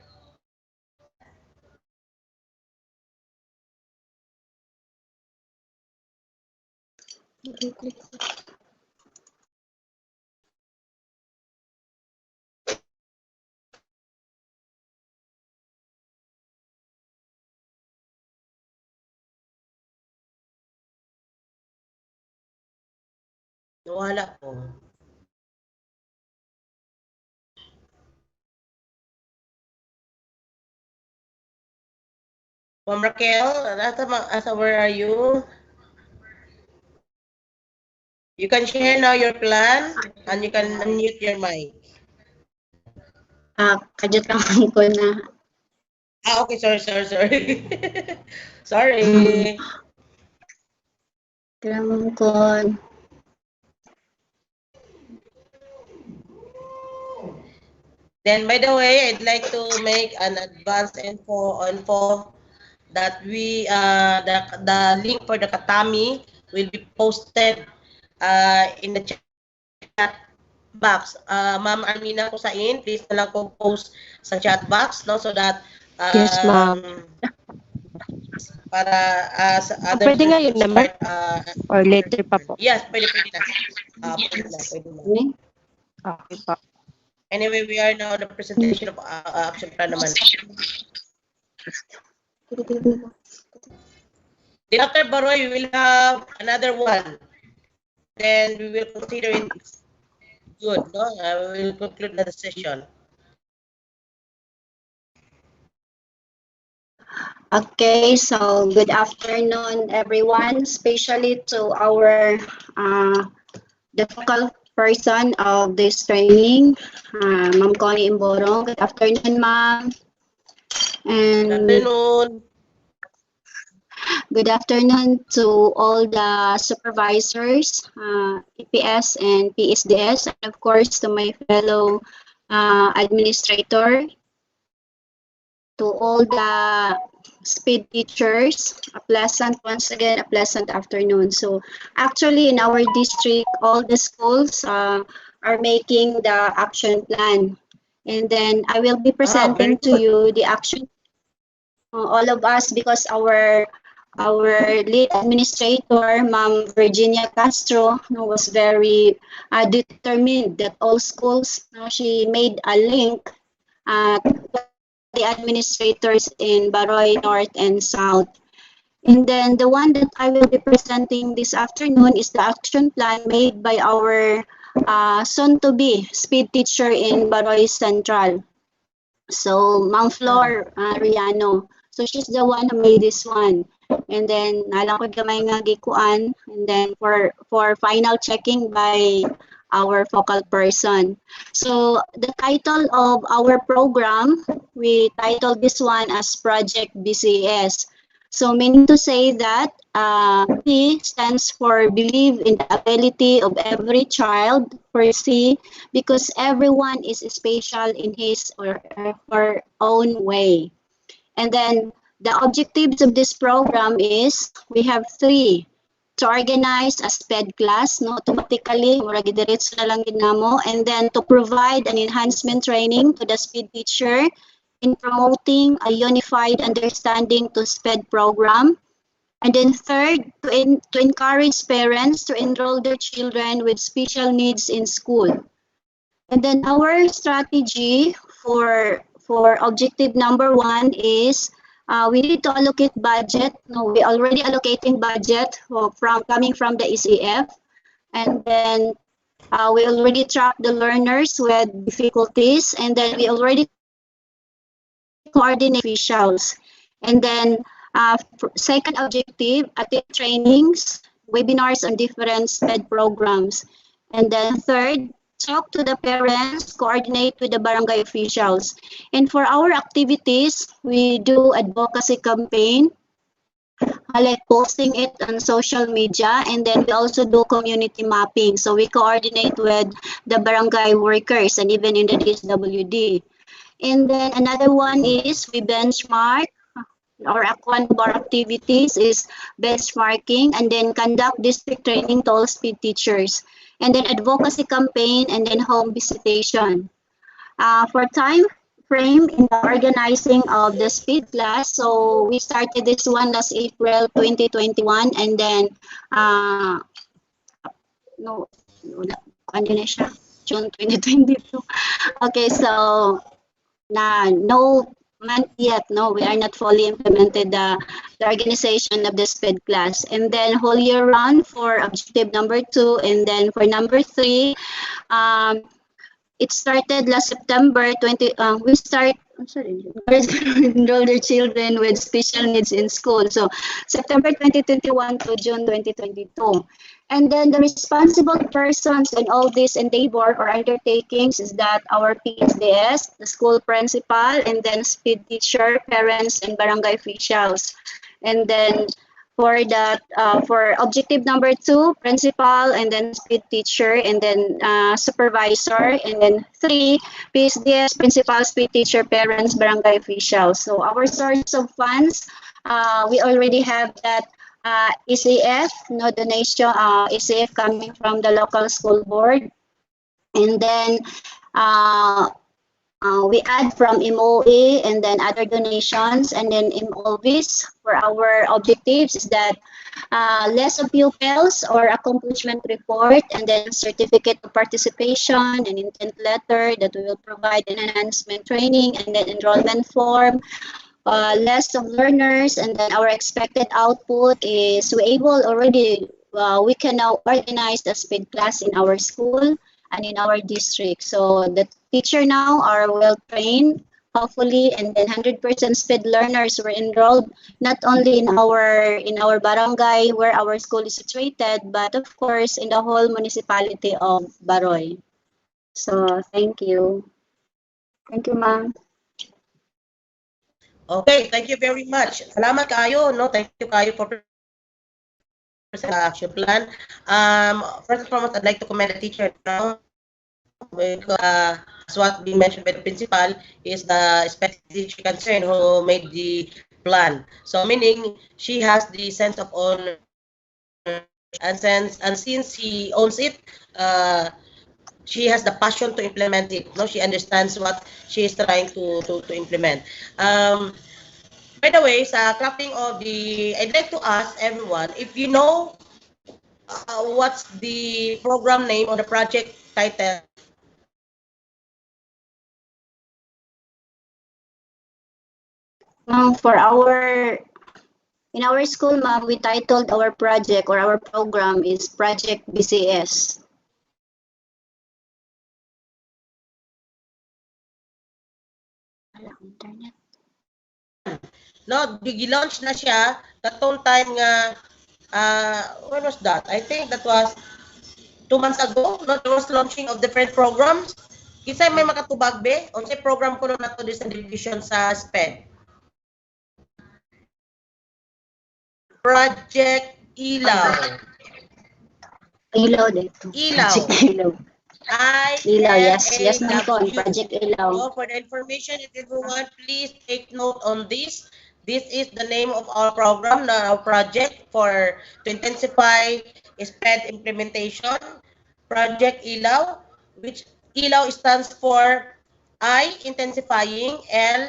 Wala po. Ma'am Raquel, where are you? You can share now your plan and you can unmute your mic. Kadyo lang ko na. Okay, sorry. Sorry. Kailangan ko. Then, by the way, I'd like to make an advance info that the link for the Katami will be posted in the chat box. Ma'am Armina Kusain, please na lang kong post sa chat box, no, so that Yes, ma'am. para others Pwede nga yun will naman? start Or later pa po? yes, pwede na. Pwede na. Okay po. Anyway, we are now the presentation of action plan naman. Then after Baroy, we will have another one. Then we will consider it good, no? We will conclude the session. Okay, so good afternoon, everyone, especially to our the focal person of this training, Ma'am Connie Imborong. Good afternoon, ma'am. And good afternoon. Good afternoon to all the supervisors, EPS and PSDS, and of course to my fellow administrator, to all the SPED teachers, once again, a pleasant afternoon. So actually in our district, all the schools are making the action plan. And then I will be presenting to you the action, all of us, because our lead administrator, Ma'am Virginia Castro, was very determined that all schools, she made a link to the administrators in Baroy North and South. And then the one that I will be presenting this afternoon is the action plan made by our soon-to-be SPED teacher in Baroy Central. So, Ma'am Flor Riano. So, she's the one who made this one. And then, nalang ko gamay nga gikuan. And then, for final checking by our focal person. So, the title of our program, we titled this one as Project BCS. So, meaning to say that B stands for believe in the ability of every child, per se, because everyone is special in his or her own way. And then the objectives of this program is we have 3: to organize a SPED class, no, automatically, murag diretso na lang ginamo, and then to provide an enhancement training to the SPED teacher in promoting a unified understanding to SPED program. And then third, to encourage parents to enroll their children with special needs in school. And then our strategy for objective number 1 is we need to allocate budget. No, we already allocating budget coming from the ECF. And then we already track the learners with difficulties. And then we already coordinate officials. And then second objective, attend trainings, webinars on different SPED programs. And then third, talk to the parents, coordinate with the barangay officials. And for our activities, we do advocacy campaign, like posting it on social media, and then we also do community mapping. So we coordinate with the barangay workers and even in the DSWD. And then another one is we benchmark, or one of our activities is benchmarking, and then conduct district training to all SPED teachers, and then advocacy campaign, and then home visitation. For time frame in the organizing of the SPED class, so we started this one last April 2021, and then June 2022. Okay, so no month yet, no, we are not fully implemented the organization of the SPED class. And then whole year round for objective number 2, and then for number 3, it started last September 20. We start I'm sorry, enroll their children with special needs in school. So September 2021 to June 2022. And then the responsible persons in all these endeavor or undertakings is that our PSDS, the school principal, and then SPED teacher, parents, and barangay officials. And then for objective number 2, principal, and then SPED teacher, and then supervisor, and then 3, PSDS, principal, SPED teacher, parents, barangay officials. So our source of funds, we already have that ECF, no donation, ECF coming from the local school board. And then we add from MOA and then other donations, and then MOVs for our objectives is that less of pupils or accomplishment report, and then certificate of participation and intent letter that we will provide an enhancement training, and then enrollment form. Less of learners, and then our expected output is we can now organize the SPED class in our school and in our district. So the teacher now are well trained, hopefully, and then 100% SPED learners were enrolled not only in our barangay where our school is situated, but of course in the whole municipality of Baroy. So thank you. Thank you, ma'am. Okay, thank you very much. Salamat kayo, no? Thank you kayo for presenting the action plan. First and foremost, I'd like to commend the teacher now. As what being mentioned by the principal is the special teacher concern who made the plan. So meaning she has the sense of ownership, and since he owns it, she has the passion to implement it. No, she understands what she is trying to implement. By the way, sa crafting of I'd like to ask everyone if you know what's the program name or the project title. In our school, ma'am, we titled our project or our program is Project BCS. No, launch na siya katong time nga when was that? I think that was 2 months ago. No, there was launching of different programs. Kisay may makatubag be? Unsay program ko na to this division sa SPED? Project Ilaw. Ilaw dito. Ilaw. Project Ilaw. Ilaw, yes, ma'am po. Project Ilaw. So for the information, if everyone, please take note on this. This is the name of our program, our project to intensify SPED implementation. Project Ilaw, which Ilaw stands for I, intensifying, L,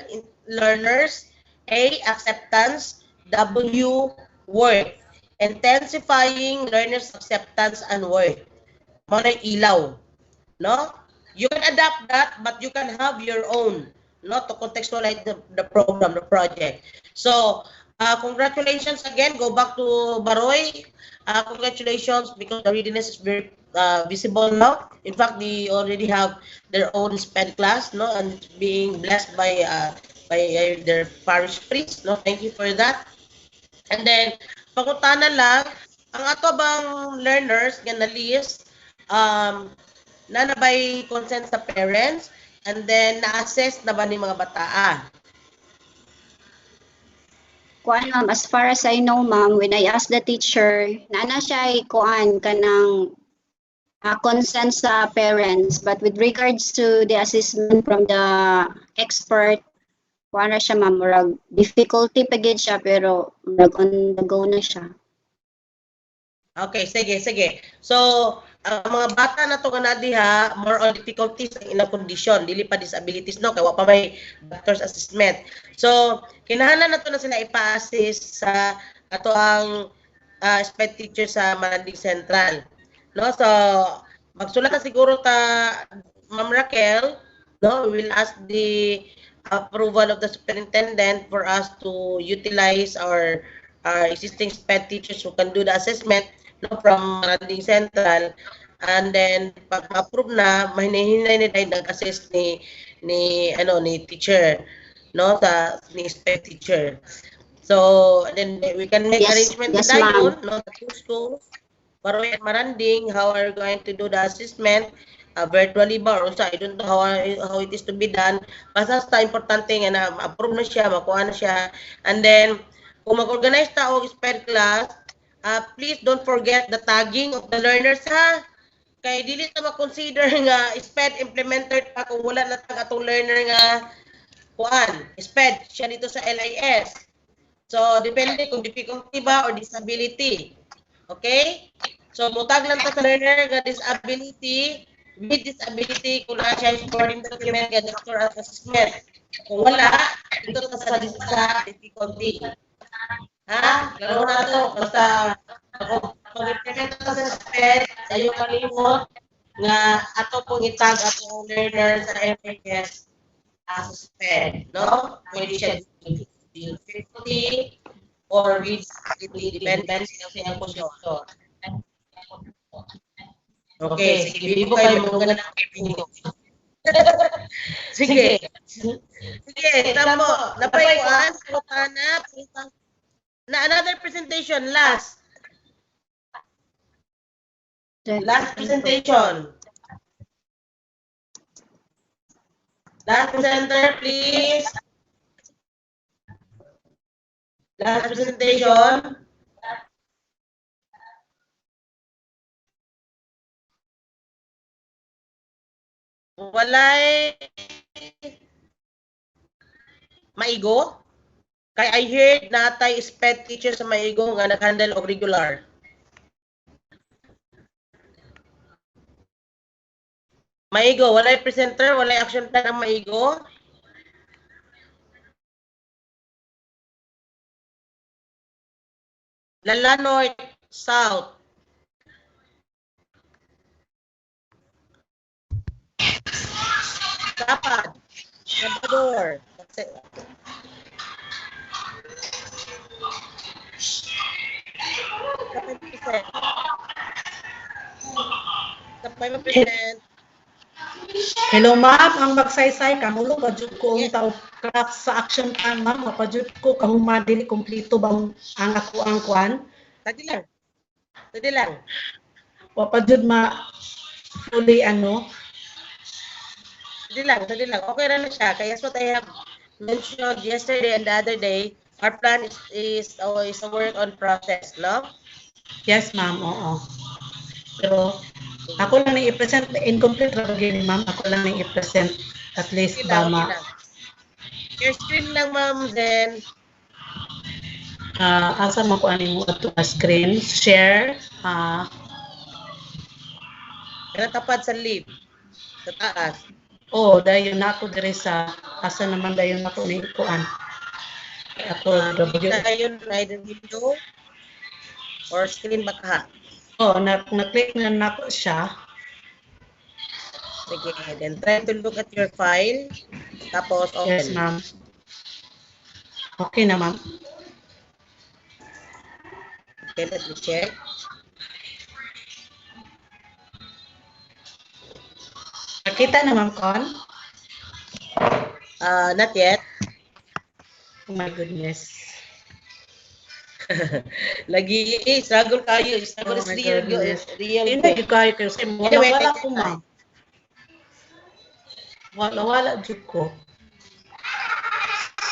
learners, A, acceptance, W, work. Intensifying learners' acceptance and work. Mga ilaw. No? You can adapt that, but you can have your own, no, to contextualize the program, the project. So, congratulations again. Go back to Baroy. Congratulations because the readiness is very visible now. In fact, they already have their own SPED class, no, and it's being blessed by their parish priest. No, thank you for that. And then, pangutana lang, ang ato bang learners nga na list, na nabay consent sa parents, and then na-assess na ba ni mga bataan? Kuan, ma'am, as far as I know, ma'am, when I asked the teacher, na siya kuan kanang consent sa parents, but with regards to the assessment from the expert, kuan na siya, ma'am, murag difficulty pagid siya, pero murag on the go na siya. Okay, sige. So, ang mga bata na to nga diha, more on difficulties ang ilang condition, dili pa disabilities, no, kaya wa pa may doctor's assessment. So, kinahanglan na to na sila ipa-assist sa ato ang SPED teacher sa Mananding Central. No, so magsulat na siguro ta Ma'am Raquel, no, we will ask the approval of the superintendent for us to utilize our existing SPED teachers who can do the assessment, no, from Mananding Central, and then pag ma-approve na, mahinahinay ni dahil nag-assess ni teacher, no, ni SPED teacher. So then we can make arrangement with Dayon, no, the two schools, Baroy and Maranding, how are you going to do the assessment virtually ba or sa I don't know how it is to be done. Basta importante nga na approve na siya, makuha na siya. And then kung mag-organize ta og SPED class, please don't forget the tagging of the learners ha. Kay dili ta ma-consider nga SPED implemented pa kung wala na tag atong learner nga kuan, SPED siya dito sa LIS. So depende kung difficulty ba or disability. Okay? So mutag lang ta sa learner nga disability with disability kung na siya supporting document nga doctor assessment. Kung wala, dito ta sa difficulty. Ha? Laro na to. Basta pag-implement ta sa SPED, ayaw kalimot nga ato pong itag atong learner sa FAS as SPED, no? Pwede siya difficulty or with dependence sa siyang posisyon. Okay, sige, bibo kayo mga nang Sige. Sige, tamo. Napay ko na another presentation, last. Last presentation. Last presenter, please. Last presentation. Walay maigo? Kay I heard natay SPED teacher sa maigo nga nag-handle og regular. Maigo, walay presenter, walay action plan ang maigo. Lanao, Norte, South. Dapat. Salvador. Hello ma'am, ang magsaysay kamulo pa jud ko ang tao crack sa action plan ma'am, pa jud ko kahuma dili kompleto bang ang ako ang kwan. Tadi lang. Wa pa jud ma fully ano. Tadi lang. Okay ra na siya. Kaya what I have mentioned yesterday and the other day, our plan is always a work on process, no? Yes ma'am, oo. Pero ako lang nang i-present, incomplete ra gini ma'am, ako lang nang i-present at least Okay ba lang. Your screen lang ma'am, then asa mo ko ani mo ato screen share tapad sa lip sa taas. Oh, dayon nako dire sa asa naman dayon nako ni kuan. Ako dayon either window or screen baka. Oh, na-click na nako siya. Sige, then try to look at your file. Tapos open. Yes, ma'am. Okay na, ma'am. Okay, let me check. Nakita na, ma'am, Con? Not yet. Oh my goodness. Lagi struggle kayo. Struggle is real. Hindi kayo kasi wala ko, ma'am. Wala jud ko.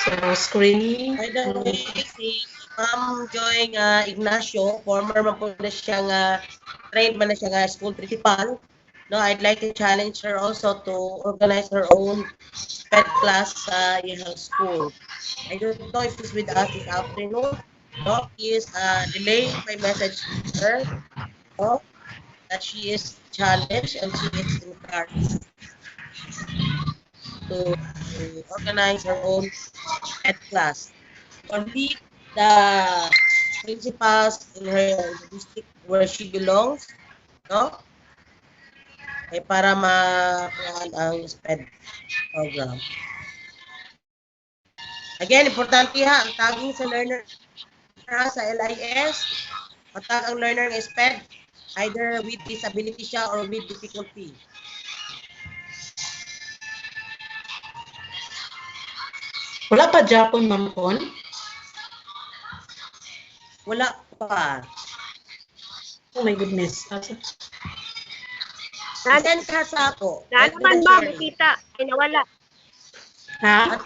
So, screen. By the way, si Ma'am Joy Ignacio, former man po na siyang trained man na siya nga school principal. No, I'd like to challenge her also to organize her own SPED class sa iyang school. I don't know if she's with us this afternoon. No, he is delaying my message to her. No, that she is challenged and she is encouraged to organize her own SPED class. Complete the principals in her district where she belongs, no? Ay para makuhaan ang SPED program. Again, importante ha, ang tagging sa learner sa LIS, matag ang learner ng SPED, either with disability siya or with difficulty. Wala pa Japon, Ma'am Con? Wala pa. Oh my goodness. Send ka sa ako. Na Let me naman, the ma'am, sharing. nakita. Ay, nawala. Ha?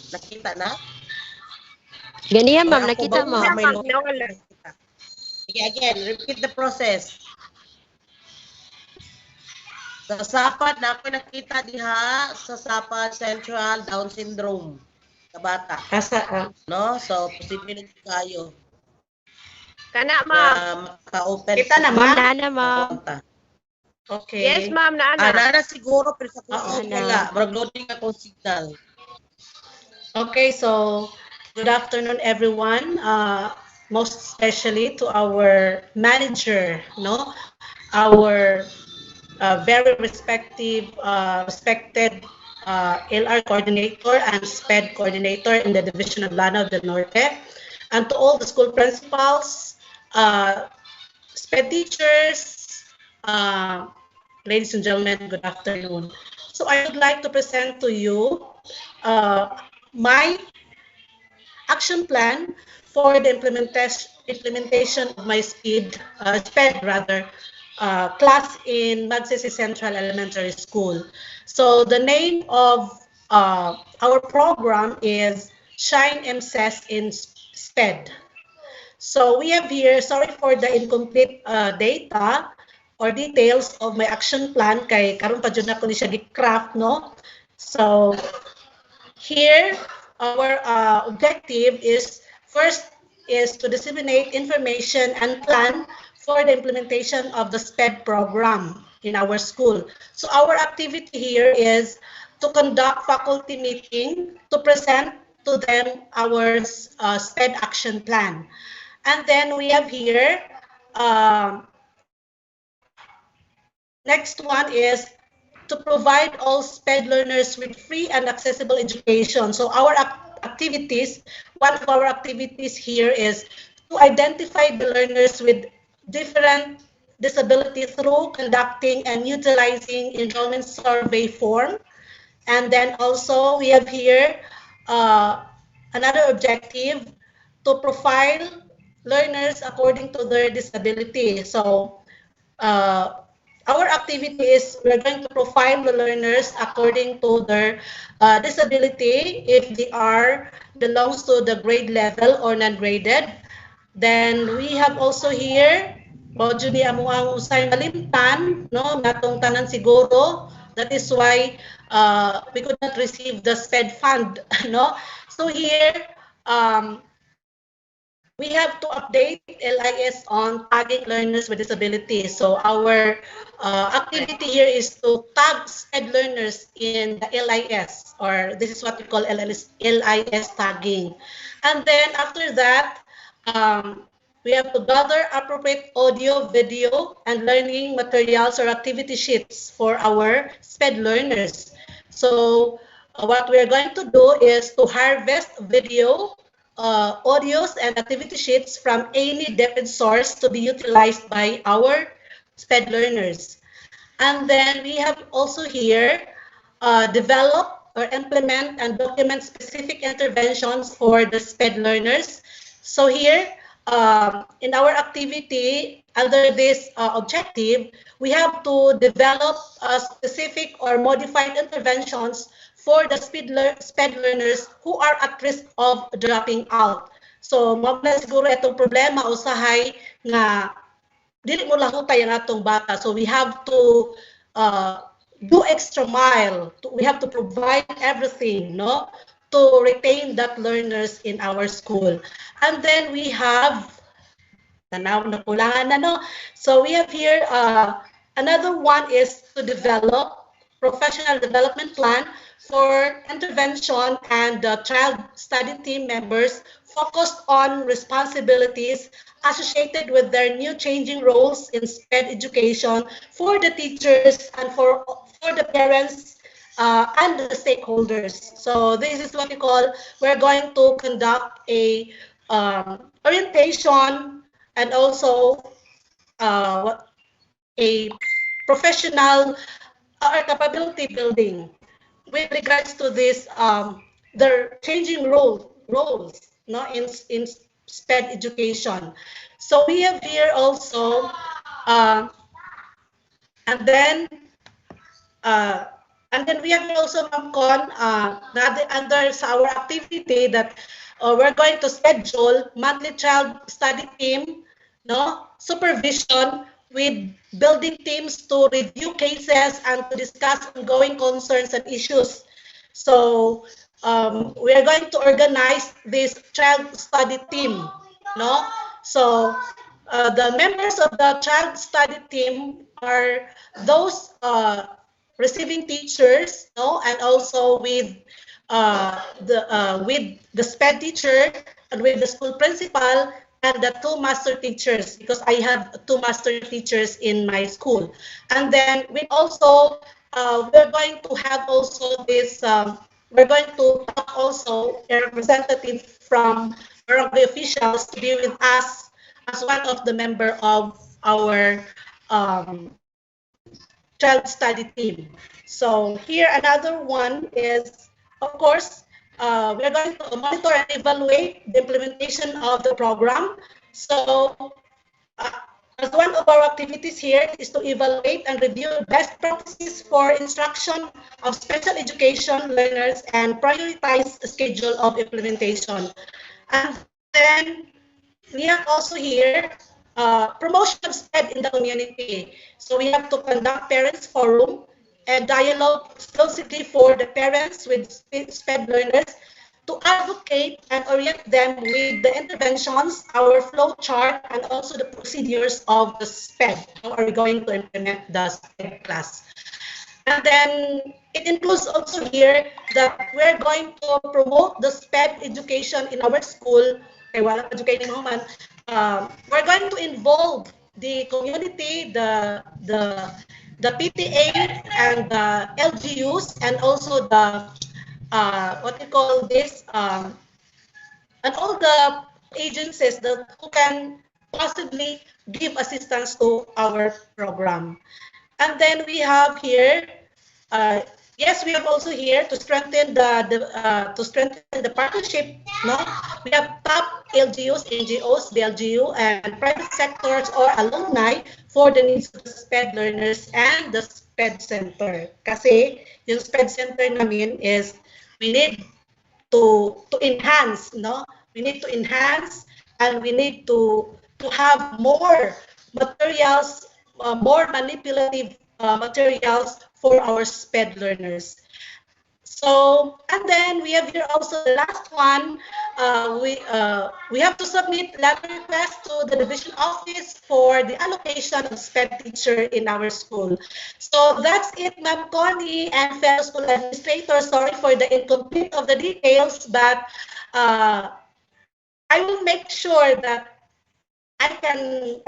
Nakita na? Ganyan, Or ma'am. ako Nakita, ba ma'am. may load? Nawala. Sige, again, repeat the process. Sa SAPAD na ako nakita diha sa SAPAD Central Down Syndrome sa bata. No? So, posible kayo. Kana, ma'am. Maka-open. Kita naman? Na, ma'am. Okay. Yes, ma'am. Naana. Nana siguro, pero sa kusog wala. Mag-loading akong signal. Okay, so good afternoon, everyone. Most especially to our manager, no, our very respected LR coordinator and SPED coordinator in the division of Lanao del Norte, and to all the school principals, SPED teachers, ladies and gentlemen, good afternoon. So I would like to present to you my action plan for the implementation of my SPED class in Magsisi Central Elementary School. So the name of our program is Shine MSES in SPED. So we have here, sorry for the incomplete data or details of my action plan kay karon pa jud na ko ni siya gi-craft, no? So here our objective is first is to disseminate information and plan for the implementation of the SPED program in our school. So our activity here is to conduct faculty meeting to present to them our SPED action plan. And then we have here, next one is to provide all SPED learners with free and accessible education. So our activities, one of our activities here is to identify the learners with different disabilities through conducting and utilizing enrollment survey form. And then also we have here another objective to profile learners according to their disability. So our activity is we're going to profile the learners according to their disability, if they are belongs to the grade level or non-graded. Then we have also here, Rojo ni amo ang usay malimtan, no, natong tanan siguro. That is why we could not receive the SPED fund, no. So here, we have to update LIS on tagging learners with disabilities. So our activity here is to tag SPED learners in the LIS, or this is what we call LIS tagging. And then after that, we have to gather appropriate audio, video, and learning materials or activity sheets for our SPED learners. So what we are going to do is to harvest video, audios, and activity sheets from any depth source to be utilized by our SPED learners. And then we have also here develop or implement and document specific interventions for the SPED learners. So here, in our activity, under this objective, we have to develop specific or modified interventions for the SPED learners who are at risk of dropping out. So, magna siguro itong problema usahay nga dili mo lahutay ang atong bata. So we have to do extra mile. We have to provide everything, no, to retain that learners in our school. And then we have nakulangan na, no? So we have here another one is to develop professional development plan for intervention and child study team members focused on responsibilities associated with their new changing roles in SPED education for the teachers and for the parents and the stakeholders. So this is what we call, we're going to conduct a orientation and also a professional or capability building with regards to this they're changing roles, no, in SPED education. So we have here also, and then uh, and then we have here also, Ma'am Con, under our activity that we're going to schedule monthly child study team, no, supervision with building teams to review cases and to discuss ongoing concerns and issues. So we are going to organize this child study team, no? So the members of the child study team are those receiving teachers, no, and also with the SPED teacher and with the school principal and the two master teachers, because I have two master teachers in my school. And then we also we're going to have also this. We're going to talk also a representative from barangay officials to be with us as one of the member of our child study team. So here another one is, of course, we're going to monitor and evaluate the implementation of the program. So uh, as one of our activities here is to evaluate and review best practices for instruction of special education learners and prioritize a schedule of implementation. And then we have also here promotion of SPED in the community. So we have to conduct parents forum and dialogue exclusively for the parents with SPED learners to advocate and orient them with the interventions, our flow chart, and also the procedures of the SPED. How are we going to implement the SPED class? And then it includes also here that we're going to promote the SPED education in our school. Okay, while educating women, we're going to involve the community, the PTA and the LGUs, and also the what we call this, and all the agencies that who can possibly give assistance to our program. And then we have here, yes, we have also here to strengthen the partnership. No, we have top LGUs, NGOs, BLGU, and private sectors or alumni for the needs of the SPED learners and the SPED Center. Kasi yung SPED Center namin is we need to enhance, no? We need to enhance and we need to have more materials, more manipulative materials for our SPED learners. So, and then we have here also the last one. We have to submit letter request to the division office for the allocation of SPED teacher in our school. So that's it, Ma'am Connie and fellow school administrators. Sorry for the incomplete of the details, but I will make sure that I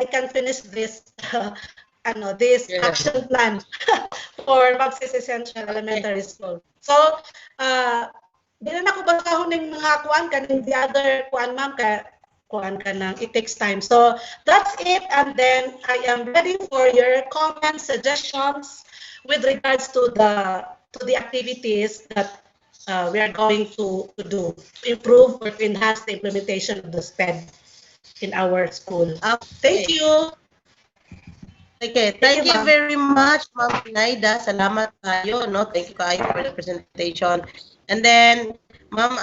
can finish this this action plan for Magsaysay Central Elementary School. So, di na ako basahon ng mga kuan kaning the other kuan, ma'am, kuan ka nang it takes time. So that's it, and then I am ready for your comments, suggestions with regards to the activities that we are going to do to improve or to enhance the implementation of the SPED in our school. Thank you. Okay, thank you very much, Ma'am Naida. Salamat kayo, no? Thank you kayo for the presentation. And then, Ma'am,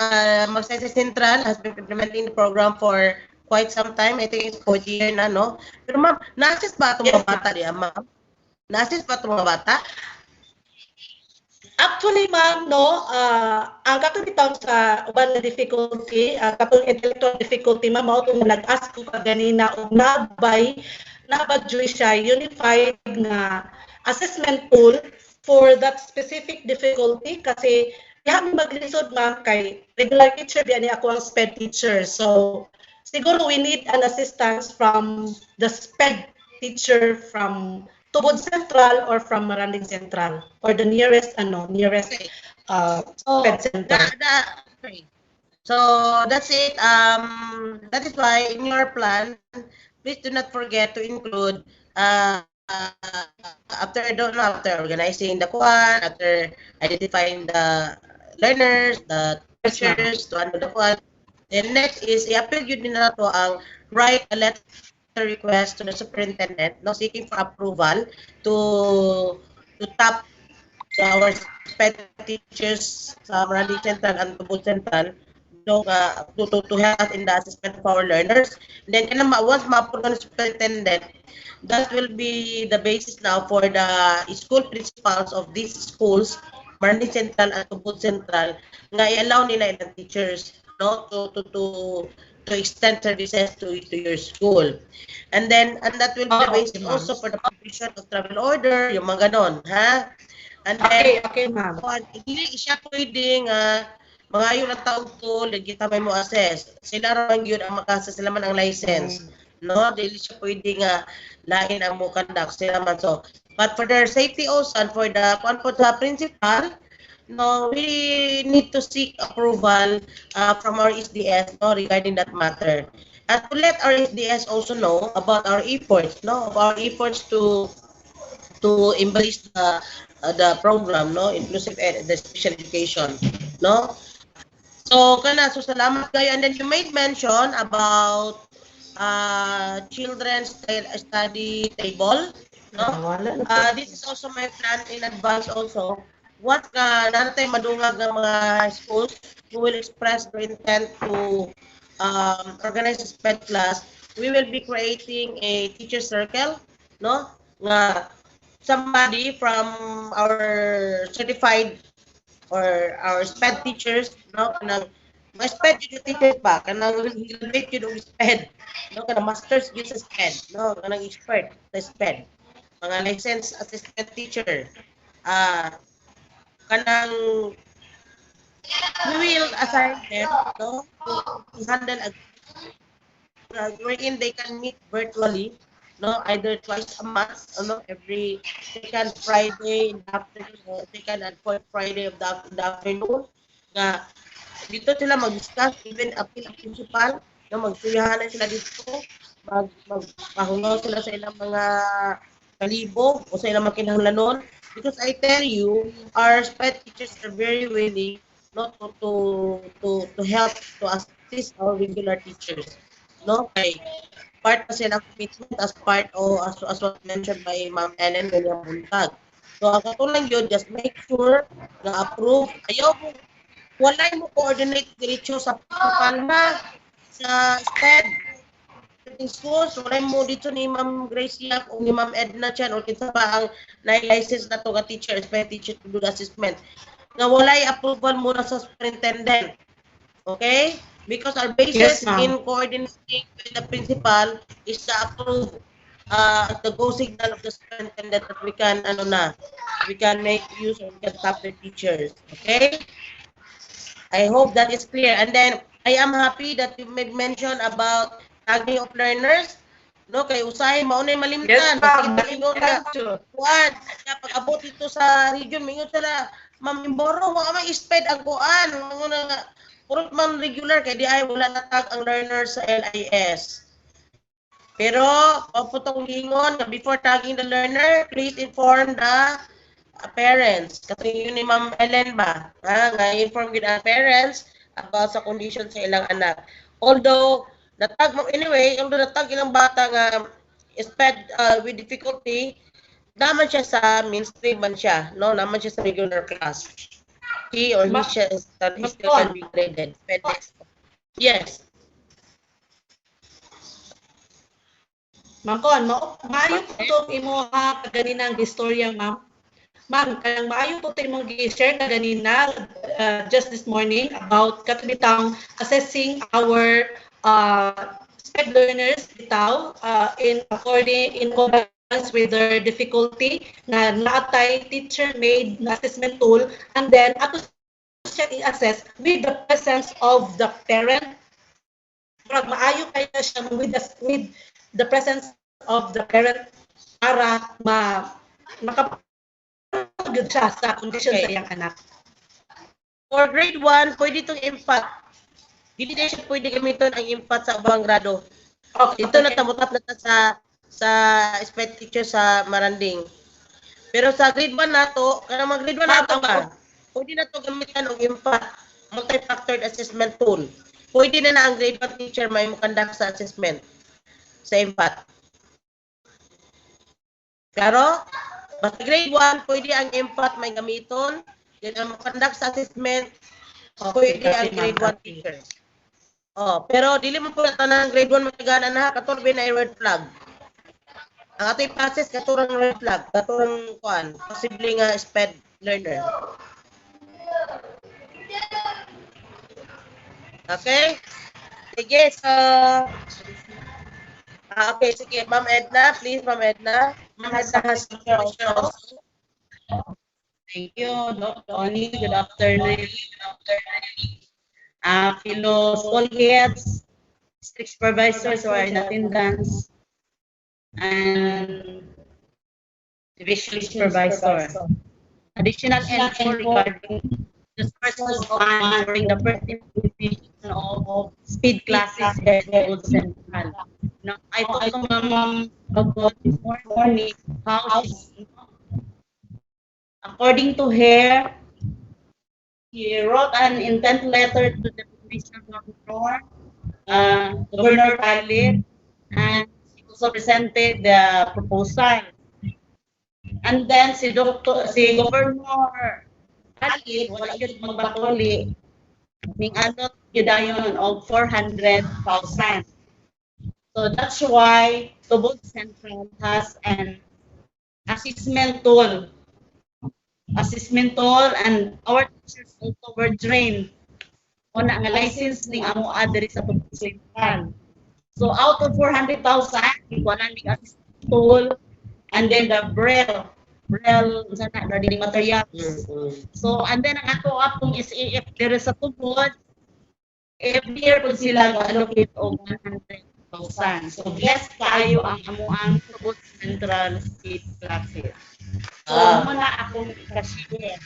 Magsaysay Central has been implementing the program for quite some time. I think it's 4 years na, no? Pero Ma'am, na-assist ba itong mga bata diya, Ma'am? Na-assist ba itong mga bata? Actually, ma'am, no, ang kakabitaw sa uban na difficulty, katong intellectual difficulty, ma'am, mao itong nag-ask ko kaganina og nabadyoy siya unified na assessment tool for that specific difficulty kasi kami maglisod, ma'am, kay regular teacher biya ni ako ang SPED teacher. So siguro we need an assistance from the SPED teacher from Tubod Central or from Maranding Central or the nearest SPED center. Okay. So that's it. That is why in your plan, please do not forget to include after organizing the kuan, after identifying the learners, the teachers to ano dapat. And next is i-appeal yun din na to ang write a letter request to the superintendent no seeking for approval to tap our SPED teachers sa Maradi Central and Tubod Central no, to help us in the assessment of our learners. And then once ma-approve ng superintendent, that will be the basis now for the school principals of these schools, Maradi Central at Tubod Central, nga i-allow nila ilang teachers no to extend services to your school. And that will be the basis also for the provision of travel order, yung mga ganon, ha? And then, Okay, ma'am. Hindi siya pwedeng mga yung taog to, legit may mo assess. Sila rin yun ang makasa, sila man ang license. No, dili siya pwedeng lain ang mo conduct sila man. So, but for their safety also and for the principal, no, we need to seek approval from our SDS no regarding that matter. And to let our SDS also know about our efforts, no, of our efforts to embrace the program, no, inclusive the special education, no. So so salamat kayo. And then you made mention about children's study table, no. This is also my plan in advance also. What natin madungag ng mga schools who will express their intent to organize a SPED class, we will be creating a teacher circle, no? Nga somebody from our certified or our SPED teachers, no? Kanang mga SPED yung teachers ba? Kanang graduate yun ng SPED, no? Kanang masters yun sa SPED, no? Kanang expert sa SPED. Mga licensed assistant teacher. Kanang we will assign them no to handle wherein they can meet virtually no either twice a month no every second Friday in the afternoon or second and fourth Friday of the afternoon nga dito sila mag-discuss even appeal ang principal no magsuyahan sila dito magpahungaw sila sa ilang mga kalibo o sa ilang mga kinahanglanon. Because I tell you, our SPED teachers are very willing not to help to assist our regular teachers. No, kay part na sila commitment as part o as what mentioned by Ma'am Ellen ngayong buntag. So ang katulang yun, just make sure na approve. Ayaw mo, walay mo coordinate diretso sa palma sa SPED. Schools, walay mo dito ni Ma'am Grace Yak o ni Ma'am Edna Chan o kinsa pa ang na-license na to ka teacher, SPED teacher to do the assessment. Nga walay approval muna sa superintendent. Okay? Because our basis in coordinating with the principal is to approve the go signal of the superintendent that we can we can make use or we can tap the teachers. Okay? I hope that is clear. And then I am happy that you made mention about tagging of learners. No, kay usahay maunay malimtan. Yes, ma'am. Kuan, pag abot ito sa region, mingon sila, Ma'am Imboro, wa may SPED ang kuan. Purot man regular kay di ay wala na tag ang learners sa LIS. Pero pagputong lingon nga before tagging the learner, please inform the parents. Kasi yun ni Ma'am Ellen ba? Nga inform gid ang parents about sa condition sa ilang anak. Although natag mo anyway, yung natag ilang bata nga SPED with difficulty, naman siya sa mainstream man siya, no? Naman siya sa regular class. He or he still can be graded. Yes. Ma'am Kon, maayo po itong imo ha kaganina ang istorya, ma'am. Ma'am, kanang maayo po ito imong gi-share kaganina just this morning about katulitang assessing our SPED learners bitaw in accordance with their difficulty na naatay teacher-made assessment tool and then ato siya i-assess with the presence of the parent. Maayo kayo siya with the presence of the parent para makapagod siya sa condition sa iyang anak. For grade 1, pwede itong impact. Hindi na siya pwede gamitin ang impact sa abang grado. Okay. Ito natamutap na sa SPED teacher sa Maranding. Pero sa grade 1 na to, kaya mag grade 1 na to ba? Pwede na to gamitan ang impact. multi-factored assessment tool. Pwede na ang grade 1 teacher may conduct sa assessment sa MPAT. Klaro? Basta grade 1, pwede ang MPAT may gamiton. Then ang conduct sa assessment, pwede ang grade 1 teacher. Pero dili mo po na tanang grade 1 magagana na, katurbi na red flag. Ang ating process, katurang red flag, katurang kuan, possibly nga SPED learner. Okay? Sige, so... okay, sige. Ma'am Edna, please, Ma'am Edna. Ma'am Edna has question also. Thank you, Dr. Tony. Good afternoon. Fellow school heads, district supervisors who are in attendance, and division supervisor. Additional info regarding the sources of funds during the first implementation of speed classes at Gold Central. Now, I talked to Ma'am about this morning how she's, according to her, he wrote an intent letter to the Provincial Governor, Governor Palit, and she also presented the proposal. And then si Governor Palit, wala yun magbatuli, ning anot yun of 400,000. So that's why Tubod Central has an assessment tool. And our teachers also were trained on ang license ning amo diri sa Tubod Central. So out of 400,000, wala ning assessment tool, and then the Braille sana reading materials. So and then ang atong is if there is a Tubod, every year po sila allocate og 100,000. So blessed kayo ang amuang Tubod Central State classes. So muna akong i-share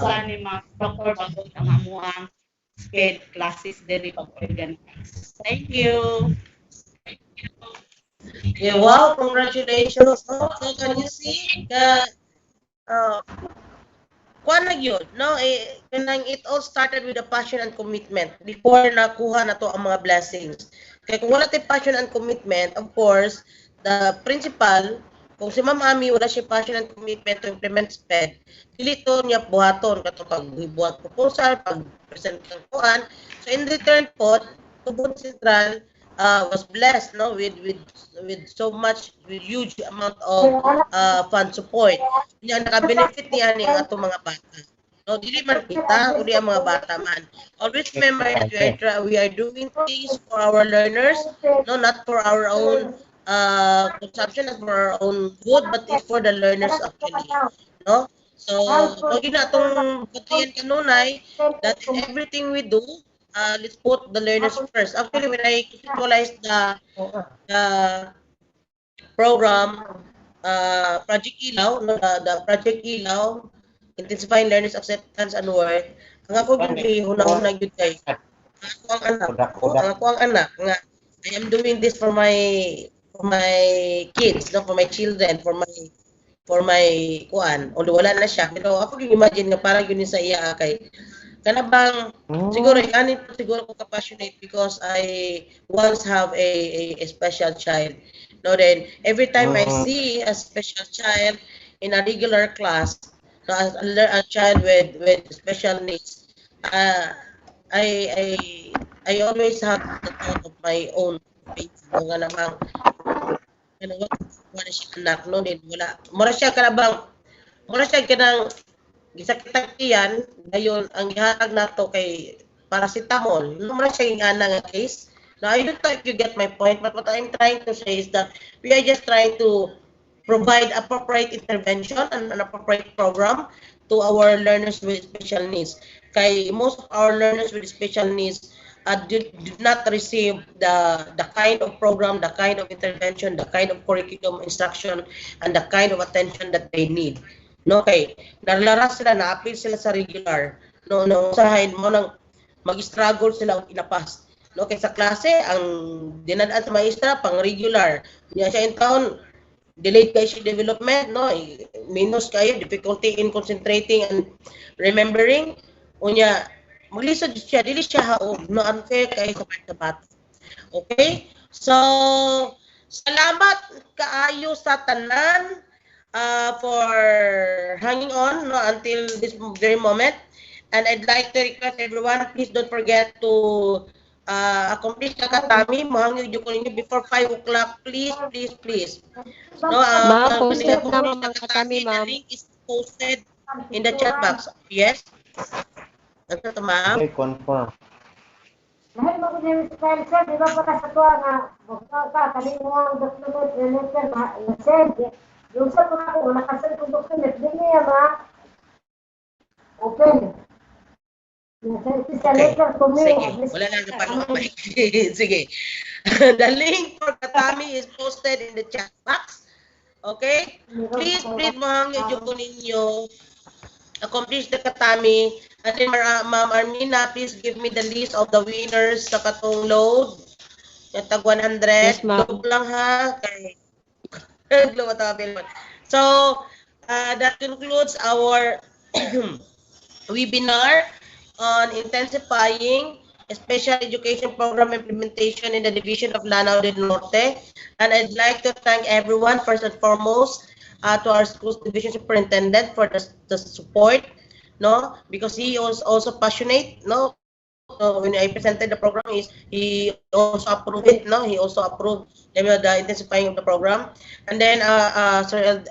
sa ni mga Dr. Bagod ang amuang SPED classes diri pag-organize. Thank you. Yeah, wow, congratulations. So can you see kuan na yun, no? It all started with a passion and commitment before nakuha na to ang mga blessings. Kaya kung wala tayong passion and commitment, of course, the principal, kung si Ma'am Ami wala siya passion and commitment to implement SPED, dili to niya buhaton kato pagbuhat proposal, pag-present ng kuan. So in return po, Tubod Central was blessed, no, with so much, with huge amount of fund support. Niya naka-benefit niya ning ato mga bata. No, dili man kita, kundi ang mga bata man. Always remember that we are doing things for our learners, no, not for our own consumption, not for our own good, but it's for the learners actually, no. So, pag atong patuyan kanunay that in everything we do, let's put the learners first. Actually, when I conceptualized the program, Project Ilaw, no, the Project Ilaw, Intensifying Learners Acceptance and Work, ang ako yun, hunahunag yun kay, ang anak, nga, I am doing this for my kids, no, for my children, for my kuan, although wala na siya, pero ako yung imagine nga parang yun sa iya kay, kanabang siguro siguro ko passionate because I once have a special child. No, then every time I see a special child in a regular class, no, a child with special needs, I always have the thought of my own faith. No, kanabang wala siya anak, no, then wala siya kanabang kanang gisakitang tiyan, dayon ang gihatag nato kay paracetamol. Naman siya yung nga case. Now, I don't know if you get my point, but what I'm trying to say is that we are just trying to provide appropriate intervention and an appropriate program to our learners with special needs. Kay most of our learners with special needs did not receive the kind of program, the kind of intervention, the kind of curriculum instruction, and the kind of attention that they need. No, kay nalaras sila, na-appeal sila sa regular. No, usahain mo nang mag-struggle sila og inapas. No, kay sa klase ang dinadaan sa maestra pang regular. Niya siya in town delayed kay siya development, no, minus kayo difficulty in concentrating and remembering. Unya maglisod siya, dili siya haog, no, unfair kay sa bata. Okay? So, salamat kaayo sa tanan for hanging on, no, until this very moment. And I'd like to request everyone, please don't forget to accomplish the katami. Mohangyo ko ninyo before 5 o'clock. Please, please, please. No, Ma'am, kung posted accomplish na the mga kami, katami, the ma'am. link is posted in the chat box. Yes? Ano to, ma'am? Okay, confirm. Dahil mo kung yung style, sir, di ba para sa tuwa nga, bukta ka, kani mo ang document, related, send. Yung sa tuwa ko, nakasend kong document, di niya ba? Open. Okay. Sige. Wala na pa naman. Sige. The link for Katami is posted in the chat box. Okay? Please, mahangyo ko ninyo accomplish the Katami. And then, Ma'am Armina, please give me the list of the winners sa katong load. Yung tag 100. Yes, ma'am. Load lang ha. Okay. So, that concludes our webinar on intensifying special education program implementation in the division of Lanao del Norte. And I'd like to thank everyone, first and foremost, to our school's division superintendent for the support, no, because he was also passionate, no. So when I presented the program, he also approved it, no, he also approved the intensifying of the program. And then Sir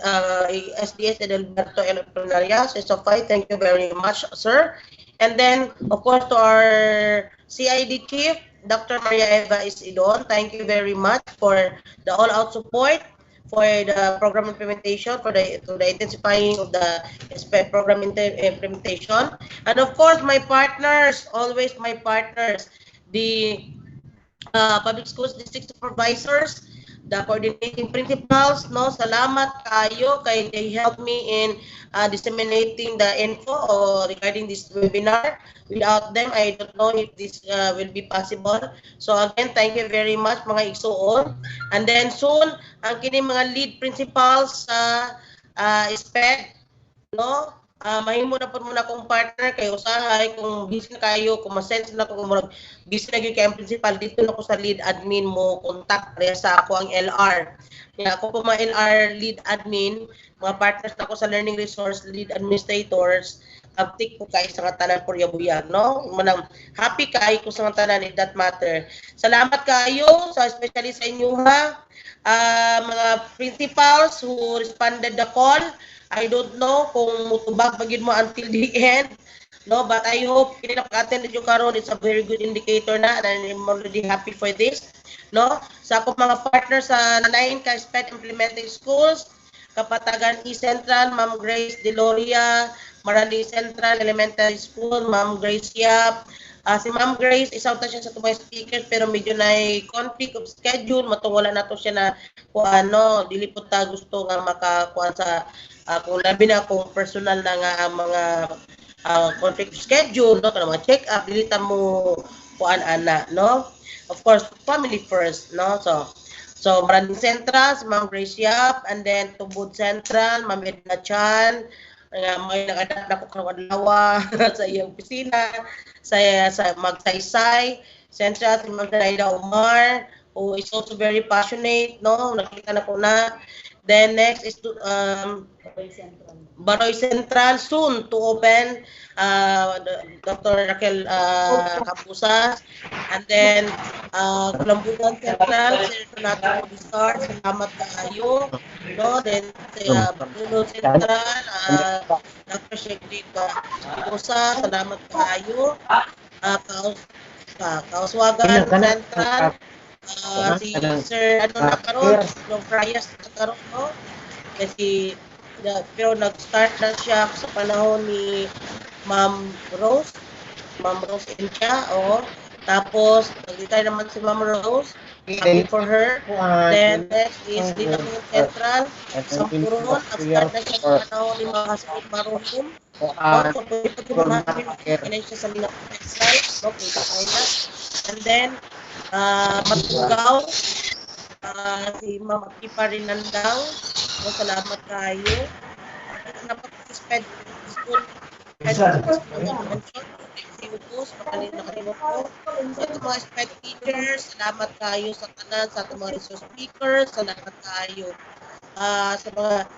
SDS Edelberto Elprenarias, SFI, thank you very much, sir. And then, of course, to our CID chief, Dr. Maria Eva Isidon, thank you very much for the all-out support for the program implementation, for the intensifying of the SPED program implementation. And of course, my partners, always my partners, the public schools district supervisors, the coordinating principals, no, salamat kayo kay they helped me in disseminating the info regarding this webinar. Without them, I don't know if this will be possible. So again, thank you very much mga igsuon. And then soon, ang kini mga lead principals sa SPED, no? Mahimo na po muna akong partner kay usahay kung busy na kayo, kung masense na kung busy na kayo kay ang principal, dito na ko sa lead admin mo contact kaya sa ako ang LR. Kaya ako po mga LR lead admin, mga partners na ako sa learning resource lead administrators, uptik po kayo sa tanan por yabuyag, no? Manang happy kayo ko sa tanan in that matter. Salamat kayo, so especially sa inyo ha, mga principals who responded the call. I don't know kung mutubag bagid mo until the end, no, but I hope kini napaka-attend yung karon, it's a very good indicator na, and I'm already happy for this, no. Sa ako mga partners sa 9 ka SPED implementing schools, Kapatagan E Central, Ma'am Grace Deloria, Marali Central Elementary School, Ma'am Grace Yap. Si Ma'am Grace, isaw ta siya sa tumay speakers pero medyo na conflict of schedule, matungwala na to siya na kung ano, dili po ta gusto nga makakuha sa kung labi na kung personal na nga mga conflict of schedule, no, kana mga check up, dili ta mo kuan ana, no. Of course, family first, no. So Maraming Central, si Ma'am Grace Yap, and then Tubod Central, Ma'am Edna Chan, may nag-adapt na ko karong adlaw sa iyang opisina, sa Magsaysay Central, si Ma'am Naida Umar, who is also very passionate, no, nakita na ko na. Then next is Baroy Central, soon to open, Dr. Raquel Capusas. And then Kulambugan Central, Sir Renato Modisar, salamat kayo, no. Then Bacolod Central, Dr. Shekri Pidosa, salamat kayo. Kauswagan Central, si Sir ano na karon, Long Frias na karon, no. Kasi pero nag-start na siya sa panahon ni Ma'am Rose Incha, tapos nag-retire naman si Ma'am Rose, happy for her. Then next is Linamon Central, Sampuron, nag-start na siya sa panahon ni Ma'am Hasbun Marohim. So pwede ko namin makikinig siya sa Linamon Central, no, pwede na. And then Matugao, si Ma'am Akipa Rinandang, no, salamat kayo. Napag-SPED school, focus, nakalimot ko. So, ito mga SPED teachers, salamat kayo sa tanan, sa itong mga resource speakers, salamat kayo. Sa mga,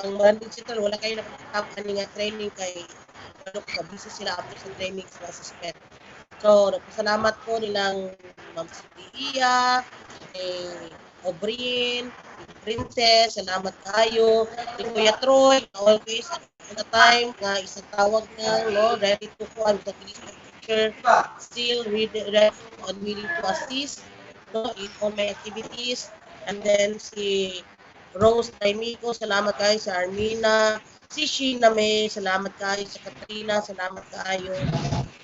ang mga digital, wala kayo nakakita nga training kay busy sila after sa training sa SPED. So, nagpasalamat ko nilang Ma'am Sidia, Obrin, Princess, salamat kayo. Ni Kuya Troy, always at the time nga isang tawag nga, no, ready to ko ang teacher, still ready and willing to assist, no, in all my activities. And then si Rose Taimico, salamat kayo sa Armina. Si Sheena May, salamat kayo sa Katrina, salamat kayo.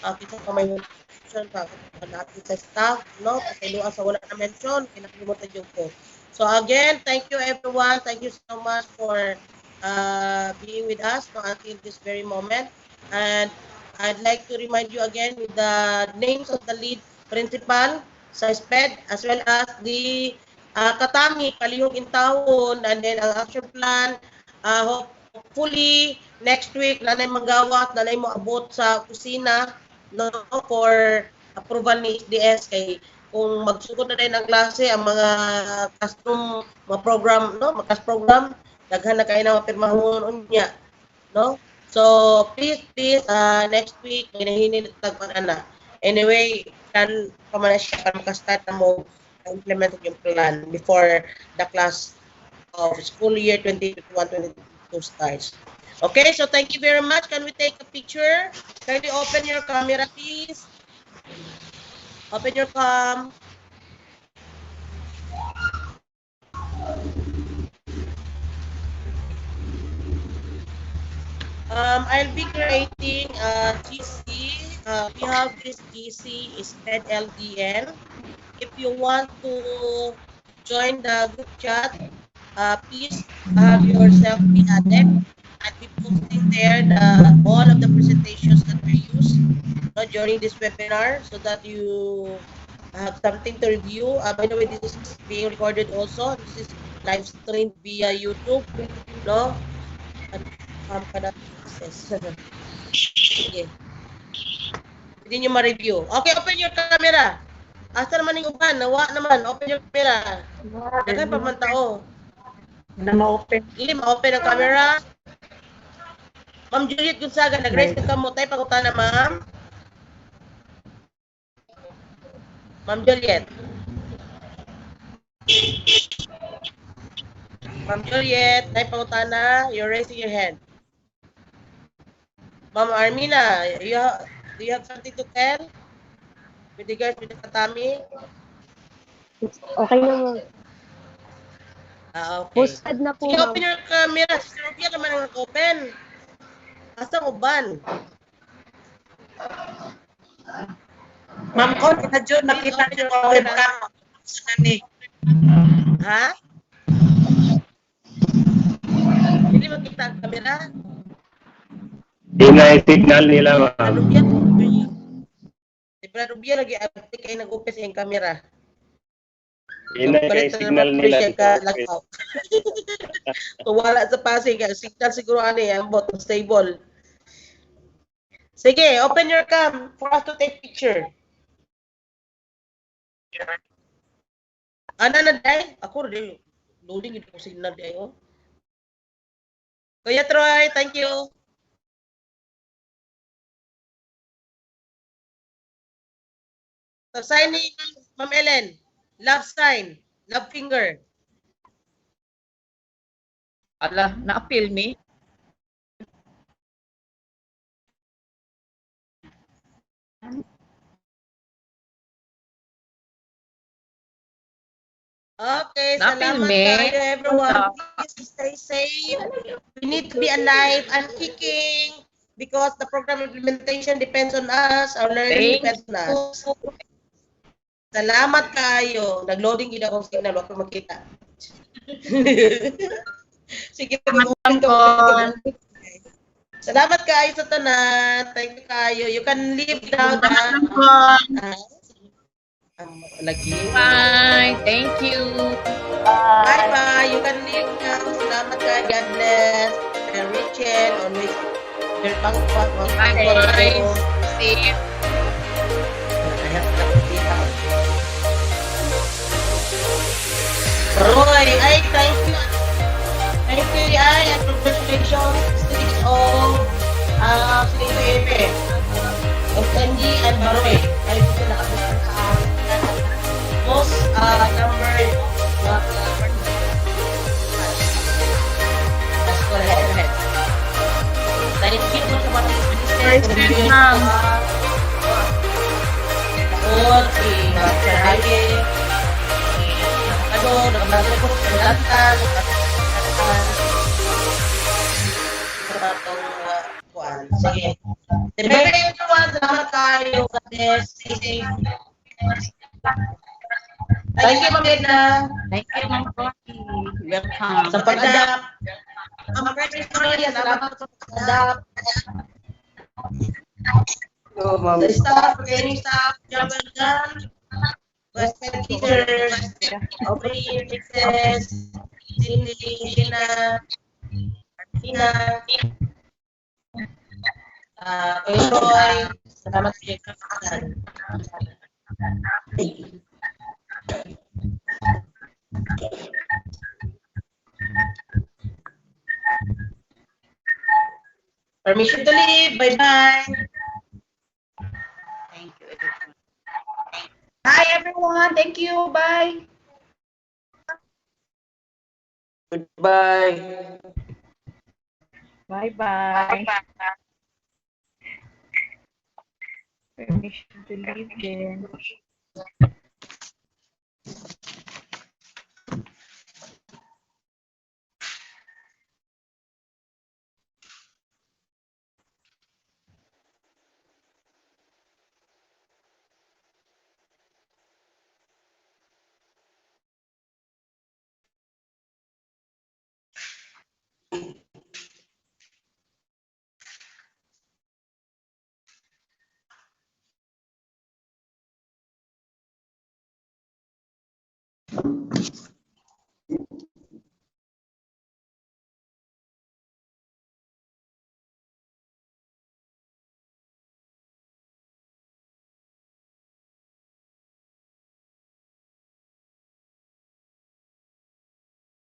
Kita pa may mention pa natin sa staff, no? Pasayloan sa wala na mention, kinakalimutan yung po. So again, thank you everyone. Thank you so much for being with us until this very moment. And I'd like to remind you again with the names of the lead principal sa SPED as well as the Katami, Palihog Intawon, and then ang action plan, hopefully next week, nanay magawat, nanay mo abot sa kusina, no, for approval ni SDS kay kung magsugod na din ang klase ang mga classroom, mga program, no, mga class program, daghan na kayo na mapirmahon unya, no? So please next week may nahinil tagpan ana. Anyway, plan pa man siya para maka-start na mo implement yung plan before the class of school year 2021-2022 starts. Okay, so thank you very much. Can we take a picture? Can you open your camera, please? Open your cam. I'll be creating GC. We have this GC is SPED LDN. If you want to join the group chat, please have yourself be added. I'll be posting there all of the presentations that we use during this webinar so that you have something to review. By the way, this is being recorded also. This is live streamed via YouTube. No? Sige. Hindi nyo ma-review. Okay, open your camera. Asa naman yung uban? Nawa naman. Open your camera. Dagan pa man tao. Na ma-open. Ili, ma-open ang camera. Ma'am Juliet Gonzaga, nag-raise ka mo. Tayo pakutan na, ma'am. Ma'am Juliet. Ma'am Juliet, tayo pakutan na. You're raising your hand. Ma'am Armina, do you have something to tell? With regards to the Katami? Okay na mo. Okay. Posted na po, Sige, ma'am. open your camera. Si Rubia naman ang open. Asang uban? Ma'am Con, na June, nakita niyo ang webcam. Ha? Hindi makita ang camera? Hindi na yung signal nila, ma'am. Brad Rubia lagi apik ay nag-open sa yung camera. Hindi na yung signal nila. Kung wala sa passing, signal siguro ano yan, bot stable. Sige, open your cam for us to take picture. Ano na day? Ako rin. Loading ito signal day. Oh. Kuya Troy, thank you. So, sign ni Ma'am Ellen. Love sign. Love finger. Ala, na-appeal me. Okay, Na-appeal salamat me. kayo everyone. Please stay safe. We need to be alive and kicking because the program implementation depends on us. Our learning depends on us. Salamat kayo. Nag-loading gina akong signal. Wag ko makita. Sige, salamat kayo sa tanan. Thank you kayo. You can leave now. Lagi. Bye. Thank you. Bye-bye. You can leave now. Salamat kayo. God bless. And Rachel, always. Bye. See you. Ay, thank you. Thank you, Ay, and congratulations stage of Sino Epe. SNG and Baroy. Kayo po sila nakapit sa most numbered let's go ahead. Thank you po sa mga ministers. Ma'am. Takot, si Master Haye, nagbago po sa lantan, sa itong kuwan. Sige. Depende yung kuwan, salamat kayo, Goddess, stay safe. Thank you, Ma'am Edna. Thank you, Ma'am Coffee. Welcome. Sa pag-adapt. Ma'am Victoria, salamat sa pag-adapt. Sa staff, training staff, job well done. Respect teachers, Aubrey, Princess, Cindy, Sheena, Martina, Roy, salamat sa iyo kapasan. Permission to leave. Bye-bye. Thank you, everyone. Hi, everyone. Thank you. Bye. Goodbye. Bye-bye. Permission to leave then.